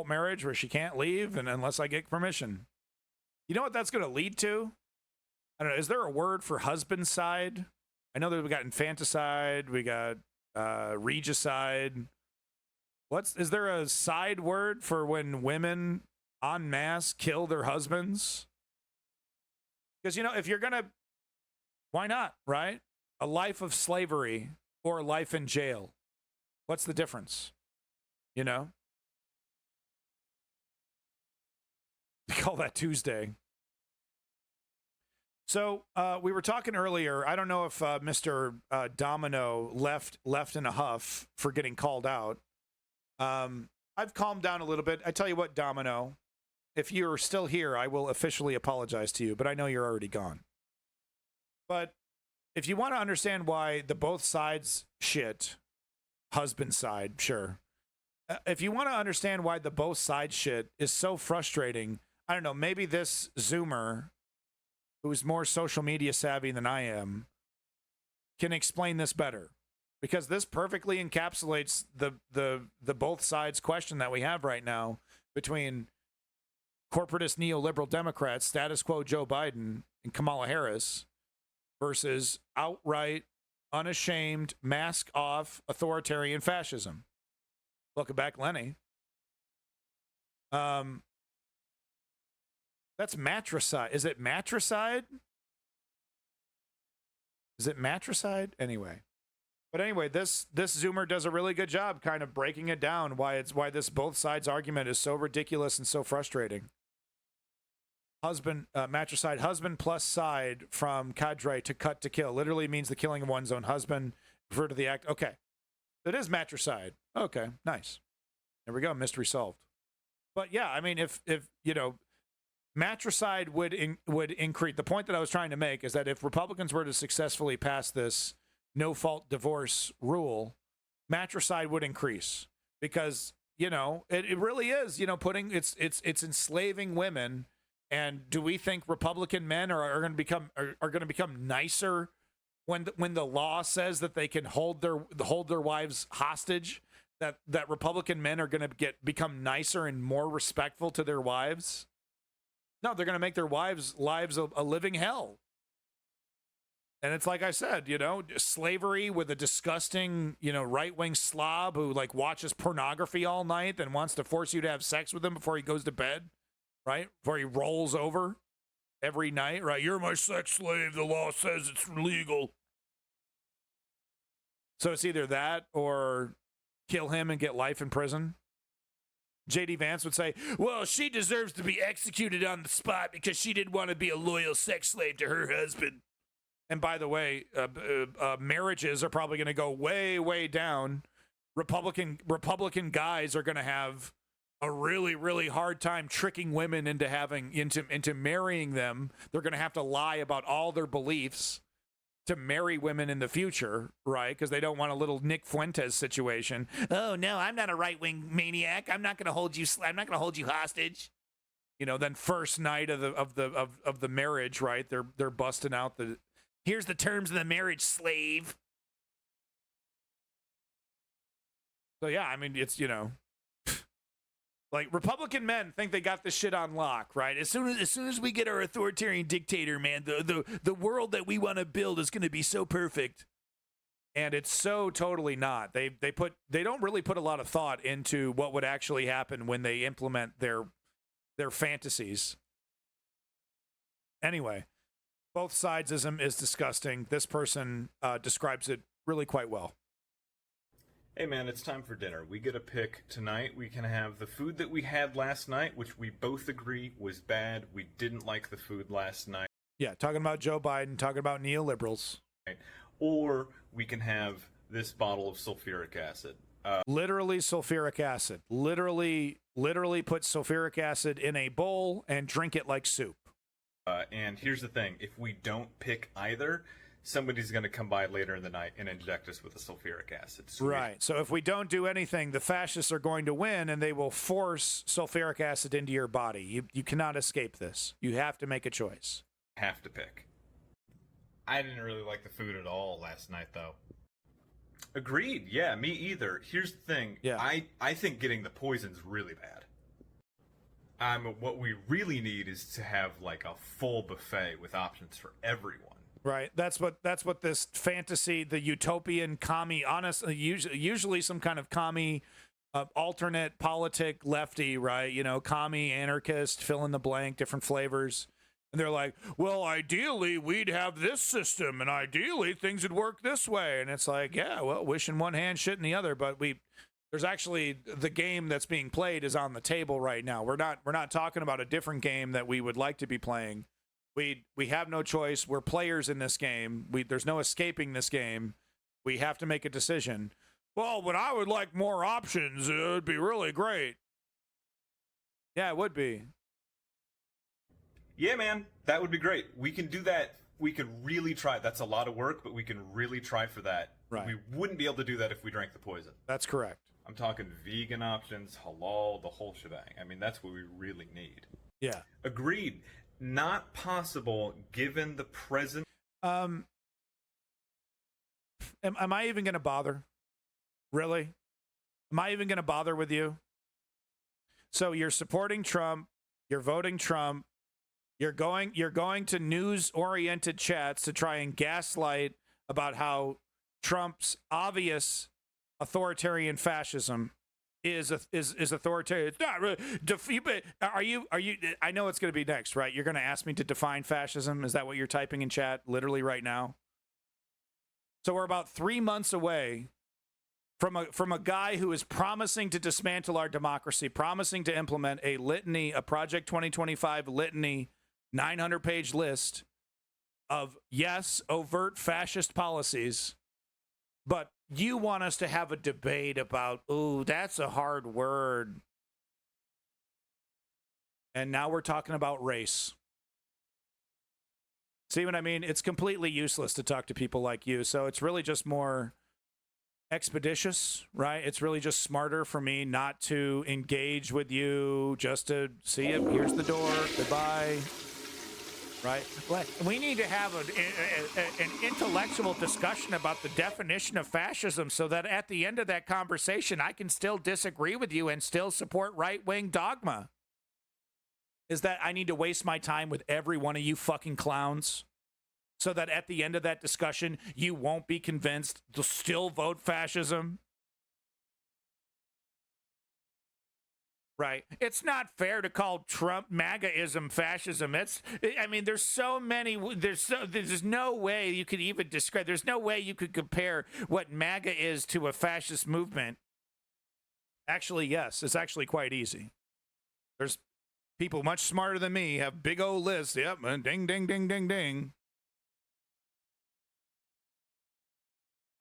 marriage where she can't leave and unless I get permission. You know what that's going to lead to? I don't know. Is there a word for husband side? I know that we got infanticide, we got regicide. Is there a side word for when women en masse kill their husbands? Because, if you're going to, why not, right? A life of slavery or a life in jail. What's the difference? We call that Tuesday. So we were talking earlier. I don't know if Mr. Domino left in a huff for getting called out. I've calmed down a little bit. I tell you what, Domino, if you're still here, I will officially apologize to you, but I know you're already gone. But if you want to understand why the both sides shit, husband side, sure. If you want to understand why the both sides shit is so frustrating, I don't know, maybe this Zoomer, who's more social media savvy than I am, can explain this better. Because this perfectly encapsulates the both sides question that we have right now between corporatist neoliberal Democrats, status quo Joe Biden, and Kamala Harris versus outright, unashamed, mask-off authoritarian fascism. Welcome back, Lenny. That's matricide. Is it matricide? Is it matricide? Anyway. But anyway, this Zoomer does a really good job kind of breaking it down, why this both sides argument is so ridiculous and so frustrating. Matricide, husband plus side from cadre to cut to kill. Literally means the killing of one's own husband. Refer to the act. Okay. It is matricide. Okay, nice. There we go. Mystery solved. But yeah, I mean, if you know, matricide would increase. The point that I was trying to make is that if Republicans were to successfully pass this no-fault divorce rule, matricide would increase because, you know, it really is, you know, it's enslaving women. And do we think Republican men are going to become nicer when the law says that they can hold their wives hostage? That Republican men are going to become nicer and more respectful to their wives? No, they're going to make their wives' lives a living hell. And it's like I said, you know, slavery with a disgusting, you know, right-wing slob who like watches pornography all night and wants to force you to have sex with him before he goes to bed, right? Before he rolls over every night, right? You're my sex slave. The law says it's legal. So it's either that or kill him and get life in prison. J.D. Vance would say, well, she deserves to be executed on the spot because she didn't want to be a loyal sex slave to her husband. And by the way, marriages are probably going to go way, way down. Republican guys are going to have a really, really hard time tricking women into marrying them. They're going to have to lie about all their beliefs to marry women in the future, right? Because they don't want a little Nick Fuentes situation. Oh no, I'm not a right-wing maniac. I'm not going to hold you. I'm not going to hold you hostage. You know, then first night of the marriage, right? They're busting out the. Here's the terms of the marriage, slave. So yeah, I mean, it's, you know, like Republican men think they got this shit on lock, right? As soon as we get our authoritarian dictator, man, the world that we want to build is going to be so perfect. And it's so totally not. They don't really put a lot of thought into what would actually happen when they implement their fantasies. Anyway. Both sidesism is disgusting. This person describes it really quite well. Hey man, it's time for dinner. We get a pick tonight. We can have the food that we had last night, which we both agree was bad. We didn't like the food last night. Yeah, talking about Joe Biden, talking about neoliberals. Or we can have this bottle of sulfuric acid. Literally sulfuric acid. Literally put sulfuric acid in a bowl and drink it like soup. And here's the thing, if we don't pick either, somebody's going to come by later in the night and inject us with the sulfuric acid. Sweet. Right. So if we don't do anything, the fascists are going to win and they will force sulfuric acid into your body. You cannot escape this. You have to make a choice. Have to pick. I didn't really like the food at all last night, though. Agreed. Yeah, me either. Here's the thing. Yeah. I think getting the poison's really bad. What we really need is to have like a full buffet with options for everyone. Right. That's what this fantasy, the utopian commie, honestly, usually some kind of commie, alternate politic lefty, right? You know, commie, anarchist, fill in the blank, different flavors. And they're like, well, ideally we'd have this system and ideally things would work this way. And it's like, yeah, well, wish in one hand, shit in the other. But there's actually the game that's being played is on the table right now. We're not talking about a different game that we would like to be playing. We have no choice. We're players in this game. There's no escaping this game. We have to make a decision. Well, but I would like more options. It would be really great. Yeah, it would be. Yeah, man, that would be great. We can do that we could really try. That's a lot of work, but we can really try for that. Right. We wouldn't be able to do that if we drank the poison. That's correct. I'm talking vegan options, halal, the whole shebang. I mean, that's what we really need. Yeah. Agreed. Not possible given the present. Am I even going to bother? Really? Am I even going to bother with you? So you're supporting Trump. You're voting Trump. You're going to news-oriented chats to try and gaslight about how Trump's obvious authoritarian fascism is authoritarian. It's not really. Are you? I know it's going to be next, right? You're going to ask me to define fascism. Is that what you're typing in chat literally right now? So we're about 3 months away from a guy who is promising to dismantle our democracy, promising to implement a litany, a Project 2025 litany, 900-page list of, yes, overt fascist policies, but you want us to have a debate about, ooh, that's a hard word. And now we're talking about race. See what I mean? It's completely useless to talk to people like you. So it's really just more expeditious, right? It's really just smarter for me not to engage with you, just to see it. Here's the door. Goodbye. Right? We need to have an intellectual discussion about the definition of fascism so that at the end of that conversation, I can still disagree with you and still support right-wing dogma. Is that I need to waste my time with every one of you fucking clowns so that at the end of that discussion, you won't be convinced to still vote fascism? Right. It's not fair to call Trump MAGAism fascism. I mean, there's so many, there's no way you could even describe, there's no way you could compare what MAGA is to a fascist movement. Actually, yes, it's actually quite easy. There's people much smarter than me have big old lists. Yep, and ding, ding, ding, ding, ding.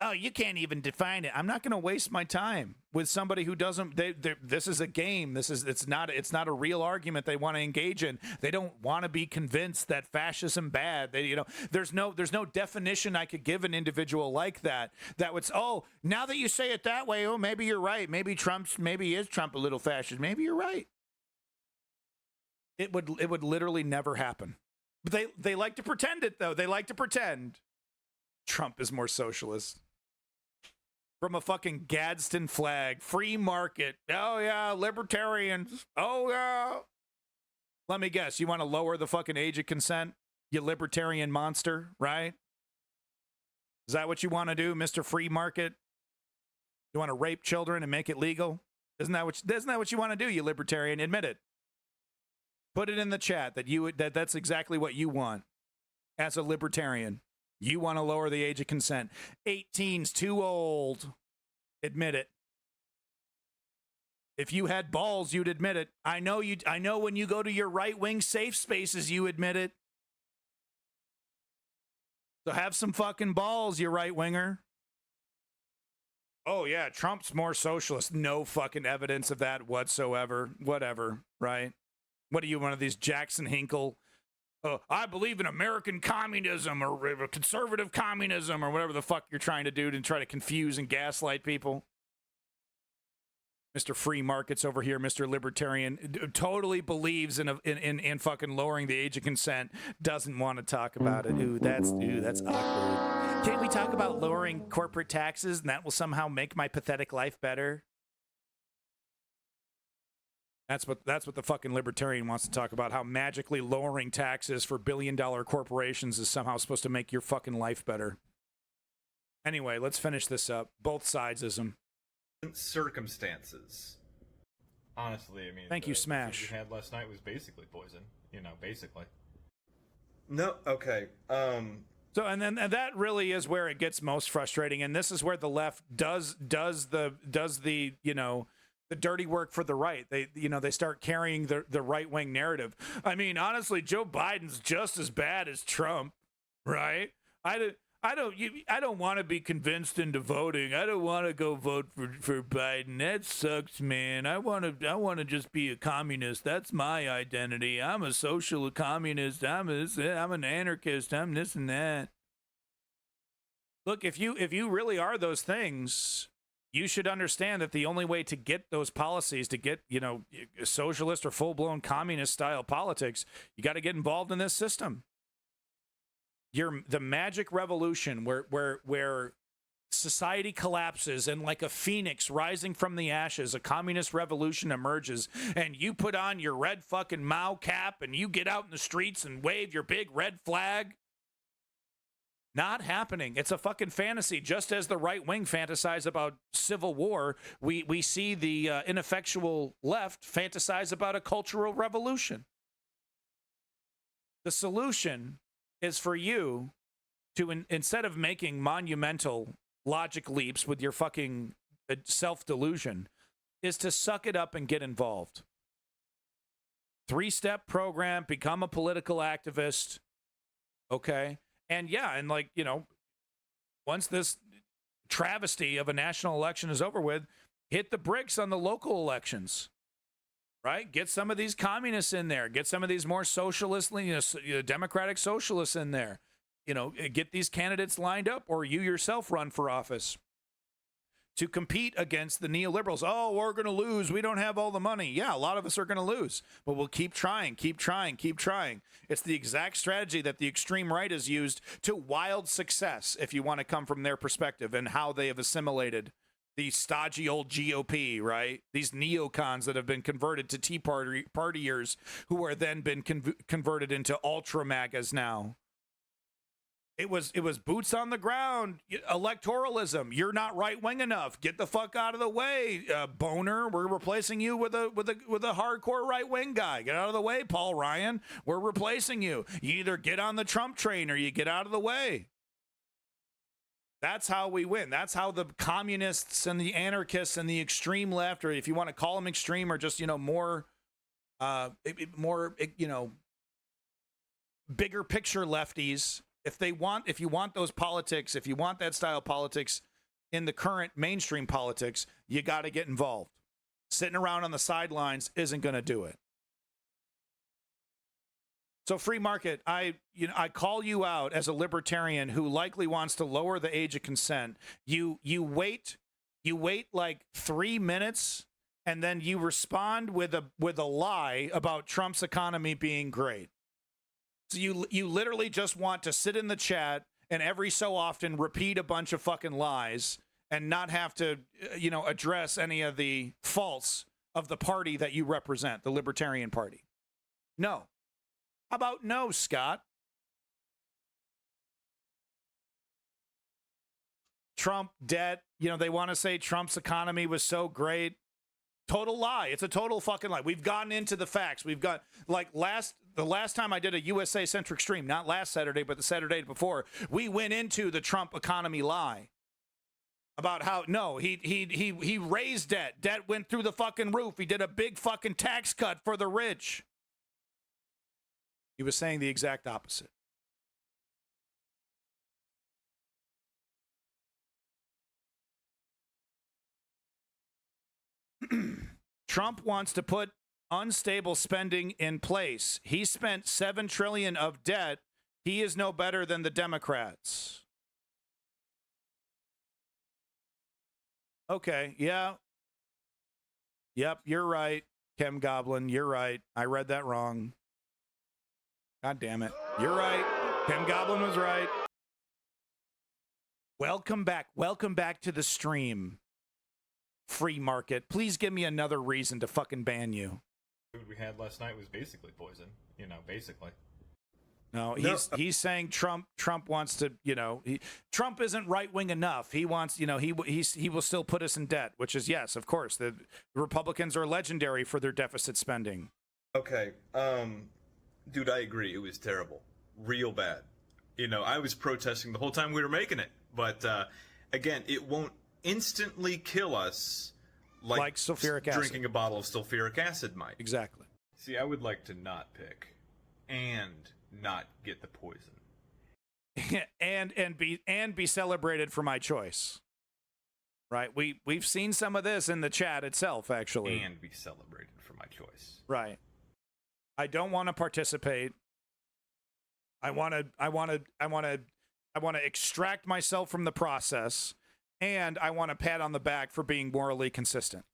Oh, you can't even define it. I'm not going to waste my time with somebody who doesn't. This is a game. It's not a real argument they want to engage in. They don't want to be convinced that fascism bad. There's no definition I could give an individual like that. That would, oh, now that you say it that way, oh, maybe you're right. Maybe is Trump a little fascist? Maybe you're right. It would literally never happen. But they like to pretend it though. They like to pretend Trump is more socialist. From a fucking Gadsden flag, free market. Oh yeah, libertarians. Oh yeah. Let me guess, you want to lower the fucking age of consent, you libertarian monster, right? Is that what you want to do, Mr. Free Market? You want to rape children and make it legal? Isn't that what you want to do, you libertarian? Admit it. Put it in the chat that's exactly what you want as a libertarian. You want to lower the age of consent. 18's too old. Admit it. If you had balls, you'd admit it. I know when you go to your right-wing safe spaces, you admit it. So have some fucking balls, you right-winger. Oh, yeah, Trump's more socialist. No fucking evidence of that whatsoever. Whatever, right? What are you, one of these Jackson Hinkle? I believe in American communism or conservative communism or whatever the fuck you're trying to do to try to confuse and gaslight people. Mr. Free Markets over here, Mr. Libertarian, totally believes in fucking lowering the age of consent, doesn't want to talk about it. Ooh, that's awkward. Can't we talk about lowering corporate taxes and that will somehow make my pathetic life better? That's what the fucking libertarian wants to talk about, how magically lowering taxes for billion-dollar corporations is somehow supposed to make your fucking life better. Anyway, let's finish this up. Both sides-ism. Circumstances. Honestly, I mean... Thank you, Smash. The food we had last night was basically poison. Basically. No, okay. So, and that really is where it gets most frustrating, and this is where the left does the the dirty work for the right. They start carrying the right-wing narrative. I mean, honestly, Joe Biden's just as bad as Trump, right? I don't want to be convinced into voting. I don't want to go vote for Biden. That sucks, man. I want to just be a communist. That's my identity. I'm a social communist. I'm an anarchist. I'm this and that. Look, if you really are those things, you should understand that the only way to get those policies, to get, socialist or full-blown communist-style politics, you got to get involved in this system. The magic revolution where society collapses and like a phoenix rising from the ashes, a communist revolution emerges, and you put on your red fucking Mao cap and you get out in the streets and wave your big red flag. Not happening. It's a fucking fantasy. Just as the right wing fantasize about civil war, we see the ineffectual left fantasize about a cultural revolution. The solution is for you to, instead of making monumental logic leaps with your fucking self-delusion, is to suck it up and get involved. 3-step program, become a political activist, okay? And yeah, and once this travesty of a national election is over with, hit the bricks on the local elections. Right? Get some of these communists in there. Get some of these more socialist, democratic socialists in there. Get these candidates lined up, or you yourself run for office to compete against the neoliberals. Oh, we're going to lose. We don't have all the money. Yeah, a lot of us are going to lose, but we'll keep trying, keep trying, keep trying. It's the exact strategy that the extreme right has used to wild success, if you want to come from their perspective, and how they have assimilated the stodgy old GOP, right? These neocons that have been converted to Tea Partiers, who are then been converted into ultra MAGAs now. It was boots on the ground, electoralism. You're not right wing enough. Get the fuck out of the way, Boner. We're replacing you with a hardcore right wing guy. Get out of the way, Paul Ryan. We're replacing you. You either get on the Trump train or you get out of the way. That's how we win. That's how the communists and the anarchists and the extreme left, or if you want to call them extreme, or just, more, bigger picture lefties. If you want those politics, if you want that style of politics in the current mainstream politics, you got to get involved. Sitting around on the sidelines isn't going to do it. So free market, I call you out as a libertarian who likely wants to lower the age of consent. You wait like 3 minutes, and then you respond with a lie about Trump's economy being great. So you literally just want to sit in the chat and every so often repeat a bunch of fucking lies and not have to address any of the faults of the party that you represent, the Libertarian Party. No. How about no, Scott? Trump debt, they want to say Trump's economy was so great. Total lie. It's a total fucking lie. We've gotten into the facts. We've got, the last time I did a USA-centric stream, not last Saturday, but the Saturday before, we went into the Trump economy lie. About how, no, he raised debt. Debt went through the fucking roof. He did a big fucking tax cut for the rich. He was saying the exact opposite. Trump wants to put unstable spending in place. He spent $7 trillion of debt. He is no better than the Democrats. Okay, yeah. Yep, you're right, Chem Goblin. You're right. I read that wrong. God damn it. You're right. Chem Goblin was right. Welcome back. Welcome back to the stream. Free market. Please give me another reason to fucking ban you. Food we had last night was basically poison. Basically. No, he's saying Trump wants to, Trump isn't right wing enough. He wants, he will still put us in debt, which is, yes, of course. The Republicans are legendary for their deficit spending. Okay. Dude, I agree. It was terrible. Real bad. I was protesting the whole time we were making it. But, again, it won't instantly kill us like sulfuric acid. Drinking a bottle of sulfuric acid might. Exactly. See, I would like to not pick and not get the poison. and be celebrated for my choice. Right? We've seen some of this in the chat itself, actually. And be celebrated for my choice. Right. I don't want to participate. I want to extract myself from the process, and I want a pat on the back for being morally consistent.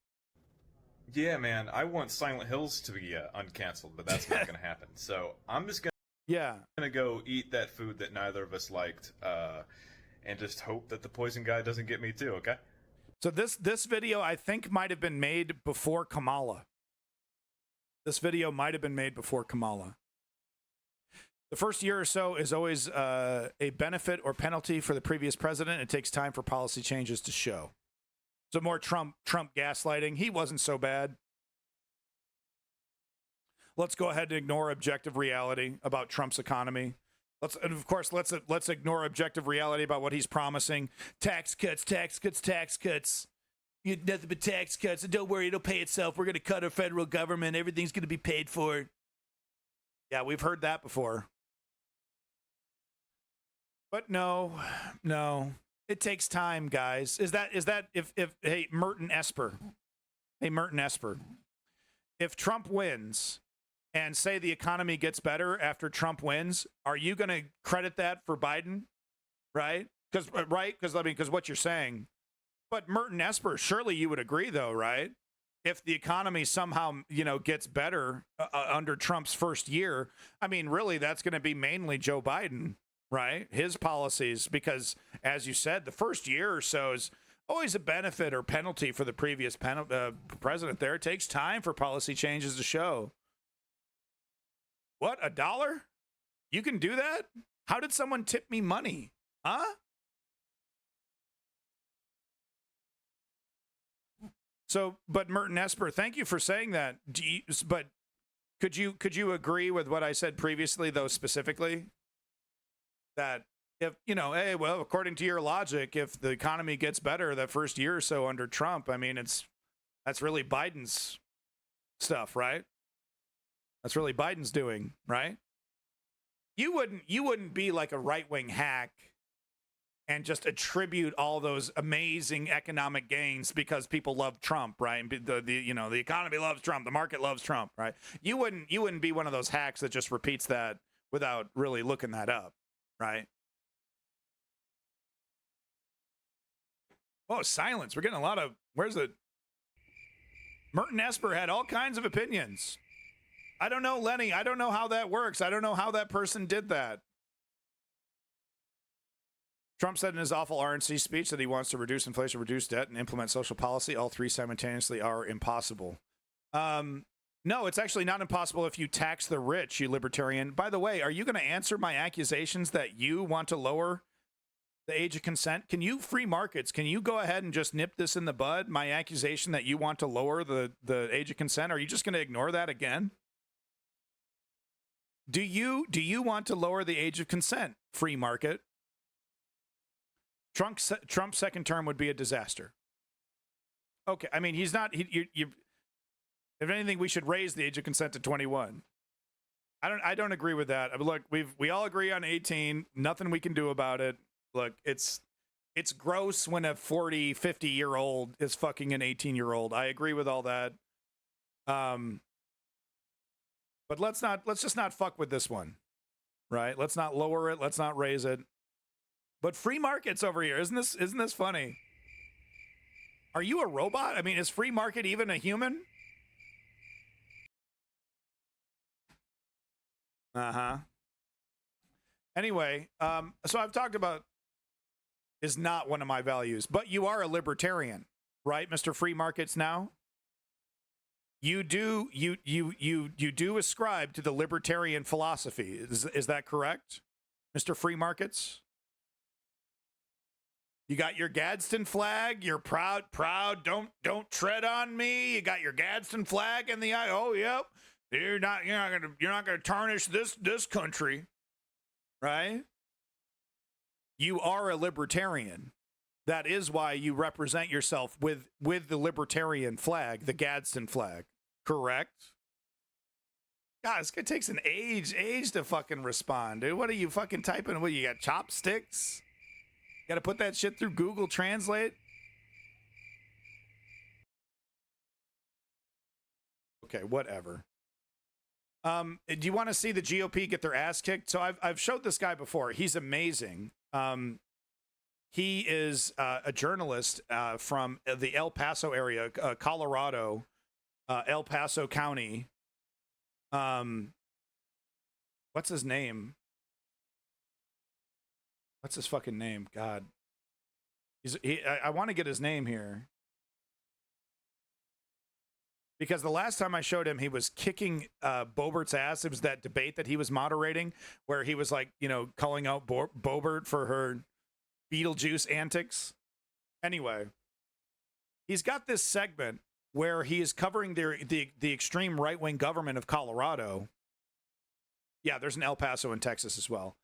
Yeah, man. I want Silent Hills to be uncanceled, but that's not going to happen. So I'm just gonna go eat that food that neither of us liked, and just hope that the poison guy doesn't get me too. Okay. So this video, I think, might have been made before Kamala. This video might have been made before Kamala. The first year or so is always a benefit or penalty for the previous president. It takes time for policy changes to show. So more Trump gaslighting. He wasn't so bad. Let's go ahead and ignore objective reality about Trump's economy. And of course, let's ignore objective reality about what he's promising. Tax cuts, tax cuts, tax cuts. Nothing but tax cuts. And don't worry, it'll pay itself. We're going to cut our federal government. Everything's going to be paid for. Yeah, we've heard that before. But no. It takes time, guys. Is that if hey, Merton Esper. Hey, Merton Esper. If Trump wins and say the economy gets better after Trump wins, are you going to credit that for Biden? Right? Because what you're saying. But Merton Esper, surely you would agree, though, right? If the economy somehow, gets better under Trump's first year, I mean, really, that's going to be mainly Joe Biden, right? His policies, because, as you said, the first year or so is always a benefit or penalty for the previous president there. It takes time for policy changes to show. What, $1? You can do that? How did someone tip me money? Huh? So, but Merton Esper, thank you for saying that. But could you agree with what I said previously, though, specifically? That if, hey, well, according to your logic, if the economy gets better that first year or so under Trump, I mean, that's really Biden's stuff, right? That's really Biden's doing, right? You wouldn't be like a right-wing hack and just attribute all those amazing economic gains because people love Trump, right? And the economy loves Trump, the market loves Trump, right? You wouldn't be one of those hacks that just repeats that without really looking that up, right? Oh, silence. We're getting a lot of Merton Esper had all kinds of opinions. I don't know, Lenny. I don't know how that works. I don't know how that person did that. Trump said in his awful RNC speech that he wants to reduce inflation, reduce debt, and implement social policy. All three simultaneously are impossible. No, it's actually not impossible if you tax the rich, you libertarian. By the way, are you going to answer my accusations that you want to lower the age of consent? Can you, free markets, can you go ahead and just nip this in the bud, my accusation that you want to lower the age of consent? Are you just going to ignore that again? Do you want to lower the age of consent, free market? Trump's second term would be a disaster. Okay, I mean, he's not. If anything, we should raise the age of consent to 21. I don't agree with that. I mean, look, we all agree on 18. Nothing we can do about it. Look, it's gross when a 40, 50-year-old is fucking an 18-year-old. I agree with all that. But let's just not fuck with this one, right? Let's not lower it. Let's not raise it. But free markets over here, isn't this funny? Are you a robot? I mean, is free market even a human? Anyway, so I've talked about is not one of my values, but you are a libertarian, right, Mr. Free Markets now? You do ascribe to the libertarian philosophy. Is that correct, Mr. Free Markets? You got your Gadsden flag. You're proud. Don't tread on me. You got your Gadsden flag in the eye. Oh, yep. You're not gonna tarnish this country, right? You are a libertarian. That is why you represent yourself with the libertarian flag, the Gadsden flag. Correct? God, this guy takes an age to fucking respond, dude. What are you fucking typing? What, you got chopsticks? Got to put that shit through Google Translate? Okay, whatever. Do you want to see the GOP get their ass kicked? So I've showed this guy before. He's amazing. He is a journalist from the El Paso area, Colorado, El Paso County. What's his name? What's his fucking name? God. I want to get his name here. Because the last time I showed him, he was kicking Boebert's ass. It was that debate that he was moderating where he was like, you know, calling out Boebert for her Beetlejuice antics. Anyway, he's got this segment where he is covering the extreme right-wing government of Colorado. Yeah, there's an El Paso in Texas as well.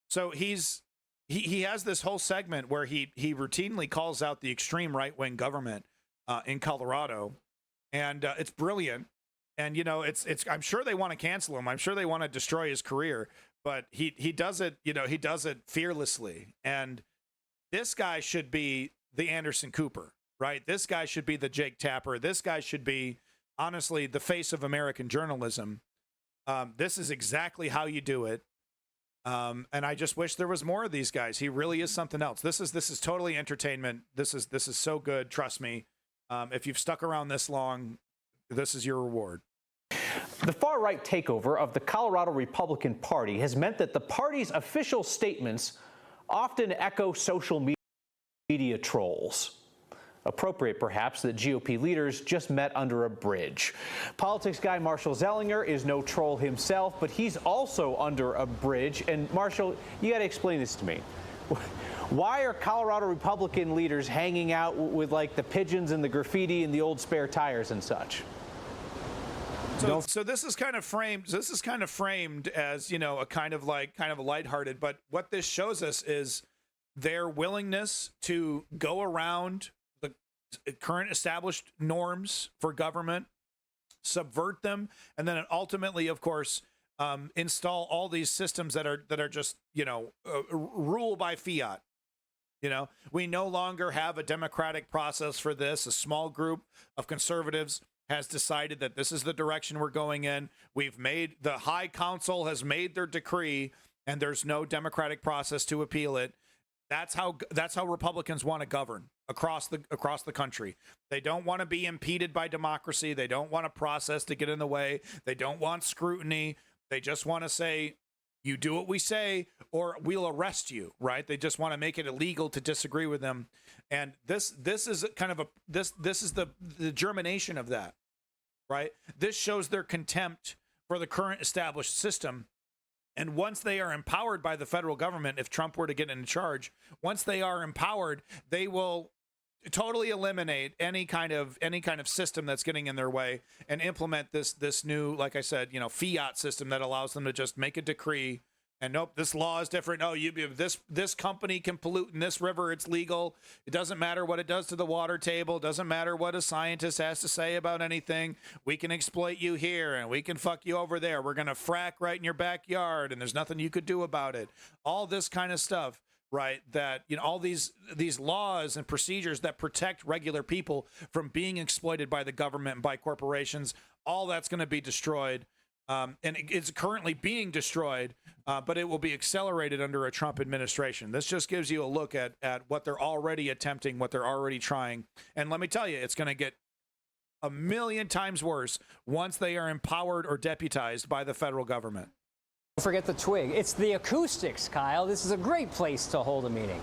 So he has this whole segment where he routinely calls out the extreme right-wing government in Colorado, and it's brilliant. And you know, it's I'm sure they want to cancel him. I'm sure they want to destroy his career, but he does it. You know, he does it fearlessly. And this guy should be the Anderson Cooper, right? This guy should be the Jake Tapper. This guy should be, honestly, the face of American journalism. This is exactly how you do it. And I just wish there was more of these guys. He really is something else. This is totally entertainment. This is so good. Trust me. If you've stuck around this long, this is your reward. The far-right takeover of the Colorado Republican Party has meant that the party's official statements often echo social media trolls. Appropriate, perhaps, that GOP leaders just met under a bridge. Politics guy Marshall Zellinger is no troll himself, but he's also under a bridge. And Marshall, you got to explain this to me. Why are Colorado Republican leaders hanging out with like the pigeons and the graffiti and the old spare tires and such? So this is kind of framed. This is kind of framed as, you know, a kind of lighthearted. But what this shows us is their willingness to go around the current established norms for government, subvert them, and then ultimately, of course, install all these systems that are just, you know, rule by fiat. You know, we no longer have a democratic process for this. A small group of conservatives has decided that this is the direction we're going in. The High Council has made their decree, and there's no democratic process to appeal it. That's how Republicans want to govern across the country. They don't want to be impeded by democracy. They don't want a process to get in the way. They don't want scrutiny. They just want to say, you do what we say or we'll arrest you, right? They just want to make it illegal to disagree with them. And this is kind of this is the germination of that, right? This shows their contempt for the current established system. And once they are empowered by the federal government, if Trump were to get in charge, once they are empowered, they will totally eliminate any kind of system that's getting in their way and implement this new, like I said, you know, fiat system that allows them to just make a decree and nope, this law is different. Oh, this company can pollute in this river. It's legal. It doesn't matter what it does to the water table. It doesn't matter what a scientist has to say about anything. We can exploit you here and we can fuck you over there. We're going to frack right in your backyard and there's nothing you could do about it. All this kind of stuff. Right, that, you know, all these laws and procedures that protect regular people from being exploited by the government and by corporations, all that's going to be destroyed, and it's currently being destroyed, but it will be accelerated under a Trump administration. This just gives you a look at what they're already attempting, what they're already trying, and let me tell you, it's going to get a million times worse once they are empowered or deputized by the federal government. Don't forget the twig. It's the acoustics, Kyle. This is a great place to hold a meeting.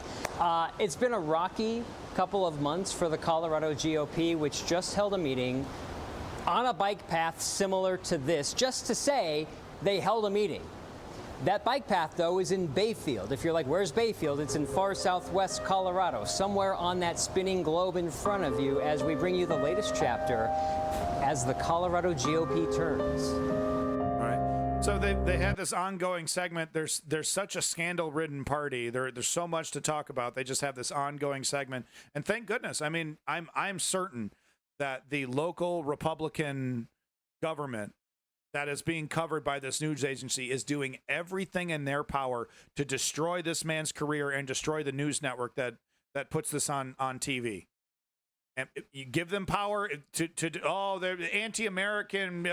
It's been a rocky couple of months for the Colorado GOP, which just held a meeting on a bike path similar to this, just to say they held a meeting. That bike path, though, is in Bayfield. If you're like, where's Bayfield? It's in far southwest Colorado, somewhere on that spinning globe in front of you as we bring you the latest chapter as the Colorado GOP turns. So they had this ongoing segment. There's such a scandal-ridden party. There's so much to talk about. They just have this ongoing segment, and thank goodness. I mean, I'm certain that the local Republican government that is being covered by this news agency is doing everything in their power to destroy this man's career and destroy the news network that puts this on TV. And you give them power they're anti-American,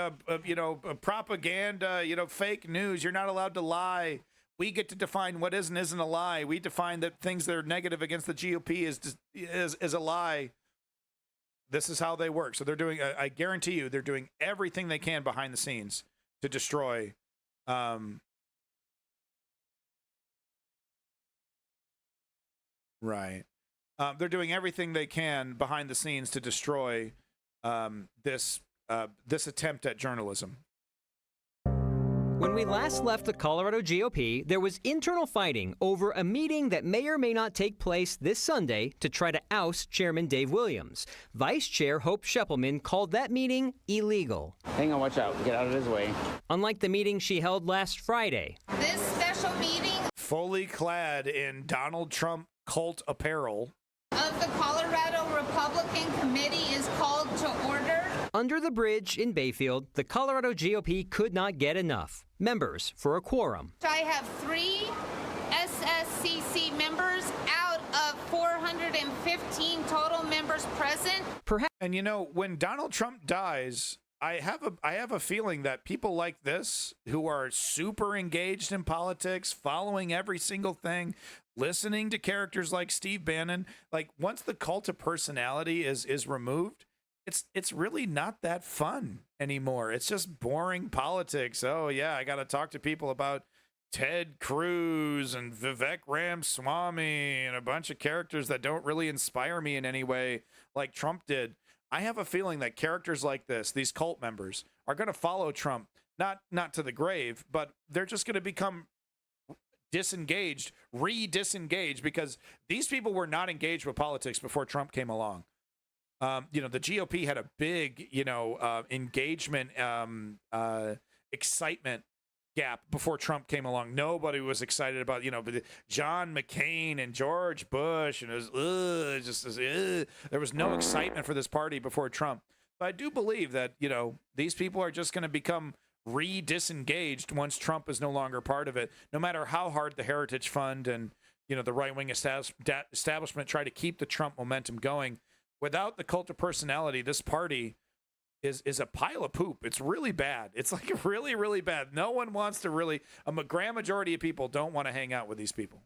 propaganda, fake news. You're not allowed to lie. We get to define what is and isn't a lie. We define that things that are negative against the GOP is a lie. This is how they work. So they're doing, I guarantee you, they're doing everything they can behind the scenes to destroy. Right. They're doing everything they can behind the scenes to destroy this attempt at journalism. When we last left the Colorado GOP, there was internal fighting over a meeting that may or may not take place this Sunday to try to oust Chairman Dave Williams. Vice Chair Hope Scheppelman called that meeting illegal. Hang on, watch out. Get out of his way. Unlike the meeting she held last Friday. This special meeting fully clad in Donald Trump cult apparel of the Colorado Republican Committee is called to order. Under the bridge in Bayfield, the Colorado GOP could not get enough members for a quorum. I have 3 SSCC members out of 415 total members present. And when Donald Trump dies, I have a feeling that people like this, who are super engaged in politics, following every single thing, listening to characters like Steve Bannon, like once the cult of personality is removed, it's really not that fun anymore. It's just boring politics. Oh yeah, I got to talk to people about Ted Cruz and Vivek Ramaswamy and a bunch of characters that don't really inspire me in any way like Trump did. I have a feeling that characters like this, these cult members, are going to follow Trump, not to the grave, but they're just going to become disengaged, re-disengaged, because these people were not engaged with politics before Trump came along. The GOP had a big, engagement, excitement gap before Trump came along. Nobody was excited about, John McCain and George Bush, and it was, there was no excitement for this party before Trump. But I do believe that, these people are just going to become re-disengaged once Trump is no longer part of it, no matter how hard the Heritage Fund and, the right-wing establishment try to keep the Trump momentum going. Without the cult of personality, this party is a pile of poop. It's really bad. It's like really, really bad. No one wants to really, a grand majority of people don't want to hang out with these people.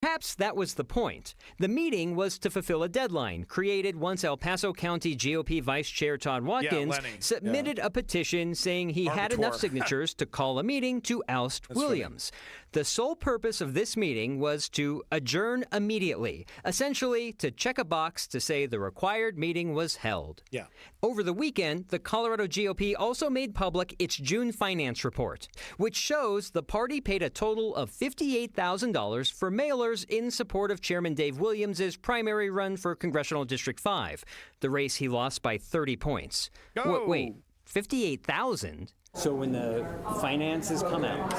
Perhaps that was the point. The meeting was to fulfill a deadline created once El Paso County GOP Vice Chair Todd Watkins submitted a petition saying he had enough signatures to call a meeting to oust Williams. Funny. The sole purpose of this meeting was to adjourn immediately, essentially to check a box to say the required meeting was held. Yeah. Over the weekend, the Colorado GOP also made public its June finance report, which shows the party paid a total of $58,000 for mailers in support of Chairman Dave Williams' primary run for Congressional District 5, the race he lost by 30 points. Wait, 58,000? So when the finances come out,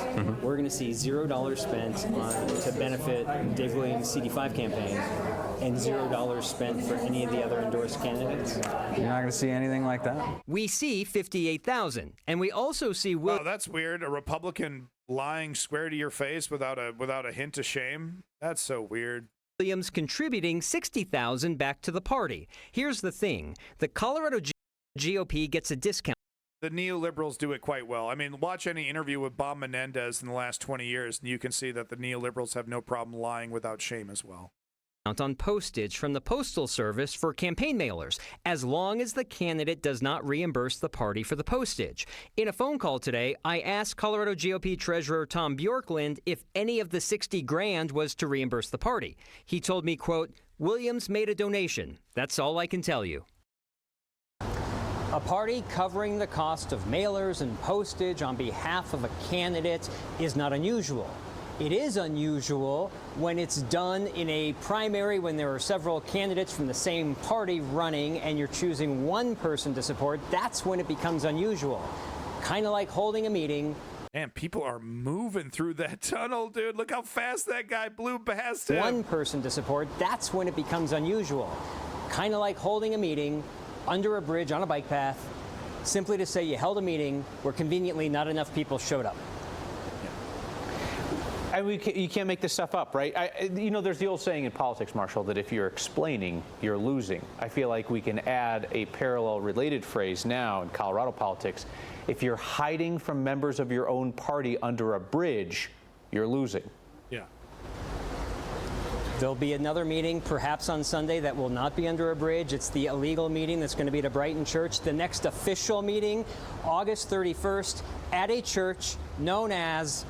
we're going to see $0 spent to benefit Dave Williams' CD5 campaign and $0 spent for any of the other endorsed candidates. You're not going to see anything like that. We see $58,000, and we also see Oh, that's weird. A Republican lying square to your face without a hint of shame. That's so weird. Williams contributing $60,000 back to the party. Here's the thing: the Colorado GOP gets a discount. The neoliberals do it quite well. I mean, watch any interview with Bob Menendez in the last 20 years, and you can see that the neoliberals have no problem lying without shame as well. On postage from the Postal Service for campaign mailers, as long as the candidate does not reimburse the party for the postage. In a phone call today, I asked Colorado GOP Treasurer Tom Bjorklund if any of the $60,000 was to reimburse the party. He told me, quote, "Williams made a donation. That's all I can tell you." A party covering the cost of mailers and postage on behalf of a candidate is not unusual. It is unusual when it's done in a primary when there are several candidates from the same party running and you're choosing one person to support. That's when it becomes unusual. Kind of like holding a meeting. Man, people are moving through that tunnel, dude. Look how fast that guy blew past him. One person to support. That's when it becomes unusual. Kind of like holding a meeting under a bridge on a bike path simply to say you held a meeting where conveniently not enough people showed up. And you can't make this stuff up, right? There's the old saying in politics, Marshall, that if you're explaining, you're losing. I feel like we can add a parallel related phrase now in Colorado politics. If you're hiding from members of your own party under a bridge, you're losing. Yeah. There'll be another meeting, perhaps on Sunday, that will not be under a bridge. It's the illegal meeting that's going to be at a Brighton church. The next official meeting, August 31st, at a church known as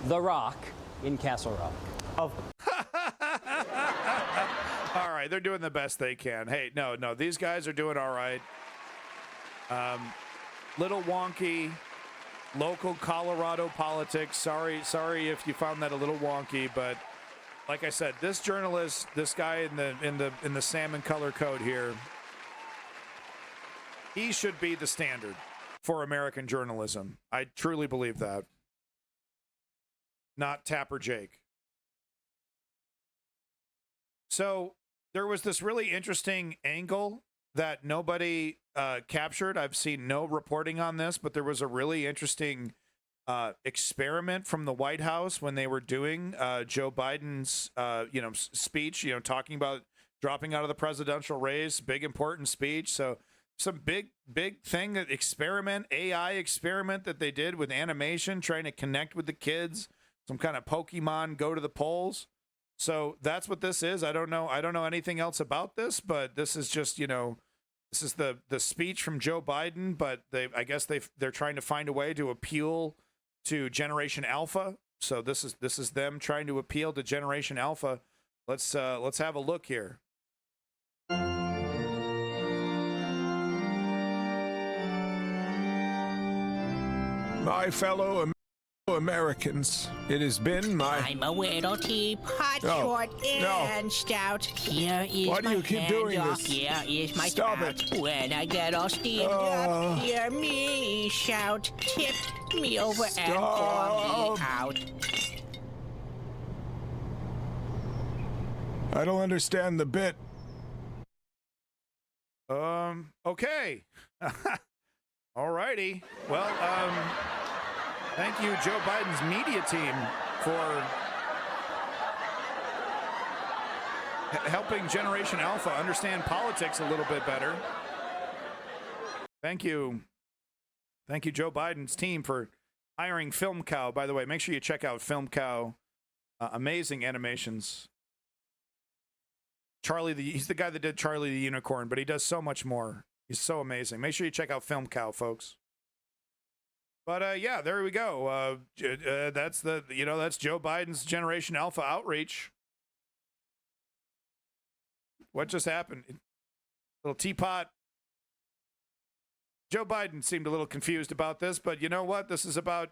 The Rock in Castle Rock. All right, they're doing the best they can. Hey, no, these guys are doing all right. Little wonky, local Colorado politics. Sorry if you found that a little wonky, but like I said, this journalist, this guy in the salmon color coat here, he should be the standard for American journalism. I truly believe that. Not Tapper Jake. So there was this really interesting angle that nobody captured. I've seen no reporting on this, but there was a really interesting experiment from the White House when they were doing Joe Biden's speech, talking about dropping out of the presidential race, big important speech. So some big thing, that AI experiment that they did with animation, trying to connect with the kids. Some kind of Pokemon go to the polls. So that's what this is. I don't know anything else about this, but this is just, this is the speech from Joe Biden, but I guess they're trying to find a way to appeal to Generation Alpha. So this is them trying to appeal to Generation Alpha. Let's have a look here. My fellow Americans, it has been my... I'm a little teapot, short and stout. Here is Why do my you keep doing handle. this? Here is my Stop spout. it. When I get all steamed up, hear me shout. Tip me over and pour me out. I don't understand the bit. Okay. All righty. Well, thank you, Joe Biden's media team, for helping Generation Alpha understand politics a little bit better. Thank you. Thank you, Joe Biden's team, for hiring Film Cow. By the way, make sure you check out Film Cow. Amazing animations. He's the guy that did Charlie the Unicorn, but he does so much more. He's so amazing. Make sure you check out Film Cow, folks. But yeah, there we go. That's that's Joe Biden's Generation Alpha outreach. What just happened? Little teapot. Joe Biden seemed a little confused about this, but you know what? This is about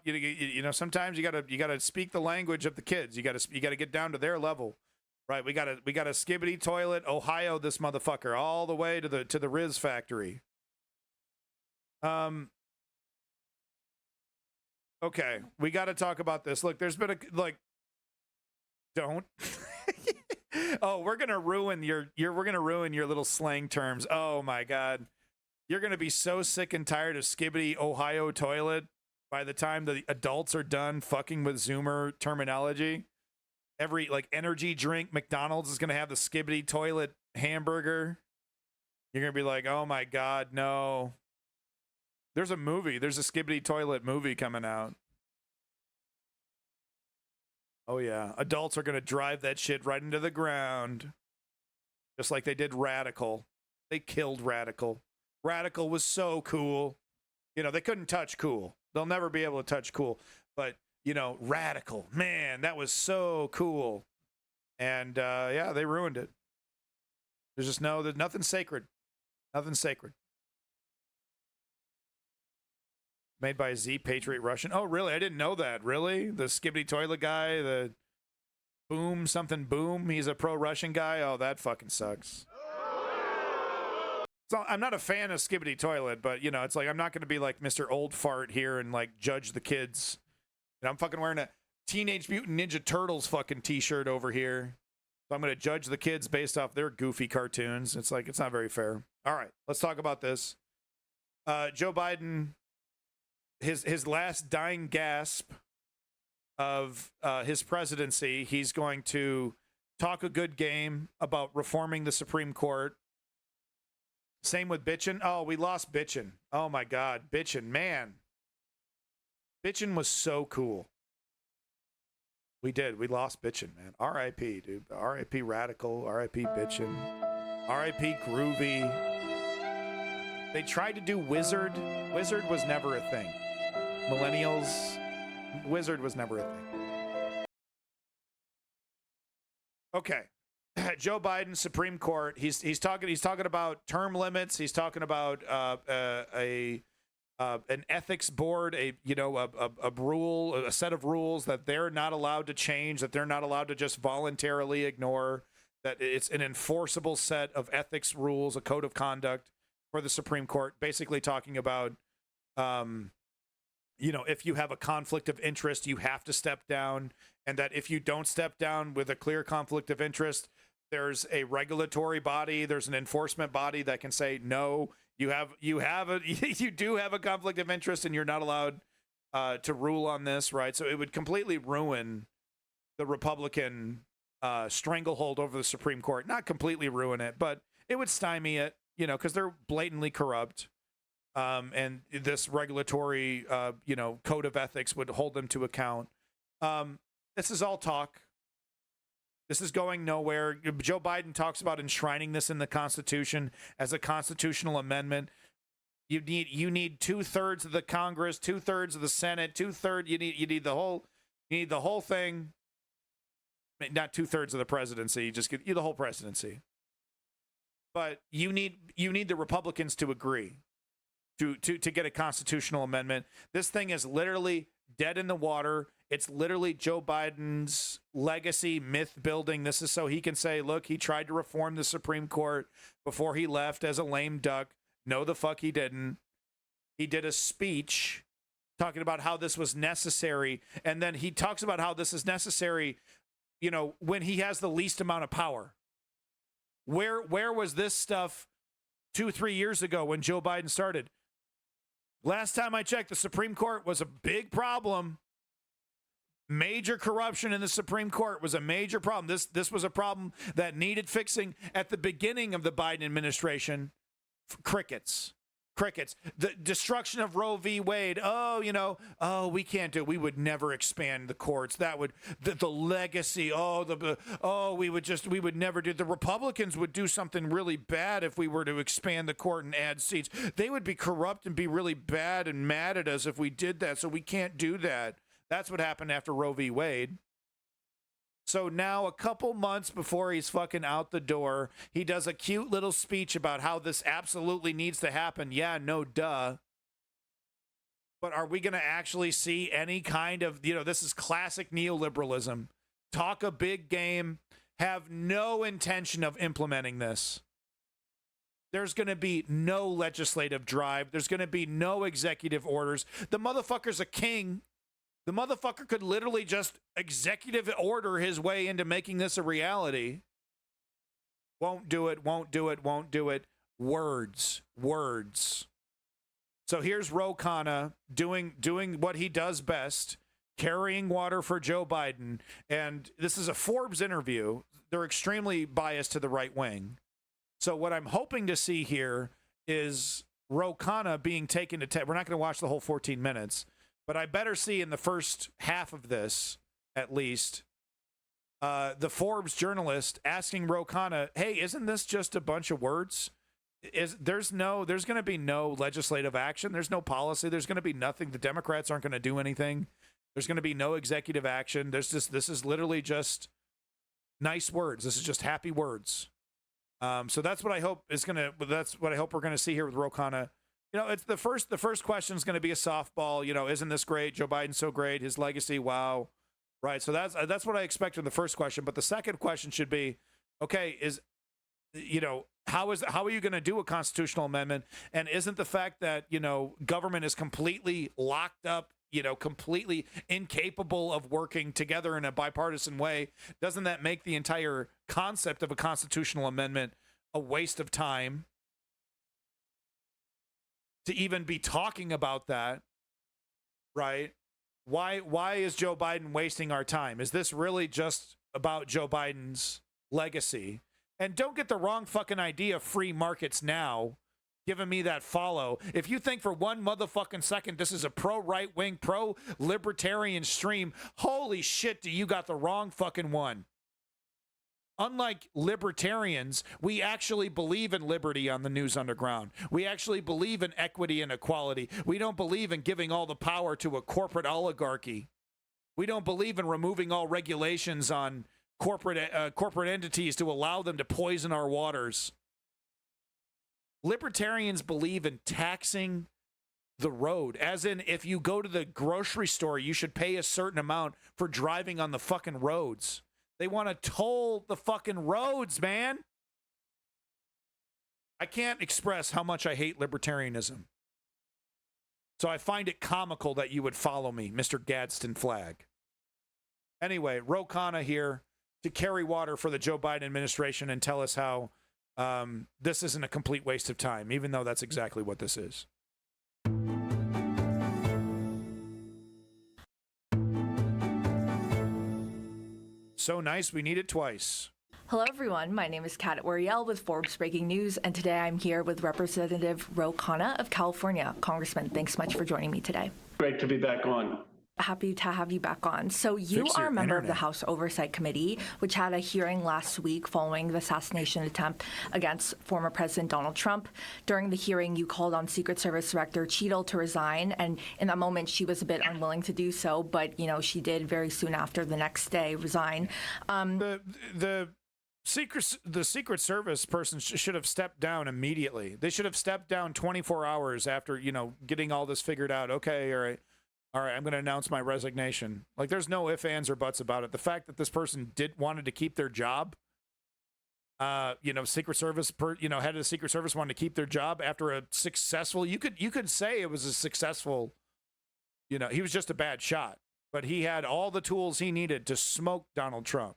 sometimes you gotta speak the language of the kids. You gotta get down to their level. Right, we got a skibbity toilet, Ohio, this motherfucker, all the way to the Riz factory. Okay, we got to talk about this. Look, there's been don't. Oh, we're gonna ruin your little slang terms. Oh my God, you're gonna be so sick and tired of skibbity Ohio toilet by the time the adults are done fucking with Zoomer terminology. Every energy drink, McDonald's is going to have the skibbity toilet hamburger. You're going to be like, oh my God, no. There's a skibbity toilet movie coming out. Oh yeah. Adults are going to drive that shit right into the ground. Just like they did Radical. They killed Radical. Radical was so cool. They couldn't touch cool. They'll never be able to touch cool. But Radical, man, that was so cool. And yeah, they ruined it. There's nothing sacred. Nothing sacred. Made by Z Patriot Russian. Oh, really? I didn't know that. Really? The skibbity toilet guy, the boom, something boom. He's a pro-Russian guy. Oh, that fucking sucks. So I'm not a fan of skibbity toilet, but it's like I'm not going to be like Mr. Old Fart here and judge the kids. And I'm fucking wearing a Teenage Mutant Ninja Turtles fucking t-shirt over here. So I'm going to judge the kids based off their goofy cartoons. It's not very fair. All right, let's talk about this. Joe Biden, his last dying gasp of his presidency, he's going to talk a good game about reforming the Supreme Court. Same with bitchin'. Oh, we lost bitchin'. Oh my God, bitchin', man. Bitchin' was so cool. We did. We lost bitchin', man. R.I.P., dude. R.I.P. Radical. R.I.P. bitchin'. R.I.P. Groovy. They tried to do Wizard. Wizard was never a thing. Millennials. Wizard was never a thing. Okay. Joe Biden, Supreme Court. He's talking about term limits. He's talking about an ethics board, a rule, a set of rules that they're not allowed to change, that they're not allowed to just voluntarily ignore, that it's an enforceable set of ethics rules, a code of conduct for the Supreme Court, basically talking about, if you have a conflict of interest, you have to step down, and that if you don't step down with a clear conflict of interest, there's a regulatory body, there's an enforcement body that can say, no, you do have a conflict of interest and you're not allowed to rule on this, right? So it would completely ruin the Republican stranglehold over the Supreme Court. Not completely ruin it, but it would stymie it, because they're blatantly corrupt. And this regulatory, code of ethics would hold them to account. This is all talk. This is going nowhere. Joe Biden talks about enshrining this in the Constitution as a constitutional amendment. You need 2/3 of the Congress, 2/3 of the Senate, 2/3. You need the whole thing. Not 2/3 of the presidency. You just get the whole presidency. But you need the Republicans to agree to get a constitutional amendment. This thing is literally dead in the water. It's literally Joe Biden's legacy myth building. This is so he can say, look, he tried to reform the Supreme Court before he left as a lame duck. No, the fuck he didn't. He did a speech talking about how this was necessary. And then he talks about how this is necessary, when he has the least amount of power. Where was this stuff 2-3 years ago when Joe Biden started? Last time I checked, the Supreme Court was a big problem. Major corruption in the Supreme Court was a major problem. This was a problem that needed fixing at the beginning of the Biden administration. Crickets. The destruction of Roe v. Wade. We can't do it. We would never expand the courts. That would the legacy. We would never do. The Republicans would do something really bad if we were to expand the court and add seats. They would be corrupt and be really bad and mad at us if we did that. So we can't do that. That's what happened after Roe v. Wade. So now, a couple months before he's fucking out the door, he does a cute little speech about how this absolutely needs to happen. Yeah, no duh. But are we going to actually see any kind of, this is classic neoliberalism. Talk a big game, have no intention of implementing this. There's going to be no legislative drive. There's going to be no executive orders. The motherfucker's a king. The motherfucker could literally just executive order his way into making this a reality. Won't do it. Words. So here's Ro Khanna doing what he does best, carrying water for Joe Biden. And this is a Forbes interview. They're extremely biased to the right wing. So what I'm hoping to see here is Ro Khanna being taken to we're not going to watch the whole 14 minutes. But I better see in the first half of this, at least, the Forbes journalist asking Ro Khanna, hey, isn't this just a bunch of words? There's going to be no legislative action. There's no policy. There's going to be nothing. The Democrats aren't going to do anything. There's going to be no executive action. This is literally just nice words. This is just happy words. So that's what I hope we're going to see here with Ro Khanna. It's the first question is going to be a softball. Isn't this great? Joe Biden's so great. His legacy, wow. Right. So that's what I expect in the first question. But the second question should be, okay, how are you going to do a constitutional amendment? And isn't the fact that, government is completely locked up, completely incapable of working together in a bipartisan way, doesn't that make the entire concept of a constitutional amendment a waste of time? to even be talking about that, right? Why is Joe Biden wasting our time? Is this really just about Joe Biden's legacy? And don't get the wrong fucking idea, free markets now, giving me that follow. If you think for one motherfucking second this is a pro-right-wing, pro-libertarian stream, holy shit, do you got the wrong fucking one. Unlike libertarians, we actually believe in liberty on the News Underground. We actually believe in equity and equality. We don't believe in giving all the power to a corporate oligarchy. We don't believe in removing all regulations on corporate entities to allow them to poison our waters. Libertarians believe in taxing the road, as in if you go to the grocery store, you should pay a certain amount for driving on the fucking roads. They want to toll the fucking roads, man. I can't express how much I hate libertarianism. So I find it comical that you would follow me, Mr. Gadsden Flag. Anyway, Ro Khanna here to carry water for the Joe Biden administration and tell us how this isn't a complete waste of time, even though that's exactly what this is. So nice, we need it twice. Hello, everyone. My name is Kat Oriel with Forbes Breaking News, and today I'm here with Representative Ro Khanna of California. Congressman, thanks so much for joining me today. Great to be back on. Happy to have you back on. So you are a member of the House Oversight Committee, which had a hearing last week following the assassination attempt against former President Donald Trump. During the hearing, you called on Secret Service Director Cheadle to resign, and in that moment, she was a bit unwilling to do so, but, you know, she did very soon after the next day resign. The Secret Service person should have stepped down immediately. They should have stepped down 24 hours after, you know, getting all this figured out. Okay, all right, I'm going to announce my resignation. Like, there's no ifs, ands, or buts about it. The fact that this person wanted to keep their job, you know, Secret Service, head of the Secret Service wanted to keep their job after a successful. You could say it was a successful. You know, he was just a bad shot, but he had all the tools he needed to smoke Donald Trump.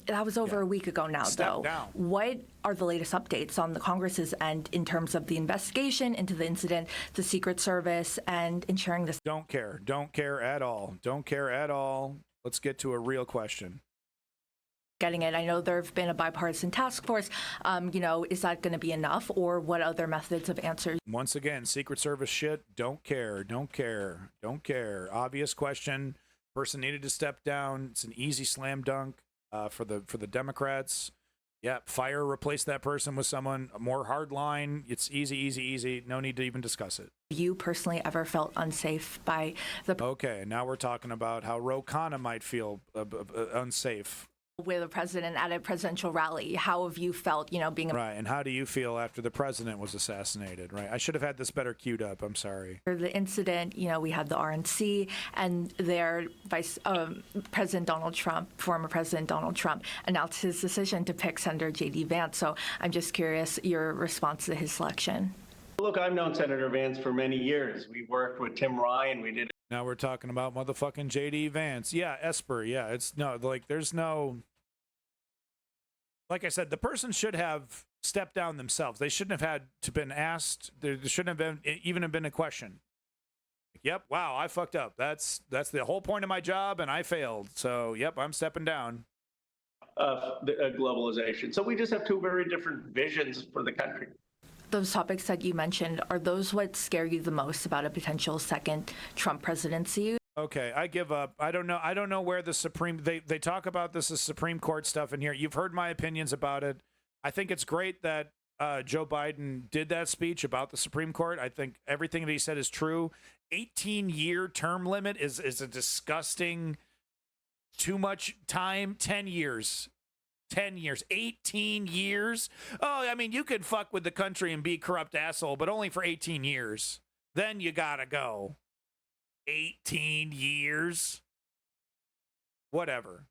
That was over a week ago now, though. Down. What are the latest updates on the Congress's end in terms of the investigation into the incident, the Secret Service, and ensuring this? Don't care at all. Let's get to a real question. Getting it. I know there have been a bipartisan task force. You know, is that going to be enough, or what other methods of answers? Once again, Secret Service shit. Don't care. Obvious question. Person needed to step down. It's an easy slam dunk. For the Democrats, replace that person with someone more hardline. It's easy. No need to even discuss it. You personally ever felt unsafe by the? Okay, now we're talking about how Ro Khanna might feel unsafe with a president at a presidential rally. How have you felt, you know, being right? And how do you feel after the president was assassinated? Right? I should have had this better queued up. I'm sorry. For the incident, you know, we had the RNC and their President Donald Trump, former President Donald Trump, announced his decision to pick Senator J.D. Vance. So I'm just curious your response to his selection. Look, I've known Senator Vance for many years. We worked with Tim Ryan. We did. Now we're talking about motherfucking J.D. Vance. Yeah, Esper. Yeah, it's no, like, there's no. Like I said, the person should have stepped down themselves. They shouldn't have had to been asked. There shouldn't have been a question. Yep, wow, I fucked up. That's the whole point of my job, and I failed. So, yep, I'm stepping down. Globalization. So we just have two very different visions for the country. Those topics that you mentioned, are those what scare you the most about a potential second Trump presidency? Okay, I give up. I don't know where the Supreme. They talk about this as Supreme Court stuff in here. You've heard my opinions about it. I think it's great that Joe Biden did that speech about the Supreme Court. I think everything that he said is true. 18-year term limit is a disgusting, too much time. 10 years. 10 years, 18 years. Oh, I mean, you could fuck with the country and be a corrupt asshole, but only for 18 years. Then you gotta go. 18 years. Whatever.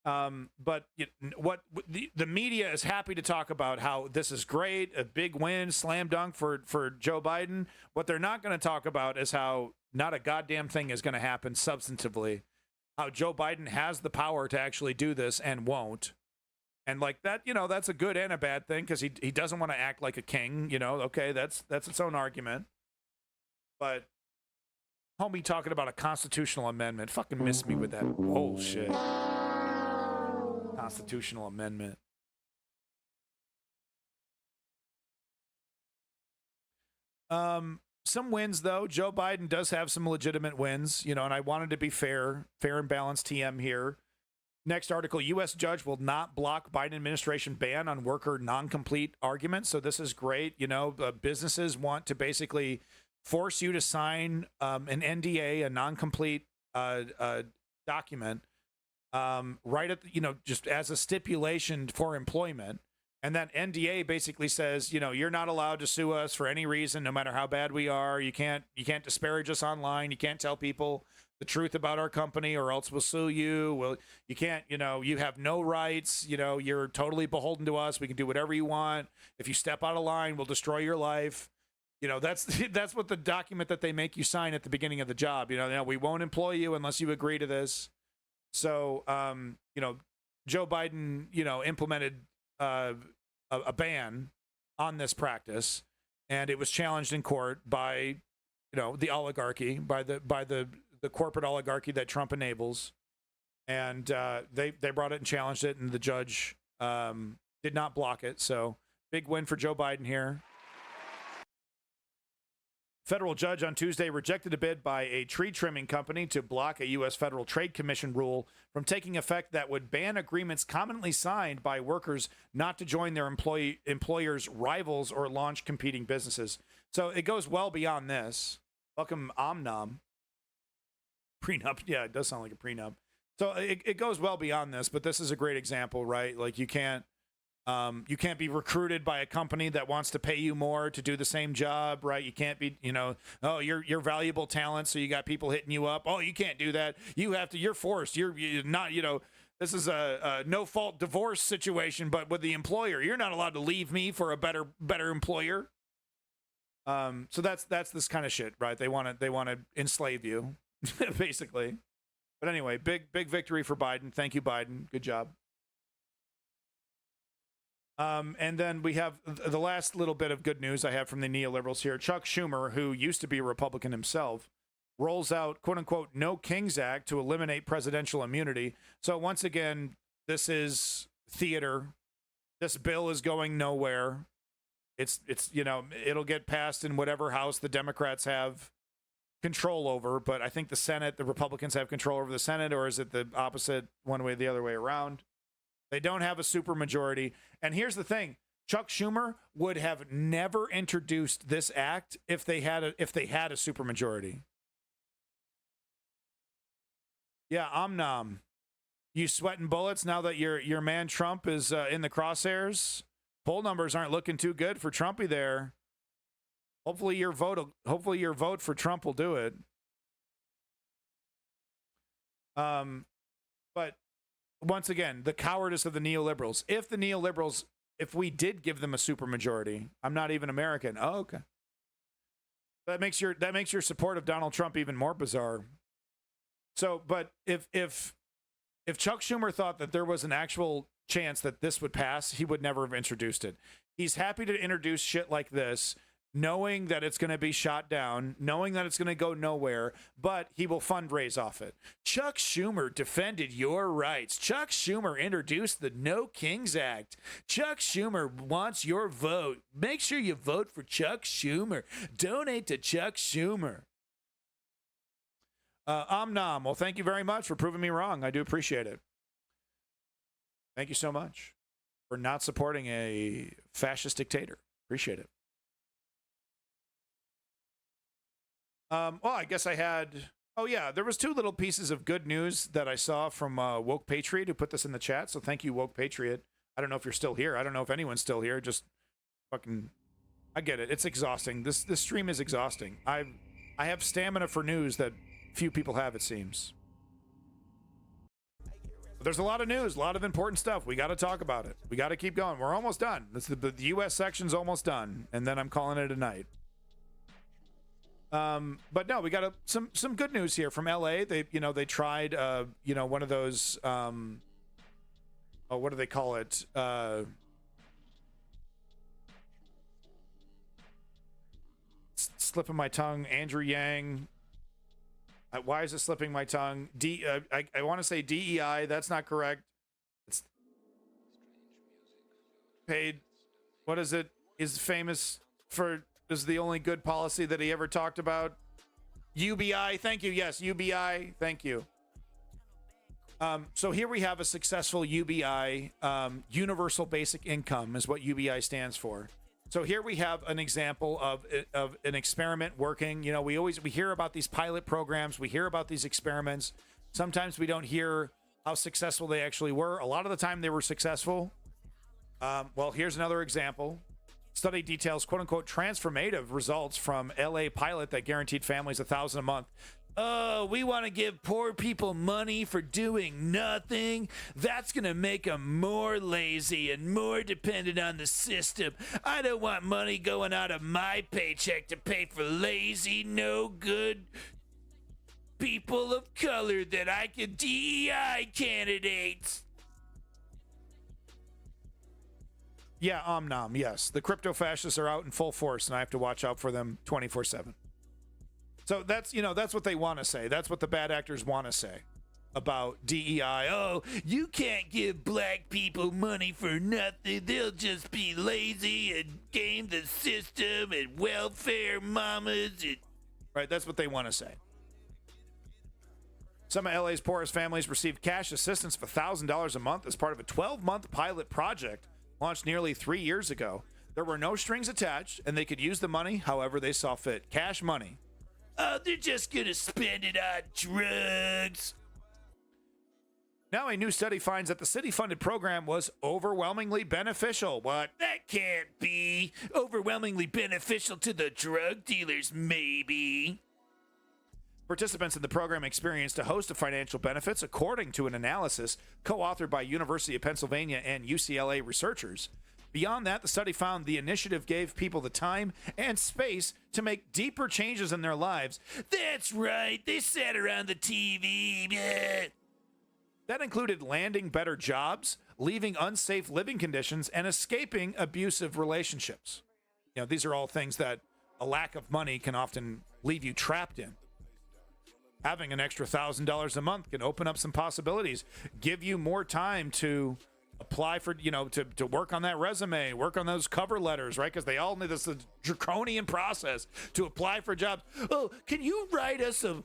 But what the media is happy to talk about how this is great, a big win, slam dunk for Joe Biden. What they're not going to talk about is how not a goddamn thing is going to happen substantively. How Joe Biden has the power to actually do this and won't. And like that, that's a good and a bad thing because he doesn't want to act like a king. Okay, that's its own argument. But homie talking about a constitutional amendment, fucking miss me with that bullshit. Constitutional amendment. Some wins though. Joe Biden does have some legitimate wins, and I wanted to be fair and balanced TM here. Next article, U.S. judge will not block Biden administration ban on worker non-complete arguments. So this is great. Businesses want to basically force you to sign an NDA, a non-complete document, right at just as a stipulation for employment. And that NDA basically says, you're not allowed to sue us for any reason, no matter how bad we are. You can't disparage us online. You can't tell people the truth about our company or else we'll sue you. Well, you can't, you have no rights. You're totally beholden to us. We can do whatever you want. If you step out of line, we'll destroy your life. That's what the document that they make you sign at the beginning of the job. We won't employ you unless you agree to this. So, Joe Biden, implemented a ban on this practice, and it was challenged in court by, the oligarchy, by the corporate oligarchy that Trump enables, and they brought it and challenged it, and the judge did not block it. So big win for Joe Biden here. Federal judge on Tuesday rejected a bid by a tree trimming company to block a U.S. Federal Trade Commission rule from taking effect that would ban agreements commonly signed by workers not to join their employers' rivals or launch competing businesses. So it goes well beyond this. Welcome, Omnom. Prenup. Yeah, it does sound like a prenup. So it goes well beyond this, but this is a great example, right? Like you can't be recruited by a company that wants to pay you more to do the same job, right? You can't be, oh, you're valuable talent, so you got people hitting you up. Oh, you can't do that. You're forced. You're not, this is a no-fault divorce situation, but with the employer, you're not allowed to leave me for a better employer. So that's this kind of shit, right? They want to enslave you, basically. But anyway, big victory for Biden. Thank you, Biden. Good job. And then we have the last little bit of good news I have from the neoliberals here. Chuck Schumer, who used to be a Republican himself, rolls out, quote unquote, No Kings Act to eliminate presidential immunity. So once again, this is theater. This bill is going nowhere. It's it'll get passed in whatever house the Democrats have control over. But I think the Senate, the Republicans have control over the Senate, or is it the opposite, one way, the other way around? They don't have a supermajority. And here's the thing. Chuck Schumer would have never introduced this act if they had a supermajority. Yeah, Omnom. You sweating bullets now that your man Trump is in the crosshairs? Poll numbers aren't looking too good for Trumpy there. Hopefully your vote for Trump will do it. But once again, the cowardice of the neoliberals. If we did give them a supermajority, I'm not even American. Oh, okay. That makes your support of Donald Trump even more bizarre. So, but if Chuck Schumer thought that there was an actual chance that this would pass, he would never have introduced it. He's happy to introduce shit like this, knowing that it's going to be shot down, knowing that it's going to go nowhere, but he will fundraise off it. Chuck Schumer defended your rights. Chuck Schumer introduced the No Kings Act. Chuck Schumer wants your vote. Make sure you vote for Chuck Schumer. Donate to Chuck Schumer. Omnom, well, thank you very much for proving me wrong. I do appreciate it. Thank you so much for not supporting a fascist dictator. Appreciate it. Well, I guess I had... Oh, yeah, there was two little pieces of good news that I saw from Woke Patriot, who put this in the chat. So thank you, Woke Patriot. I don't know if you're still here. I don't know if anyone's still here. Just fucking... I get it. It's exhausting. This stream is exhausting. I have stamina for news that few people have, it seems. There's a lot of news, a lot of important stuff. We got to talk about it. We got to keep going. We're almost done. The U.S. section's almost done, and then I'm calling it a night. But no, we got some good news here from LA. They tried, one of those, what do they call it? Slipping my tongue. Andrew Yang. Why is it slipping my tongue? I want to say DEI. That's not correct. It's paid. What is it? Is famous for, is the only good policy that he ever talked about. UBI. Thank you. Yes, UBI. Thank you. So here we have a successful UBI. Universal Basic Income is what UBI stands for. So here we have an example of an experiment working. You know, we hear about these pilot programs. We hear about these experiments. Sometimes we don't hear how successful they actually were. A lot of the time they were successful. Well, here's another example. Study details, quote unquote, transformative results from LA pilot that guaranteed families $1,000 a month. Oh, we want to give poor people money for doing nothing. That's going to make them more lazy and more dependent on the system. I don't want money going out of my paycheck to pay for lazy, no good people of color that I could DEI candidates. Yeah, nom, yes. The crypto fascists are out in full force, and I have to watch out for them 24/7. So that's, you know, that's what they want to say. That's what the bad actors want to say about DEI. Oh, you can't give black people money for nothing. They'll just be lazy and game the system and welfare mamas. Right, that's what they want to say. Some of LA's poorest families received cash assistance of $1,000 a month as part of a 12-month pilot project launched nearly 3 years ago. There were no strings attached, and they could use the money however they saw fit. Cash money. Oh, they're just going to spend it on drugs. Now a new study finds that the city-funded program was overwhelmingly beneficial. What? That can't be. Overwhelmingly beneficial to the drug dealers, maybe. Participants in the program experienced a host of financial benefits, according to an analysis co-authored by University of Pennsylvania and UCLA researchers. Beyond that, the study found the initiative gave people the time and space to make deeper changes in their lives. That's right, they sat around the TV. Bleh. That included landing better jobs, leaving unsafe living conditions, and escaping abusive relationships. You know, these are all things that a lack of money can often leave you trapped in. Having an extra $1,000 a month can open up some possibilities, give you more time to apply for, you know, to work on that resume, work on those cover letters, right? Because they all need this draconian process to apply for jobs. Oh, can you write us a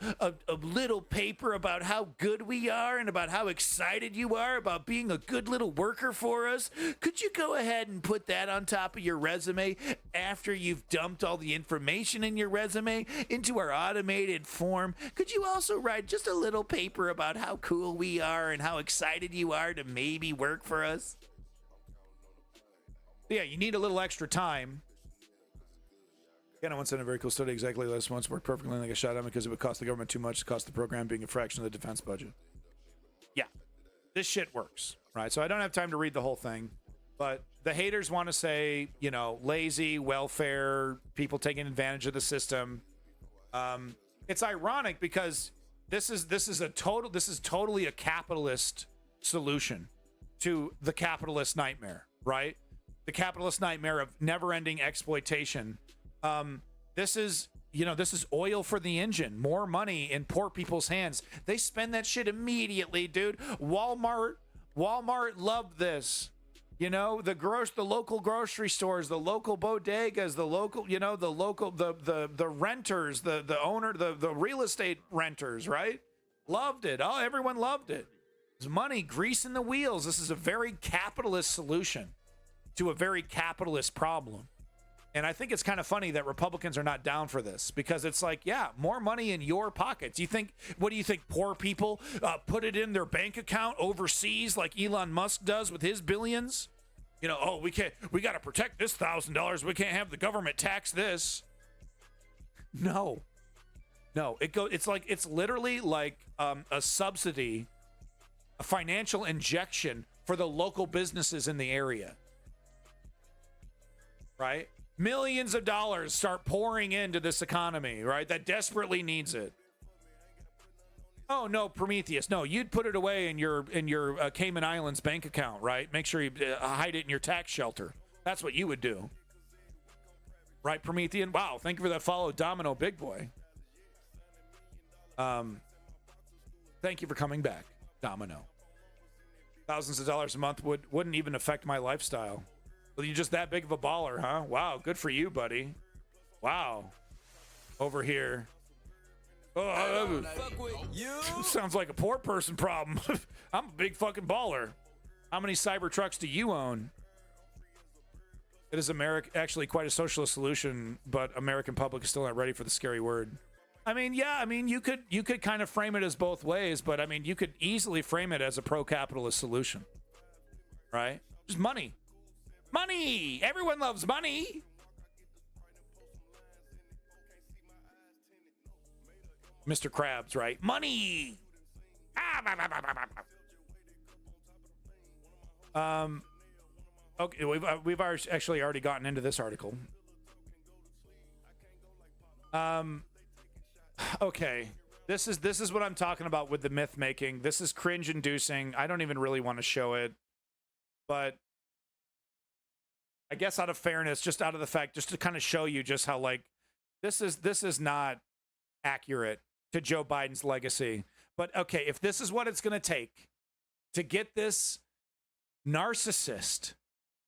little paper about how good we are and about how excited you are about being a good little worker for us? Could you go ahead and put that on top of your resume after you've dumped all the information in your resume into our automated form? Could you also write just a little paper about how cool we are and how excited you are to maybe work for us? Yeah, you need a little extra time. Again, I once done a very cool study exactly last month. Worked perfectly like a shot on because it would cost the government too much to cost the program being a fraction of the defense budget. Yeah, this shit works, right? So I don't have time to read the whole thing, but the haters want to say, you know, lazy, welfare, people taking advantage of the system. It's ironic because this is totally a capitalist solution to the capitalist nightmare, right? The capitalist nightmare of never-ending exploitation. This is oil for the engine. More money in poor people's hands. They spend that shit immediately, dude. Walmart loved this. You know, the local grocery stores, the local bodegas, the renters, the owner, the real estate renters, right? Loved it. Oh, everyone loved it. There's money greasing the wheels. This is a very capitalist solution to a very capitalist problem. And I think it's kind of funny that Republicans are not down for this because it's like, yeah, more money in your pockets. What do you think? Poor people put it in their bank account overseas like Elon Musk does with his billions? You know, oh, we got to protect this $1,000. We can't have the government tax this. No, it's literally like a subsidy, a financial injection for the local businesses in the area. Right? Millions of dollars start pouring into this economy, right? That desperately needs it. Oh no, Prometheus. No, you'd put it away in your Cayman Islands bank account, right? Make sure you hide it in your tax shelter. That's what you would do, right, Promethean? Wow, thank you for that follow, Domino Big Boy. Thank you for coming back, Domino. Thousands of dollars a month wouldn't even affect my lifestyle. Well, you're just that big of a baller, huh? Wow, good for you, buddy. Wow, over here. Oh, sounds like a poor person problem. I'm a big fucking baller. How many cyber trucks do you own? It is actually quite a socialist solution, but American public is still not ready for the scary word. I mean, yeah, I mean, you could kind of frame it as both ways, but I mean, you could easily frame it as a pro-capitalist solution, right? Just money. Money! Everyone loves money! Mr. Krabs, right? Money! Okay, we've actually already gotten into this article. Okay, this is what I'm talking about with the myth making. This is cringe-inducing. I don't even really want to show it, but I guess out of fairness, just out of the fact, just to kind of show you just how like this is not accurate to Joe Biden's legacy. But okay, if this is what it's going to take to get this narcissist,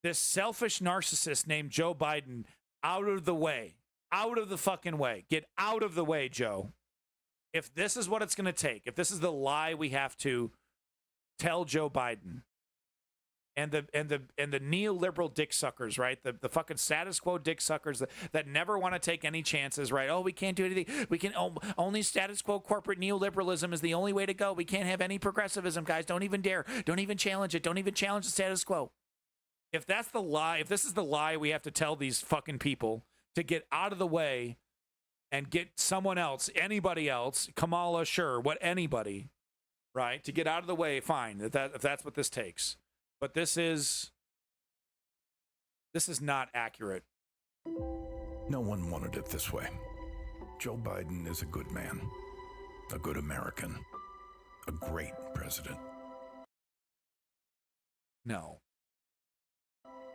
this selfish narcissist named Joe Biden out of the way, out of the fucking way, get out of the way, Joe. If this is what it's going to take, if this is the lie we have to tell Joe Biden and the neoliberal dick suckers, right? The fucking status quo dick suckers that never want to take any chances, right? Oh, we can't do anything. We can only status quo corporate neoliberalism is the only way to go. We can't have any progressivism, guys. Don't even dare. Don't even challenge it. Don't even challenge the status quo. If that's the lie, if this is the lie we have to tell these fucking people to get out of the way and get someone else, anybody else, Kamala, sure, anybody, right? To get out of the way, fine. If that's what this takes. But this is not accurate. No one wanted it this way. Joe Biden is a good man, a good American, a great president. No.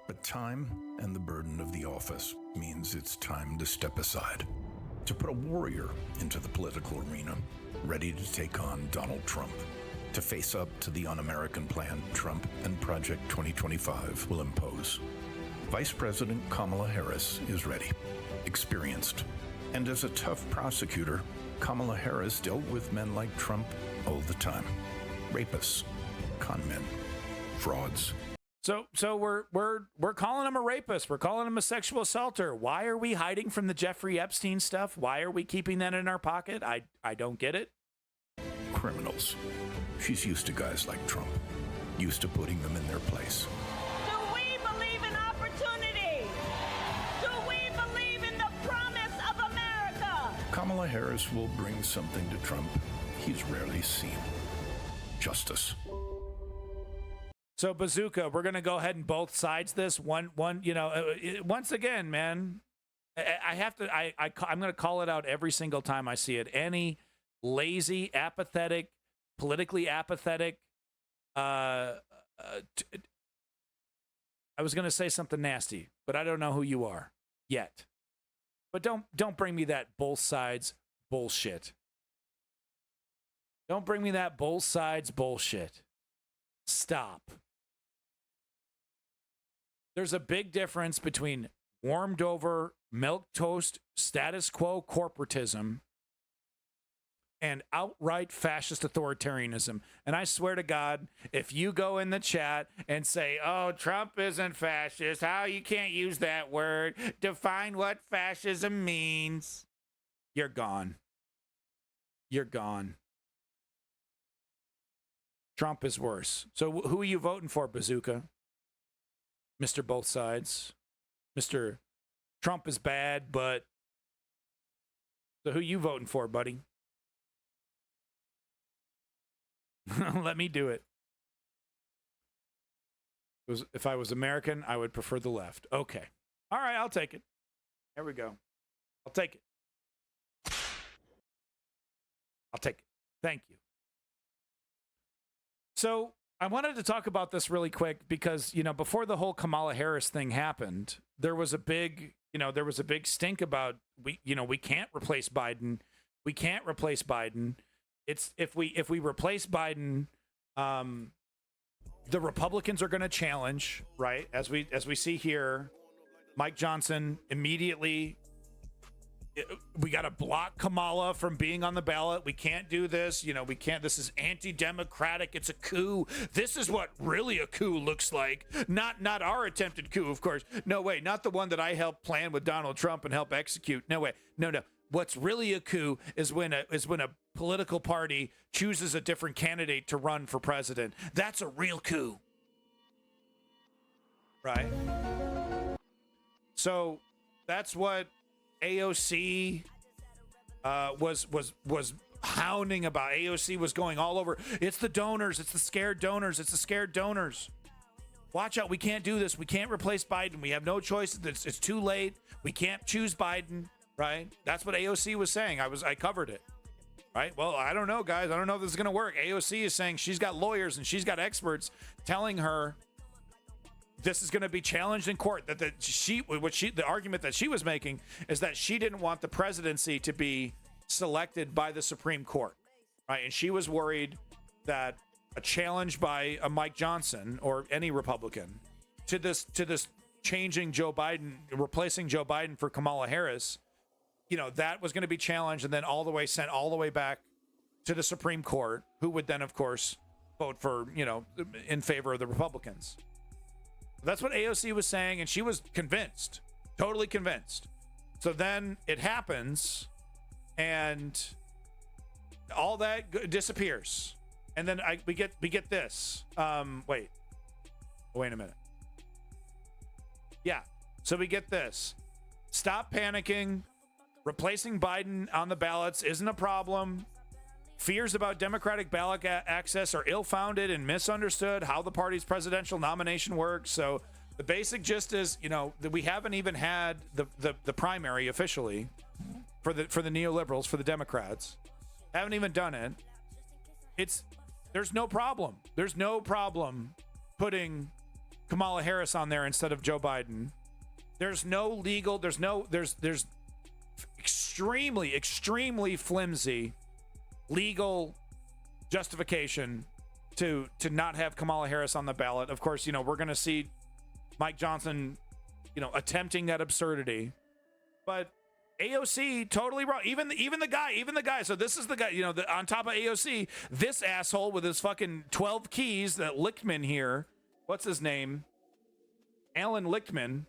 But time and the burden of the office means it's time to step aside, to put a warrior into the political arena, ready to take on Donald Trump, to face up to the un-American plan Trump and Project 2025 will impose. Vice President Kamala Harris is ready, experienced, and as a tough prosecutor, Kamala Harris dealt with men like Trump all the time. Rapists, con men, frauds. So we're calling him a rapist. We're calling him a sexual assaulter. Why are we hiding from the Jeffrey Epstein stuff? Why are we keeping that in our pocket? I don't get it. Criminals. She's used to guys like Trump, used to putting them in their place. Do we believe in opportunity? Do we believe in the promise of America? Kamala Harris will bring something to Trump he's rarely seen. Justice. So Bazooka, we're gonna go ahead and both sides this one. You know, once again, man, I have to. I'm gonna call it out every single time I see it. Any lazy, apathetic, politically apathetic. I was gonna say something nasty, but I don't know who you are yet. But don't bring me that both sides bullshit. Don't bring me that both sides bullshit. Stop. There's a big difference between warmed over, milk toast, status quo corporatism and outright fascist authoritarianism. And I swear to God, if you go in the chat and say, oh, Trump isn't fascist, how you can't use that word, define what fascism means, you're gone. You're gone. Trump is worse. So who are you voting for, Bazooka? Mr. Both Sides. Mr. Trump is bad, but... So who you voting for, buddy? Let me do it. If I was American, I would prefer the left. Okay. All right, I'll take it. There we go. I'll take it. I'll take it. Thank you. So I wanted to talk about this really quick because, before the whole Kamala Harris thing happened, there was a big stink about we can't replace Biden. We can't replace Biden. It's if we replace Biden, the Republicans are going to challenge, right? As we see here, Mike Johnson immediately, we got to block Kamala from being on the ballot. We can't do this. We can't. This is anti-democratic. It's a coup. This is what really a coup looks like. Not our attempted coup, of course. No way. Not the one that I helped plan with Donald Trump and help execute. No way. No. What's really a coup is when a political party chooses a different candidate to run for president. That's a real coup. Right? So that's what AOC was hounding about. AOC was going all over. It's the donors. It's the scared donors. It's the scared donors. Watch out. We can't do this. We can't replace Biden. We have no choice. It's too late. We can't choose Biden. Right? That's what AOC was saying. I covered it. Right? Well, I don't know, guys. I don't know if this is going to work. AOC is saying she's got lawyers and she's got experts telling her this is going to be challenged in court. The argument that she was making is that she didn't want the presidency to be selected by the Supreme Court. Right? And she was worried that a challenge by a Mike Johnson or any Republican to this changing Joe Biden, replacing Joe Biden for Kamala Harris, that was going to be challenged and then sent all the way back to the Supreme Court, who would then, of course, vote for, in favor of the Republicans. That's what AOC was saying, and she was convinced, totally convinced. So then it happens, and all that disappears. And then we get this. Wait a minute. Yeah, so we get this. Stop panicking. Replacing Biden on the ballots isn't a problem. Fears about Democratic ballot access are ill-founded and misunderstood how the party's presidential nomination works. So the basic gist is, that we haven't even had the primary officially for the neoliberals, for the Democrats. Haven't even done it. There's no problem. There's no problem putting Kamala Harris on there instead of Joe Biden. There's extremely flimsy legal justification to not have Kamala Harris on the ballot. Of course, we're going to see Mike Johnson, attempting that absurdity. But AOC totally wrong. Even the guy. So this is the guy, on top of AOC, this asshole with his fucking 12 keys, that Lichtman here. What's his name? Alan Lichtman.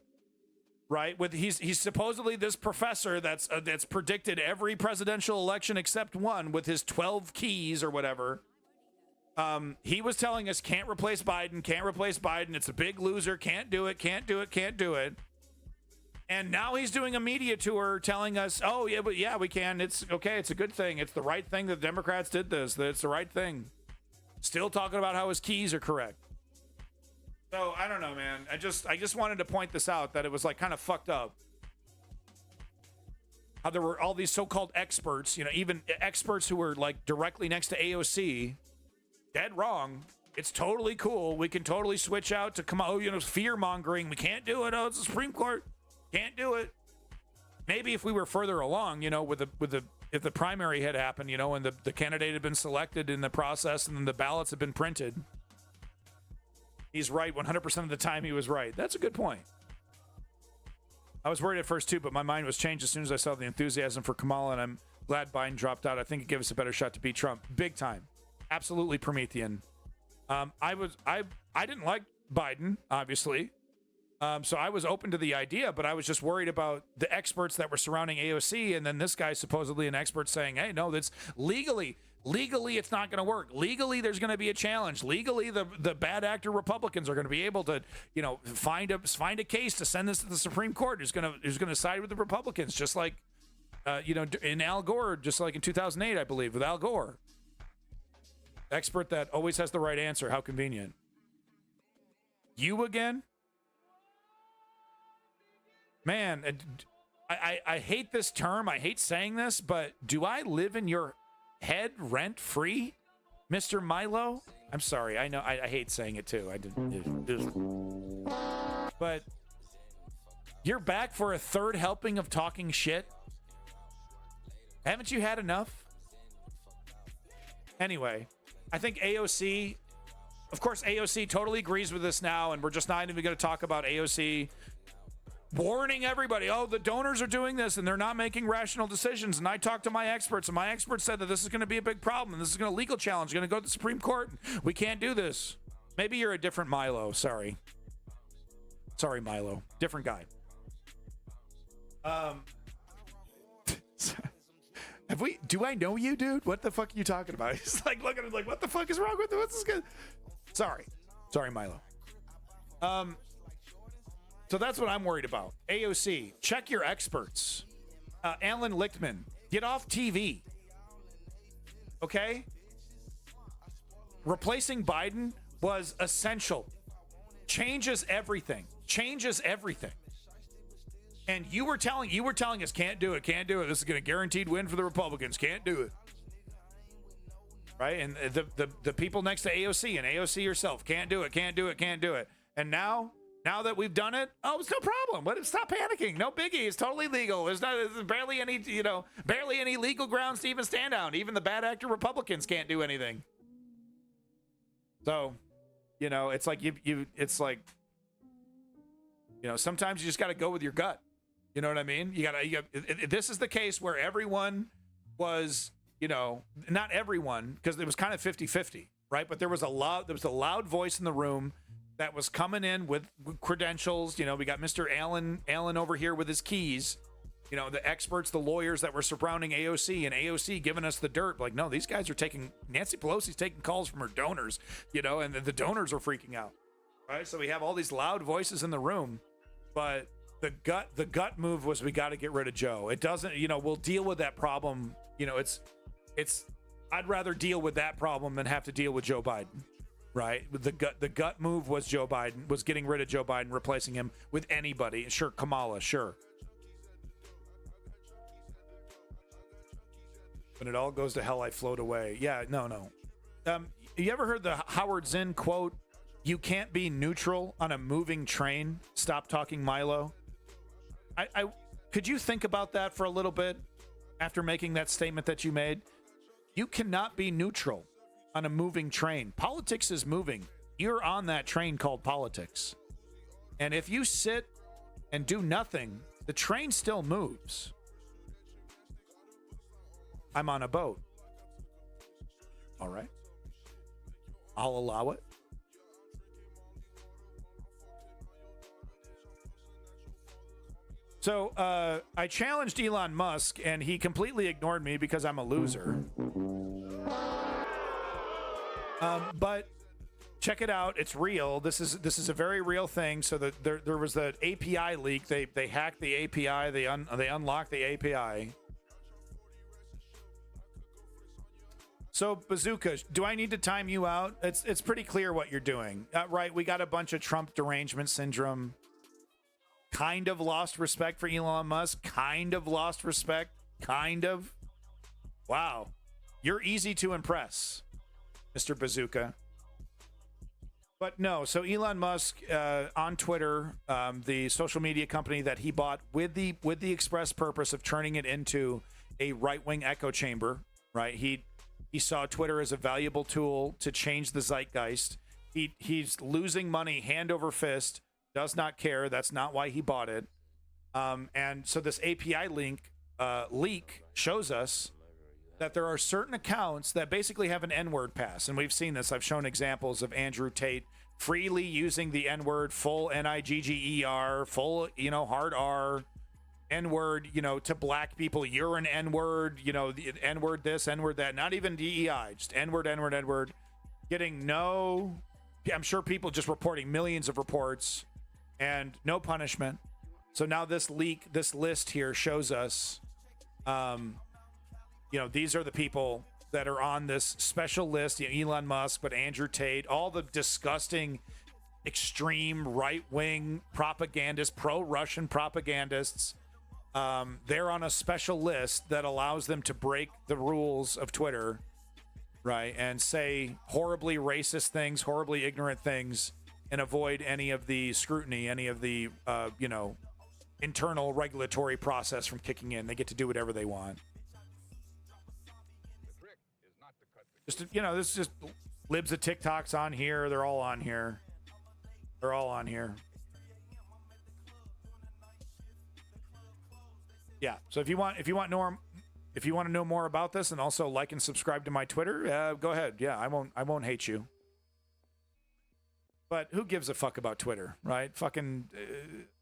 Right, he's supposedly this professor that's predicted every presidential election except one with his 12 keys or whatever. He was telling us can't replace Biden. It's a big loser. Can't do it. And now he's doing a media tour telling us, oh yeah, we can. It's okay. It's a good thing. It's the right thing that the Democrats did this. That it's the right thing. Still talking about how his keys are correct. So I don't know, man. I just wanted to point this out, that it was kind of fucked up. How there were all these so-called experts, even experts who were directly next to AOC, dead wrong. It's totally cool. We can totally switch out to fear mongering. We can't do it. Oh, it's the Supreme Court. Can't do it. Maybe if we were further along, if the primary had happened, and the candidate had been selected in the process and then the ballots had been printed. He's right 100% of the time. He was right. That's a good point. I was worried at first too, but my mind was changed as soon as I saw the enthusiasm for Kamala, and I'm glad Biden dropped out. I think it gives us a better shot to beat Trump. Big time. Absolutely Promethean. I didn't like Biden, obviously. So I was open to the idea, but I was just worried about the experts that were surrounding AOC, and then this guy supposedly an expert saying, hey, no, that's legally it's not going to work. Legally, there's going to be a challenge. Legally, the bad actor Republicans are going to be able to, find a case to send this to the Supreme Court who's going to side with the Republicans, just like, in Al Gore, just like in 2008, I believe, with Al Gore. Expert that always has the right answer. How convenient. You again? Man, I hate this term. I hate saying this, but do I live in your head rent-free, Mr. Milo? I'm sorry. I know I hate saying it too. But you're back for a third helping of talking shit? Haven't you had enough? Anyway, I think AOC, of course, AOC totally agrees with this now, and we're just not even going to talk about AOC warning everybody, oh, the donors are doing this and they're not making rational decisions. And I talked to my experts, and my experts said that this is going to be a big problem. This is going to legal challenge, going to go to the Supreme Court. We can't do this. Maybe you're a different Milo. Sorry, Milo. Different guy. Do I know you, dude? What the fuck are you talking about? He's like looking at him like, what the fuck is wrong with him? What's this good? Sorry, Milo. So that's what I'm worried about. AOC, check your experts. Alan Lichtman, get off TV. Okay? Replacing Biden was essential. Changes everything. And you were telling us can't do it. This is going to guaranteed win for the Republicans. Can't do it. Right? And the people next to AOC and AOC herself can't do it. And now that we've done it, oh, it's no problem. But stop panicking. No biggie. It's totally legal. There's barely any legal grounds to even stand on. Even the bad actor Republicans can't do anything. So, it's like sometimes you just got to go with your gut. You know what I mean? This is the case where everyone was, not everyone, because it was kind of 50-50, right? But there was a loud voice in the room that was coming in with credentials. We got Mr. Allen over here with his keys. The experts, the lawyers that were surrounding AOC, and AOC giving us the dirt. Like, no, these guys are Nancy Pelosi's taking calls from her donors, and the donors are freaking out, right? So we have all these loud voices in the room, but the gut move was we got to get rid of Joe. It doesn't, we'll deal with that problem. I'd rather deal with that problem than have to deal with Joe Biden, right? The gut move was Joe Biden, was getting rid of Joe Biden, replacing him with anybody. Sure, Kamala, sure. When it all goes to hell, I float away. Yeah, no. You ever heard the Howard Zinn quote, "You can't be neutral on a moving train. Stop talking, Milo"? I could you think about that for a little bit after making that statement that you made? You cannot be neutral on a moving train. Politics is moving. You're on that train called politics. And if you sit and do nothing, the train still moves. I'm on a boat. All right. I'll allow it. So I challenged Elon Musk, and he completely ignored me because I'm a loser. But check it out; it's real. This is a very real thing. So there was the API leak. They hacked the API. They unlocked the API. So Bazooka, do I need to time you out? It's pretty clear what you're doing, right? We got a bunch of Trump derangement syndrome. Kind of lost respect for Elon Musk. Kind of lost respect. Kind of. Wow. You're easy to impress, Mr. Bazooka. But no, so Elon Musk on Twitter, the social media company that he bought with the express purpose of turning it into a right-wing echo chamber, right? He saw Twitter as a valuable tool to change the zeitgeist. He's losing money hand over fist. Does not care. That's not why he bought it. And so this API leak shows us that there are certain accounts that basically have an N-word pass. And we've seen this. I've shown examples of Andrew Tate freely using the N-word, full N-I-G-G-E-R, full, hard R, N-word, to black people. You're an N-word, the N-word this, N-word that. Not even DEI, just N-word, N-word, N-word. Getting I'm sure people just reporting millions of reports. And no punishment. So now this list here shows us, these are the people that are on this special list. Elon Musk, but Andrew Tate, all the disgusting, extreme right-wing propagandists, pro-Russian propagandists. They're on a special list that allows them to break the rules of Twitter. right? And say horribly racist things, horribly ignorant things, and avoid any of the scrutiny, any of the, internal regulatory process from kicking in. They get to do whatever they want. Just, this is just libs of TikToks on here. They're all on here. They're all on here. Yeah. So if you want to know more about this, and also like and subscribe to my Twitter, go ahead. Yeah, I won't hate you. But who gives a fuck about Twitter, right? Fucking,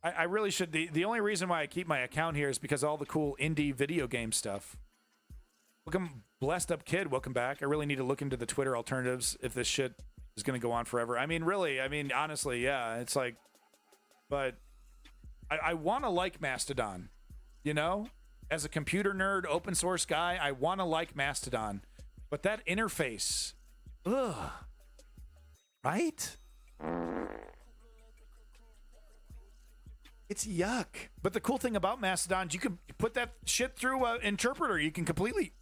I really should. The only reason why I keep my account here is because of all the cool indie video game stuff. Welcome, Blessed Up Kid. Welcome back. I really need to look into the Twitter alternatives if this shit is going to go on forever. Honestly, yeah. It's like, but I want to like Mastodon, As a computer nerd, open source guy, I want to like Mastodon. But that interface, ugh, right? It's yuck. But the cool thing about Mastodon is you can put that shit through an interpreter. You can completely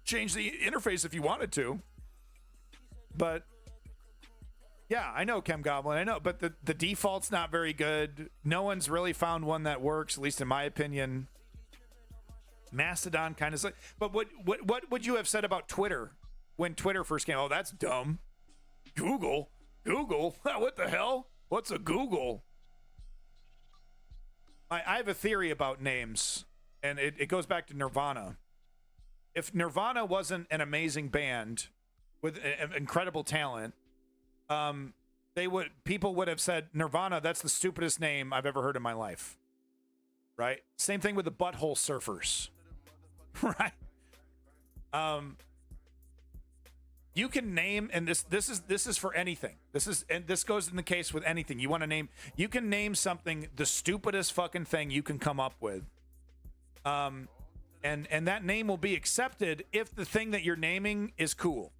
change the interface if you wanted to. But yeah, I know, Chem Goblin. I know, but the default's not very good. No one's really found one that works, at least in my opinion. Mastodon kind of. But what would you have said about Twitter when Twitter first came? Oh, that's dumb. Google. What the hell? What's a Google? I have a theory about names, and it goes back to Nirvana. If Nirvana wasn't an amazing band with incredible talent, people would have said Nirvana, that's the stupidest name I've ever heard in my life. Right? Same thing with the Butthole Surfers. Right? You can name, and this is for anything. This goes in the case with anything. You want to name, you can name something the stupidest fucking thing you can come up with. And that name will be accepted if the thing that you're naming is cool.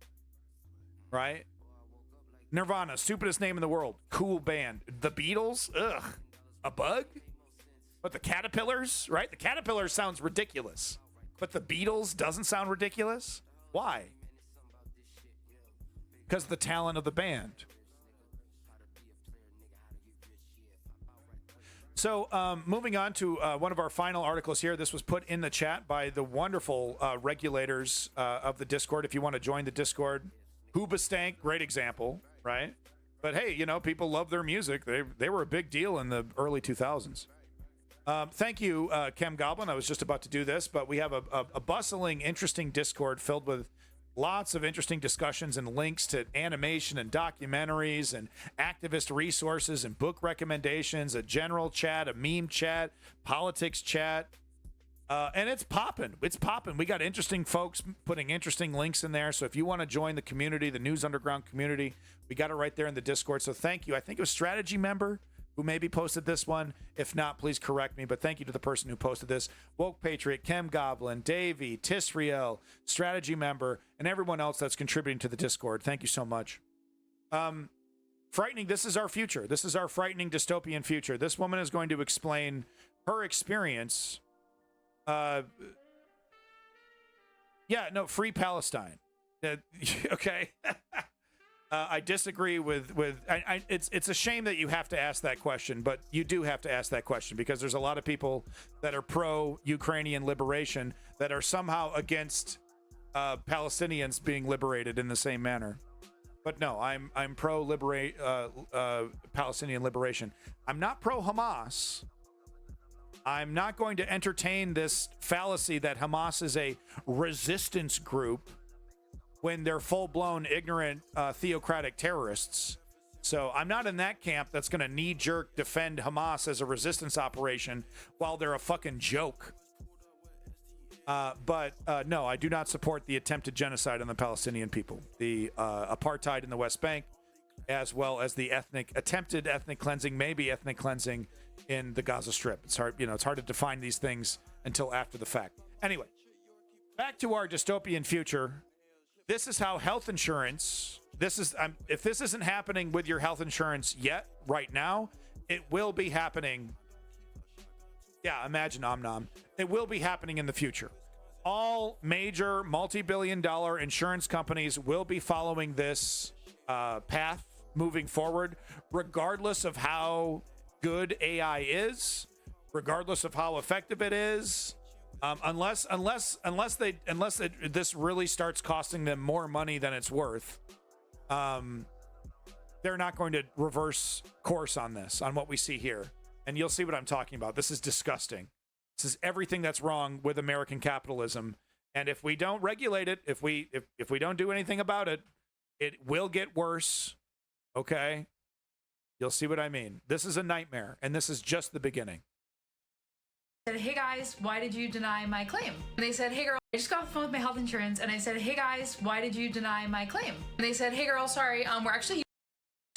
Right? Nirvana, stupidest name in the world. Cool band. The Beatles, ugh. A bug? But the Caterpillars, right? The Caterpillars sounds ridiculous. But the Beatles doesn't sound ridiculous? Why? Because of the talent of the band. So moving on to one of our final articles here. This was put in the chat by the wonderful regulators of the Discord. If you want to join the Discord, Hoobastank, great example, right? But hey, people love their music. They were a big deal in the early 2000s. Thank you, Chem Goblin. I was just about to do this, but we have a bustling, interesting Discord filled with lots of interesting discussions and links to animation and documentaries and activist resources and book recommendations, a general chat, a meme chat, politics chat. And it's popping. It's popping. We got interesting folks putting interesting links in there. So if you want to join the community, the News Underground community, we got it right there in the Discord. So thank you. I think it was Strategy Member who maybe posted this one. If not, please correct me. But thank you to the person who posted this. Woke Patriot, Chem Goblin, Davey, Tisriel, Strategy Member, and everyone else that's contributing to the Discord. Thank you so much. Frightening. This is our future. This is our frightening dystopian future. This woman is going to explain her experience. Free Palestine. Okay. I disagree with it's a shame that you have to ask that question, but you do have to ask that question because there's a lot of people that are pro-Ukrainian liberation that are somehow against Palestinians being liberated in the same manner. But no, I'm pro-Palestinian liberation. I'm not pro-Hamas. I'm not going to entertain this fallacy that Hamas is a resistance group when they're full-blown, ignorant, theocratic terrorists. So I'm not in that camp that's going to knee-jerk defend Hamas as a resistance operation while they're a fucking joke. But no, I do not support the attempted genocide on the Palestinian people, the apartheid in the West Bank, as well as the attempted ethnic cleansing, maybe ethnic cleansing in the Gaza Strip. It's hard, it's hard to define these things until after the fact. Anyway, back to our dystopian future. This is how health insurance, if this isn't happening with your health insurance yet, right now, it will be happening. Yeah, imagine Om Nom. It will be happening in the future. all major multi-billion-dollar insurance companies will be following this path moving forward, regardless of how good AI is, regardless of how effective it is, unless this really starts costing them more money than it's worth. They're not going to reverse course on this, on what we see here. And you'll see what I'm talking about. This is disgusting. This is everything that's wrong with American capitalism. And if we don't regulate it, if we don't do anything about it, it will get worse. Okay? You'll see what I mean. This is a nightmare, and this is just the beginning. I said, hey guys, why did you deny my claim? And they said, hey girl, I just got off the phone with my health insurance. And I said, hey guys, why did you deny my claim? And they said, hey girl, sorry, we're actually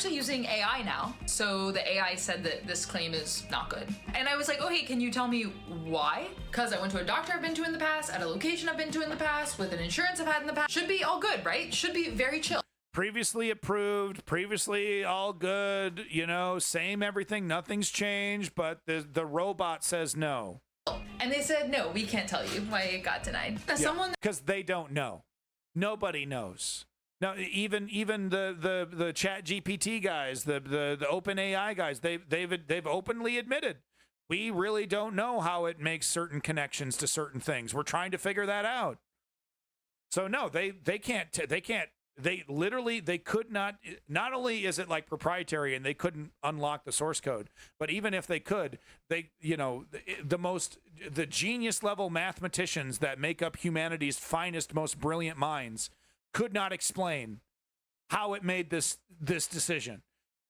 using AI now. So the AI said that this claim is not good. And I was like, oh, hey, can you tell me why? Because I went to a doctor I've been to in the past, at a location I've been to in the past, with an insurance I've had in the past. Should be all good, right? Should be very chill. Previously approved, previously all good, you know, same everything, nothing's changed, but the robot says no. And they said, no, we can't tell you why it got denied. Because they don't know. Nobody knows. No, even the Chat GPT guys, the Open AI guys, they've openly admitted we really don't know how it makes certain connections to certain things. We're trying to figure that out. So no, they can't. They literally, they could not. Not only is it like proprietary and they couldn't unlock the source code, but even if they could, the genius level mathematicians that make up humanity's finest, most brilliant minds could not explain how it made this decision.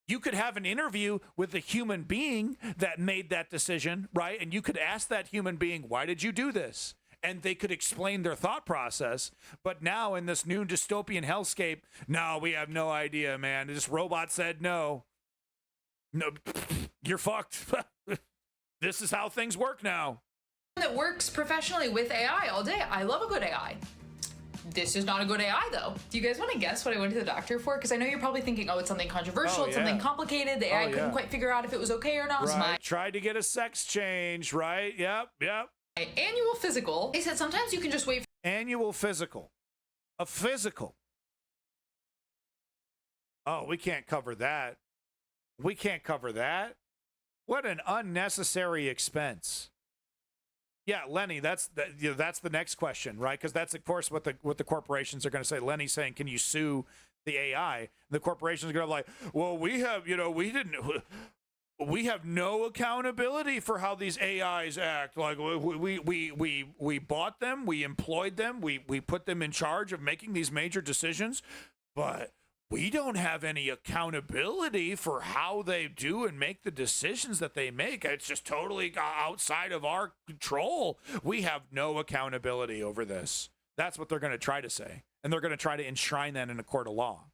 You could have an interview with a human being that made that decision, right? And you could ask that human being, why did you do this? And they could explain their thought process. But now in this new dystopian hellscape, no, we have no idea, man. This robot said no. No, you're fucked. This is how things work now. That works professionally with AI all day. I love a good AI. This is not a good AI, though. Do you guys want to guess what I went to the doctor for? Because I know you're probably thinking, oh, it's something controversial, it's something complicated. The AI couldn't quite figure out if it was okay or not. Right. Tried to get a sex change, right? Yep. My annual physical. They said sometimes you can just wait. Annual physical. A physical. Oh, we can't cover that. We can't cover that. What an unnecessary expense. Yeah, Lenny, that's the next question, right? Because that's, of course, what the corporations are going to say. Lenny's saying, can you sue the AI? The corporations are going to be like, well, we have no accountability for how these AIs act. Like, we bought them, we employed them, we put them in charge of making these major decisions, but we don't have any accountability for how they do and make the decisions that they make. It's just totally outside of our control. We have no accountability over this. That's what they're going to try to say. And they're going to try to enshrine that in a court of law.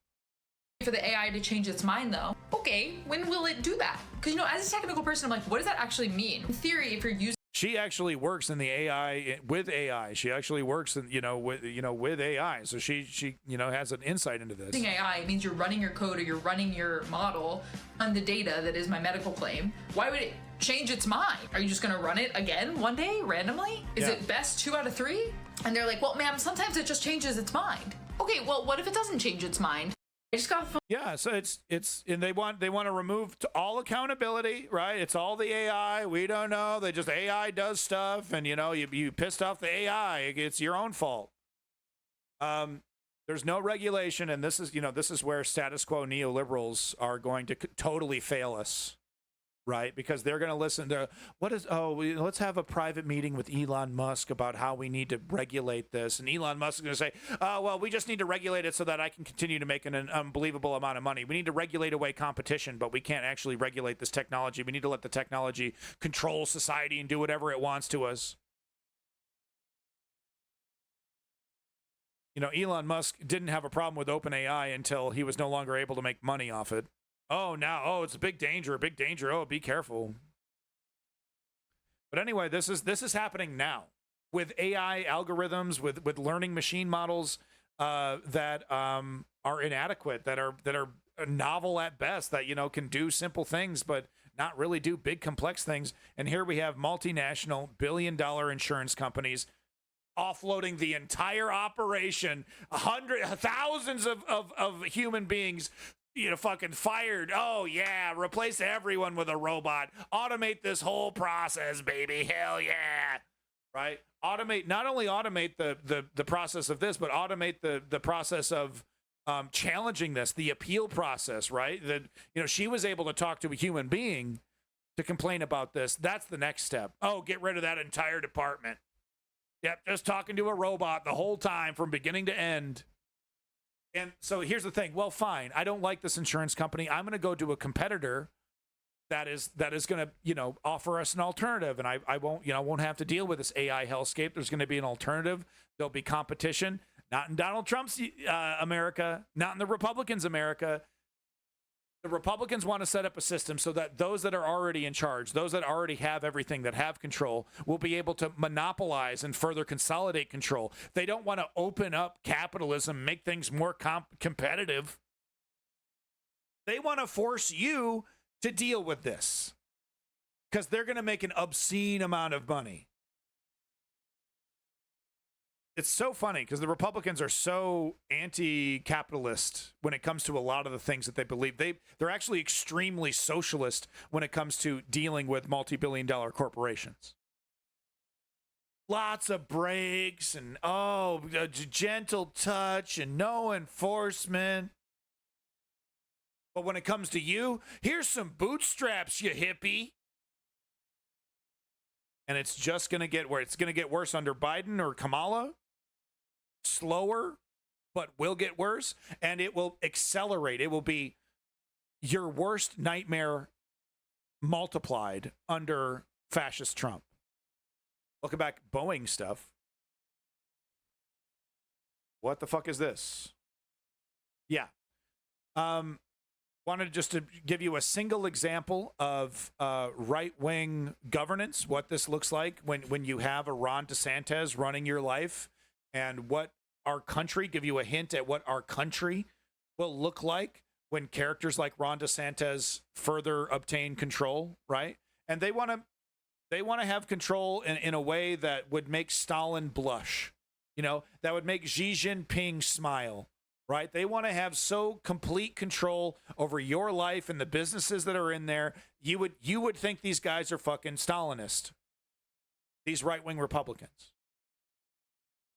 For the AI to change its mind, though. Okay, when will it do that? Because, as a technical person, I'm like, what does that actually mean? In theory, if you're using... She actually works in the AI with AI. She actually works in, with AI. So she has an insight into this. Using AI means you're running your code or you're running your model on the data that is my medical claim. Why would it change its mind? Are you just going to run it again one day randomly? Is it best 2 out of 3? And they're like, well, ma'am, sometimes it just changes its mind. Okay, well, what if it doesn't change its mind? I just got a phone. Yeah, so it's and they want to remove all accountability, right? It's all the AI. We don't know. They just AI does stuff, and you pissed off the AI. It's your own fault. There's no regulation, and this is where status quo neoliberals are going to totally fail us, right? Because they're going to listen to let's have a private meeting with Elon Musk about how we need to regulate this. And Elon Musk is going to say, well, we just need to regulate it so that I can continue to make an unbelievable amount of money. We need to regulate away competition, but we can't actually regulate this technology. We need to let the technology control society and do whatever it wants to us. Elon Musk didn't have a problem with OpenAI until he was no longer able to make money off it. It's a big danger, Oh, be careful. But anyway, this is happening now with AI algorithms, with learning machine models that are inadequate, that are novel at best, that can do simple things but not really do big complex things. And here we have multinational billion-dollar insurance companies offloading the entire operation, thousands of human beings, fucking fired. Oh, yeah, replace everyone with a robot. Automate this whole process, baby. Hell yeah. Right? Not only automate the process of this, but automate the process of challenging this, the appeal process, right? That, she was able to talk to a human being to complain about this. That's the next step. Oh, get rid of that entire department. Yep, just talking to a robot the whole time from beginning to end. And so here's the thing. Well, fine. I don't like this insurance company. I'm going to go to a competitor that is going to, offer us an alternative. And I won't have to deal with this AI hellscape. There's going to be an alternative. There'll be competition. Not in Donald Trump's America, not in the Republicans' America. The Republicans want to set up a system so that those that are already in charge, those that already have everything, that have control, will be able to monopolize and further consolidate control. They don't want to open up capitalism, make things more competitive. They want to force you to deal with this because they're going to make an obscene amount of money. It's so funny because the Republicans are so anti-capitalist when it comes to a lot of the things that they believe. They're actually extremely socialist when it comes to dealing with multi-billion-dollar corporations. Lots of breaks and, a gentle touch and no enforcement. But when it comes to you, here's some bootstraps, you hippie. And it's just going to get where it's going to get worse under Biden or Kamala. Slower, but will get worse, and it will accelerate. It will be your worst nightmare multiplied under fascist Trump. Looking back, Boeing stuff. What the fuck is this? Yeah. Wanted just to give you a single example of right-wing governance, what this looks like when you have a Ron DeSantis running your life, and what our country, give you a hint at what our country will look like when characters like Ron DeSantis further obtain control, right? And they want to have control in a way that would make Stalin blush, that would make Xi Jinping smile, right? They want to have so complete control over your life and the businesses that are in there. You would think these guys are fucking Stalinist, these right-wing Republicans.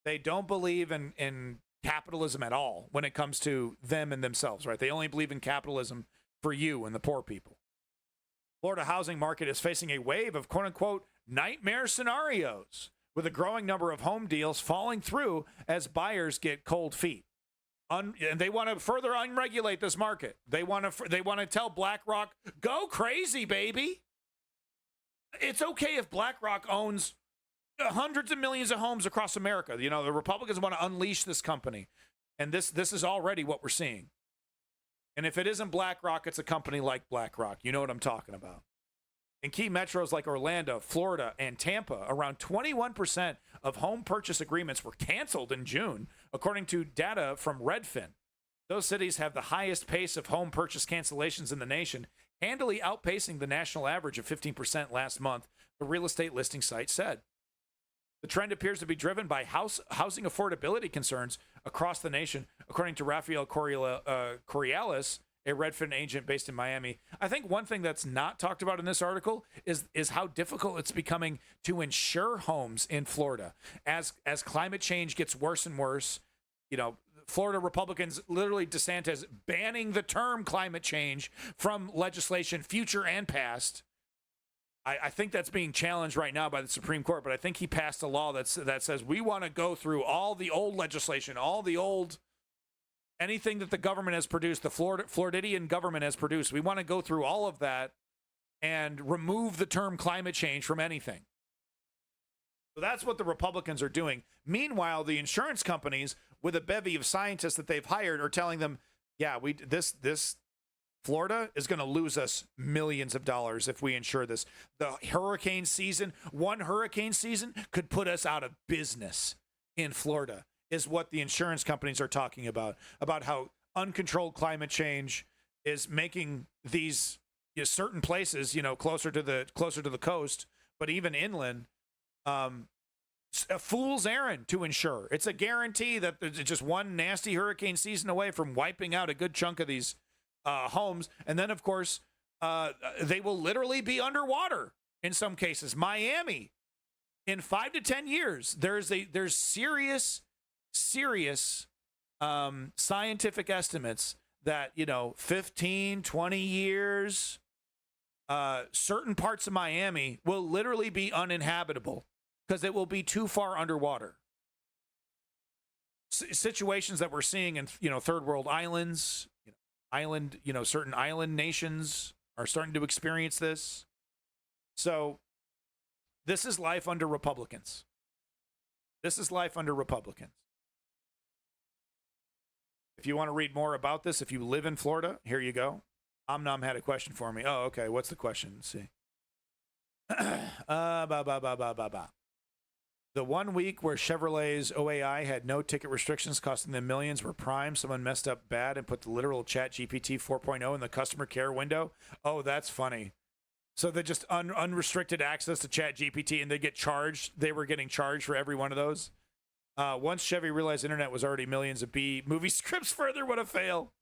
They don't believe in capitalism at all when it comes to them and themselves, right? They only believe in capitalism for you and the poor people. Florida housing market is facing a wave of quote-unquote nightmare scenarios, with a growing number of home deals falling through as buyers get cold feet. And they want to further unregulate this market. They want to tell BlackRock, go crazy, baby. It's okay if BlackRock owns hundreds of millions of homes across America. The Republicans want to unleash this company. And this is already what we're seeing. And if it isn't BlackRock, it's a company like BlackRock. You know what I'm talking about. In key metros like Orlando, Florida, and Tampa, around 21% of home purchase agreements were canceled in June, according to data from Redfin. Those cities have the highest pace of home purchase cancellations in the nation, handily outpacing the national average of 15% last month, the real estate listing site said. The trend appears to be driven by housing affordability concerns across the nation, according to Rafael Correales, a Redfin agent based in Miami. I think one thing that's not talked about in this article is how difficult it's becoming to insure homes in Florida. As climate change gets worse and worse, Florida Republicans, literally DeSantis, banning the term climate change from legislation, future and past. I think that's being challenged right now by the Supreme Court, but I think he passed a law that says we want to go through all the old legislation, anything that the government has produced, the Floridian government has produced. We want to go through all of that and remove the term climate change from anything. So that's what the Republicans are doing. Meanwhile, the insurance companies, with a bevy of scientists that they've hired, are telling them, yeah, this Florida is going to lose us millions of dollars if we insure this. The hurricane season, one hurricane season could put us out of business in Florida, is what the insurance companies are talking about how uncontrolled climate change is making these certain places, closer to the coast, but even inland, a fool's errand to ensure. It's a guarantee that there's just one nasty hurricane season away from wiping out a good chunk of these homes. And then, of course, they will literally be underwater in some cases. Miami, in 5 to 10 years, there's serious scientific estimates that, 15, 20 years, certain parts of Miami will literally be uninhabitable because it will be too far underwater. Situations that we're seeing in, third world islands, certain island nations are starting to experience this. So this is life under Republicans. This is life under Republicans. If you want to read more about this, if you live in Florida, here you go. Omnom had a question for me. Oh, okay. What's the question? Let's see. The 1 week where Chevrolet's OAI had no ticket restrictions costing them millions were prime. Someone messed up bad and put the literal chat GPT 4.0 in the customer care window. Oh, that's funny. So they just unrestricted access to chat GPT and they get charged. They were getting charged for every one of those. Once Chevy realized internet was already millions of B movie scripts further, what a fail.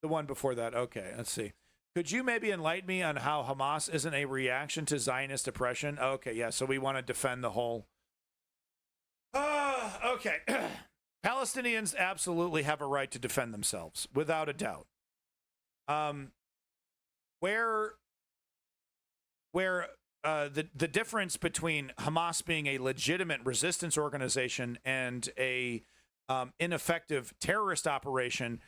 The one before that. Okay, let's see. Could you maybe enlighten me on how Hamas isn't a reaction to Zionist oppression? Okay, yeah, so we want to defend the whole... okay. Palestinians absolutely have a right to defend themselves, without a doubt. Where the difference between Hamas being a legitimate resistance organization and a ineffective terrorist operation,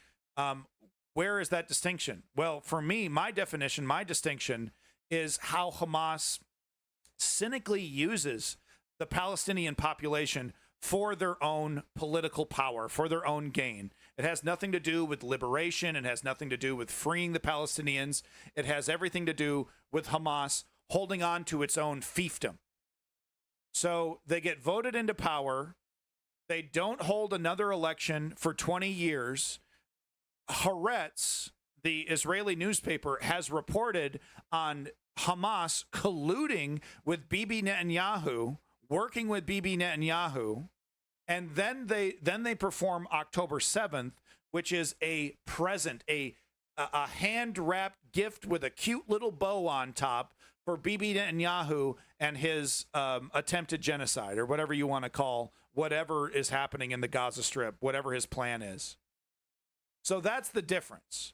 where is that distinction? Well, for me, my distinction is how Hamas cynically uses the Palestinian population for their own political power, for their own gain. It has nothing to do with liberation. It has nothing to do with freeing the Palestinians. It has everything to do with Hamas holding on to its own fiefdom. So they get voted into power. They don't hold another election for 20 years. Haaretz, the Israeli newspaper, has reported on Hamas colluding with Bibi Netanyahu, working with Bibi Netanyahu, and then they perform October 7th, which is a present, a hand-wrapped gift with a cute little bow on top for Bibi Netanyahu and his attempted genocide, or whatever you want to call whatever is happening in the Gaza Strip, whatever his plan is. So that's the difference.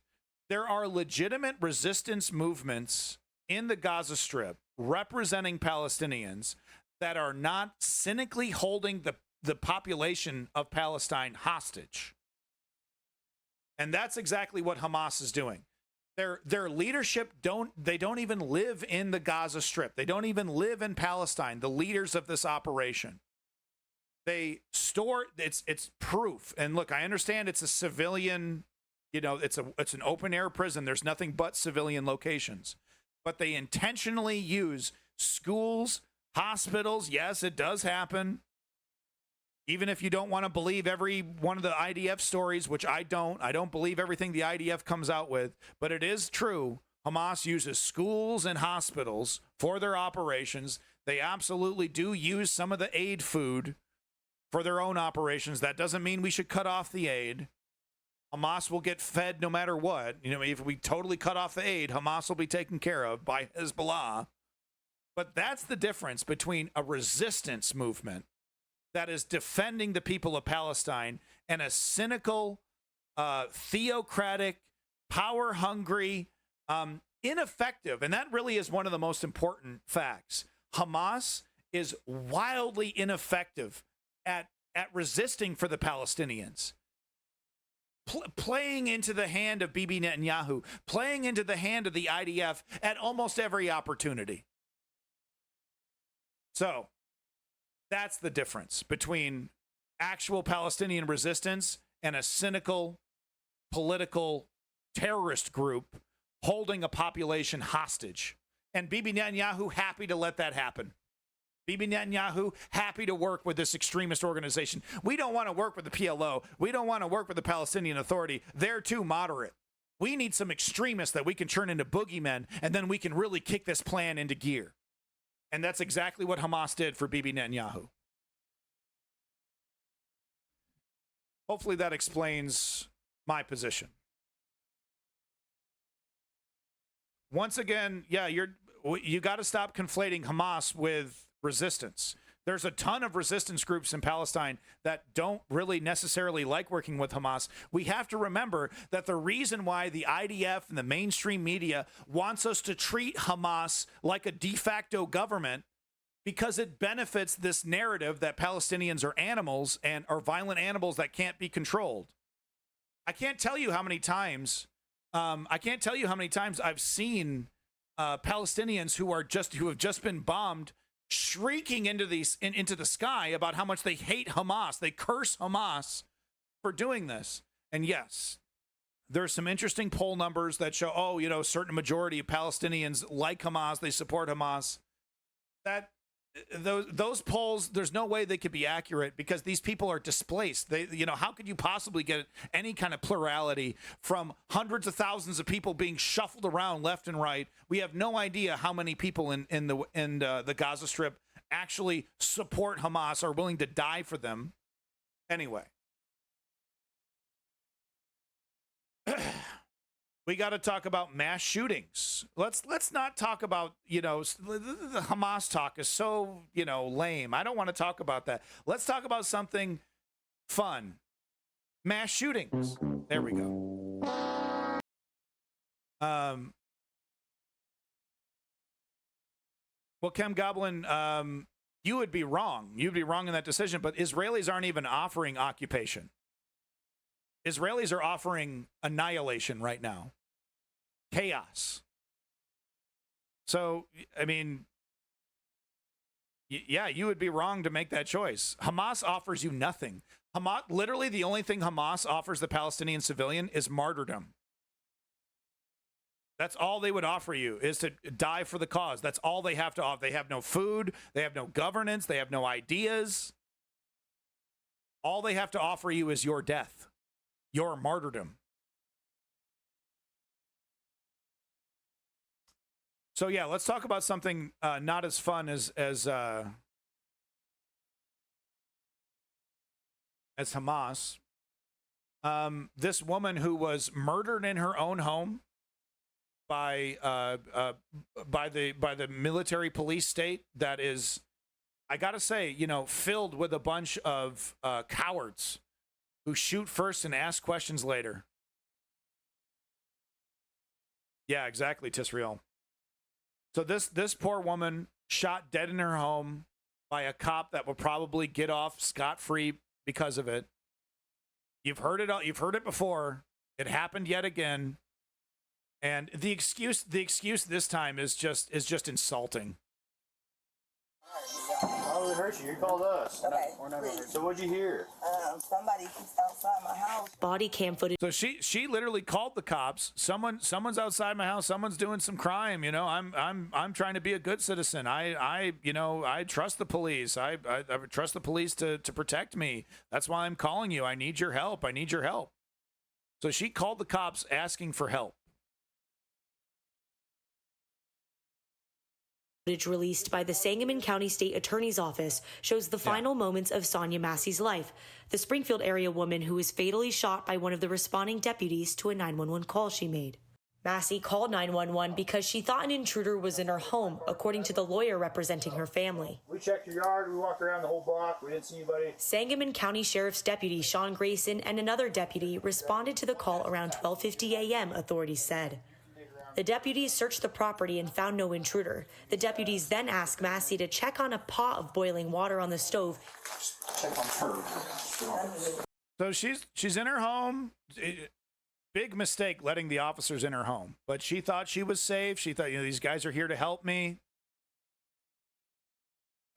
There are legitimate resistance movements in the Gaza Strip representing Palestinians that are not cynically holding the population of Palestine hostage. And that's exactly what Hamas is doing. Their leadership don't even live in the Gaza Strip. They don't even live in Palestine, the leaders of this operation. They store it's proof. And look, I understand it's a civilian, it's an open air prison. There's nothing but civilian locations. But they intentionally use schools, hospitals. Yes, it does happen. Even if you don't want to believe every one of the IDF stories, which I don't believe everything the IDF comes out with, but it is true. Hamas uses schools and hospitals for their operations. They absolutely do use some of the aid food for their own operations. That doesn't mean we should cut off the aid. Hamas will get fed no matter what. If we totally cut off the aid, Hamas will be taken care of by Hezbollah. But that's the difference between a resistance movement that is defending the people of Palestine and a cynical, theocratic, power-hungry, ineffective. And that really is one of the most important facts. Hamas is wildly ineffective at resisting for the Palestinians. Playing into the hand of Bibi Netanyahu, playing into the hand of the IDF at almost every opportunity. So that's the difference between actual Palestinian resistance and a cynical political terrorist group holding a population hostage. And Bibi Netanyahu happy to let that happen. Bibi Netanyahu happy to work with this extremist organization. We don't want to work with the PLO. We don't want to work with the Palestinian Authority. They're too moderate. We need some extremists that we can turn into boogeymen, and then we can really kick this plan into gear. And that's exactly what Hamas did for Bibi Netanyahu. hopefully that explains my position. Once again, yeah, you got to stop conflating Hamas with resistance. There's a ton of resistance groups in Palestine that don't really necessarily like working with Hamas. We have to remember that the reason why the IDF and the mainstream media wants us to treat Hamas like a de facto government, because it benefits this narrative that Palestinians are animals and are violent animals that can't be controlled. I can't tell you how many times I've seen Palestinians who have just been bombed shrieking into the sky about how much they hate Hamas. They curse Hamas for doing this. And yes, there's some interesting poll numbers that show, a certain majority of Palestinians like Hamas, they support Hamas. Those polls, there's no way they could be accurate because these people are displaced. How could you possibly get any kind of plurality from hundreds of thousands of people being shuffled around left and right? We have no idea how many people in the Gaza Strip actually support Hamas, are willing to die for them. Anyway, we got to talk about mass shootings. Let's not talk about, the Hamas talk is so, lame. I don't want to talk about that. Let's talk about something fun. Mass shootings. There we go. Well, Kem Goblin, you would be wrong. You'd be wrong in that decision, but Israelis aren't even offering occupation. Israelis are offering annihilation right now. Chaos. So, I mean, yeah, you would be wrong to make that choice. Hamas offers you nothing. Literally, the only thing Hamas offers the Palestinian civilian is martyrdom. That's all they would offer you, is to die for the cause. That's all they have to offer. They have no food. They have no governance. They have no ideas. All they have to offer you is your death. Your martyrdom. So yeah, let's talk about something not as fun as Hamas. This woman who was murdered in her own home by the military police state that is, I gotta say, filled with a bunch of cowards who shoot first and ask questions later. Yeah, exactly, Tisrael. So this poor woman shot dead in her home by a cop that will probably get off scot-free because of it. You've heard it all. You've heard it before. It happened yet again. And the excuse this time is just insulting. How did it hurt you? You called us. Okay. So what'd you hear? Somebody keeps outside my house. Body cam footage. So she literally called the cops. Someone's outside my house. Someone's doing some crime. I'm trying to be a good citizen. I trust the police. I trust the police to protect me. That's why I'm calling you. I need your help. I need your help. So she called the cops asking for help. Footage released by the Sangamon County State Attorney's Office shows the final moments of Sonia Massey's life, the Springfield area woman who was fatally shot by one of the responding deputies to a 911 call she made. Massey called 911 because she thought an intruder was in her home, according to the lawyer representing her family. We checked your yard, we walked around the whole block, we didn't see anybody. Sangamon County Sheriff's Deputy Sean Grayson and another deputy responded to the call around 12:50 a.m., authorities said. The deputies searched the property and found no intruder. The deputies then asked Massey to check on a pot of boiling water on the stove. Check on her. So she's in her home. Big mistake letting the officers in her home. But she thought she was safe. She thought, these guys are here to help me.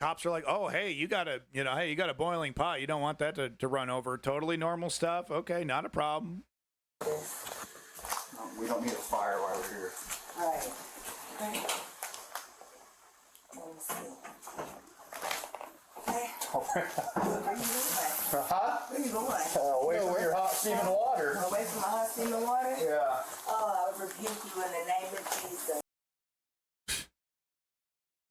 Cops are like, oh, hey, you got a boiling pot. You don't want that to run over. Totally normal stuff. Okay, not a problem. We don't need a fire while we're here. Right. Okay. Let me see. Okay. Where you going? Where you going? Away from your hot steaming water. Away from my hot steaming water? Yeah. Oh, I rebuke you in the name of Jesus.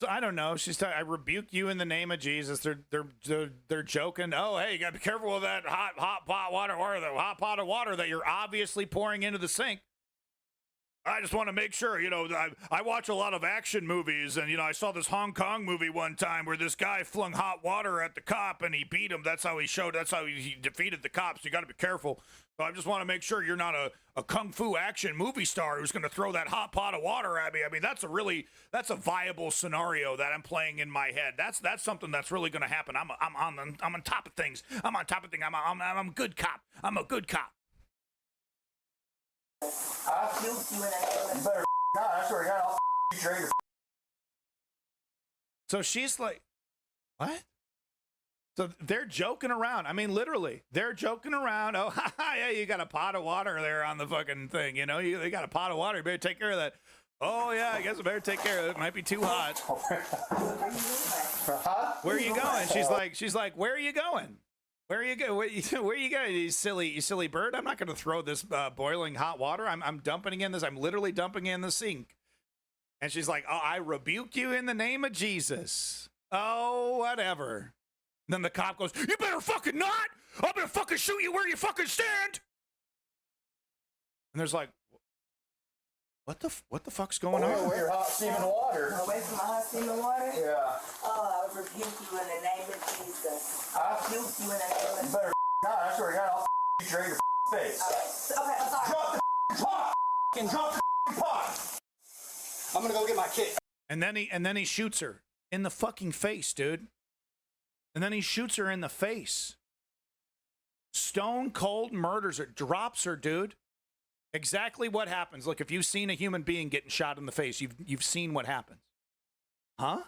So I don't know. I rebuke you in the name of Jesus. They're joking. Oh, hey, you gotta be careful with that hot pot water, or the hot pot of water that you're obviously pouring into the sink. I just want to make sure, I watch a lot of action movies, and, I saw this Hong Kong movie one time where this guy flung hot water at the cop and he beat him. That's how he defeated the cops. You got to be careful. So I just want to make sure you're not a kung fu action movie star who's going to throw that hot pot of water at me. I mean, that's a viable scenario that I'm playing in my head. That's something that's really going to happen. I'm on top of things. I'm on top of things. I'm a good cop. I'm a good cop. I'll shoot you in the name of... You better not. I swear to God, I'll you traitor. So she's like, what? So they're joking around. I mean, literally, they're joking around. Oh, yeah, you got a pot of water there on the fucking thing. They got a pot of water. You better take care of that. Oh, yeah, I guess I better take care of it. It might be too hot. Where are you going? She's like, where are you going? Where are you going? Where are you going? You silly bird. I'm not going to throw this boiling hot water. I'm dumping it in this. I'm literally dumping it in the sink. And she's like, oh, I rebuke you in the name of Jesus. Oh, whatever. And then the cop goes, you better fucking not. I'm going to fucking shoot you where you fucking stand. And there's like, what the fuck's going on? Away your hot steaming water. Away from my hot steaming water? Yeah. Oh, I rebuke you in the name of Jesus. I rebuke you in the name of... You better not. I swear to God, I'll you trade your face. Okay, I'm sorry. Drop the pot. Drop the pot. I'm gonna go get my kit. And then he shoots her in the fucking face, dude. And then he shoots her in the face. Stone cold murders her, drops her, dude. Exactly what happens. Look, if you've seen a human being getting shot in the face, you've seen what happens. Huh?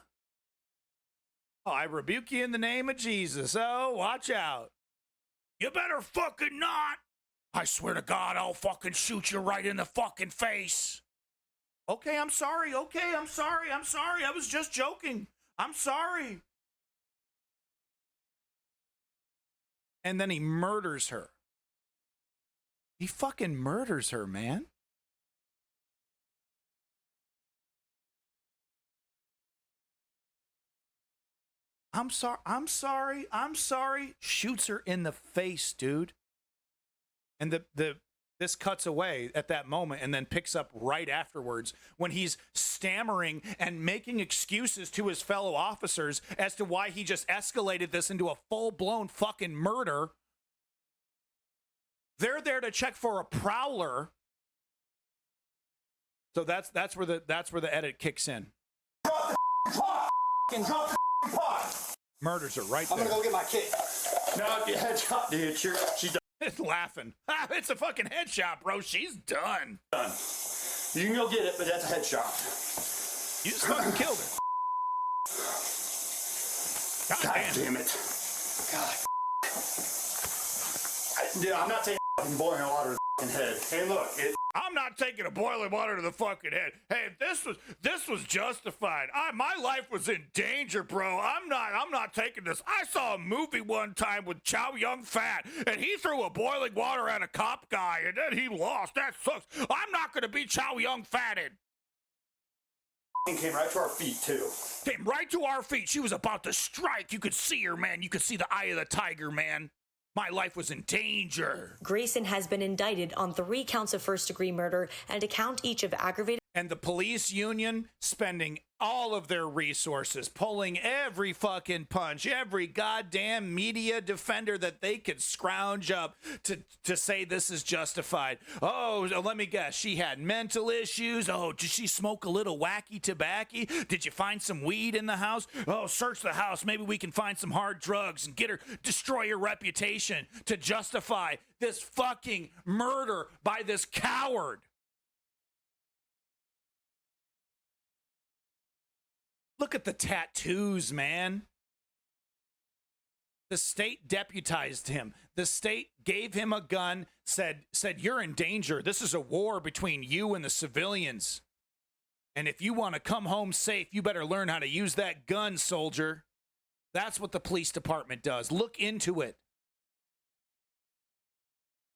Oh, I rebuke you in the name of Jesus. Oh, watch out. You better fucking not. I swear to God, I'll fucking shoot you right in the fucking face. Okay, I'm sorry. Okay, I'm sorry. I was just joking. I'm sorry. And then he murders her. He fucking murders her, man. I'm sorry. Shoots her in the face, dude. And this cuts away at that moment and then picks up right afterwards when he's stammering and making excuses to his fellow officers as to why he just escalated this into a full-blown fucking murder. They're there to check for a prowler. So that's where the edit kicks in. Drop the pot. Murders her right there. I'm gonna go get my kit. No, your headshot, dude. She's done. It's laughing. It's a fucking headshot, bro. She's done. Done. You can go get it, but that's a headshot. You just fucking killed her. God damn it. God. Dude, I'm not taking boiling water to the head. Hey, look. I'm not taking a boiling water to the fucking head. Hey, this was justified. My life was in danger, bro. I'm not taking this. I saw a movie one time with Chow Yun-Fat, and he threw a boiling water at a cop guy, and then he lost. That sucks. I'm not gonna be Chow Yun-Fatted. Came right to our feet, too. Came right to our feet. She was about to strike. You could see her, man. You could see the eye of the tiger, man. My life was in danger. Grayson has been indicted on 3 counts of first-degree murder and a count each of aggravated... And the police union spending all of their resources, pulling every fucking punch, every goddamn media defender that they could scrounge up to say this is justified. Oh, let me guess. She had mental issues. Oh, did she smoke a little wacky tobacco? Did you find some weed in the house? Oh, search the house. Maybe we can find some hard drugs and destroy her reputation to justify this fucking murder by this coward. Look at the tattoos, man. The state deputized him. The state gave him a gun, said, you're in danger. This is a war between you and the civilians. And if you want to come home safe, you better learn how to use that gun, soldier. That's what the police department does. Look into it.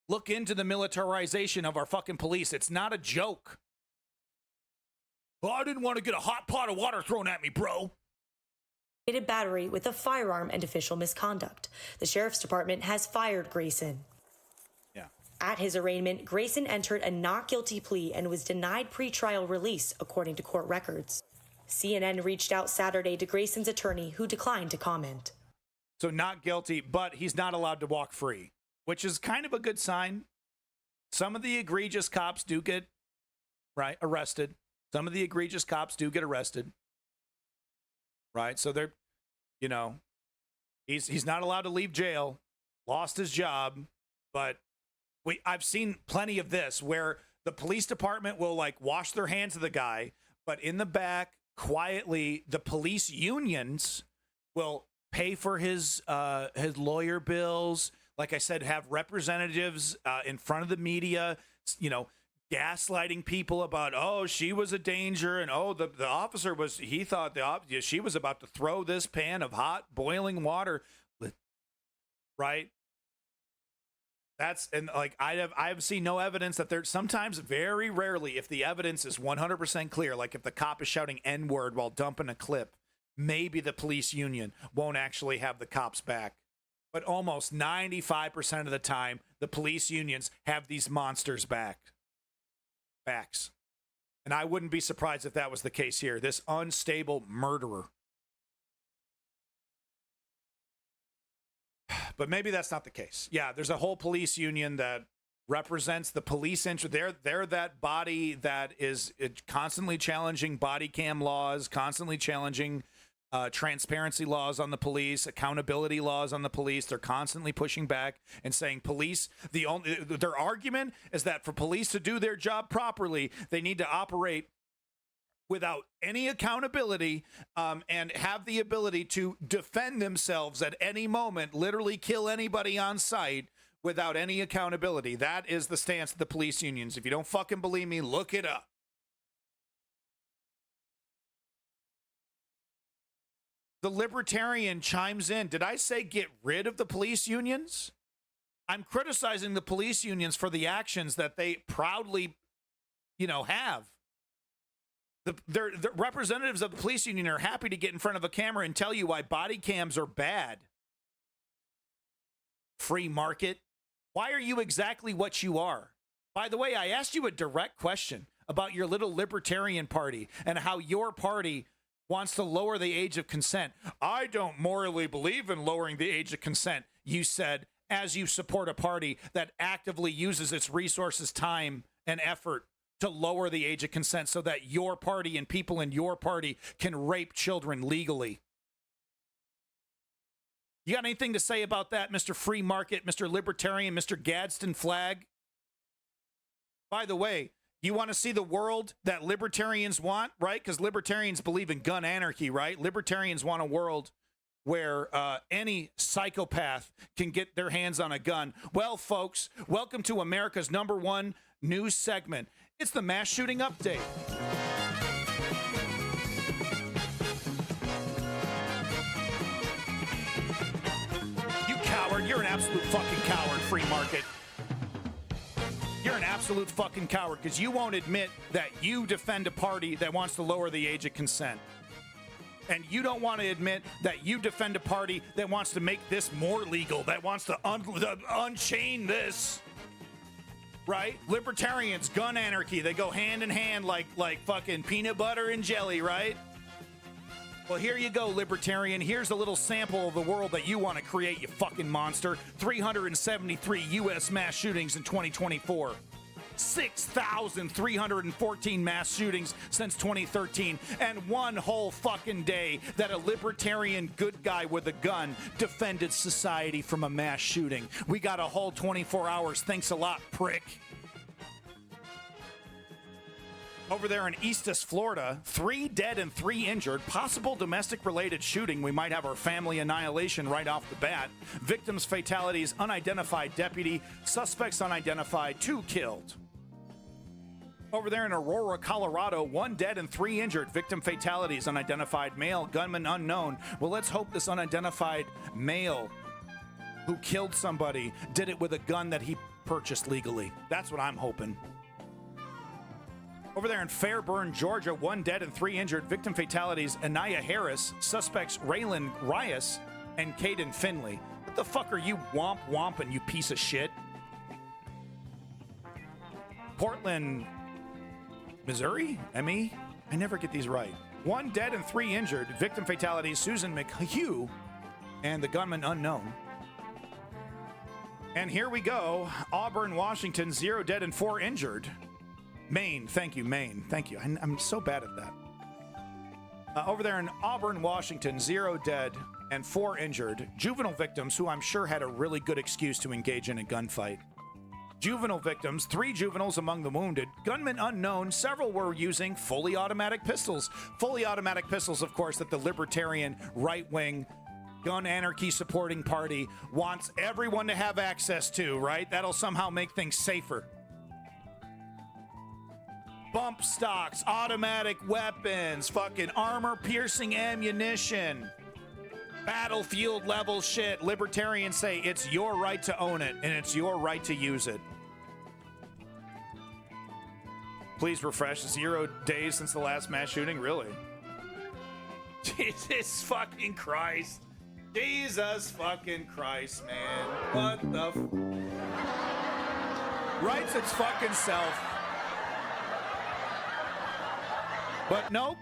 Look into the militarization of our fucking police. It's not a joke. Well, I didn't want to get a hot pot of water thrown at me, bro. Battery with a firearm and official misconduct. The sheriff's department has fired Grayson. Yeah. At his arraignment, Grayson entered a not guilty plea and was denied pretrial release, according to court records. CNN reached out Saturday to Grayson's attorney, who declined to comment. So not guilty, but he's not allowed to walk free, which is kind of a good sign. Some of the egregious cops do get arrested. Some of the egregious cops do get arrested. Right? So they're, he's not allowed to leave jail, lost his job, but I've seen plenty of this where the police department will wash their hands of the guy, but in the back, quietly, the police unions will pay for his lawyer bills. Like I said, have representatives in front of the media, gaslighting people about, oh, she was a danger, and oh, the officer he thought she was about to throw this pan of hot boiling water, right? I've seen no evidence that there's sometimes, very rarely, if the evidence is 100% clear, like if the cop is shouting N-word while dumping a clip, maybe the police union won't actually have the cops back. But almost 95% of the time, the police unions have these monsters backs. And I wouldn't be surprised if that was the case here. This unstable murderer. But maybe that's not the case. Yeah, there's a whole police union that represents the police interest. They're that body that is constantly challenging body cam laws, constantly challenging transparency laws on the police, accountability laws on the police. They're constantly pushing back and saying police, their argument is that for police to do their job properly, they need to operate without any accountability and have the ability to defend themselves at any moment, literally kill anybody on sight without any accountability. That is the stance of the police unions. If you don't fucking believe me, look it up. The Libertarian chimes in. Did I say get rid of the police unions? I'm criticizing the police unions for the actions that they proudly, have. The representatives of the police union are happy to get in front of a camera and tell you why body cams are bad. Free market. Why are you exactly what you are? By the way, I asked you a direct question about your little Libertarian party and how your party wants to lower the age of consent. I don't morally believe in lowering the age of consent, you said, as you support a party that actively uses its resources, time, and effort to lower the age of consent so that your party and people in your party can rape children legally. You got anything to say about that, Mr. Free Market, Mr. Libertarian, Mr. Gadsden Flag? By the way, you want to see the world that libertarians want, right? Because libertarians believe in gun anarchy, right? Libertarians want a world where any psychopath can get their hands on a gun. Well, folks, welcome to America's #1 news segment. It's the mass shooting update. You coward. You're an absolute fucking coward, Free Market. You're an absolute fucking coward because you won't admit that you defend a party that wants to lower the age of consent. And you don't want to admit that you defend a party that wants to make this more legal, that wants to unchain this. Right? Libertarians, gun anarchy, they go hand in hand like fucking peanut butter and jelly, right? Well, here you go, Libertarian. Here's a little sample of the world that you want to create, you fucking monster. 373 U.S. mass shootings in 2024. 6,314 mass shootings since 2013. And one whole fucking day that a libertarian good guy with a gun defended society from a mass shooting. We got a whole 24 hours. Thanks a lot, prick. Over there in Eastus, Florida, 3 dead and 3 injured. Possible domestic-related shooting. We might have our family annihilation right off the bat. Victims, fatalities, unidentified deputy. Suspects unidentified, 2 killed. Over there in Aurora, Colorado, 1 dead and 3 injured. Victim fatalities, unidentified male, gunman unknown. Well, let's hope this unidentified male who killed somebody did it with a gun that he purchased legally. That's what I'm hoping. Over there in Fairburn, Georgia, 1 dead and 3 injured. Victim fatalities, Anaya Harris. Suspects, Raylan Rias and Caden Finley. What the fuck are you womping, you piece of shit? Portland, Missouri? ME? I never get these right. 1 dead and 3 injured. Victim fatalities, Susan McHugh and the gunman unknown. And here we go. Auburn, Washington, 0 dead and 4 injured. Maine, thank you, Maine. Thank you. I'm so bad at that. Over there in Auburn, Washington, 0 dead and 4 injured. Juvenile victims who I'm sure had a really good excuse to engage in a gunfight. Juvenile victims, 3 juveniles among the wounded. Gunmen unknown, several were using fully automatic pistols. Fully automatic pistols, of course, that the libertarian right-wing gun anarchy supporting party wants everyone to have access to, right? That'll somehow make things safer. Bump stocks, automatic weapons, fucking armor-piercing ammunition, battlefield level shit. Libertarians say it's your right to own it and it's your right to use it. Please refresh. 0 days since the last mass shooting? Really? Jesus fucking Christ. Jesus fucking Christ, man. What the writes its fucking self. But nope.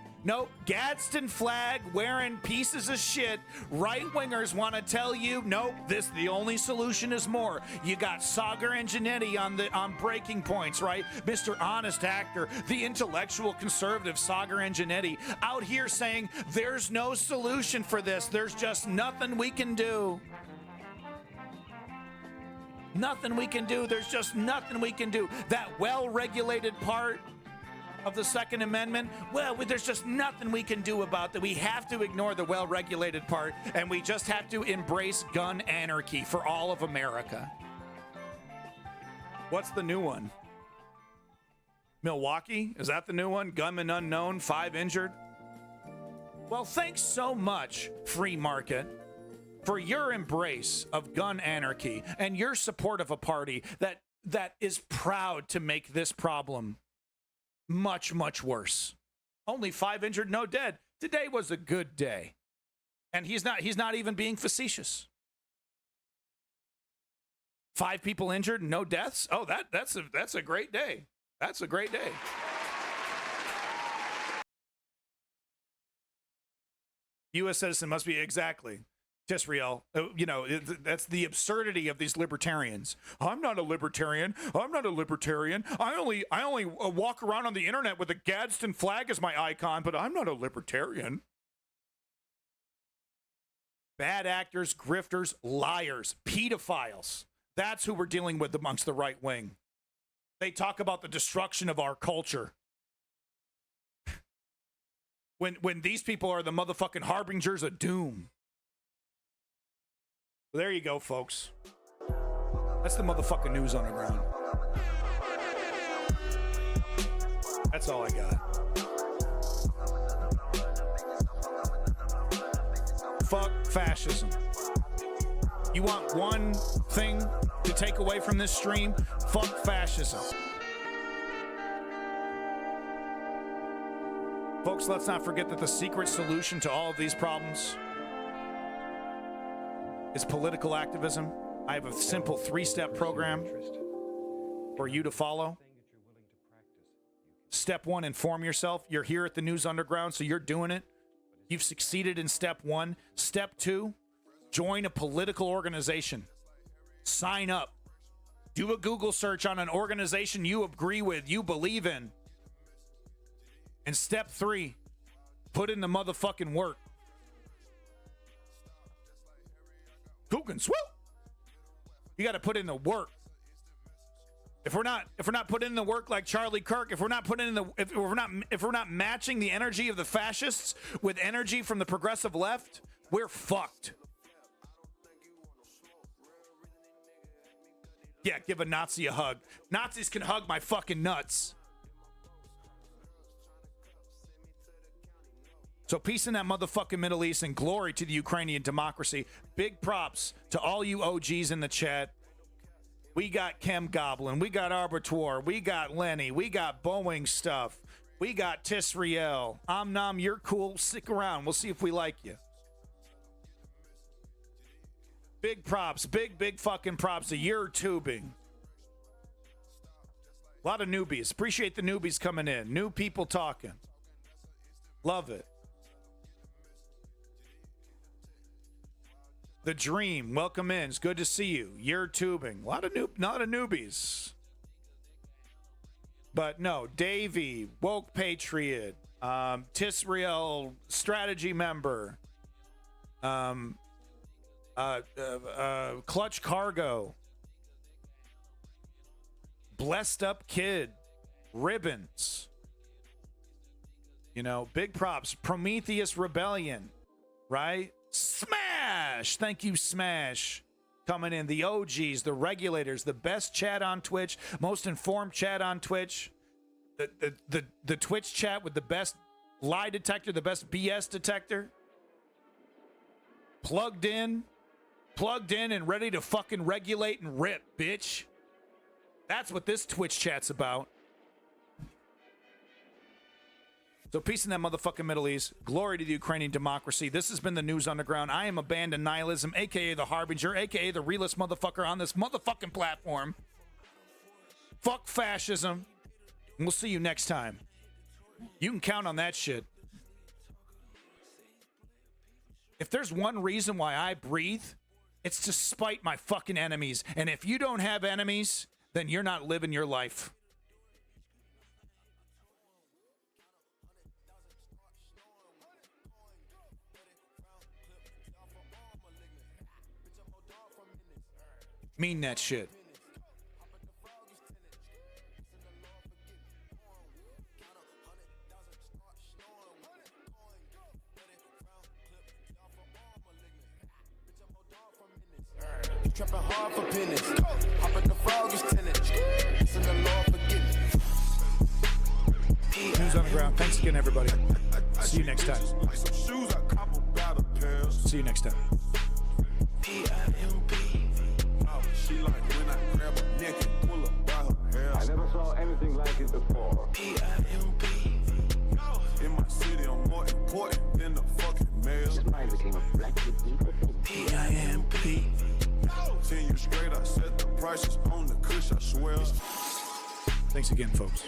Gadsden flag wearing pieces of shit. Right-wingers want to tell you, nope, the only solution is more. You got Sagar and Janetti on breaking points, right? Mr. Honest Actor, the intellectual conservative Sagar and Janetti out here saying there's no solution for this. There's just nothing we can do. Nothing we can do. There's just nothing we can do. That well-regulated part of the Second Amendment, well, there's just nothing we can do about that. We have to ignore the well-regulated part, and we just have to embrace gun anarchy for all of America. What's the new one? Milwaukee? Is that the new one? Gunman unknown, 5 injured? Well, thanks so much, free market, for your embrace of gun anarchy and your support of a party that is proud to make this problem much, much worse. Only 5 injured, no dead. Today was a good day. And he's not even being facetious. 5 people injured, no deaths. Oh, that's a great day. That's a great day. U.S. citizen must be exactly. Tisriel, that's the absurdity of these libertarians. I'm not a libertarian. I'm not a libertarian. I only walk around on the internet with a Gadsden flag as my icon, but I'm not a libertarian. Bad actors, grifters, liars, pedophiles. That's who we're dealing with amongst the right wing. They talk about the destruction of our culture. When these people are the motherfucking harbingers of doom. There you go, folks. That's the motherfucking news on the ground. That's all I got. Fuck fascism. You want one thing to take away from this stream? Fuck fascism. Folks, let's not forget that the secret solution to all of these problems is political activism. I have a simple 3-step program for you to follow. Step 1, inform yourself. You're here at the News Underground, so you're doing it. You've succeeded in step 1. Step 2, join a political organization. Sign up. Do a Google search on an organization you agree with, you believe in. And step 3, put in the motherfucking work. Cook and swoop. You got to put in the work. If we're not putting in the work like Charlie Kirk, if we're not matching the energy of the fascists with energy from the progressive left, we're fucked. Yeah, give a Nazi a hug. Nazis can hug my fucking nuts. So peace in that motherfucking Middle East and glory to the Ukrainian democracy. Big props to all you OGs in the chat. We got Chem Goblin. We got Arbitor. We got Lenny. We got Boeing stuff. We got Tisriel. Omnom, you're cool. Stick around. We'll see if we like you. Big props. Big fucking props to your tubing. A lot of newbies. Appreciate the newbies coming in. New people talking. Love it. The Dream, welcome in. It's good to see you. You're tubing. A lot of newbies. But no, Davey, Woke Patriot, Tisriel, strategy member, Clutch Cargo, Blessed Up Kid, Ribbons. You know, big props. Prometheus Rebellion, right? Smash! Thank you, Smash. Coming in. The OGs, the regulators, the best chat on Twitch, most informed chat on Twitch. The Twitch chat with the best lie detector, the best BS detector. Plugged in and ready to fucking regulate and rip, bitch. That's what this Twitch chat's about. So peace in that motherfucking Middle East. Glory to the Ukrainian democracy. This has been the News Underground. I am a band of nihilism, a.k.a. the Harbinger, a.k.a. the realest motherfucker on this motherfucking platform. Fuck fascism. And we'll see you next time. You can count on that shit. If there's one reason why I breathe, it's to spite my fucking enemies. And if you don't have enemies, then you're not living your life. Mean that shit. Trapping hard for pennies. Hop at the frog is tenant. Listen to Lord forgiveness. News Underground. Thanks again, everybody. See you next time. See you next time. She like when I grab her neck and pull up by her hair. I never saw anything like it before. P.I.M.P. In my city, I'm more important than the fucking mayor. This mind became a black people. P.I.M.P. 10 years straight, I set the prices on the kush, I swear. Thanks again, folks.